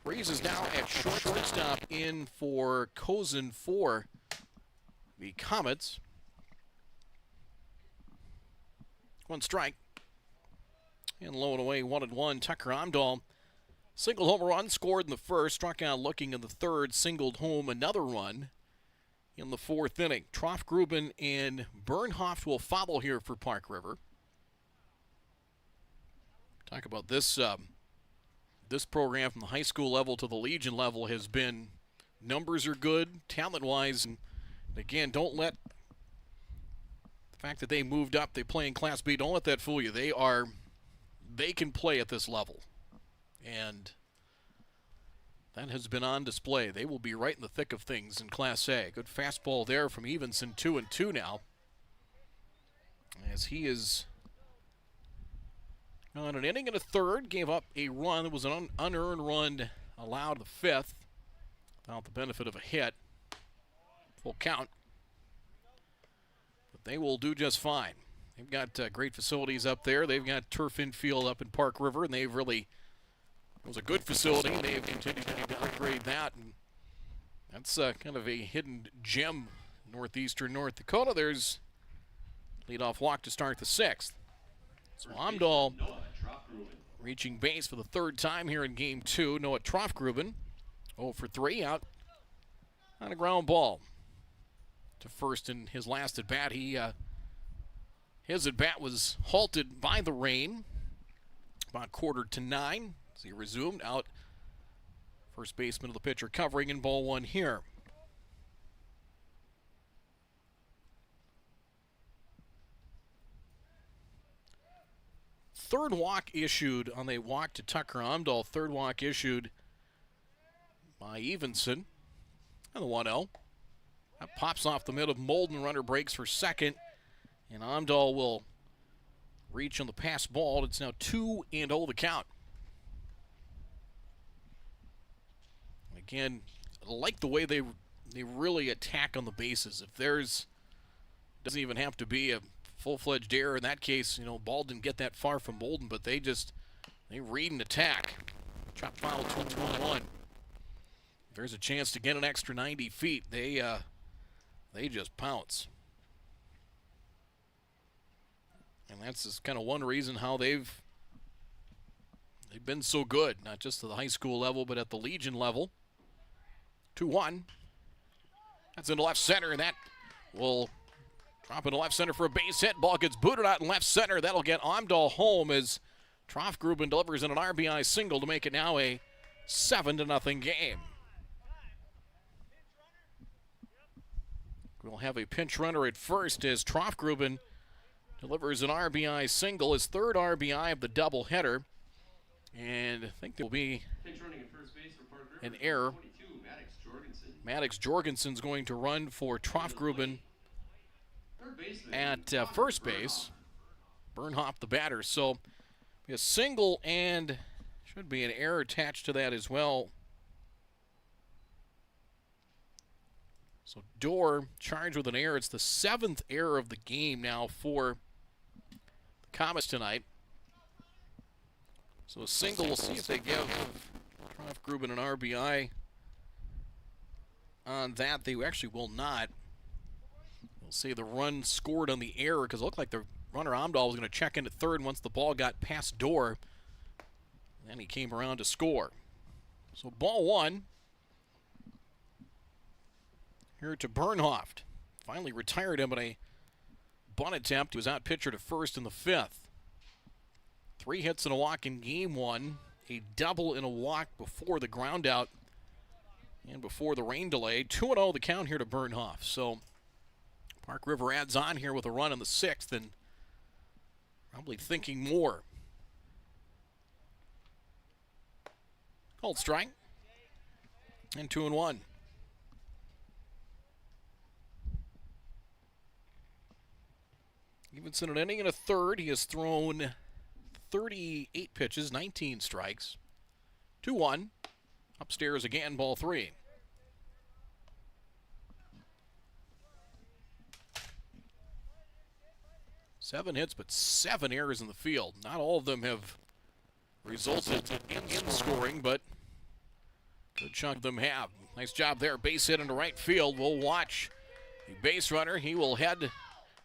Freeze is now at shortstop in for Kozin for the Comets. One strike. And low and away, 1-1. Tucker Amdahl. Single home run scored in the first, struck out looking in the third, singled home another run in the fourth inning. Troff-Gruben and Bernhoft will follow here for Park River. Talk about this this program from the high school level to the Legion level has been, numbers are good, talent-wise, and again, don't let the fact that they moved up, they play in Class B, don't let that fool you. They can play at this level. And that has been on display. They will be right in the thick of things in Class A. Good fastball there from Evenson, 2-2 now. As he is on an inning and a third, gave up a run. It was an unearned run allowed the fifth without the benefit of a hit. Full count. But they will do just fine. They've got great facilities up there. They've got turf infield up in Park River, and they've really, it was a good facility, and they've continued to upgrade that. And that's kind of a hidden gem, northeastern North Dakota. There's leadoff walk to start the sixth. So Amdahl reaching base for the third time here in Game 2. Noah Troff-Gruben, 0 for 3 out on a ground ball to first in his last at-bat. His at-bat was halted by the rain about 8:45 as he resumed out. First baseman of the pitcher covering in ball one here. Third walk issued on a walk to Tucker Amdahl. Third walk issued by Evenson. And the 1-0. That pops off the mid of Molden. Runner breaks for second. And Amdahl will reach on the pass ball. It's now 2-0 the count. Again, I like the way they really attack on the bases. If there's, doesn't even have to be a full-fledged error. In that case, ball didn't get that far from Molden, but they read and attack. Chop foul, 2-1. If there's a chance to get an extra 90 feet, they just pounce. And that's just kind of one reason how they've been so good, not just at the high school level, but at the Legion level. 2-1. That's into left center, and that will drop into left center for a base hit. Ball gets booted out in left center. That'll get Amdahl home as Troff-Gruben delivers in an RBI single to make it now a 7-0 game. We'll have a pinch runner at first as Troff-Gruben delivers an RBI single, his third RBI of the doubleheader. And I think there will be an error. Maddox Jorgensen's going to run for Troff-Gruben at first base. Bernhoft the batter. So a single and should be an error attached to that as well. So Dorr charged with an error. It's the 7th error of the game now for the Comets tonight. So a single, we'll see if they give Troff-Gruben an RBI on that. They actually will not. We'll see the run scored on the error because it looked like the runner Amdahl was going to check into third once the ball got past Dorr. Then he came around to score. So ball one. Here to Bernhoft. Finally retired him in a bunt attempt. He was out pitcher to first in the 5th. 3 hits and a walk in game 1. A double and a walk before the ground out and before the rain delay. 2-0 the count here to Bernhoft. So Park River adds on here with a run in the 6th and probably thinking more. Called strike. And 2-1. Evenson an inning and a third. He has thrown 38 pitches, 19 strikes. 2-1. Upstairs again, ball 3. Seven hits, but 7 errors in the field. Not all of them have resulted in scoring, but a good chunk of them have. Nice job there. Base hit into right field. We'll watch the base runner. He will head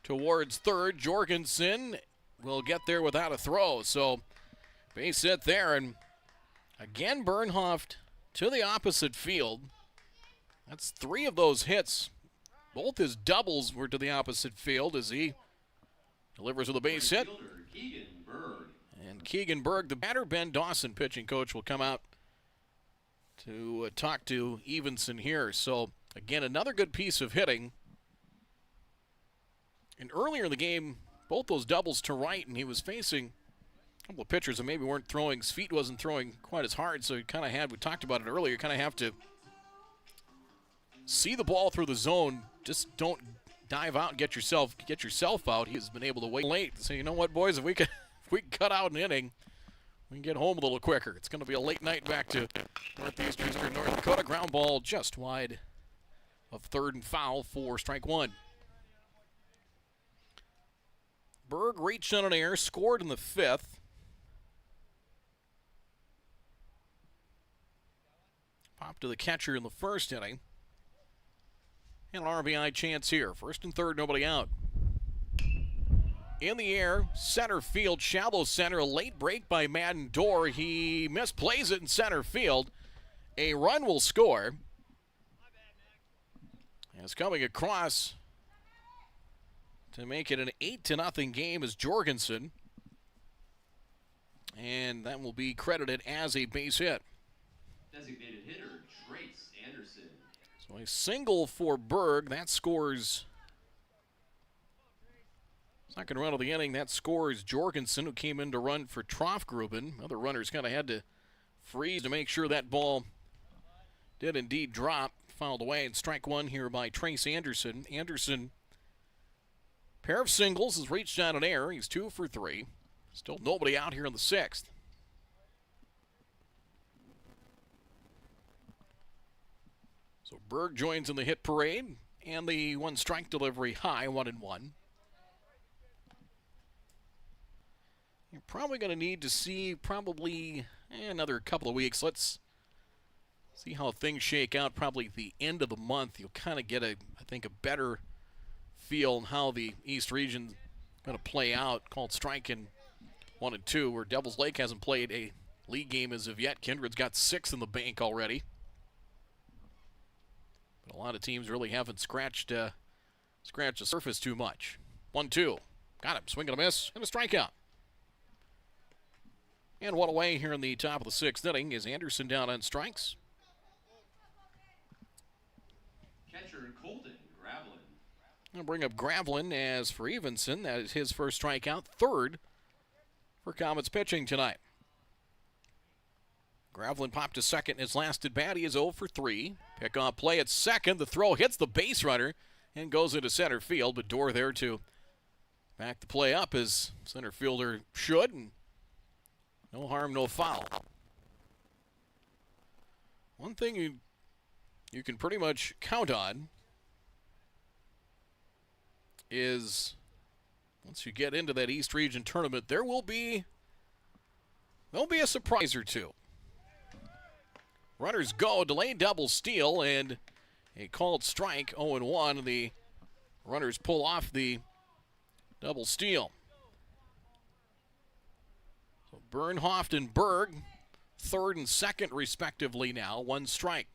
towards third. Jorgensen will get there without a throw. So base hit there. And again, Bernhoft to the opposite field. That's 3 of those hits. Both his doubles were to the opposite field as he delivers with a base hit. And Keegan Berg, the batter, Ben Dawson, pitching coach, will come out to talk to Evenson here. So, again, another good piece of hitting. And earlier in the game, both those doubles to right, and he was facing a couple of pitchers that maybe weren't throwing, his feet wasn't throwing quite as hard, so he kind of had, we talked about it earlier, you kind of have to see the ball through the zone. Just don't dive out and get yourself out. He's been able to wait late. So you know what, boys, if we can cut out an inning, we can get home a little quicker. It's going to be a late night back to Northeastern North Dakota. Ground ball just wide of third and foul for strike 1. Berg reached on an air, scored in the 5th. Popped to the catcher in the first inning. And an RBI chance here. First and third, nobody out. In the air, center field, shallow center, a late break by Madden Dorr. He misplays it in center field. A run will score. It's coming across to make it an 8-0 game is Jorgensen. And that will be credited as a base hit. Designated hitter, Trace Anderson. So a single for Berg. That scores. Second run of the inning. That scores Jorgensen, who came in to run for Troffgruben. Other runners kind of had to freeze to make sure that ball did indeed drop. Fouled away, and strike 1 here by Trace Anderson. Anderson, pair of singles, has reached on an air. He's 2 for 3. Still nobody out here in the 6th. So Berg joins in the hit parade, and the 1-strike delivery high, 1-1. You're probably going to need to see another couple of weeks. Let's see how things shake out. Probably the end of the month, you'll kind of get, I think, a better feel on how the East region is going to play out. Called strike in 1 and 2, where Devils Lake hasn't played a league game as of yet. Kindred's got 6 in the bank already. But a lot of teams really haven't scratched the surface too much. 1-2. Got him. Swing and a miss. And a strikeout. And one away here in the top of the 6th inning is Anderson down on strikes. Catcher Colton Gravelin. I'll bring up Gravelin as for Evenson. That is his first strikeout. 3rd for Comets pitching tonight. Gravelin popped to second in his last at bat. He is 0 for 3. Pick-off play at second. The throw hits the base runner and goes into center field. But Dorr there to back the play up as center fielder should. And no harm, no foul. One thing you can pretty much count on is once you get into that East Region tournament, there'll be a surprise or two. Runners go, delayed double steal, and a called strike, 0-1. The runners pull off the double steal. So Bernhoft and Berg, 3rd and 2nd respectively now, 1 strike.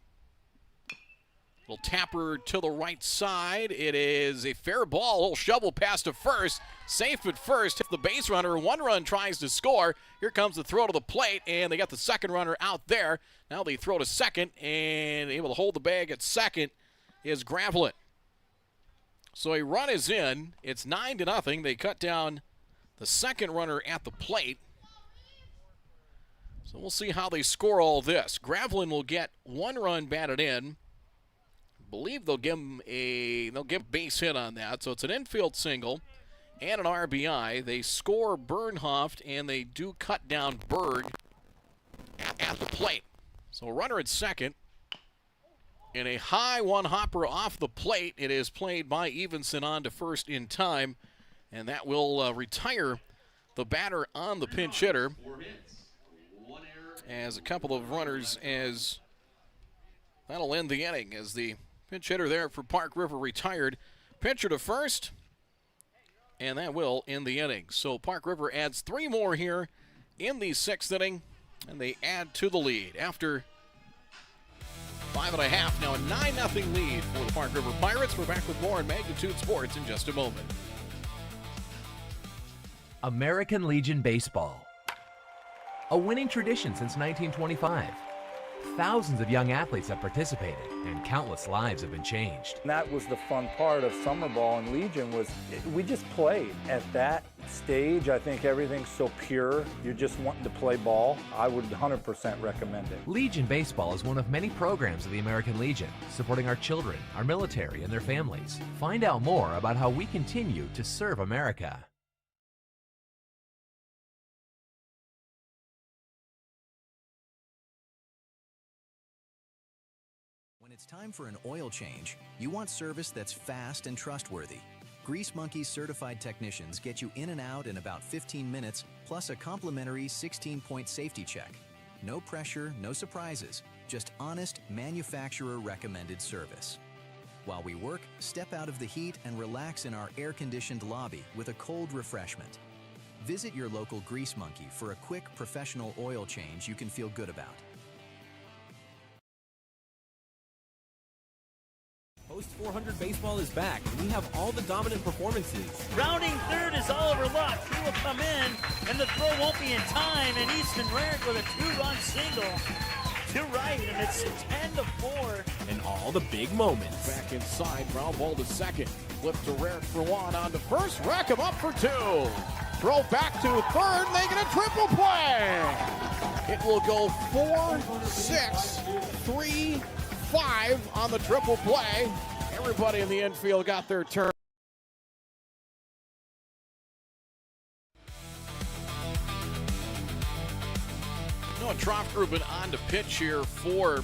Little tapper to the right side. It is a fair ball. Little shovel pass to first. Safe at first. Hit the base runner. 1 run tries to score. Here comes the throw to the plate, and they got the second runner out there. Now they throw to second, and able to hold the bag at second is Gravelin. So a run is in. It's 9-0. They cut down the second runner at the plate. So we'll see how they score all this. Gravelin will get 1 run batted in. I believe they'll give him a base hit on that. So it's an infield single. and an RBI. They score Bernhoft, and they do cut down Berg at the plate. So runner at second. In a high one-hopper off the plate, it is played by Evenson on to first in time, and that will retire the batter on the pinch hitter. As a couple of runners, as that'll end the inning, as the pinch hitter there for Park River retired. Pitcher to first, and that will end the inning. So Park River adds 3 more here in the 6th inning, and they add to the lead. After 5.5, now a 9-0 lead for the Park River Pirates. We're back with more on Magnitude Sports in just a moment. American Legion Baseball. A winning tradition since 1925. Thousands of young athletes have participated, and countless lives have been changed. And that was the fun part of summer ball and Legion was we just played. At that stage, I think everything's so pure. You're just wanting to play ball. I would 100% recommend it. Legion Baseball is one of many programs of the American Legion, supporting our children, our military, and their families. Find out more about how we continue to serve America. When it's time for an oil change, you want service that's fast and trustworthy. Grease Monkey's certified technicians get you in and out in about 15 minutes, plus a complimentary 16-point safety check. No pressure, no surprises, just honest, manufacturer-recommended service. While we work, step out of the heat and relax in our air-conditioned lobby with a cold refreshment. Visit your local Grease Monkey for a quick, professional oil change you can feel good about. Post 400 Baseball is back, and we have all the dominant performances. Rounding third is Oliver Lux. He will come in, and the throw won't be in time, and Easton Rarick with a 2-run single to right, and it's 10-4. And all the big moments. Back inside, ground ball to second. Flip to Rarick for 1, on to first, rack him up for 2. Throw back to third, they get a triple play. It will go 4, 6, 3, 5 on the triple play. Everybody in the infield got their turn. Noah Troftgruben on to pitch here for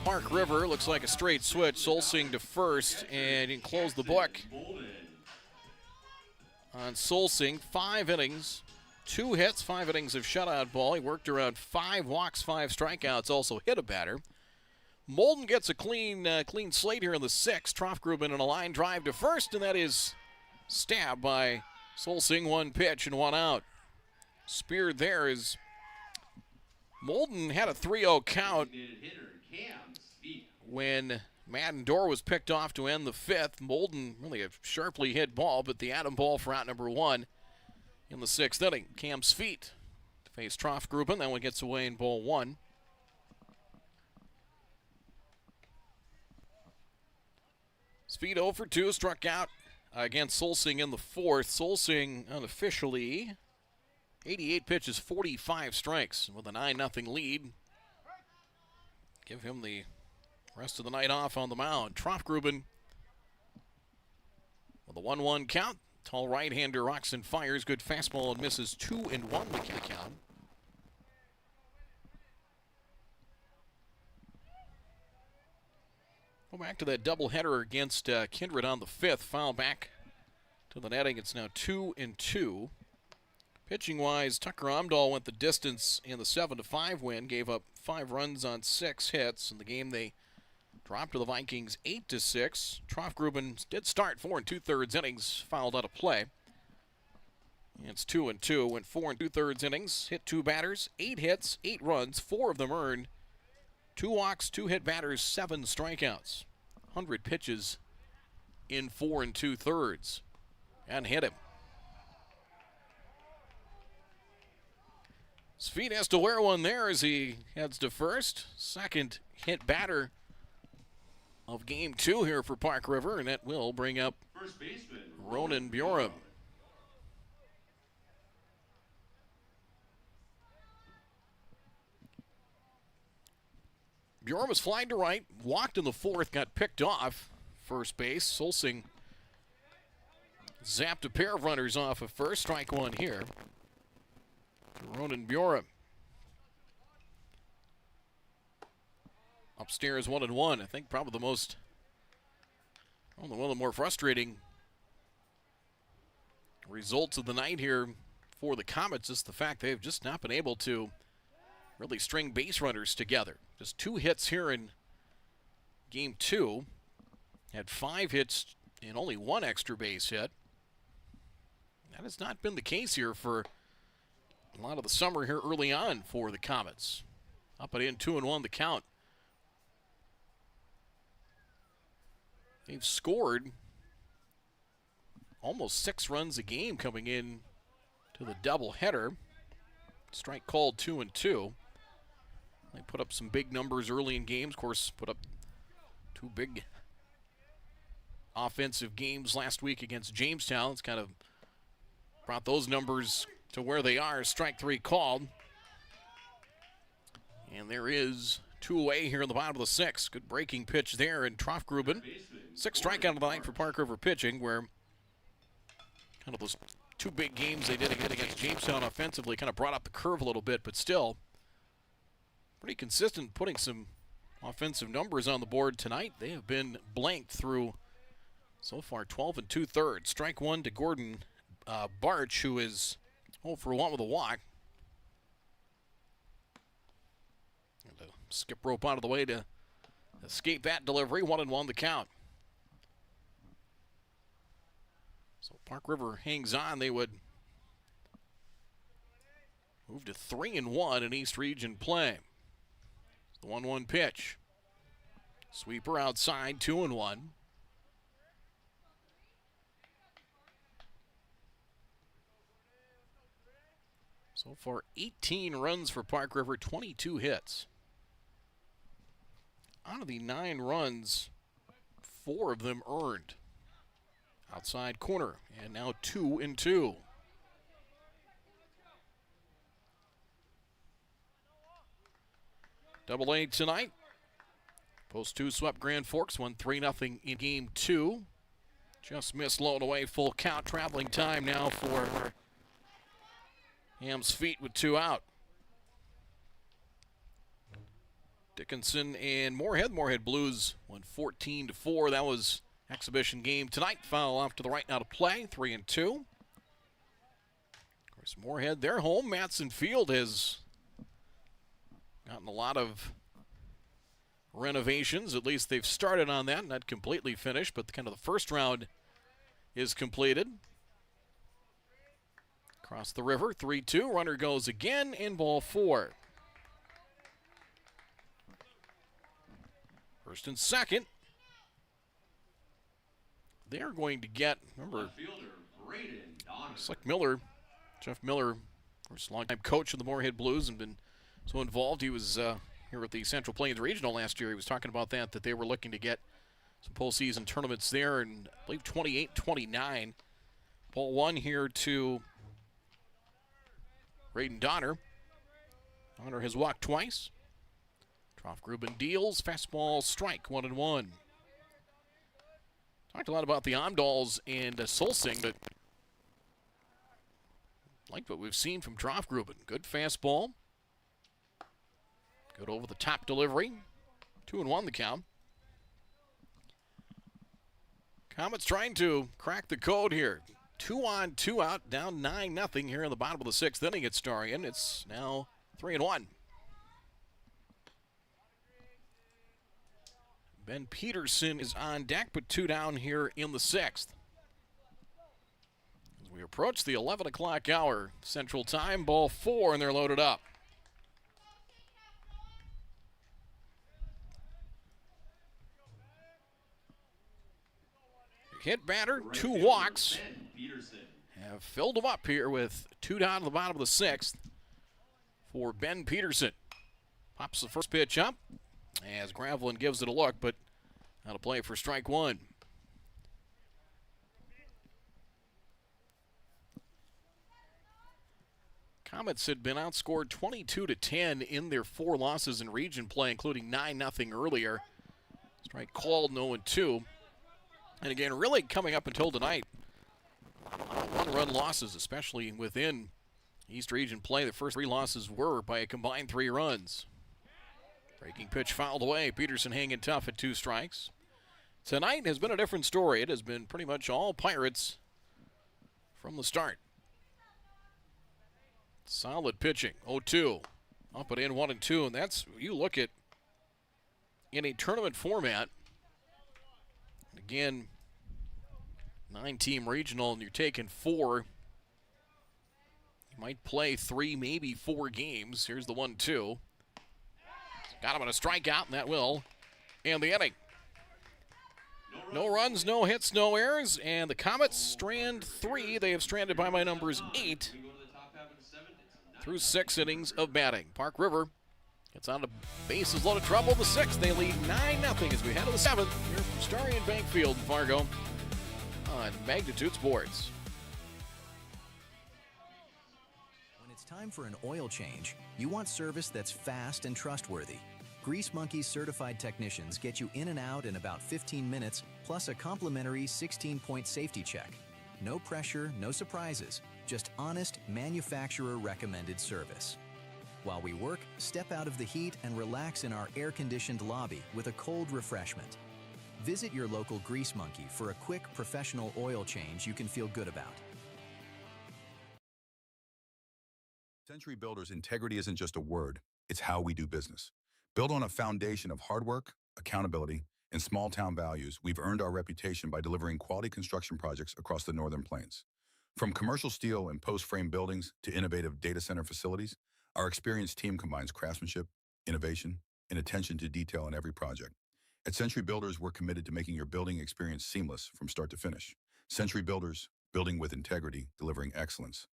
Park River. Looks like a straight switch. Solsing to first, and he can close the book on Solsing. 5 innings, 2 hits, 5 innings of shutout ball. He worked around 5 walks, 5 strikeouts, also hit a batter. Molden gets a clean slate here in the 6th. Troftgruben in a line drive to first, and that is stabbed by Solsing. 1 pitch and 1 out. Speared there is Molden had a 3-0 count when Madden Dorr was picked off to end the 5th. Molden, really a sharply hit ball, but the Adam ball for out number 1 in the 6th inning. Cam's feet to face Troftgruben. That one gets away in ball 1. Speed 0 for 2, struck out against Solsing in the 4th. Solsing unofficially 88 pitches, 45 strikes with a 9-0 lead. Give him the rest of the night off on the mound. Troftgruben with a 1-1 count. Tall right-hander rocks and fires. Good fastball and misses. 2-1 to the count. Go back to that doubleheader against Kindred on the 5th. Foul back to the netting. It's now 2-2. Pitching-wise, Tucker Amdahl went the distance in the 7-5 win. Gave up 5 runs on 6 hits. In the game, they dropped to the Vikings 8-6. Troftgruben did start 4 2/3 innings. Fouled out of play. It's 2-2. Went 4 2/3 innings. Hit 2 batters, 8 hits, 8 runs. 4 of them earned. 2 walks, 2 hit batters, 7 strikeouts. 100 pitches in 4 2/3. And hit him. Speed has to wear one there as he heads to first. Second hit batter of game 2 here for Park River, and that will bring up Ronan Bjorum. Bjorum was flying to right, walked in the 4th, got picked off first base. Solsing zapped a pair of runners off of first. Strike one here. Ronan Bjorem. Upstairs 1-1. I think probably the most, one of the more frustrating results of the night here for the Comets is the fact they've just not been able to really string base runners together. Just 2 hits here in game 2. Had 5 hits and only 1 extra base hit. That has not been the case here for a lot of the summer here early on for the Comets. Up and in, 2-1 the count. They've scored almost 6 runs a game coming in to the doubleheader. Strike called 2-2. They put up some big numbers early in games. Of course, put up 2 big offensive games last week against Jamestown. It's kind of brought those numbers to where they are. Strike 3 called. And there is 2 away here in the bottom of the 6th. Good breaking pitch there in Trofgruben. 6th strikeout of the night for Park River pitching, where kind of those 2 big games they did against Jamestown offensively kind of brought up the curve a little bit, but still pretty consistent, putting some offensive numbers on the board tonight. They have been blanked through so far 12 2/3. Strike 1 to Gordon Barch, who is 0 for 1 with a walk. And a skip rope out of the way to escape that delivery. 1-1 the count. So Park River hangs on. They would move to 3-1 in East Region play. The 1-1 pitch. Sweeper outside, 2-1. So far, 18 runs for Park River, 22 hits. Out of the 9 runs, 4 of them earned. Outside corner, and now 2-2. Double-A tonight. Post 2 swept Grand Forks, won 3-0 in game 2. Just missed low and away, full count. Traveling time now for Ham's feet with 2 out. Dickinson and Moorhead. Moorhead Blues won 14-4. That was exhibition game tonight. Foul off to the right now to play. 3-2. Of course, Moorhead, their home. Matson Field has gotten a lot of renovations. At least they've started on that. Not completely finished, but kind of the first round is completed. Across the river, 3-2. Runner goes again in ball 4. First and second. They're going to get, remember, Slick Miller, Jeff Miller, of course, longtime coach of the Moorhead Blues and been so involved. He was here at the Central Plains Regional last year. He was talking about that they were looking to get some postseason tournaments there, and I believe 28-29. Ball 1 here to Braden Donner. Donner has walked twice. Trofgruben deals, fastball, strike, 1-1. Talked a lot about the Amdals and Solsing, but like what we've seen from Trofgruben. Good fastball. Good over-the-top delivery. 2-1 the count. Comets trying to crack the code here. 2 on, 2 out, down 9-0 here in the bottom of the 6th inning at Starion. It's now 3-1. Ben Peterson is on deck, but 2 down here in the 6th. As we approach the 11 o'clock hour Central Time, ball 4, and they're loaded up. Hit batter, 2 walks. Have filled them up here with 2 down to the bottom of the 6th for Ben Peterson. Pops the first pitch up as Gravelin gives it a look, but out of play for strike 1. Comets had been outscored 22-10 in their 4 losses in region play, including 9-0 earlier. Strike called, 0-2. And again, really coming up until tonight, One-run losses, especially within East Region play. The first 3 losses were by a combined 3 runs. Breaking pitch fouled away. Peterson hanging tough at 2 strikes. Tonight has been a different story. It has been pretty much all Pirates from the start. Solid pitching. 0-2. Up and in 1-2. And that's, you look at, in a tournament format, again, 9-team regional, and you're taking 4. You might play 3, maybe 4 games. Here's the 1-2. Got him on a strikeout, and that will end the inning. No runs, no hits, no errors, and the Comets strand 3. They have stranded by my numbers 8 through 6 innings of batting. Park River gets on to bases loaded trouble. The 6th, they lead 9-0 as we head to the 7th here from Starion Bank Field in Fargo on Magnitude Sports. When it's time for an oil change, you want service that's fast and trustworthy. Grease Monkey's certified technicians get you in and out in about 15 minutes, plus a complimentary 16-point safety check. No pressure, no surprises, just honest, manufacturer-recommended service. While we work, step out of the heat and relax in our air-conditioned lobby with a cold refreshment. Visit your local Grease Monkey for a quick, professional oil change you can feel good about. Century Builders' integrity isn't just a word, it's how we do business. Built on a foundation of hard work, accountability, and small-town values, we've earned our reputation by delivering quality construction projects across the Northern Plains. From commercial steel and post-frame buildings to innovative data center facilities, our experienced team combines craftsmanship, innovation, and attention to detail in every project. At Century Builders, we're committed to making your building experience seamless from start to finish. Century Builders, building with integrity, delivering excellence.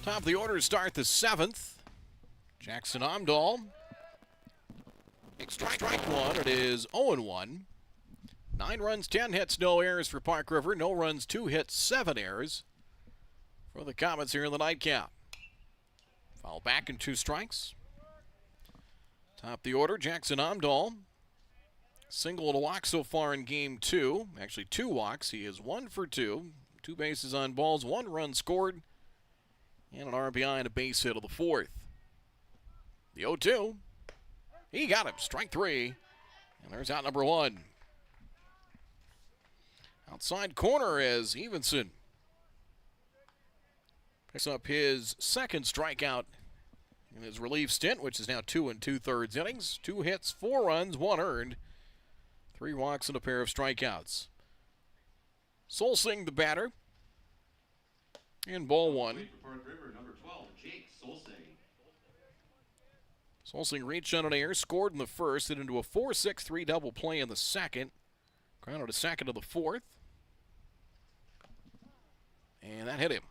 Top of the order to start the 7th. Jackson Omdahl. Strike 1. It is 0-1. 9 runs, 10 hits, no errors for Park River. No runs, 2 hits, 7 errors for the Comets here in the nightcap. Foul back and 2 strikes. Top of the order, Jackson Omdahl. Single and a walk so far in game 2. Actually, 2 walks. He is 1 for 2. 2 bases on balls, 1 run scored, and an RBI and a base hit of the 4th. The 0-2. He got him. Strike 3. And there's out number 1. Outside corner as Evenson picks up his 2nd strikeout in his relief stint, which is now 2 2/3 innings. 2 hits, 4 runs, 1 earned, 3 walks, and a pair of strikeouts. Solsing the batter. And ball 1. Solsing reached on an air, scored in the 1st, hit into a 4-6-3 double play in the 2nd. Grounded a 2nd to the 4th. And that hit him.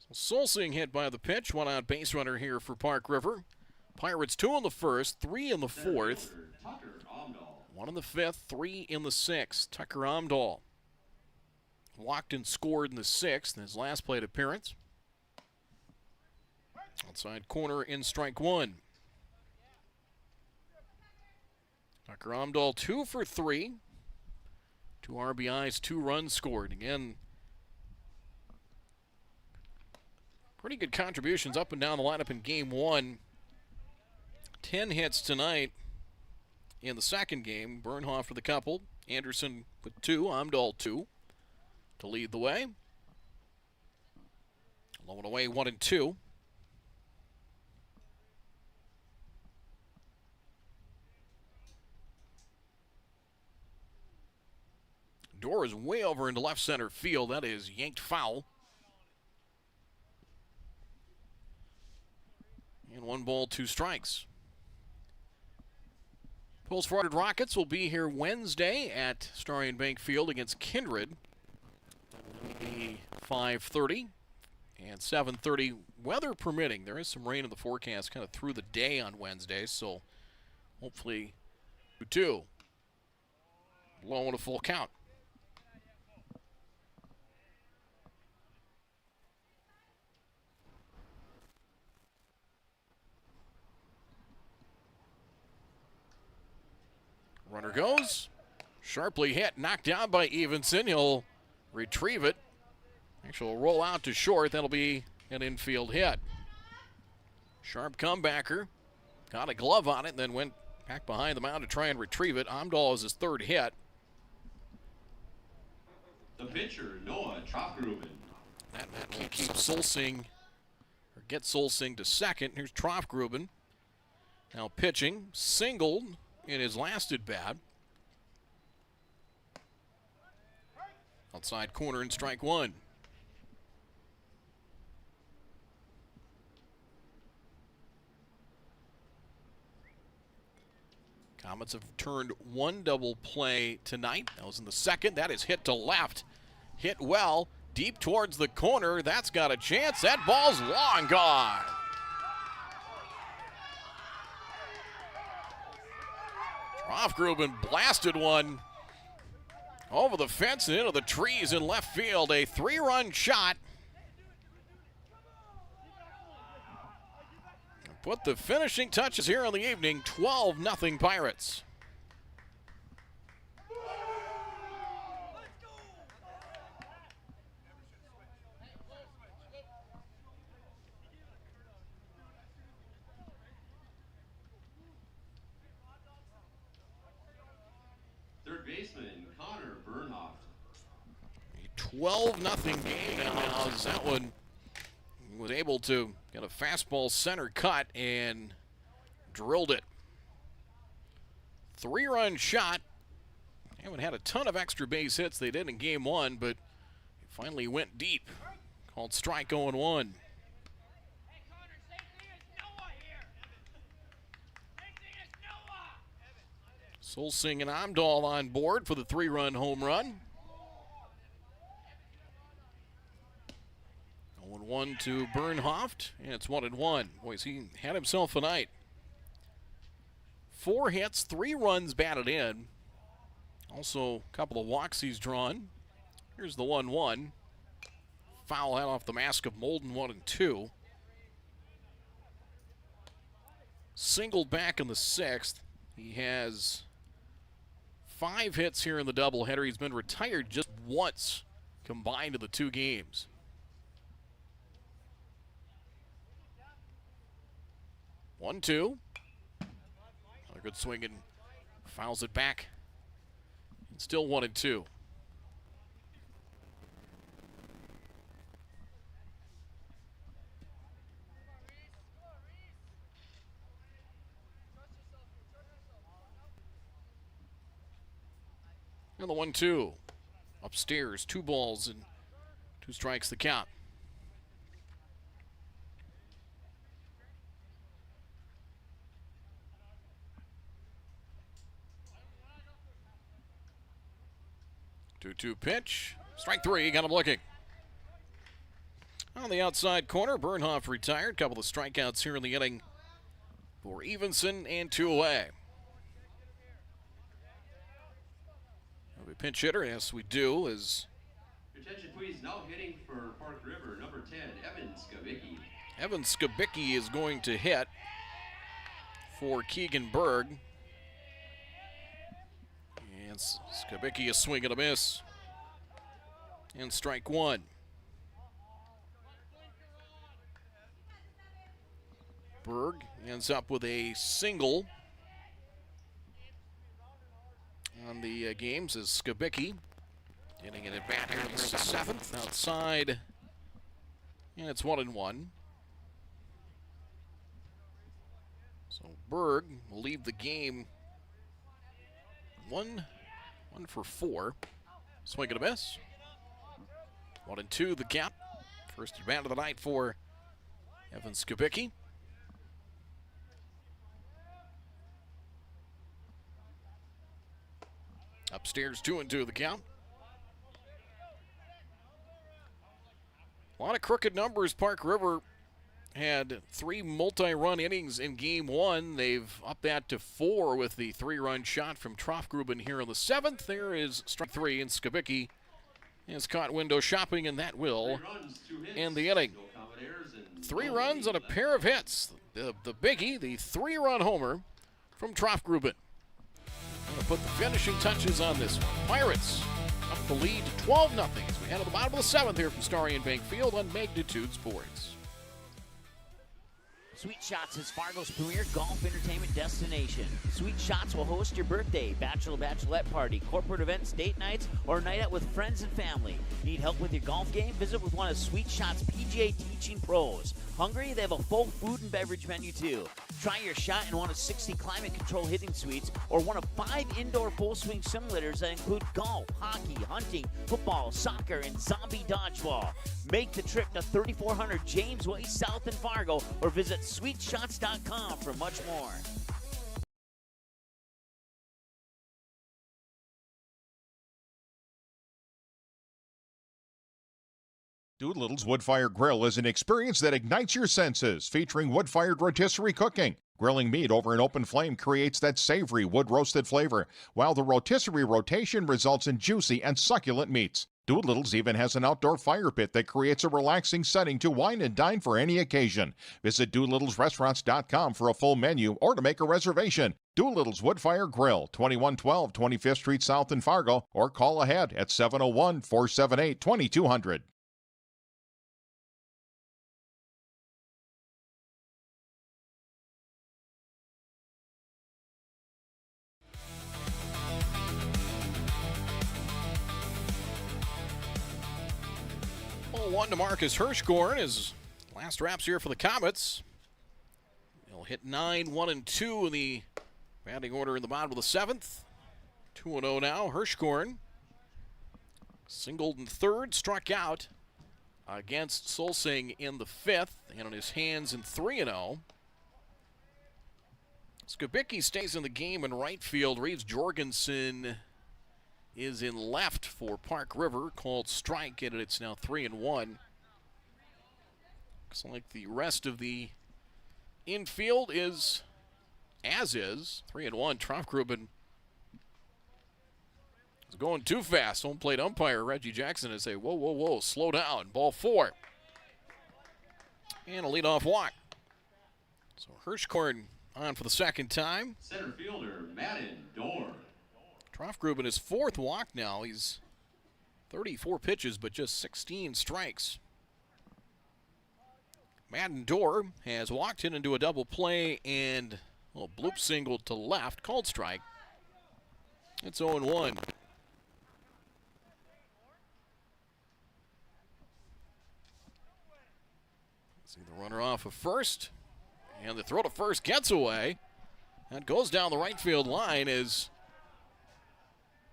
So Solsing hit by the pitch, 1 out base runner here for Park River. Pirates 2 in the 1st, 3 in the 4th. 1 in the 5th, 3 in the 6th. Tucker Omdahl walked and scored in the 6th in his last plate appearance. Outside corner in strike 1. Tucker Omdahl 2 for 3. 2 RBIs, 2 runs scored. Again, pretty good contributions up and down the lineup in game 1. 10 hits tonight in the 2nd game. Bernhoff with a couple. Anderson with 2. Omdahl 2 to lead the way. Low and away, 1-2. Door is way over into left center field. That is yanked foul. And 1 ball, 2 strikes. Pulse 400 Rockets will be here Wednesday at Starion Bank Field against Kindred. It'll be 5:30. And 7:30, weather permitting. There is some rain in the forecast kind of through the day on Wednesday, so hopefully 2 blowing a full count. Runner goes. Sharply hit, knocked down by Evenson. He'll retrieve it. Actually, will roll out to short. That'll be an infield hit. Sharp comebacker. Got a glove on it, then went back behind the mound to try and retrieve it. Amdahl is his 3rd hit. The pitcher, Noah Troffgruben. That keeps Solsing, or gets Solsing to second. Here's Troffgruben. Now pitching, singled in his last at bat. Outside corner and strike 1. Comets have turned 1 double play tonight. That was in the 2nd. That is hit to left. Hit well, deep towards the corner. That's got a chance. That ball's long gone. Troffgruben blasted one over the fence and into the trees in left field. A 3-run shot. Put the finishing touches here in the evening. 12-0 Pirates. Third baseman, Connor Bernhoft. A 12-0 game now as that one was able to get a fastball center cut and drilled it. 3-run shot. They haven't had a ton of extra base hits. They did in game 1, but it finally went deep. Called strike 0-1. Solsing and Amdahl on board for the 3-run home run. 0-1 to Bernhoft, and it's 1-1. Boys, he had himself a night. 4 hits, 3 runs batted in. Also, a couple of walks he's drawn. Here's the 1-1. Foul head off the mask of Molden, 1-2. Singled back in the 6th. He has 5 hits here in the doubleheader. He's been retired just once combined in the 2 games. 1-2. Another good swing and fouls it back. And still 1-2. And the 1-2. Upstairs, 2 balls and 2 strikes the count. Two pitch. Strike 3, got him looking. On the outside corner, Bernhoft retired. Couple of strikeouts here in the inning for Evenson and 2 away. We pinch hitter, yes we do, is Attention please, now hitting for Park River, number 10, Evan Skabicki. Evan Skabicki is going to hit for Keegan Berg. And Skabicki is swing and a miss. And strike 1. Berg ends up with a single on the games as Skabicki getting it at bat here in the 7th. Outside, and it's 1-1. So Berg will leave the game 1 for 4. Swing and a miss. 1-2 the count. First at bat of the night for Evan Skabicki. Upstairs 2-2 the count. A lot of crooked numbers. Park River had 3 multi-run innings in game 1. They've upped that to 4 with the 3-run shot from Trofgruben here in the 7th. There is strike 3, and Skibicki has caught window shopping, and that will end the inning. 3 runs and a pair of hits. The biggie, the 3-run homer from Trofgruben. Going to put the finishing touches on this one. Pirates up the lead to 12-0 as we head to the bottom of the 7th here from Starion Bank Field on Magnitude Sports. Sweet Shots is Fargo's premier golf entertainment destination. Sweet Shots will host your birthday, bachelorette party, corporate events, date nights, or a night out with friends and family. Need help with your golf game? Visit with one of Sweet Shots' PGA teaching pros. Hungry? They have a full food and beverage menu too. Try your shot in one of 60 climate control hitting suites or one of 5 indoor full swing simulators that include golf, hockey, hunting, football, soccer, and zombie dodgeball. Make the trip to 3400 James Way South in Fargo or visit sweetshots.com for much more. Doolittle's Wood-Fired Grill is an experience that ignites your senses, featuring wood-fired rotisserie cooking. Grilling meat over an open flame creates that savory wood-roasted flavor, while the rotisserie rotation results in juicy and succulent meats. Doolittle's even has an outdoor fire pit that creates a relaxing setting to wine and dine for any occasion. Visit doolittlesrestaurants.com for a full menu or to make a reservation. Doolittle's Wood-Fired Grill, 2112 25th Street South in Fargo, or call ahead at 701-478-2200. One to Marcus Hirschgorn. His last wraps here for the Comets. He'll hit 9, 1, and 2 in the batting order in the bottom of the 7th. 2-0 now. Hirschgorn singled in 3rd, struck out against Solsing in the 5th, and on his hands in 3-0. Skibicki stays in the game in right field. Reeves Jorgensen is in left for Park River, called strike, and it's now 3-1. Looks like the rest of the infield is as is. 3-1. Trofgruben is going too fast. Home plate umpire Reggie Jackson is say, whoa, whoa, whoa, slow down. Ball 4. And a leadoff walk. So Hirschgorn on for the second time. Center fielder Madden Dorn. Trofgruben is 4th walk now. He's 34 pitches, but just 16 strikes. Madden Dorr has walked in into a double play and bloop single to left, called strike. It's 0-1. See the runner off of first, and the throw to first gets away. That goes down the right field line as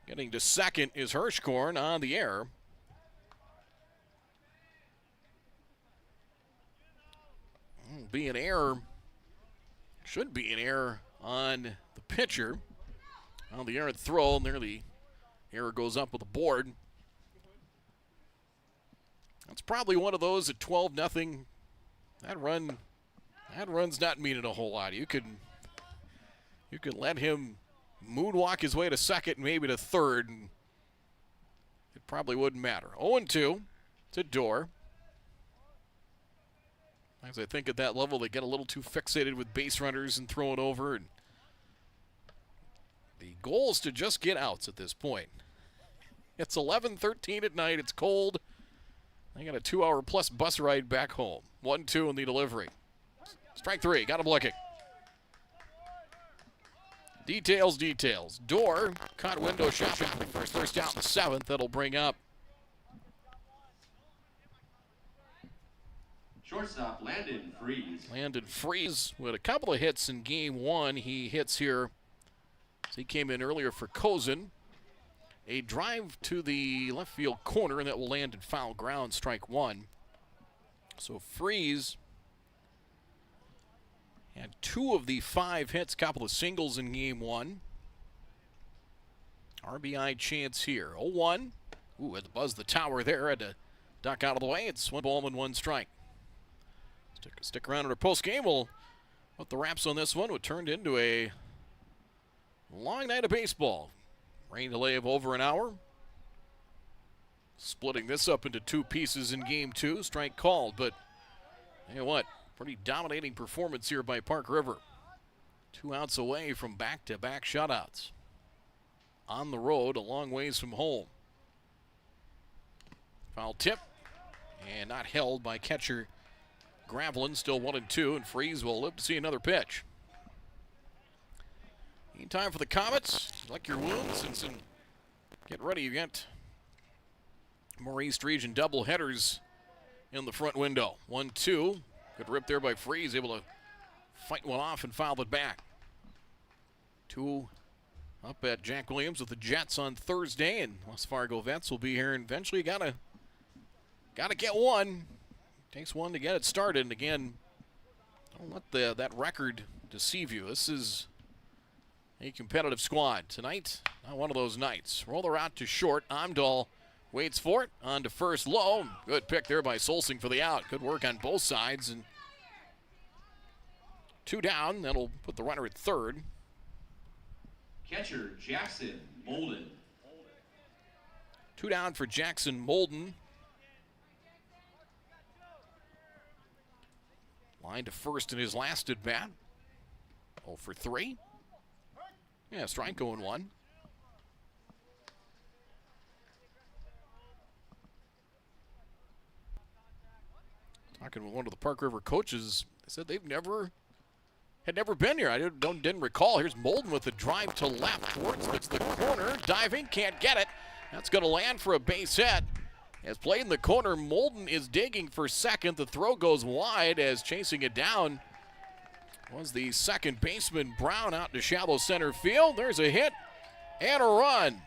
getting to second is Hirschgorn on the air. Be an error. Should be an error on the pitcher. On the errant throw, and there the error goes up with the board. That's probably one of those at 12-0. That run's not meaning a whole lot. You could let him moonwalk his way to second, maybe to third, and it probably wouldn't matter. 0-2 to Dorr. As I think at that level, they get a little too fixated with base runners and throwing over. And the goal is to just get outs at this point. It's 11:13 at night. It's cold. I got a 2-hour-plus bus ride back home. 1-2 in the delivery. Strike 3. Got him looking. Details. Dorr caught window shot first out in the 7th. That'll bring up shortstop Landon Freeze. Landon Freeze with a couple of hits in game 1. He hits here. So he came in earlier for Kozin. A drive to the left field corner, and that will land in foul ground, strike 1. So Freeze had 2 of the 5 hits, couple of singles in game 1. RBI chance here. 0-1. Ooh, had to buzz the tower there. Had to Duck out of the way. It's 1 ball and 1 strike. Stick around in our post game. We'll put the wraps on this one. It turned into a long night of baseball. Rain delay of over an hour. Splitting this up into 2 pieces in game 2. Strike called, but you know what? Pretty dominating performance here by Park River. 2 outs away from back-to-back shutouts. On the road, a long ways from home. Foul tip, and not held by catcher Gravelin. Still 1-2, and Freeze will live to see another pitch. Meantime for the Comets, lick your wounds and get ready. You got more East Region doubleheaders in the front window. 1-2, good rip there by Freeze, able to fight one off and foul it back. 2 up at Jack Williams with the Jets on Thursday, and West Fargo Vets will be here, and eventually gotta get one. Takes one to get it started, and again, don't let that record deceive you. This is a competitive squad. Tonight, not one of those nights. Roller out to short. Amdahl waits for it. On to first, low. Good pick there by Solsing for the out. Good work on both sides, and 2 down. That'll put the runner at third. Catcher Jackson Molden. 2 down for Jackson Molden. Line to first in his last at bat. 0 for 3. Yeah, strike 0-1. Talking with one of the Park River coaches, they said they've never been here. I didn't recall. Here's Molden with a drive to left towards the corner. Diving, can't get it. That's going to land for a base hit. As played in the corner, Molden is digging for second. The throw goes wide as chasing it down was the second baseman, Brown, out to shallow center field. There's a hit and a run.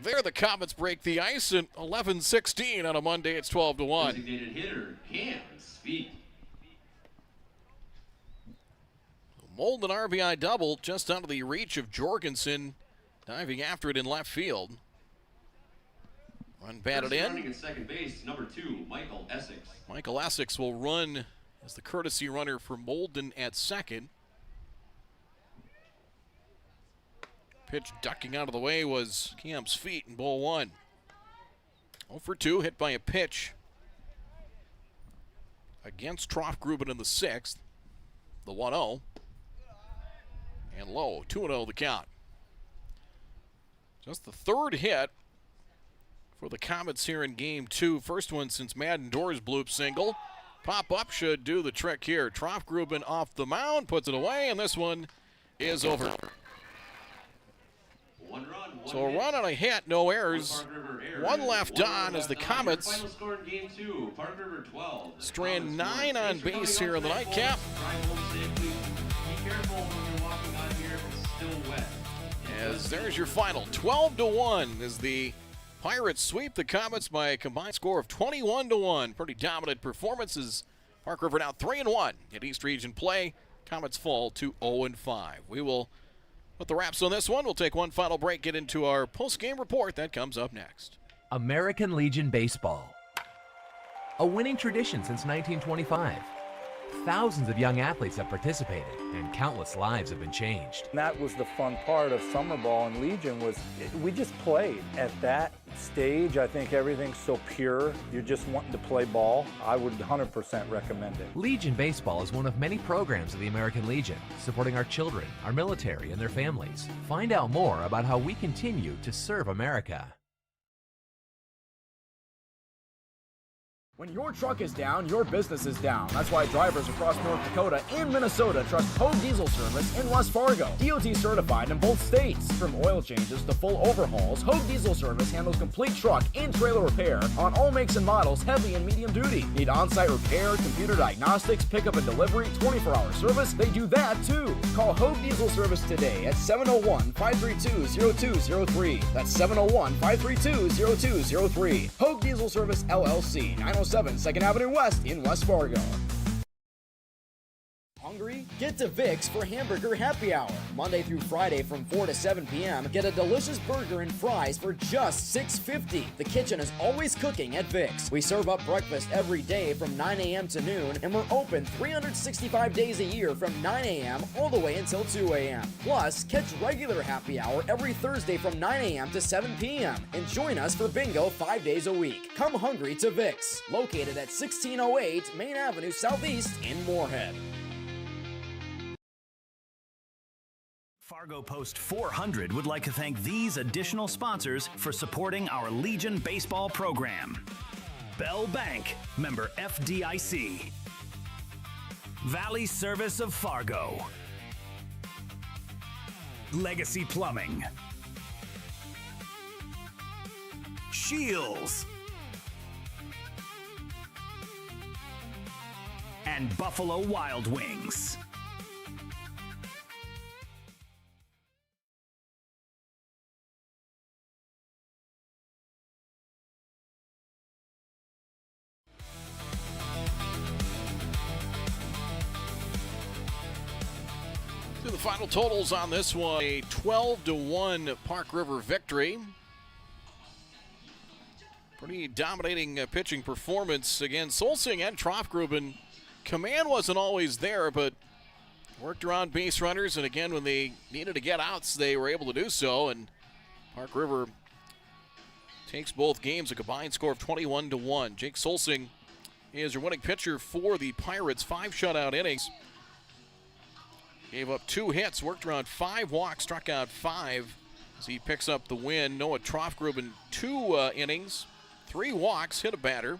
There the Comets break the ice at 11-16 on a Monday. It's 12-1. Designated hitter Cam Speed. Molden RBI double just out of the reach of Jorgensen, diving after it in left field. Run batted in. Running at second base, number 2, Michael Essex. Michael Essex will run as the courtesy runner for Molden at second. Pitch ducking out of the way was Cam's feet in ball 1. 0 for 2, hit by a pitch against Troff-Gruben in the 6th. The 1-0. And low, 2-0 the count. Just the 3rd hit for the Comets here in game 2. First one since Madden Doors bloop single. Pop-up should do the trick here. Troff-Gruben off the mound, puts it away, and this one is over. So a run and a hit, no errors. 1 left on as the Comets strand 9 on base here in the nightcap. As there's your final, 12-1 as the Pirates sweep the Comets by a combined score of 21-1. Pretty dominant performances. Park River now 3-1 at East Region play. Comets fall to 0-5. We will put the wraps on this one. We'll take one final break, get into our post-game report. That comes up next. American Legion Baseball. A winning tradition since 1925. Thousands of young athletes have participated, and countless lives have been changed. And that was the fun part of summer ball in Legion was we just played. At that stage, I think everything's so pure. You're just wanting to play ball. I would 100% recommend it. Legion Baseball is one of many programs of the American Legion, supporting our children, our military, and their families. Find out more about how we continue to serve America. When your truck is down, your business is down. That's why drivers across North Dakota and Minnesota trust Hogue Diesel Service in West Fargo. DOT certified in both states. From oil changes to full overhauls, Hogue Diesel Service handles complete truck and trailer repair on all makes and models, heavy and medium duty. Need on-site repair, computer diagnostics, pickup and delivery, 24-hour service? They do that too. Call Hogue Diesel Service today at 701-532-0203. That's 701-532-0203. Hogue Diesel Service LLC, 907 2nd Avenue West in West Fargo. Hungry? Get to Vic's for Hamburger Happy Hour. Monday through Friday from 4 to 7 p.m. Get a delicious burger and fries for just $6.50. The kitchen is always cooking at Vic's. We serve up breakfast every day from 9 a.m. to noon, and we're open 365 days a year from 9 a.m. all the way until 2 a.m. Plus, catch regular happy hour every Thursday from 9 a.m. to 7 p.m. and join us for bingo 5 days a week. Come hungry to Vic's, located at 1608 Main Avenue Southeast in Moorhead. Fargo Post 400 would like to thank these additional sponsors for supporting our Legion baseball program. Bell Bank, member FDIC. Valley Service of Fargo. Legacy Plumbing. Shields. And Buffalo Wild Wings. The final totals on this one, a 12-1 Park River victory. Pretty dominating pitching performance against Solsing and Trofgruben. Command wasn't always there, but worked around base runners, and again, when they needed to get outs, they were able to do so, and Park River takes both games, a combined score of 21-1. Jake Solsing is your winning pitcher for the Pirates, 5 shutout innings. Gave up 2 hits, worked around 5 walks, struck out 5 as he picks up the win. Noah Trofgruben, 2 innings, 3 walks, hit a batter.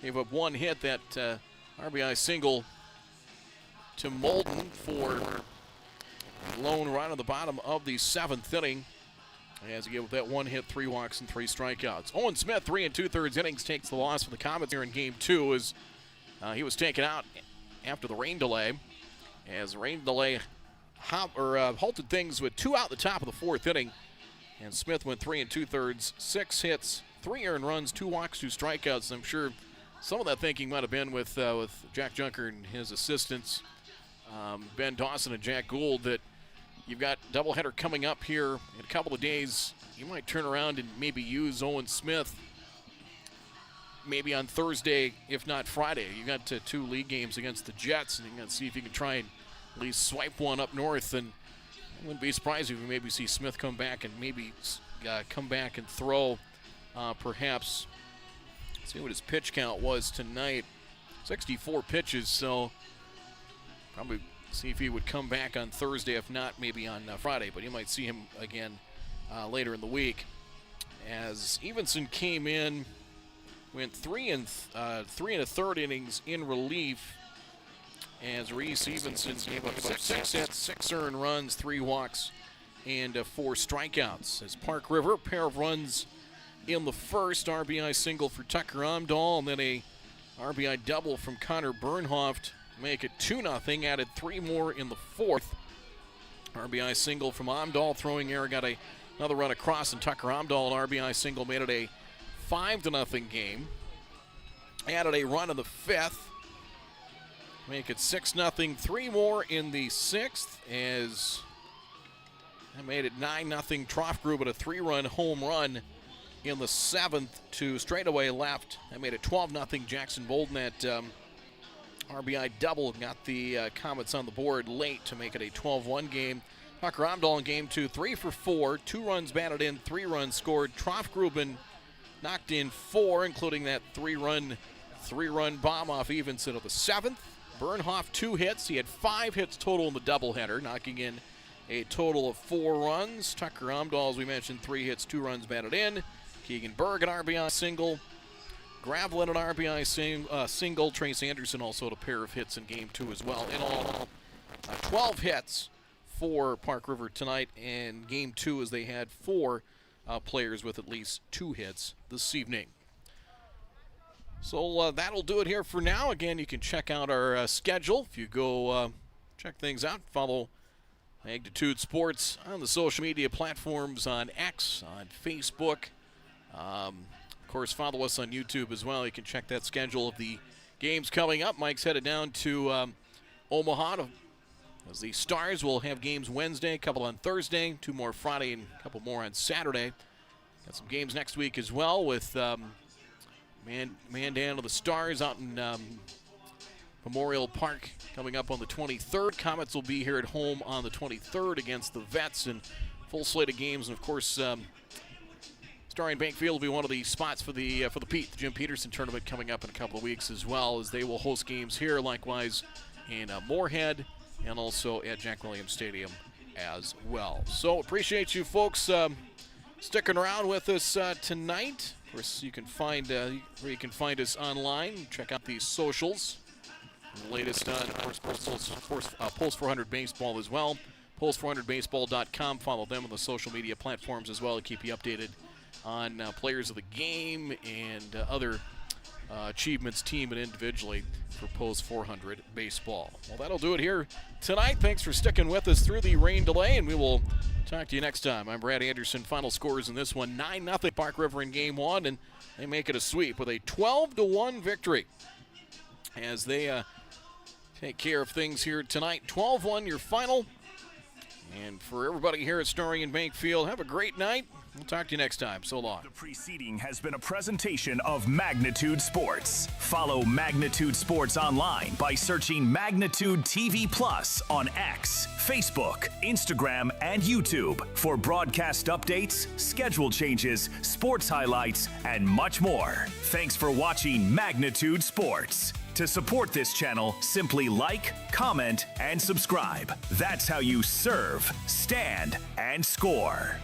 Gave up 1 hit, that RBI single to Molden for lone run on the bottom of the 7th inning. As he gave up that 1 hit, 3 walks, and 3 strikeouts. Owen Smith, 3 2/3 innings, takes the loss for the Comets here in Game 2 as he was taken out after the rain delay. As the rain delay halted things with 2 out in the top of the 4th inning. And Smith went 3 2/3, 6 hits, 3 earned runs, 2 walks, 2 strikeouts. I'm sure some of that thinking might have been with Jack Junker and his assistants, Ben Dawson and Jack Gould, that you've got doubleheader coming up here in a couple of days. You might turn around and maybe use Owen Smith maybe on Thursday, if not Friday. You got 2 league games against the Jets, and you got to see if you can try and at least swipe one up north. And I wouldn't be surprised if we maybe see Smith come back and maybe come back and throw perhaps. See what his pitch count was tonight. 64 pitches, so probably see if he would come back on Thursday, if not maybe on Friday. But you might see him again later in the week. As Evenson came in, went 3 1/3 innings in relief. As Reese Evenson gave up 6 hits, 6 earned runs, 3 walks, and 4 strikeouts. As Park River, pair of runs in the first, RBI single for Tucker Amdahl, and then a RBI double from Connor Bernhoft, make it 2-0. Added 3 more in the 4th. RBI single from Amdahl, throwing error, got another run across, and Tucker Amdahl, an RBI single, made it a 5-0 game. Added a run in the 5th. Make it 6-0. 3 more in the 6th as that made it 9-0. Trofgruben, a 3-run home run in the 7th to straightaway left. That made it 12-0. Jackson Bolden, that RBI double, got the Comets on the board late to make it a 12-1 game. Tucker Amdahl in Game 2, 3 for 4, 2 runs batted in, 3 runs scored. Trofgruben knocked in 4, including that 3-run bomb off Evenson of the 7th. Bernhoft 2 hits. He had 5 hits total in the doubleheader, knocking in a total of 4 runs. Tucker Amdahl, as we mentioned, 3 hits, 2 runs batted in. Keegan Berg, an RBI single. Gravelin, an RBI single. Trace Anderson also had a pair of hits in Game 2 as well. In all, 12 hits for Park River tonight in Game 2, as they had 4 players with at least 2 hits this evening. So that'll do it here for now. Again, you can check out our schedule. If you go check things out, follow Magnitude Sports on the social media platforms, on X, on Facebook. Of course, follow us on YouTube as well. You can check that schedule of the games coming up. Mike's headed down to Omaha. As the Stars will have games Wednesday, a couple on Thursday, 2 more Friday, and a couple more on Saturday. Got some games next week as well with Mandan of the Stars out in Memorial Park coming up on the 23rd. Comets will be here at home on the 23rd against the Vets, and full slate of games. And of course, Starion Bank Field will be one of the spots for the Jim Peterson tournament coming up in a couple of weeks as well, as they will host games here, likewise in Moorhead and also at Jack Williams Stadium as well. So appreciate you folks sticking around with us tonight. Of course, you can find us online. Check out the socials. The latest on, of course, Pulse 400 Baseball as well. Pulse400baseball.com. Follow them on the social media platforms as well to keep you updated on players of the game and other achievements, team and individually, for Pulse 400 Baseball. Well, that'll do it here tonight. Thanks for sticking with us through the rain delay, and we will talk to you next time. I'm Brad Anderson. Final scores in this one: 9-0 Park River in Game 1, and they make it a sweep with a 12-1 victory as they take care of things here tonight. 12-1 your final. And for everybody here at Starion Bank Field, have a great night. We'll talk to you next time. So long. The preceding has been a presentation of Magnitude Sports. Follow Magnitude Sports online by searching Magnitude TV Plus on X, Facebook, Instagram, and YouTube for broadcast updates, schedule changes, sports highlights, and much more. Thanks for watching Magnitude Sports. To support this channel, simply like, comment, and subscribe. That's how you serve, stand, and score.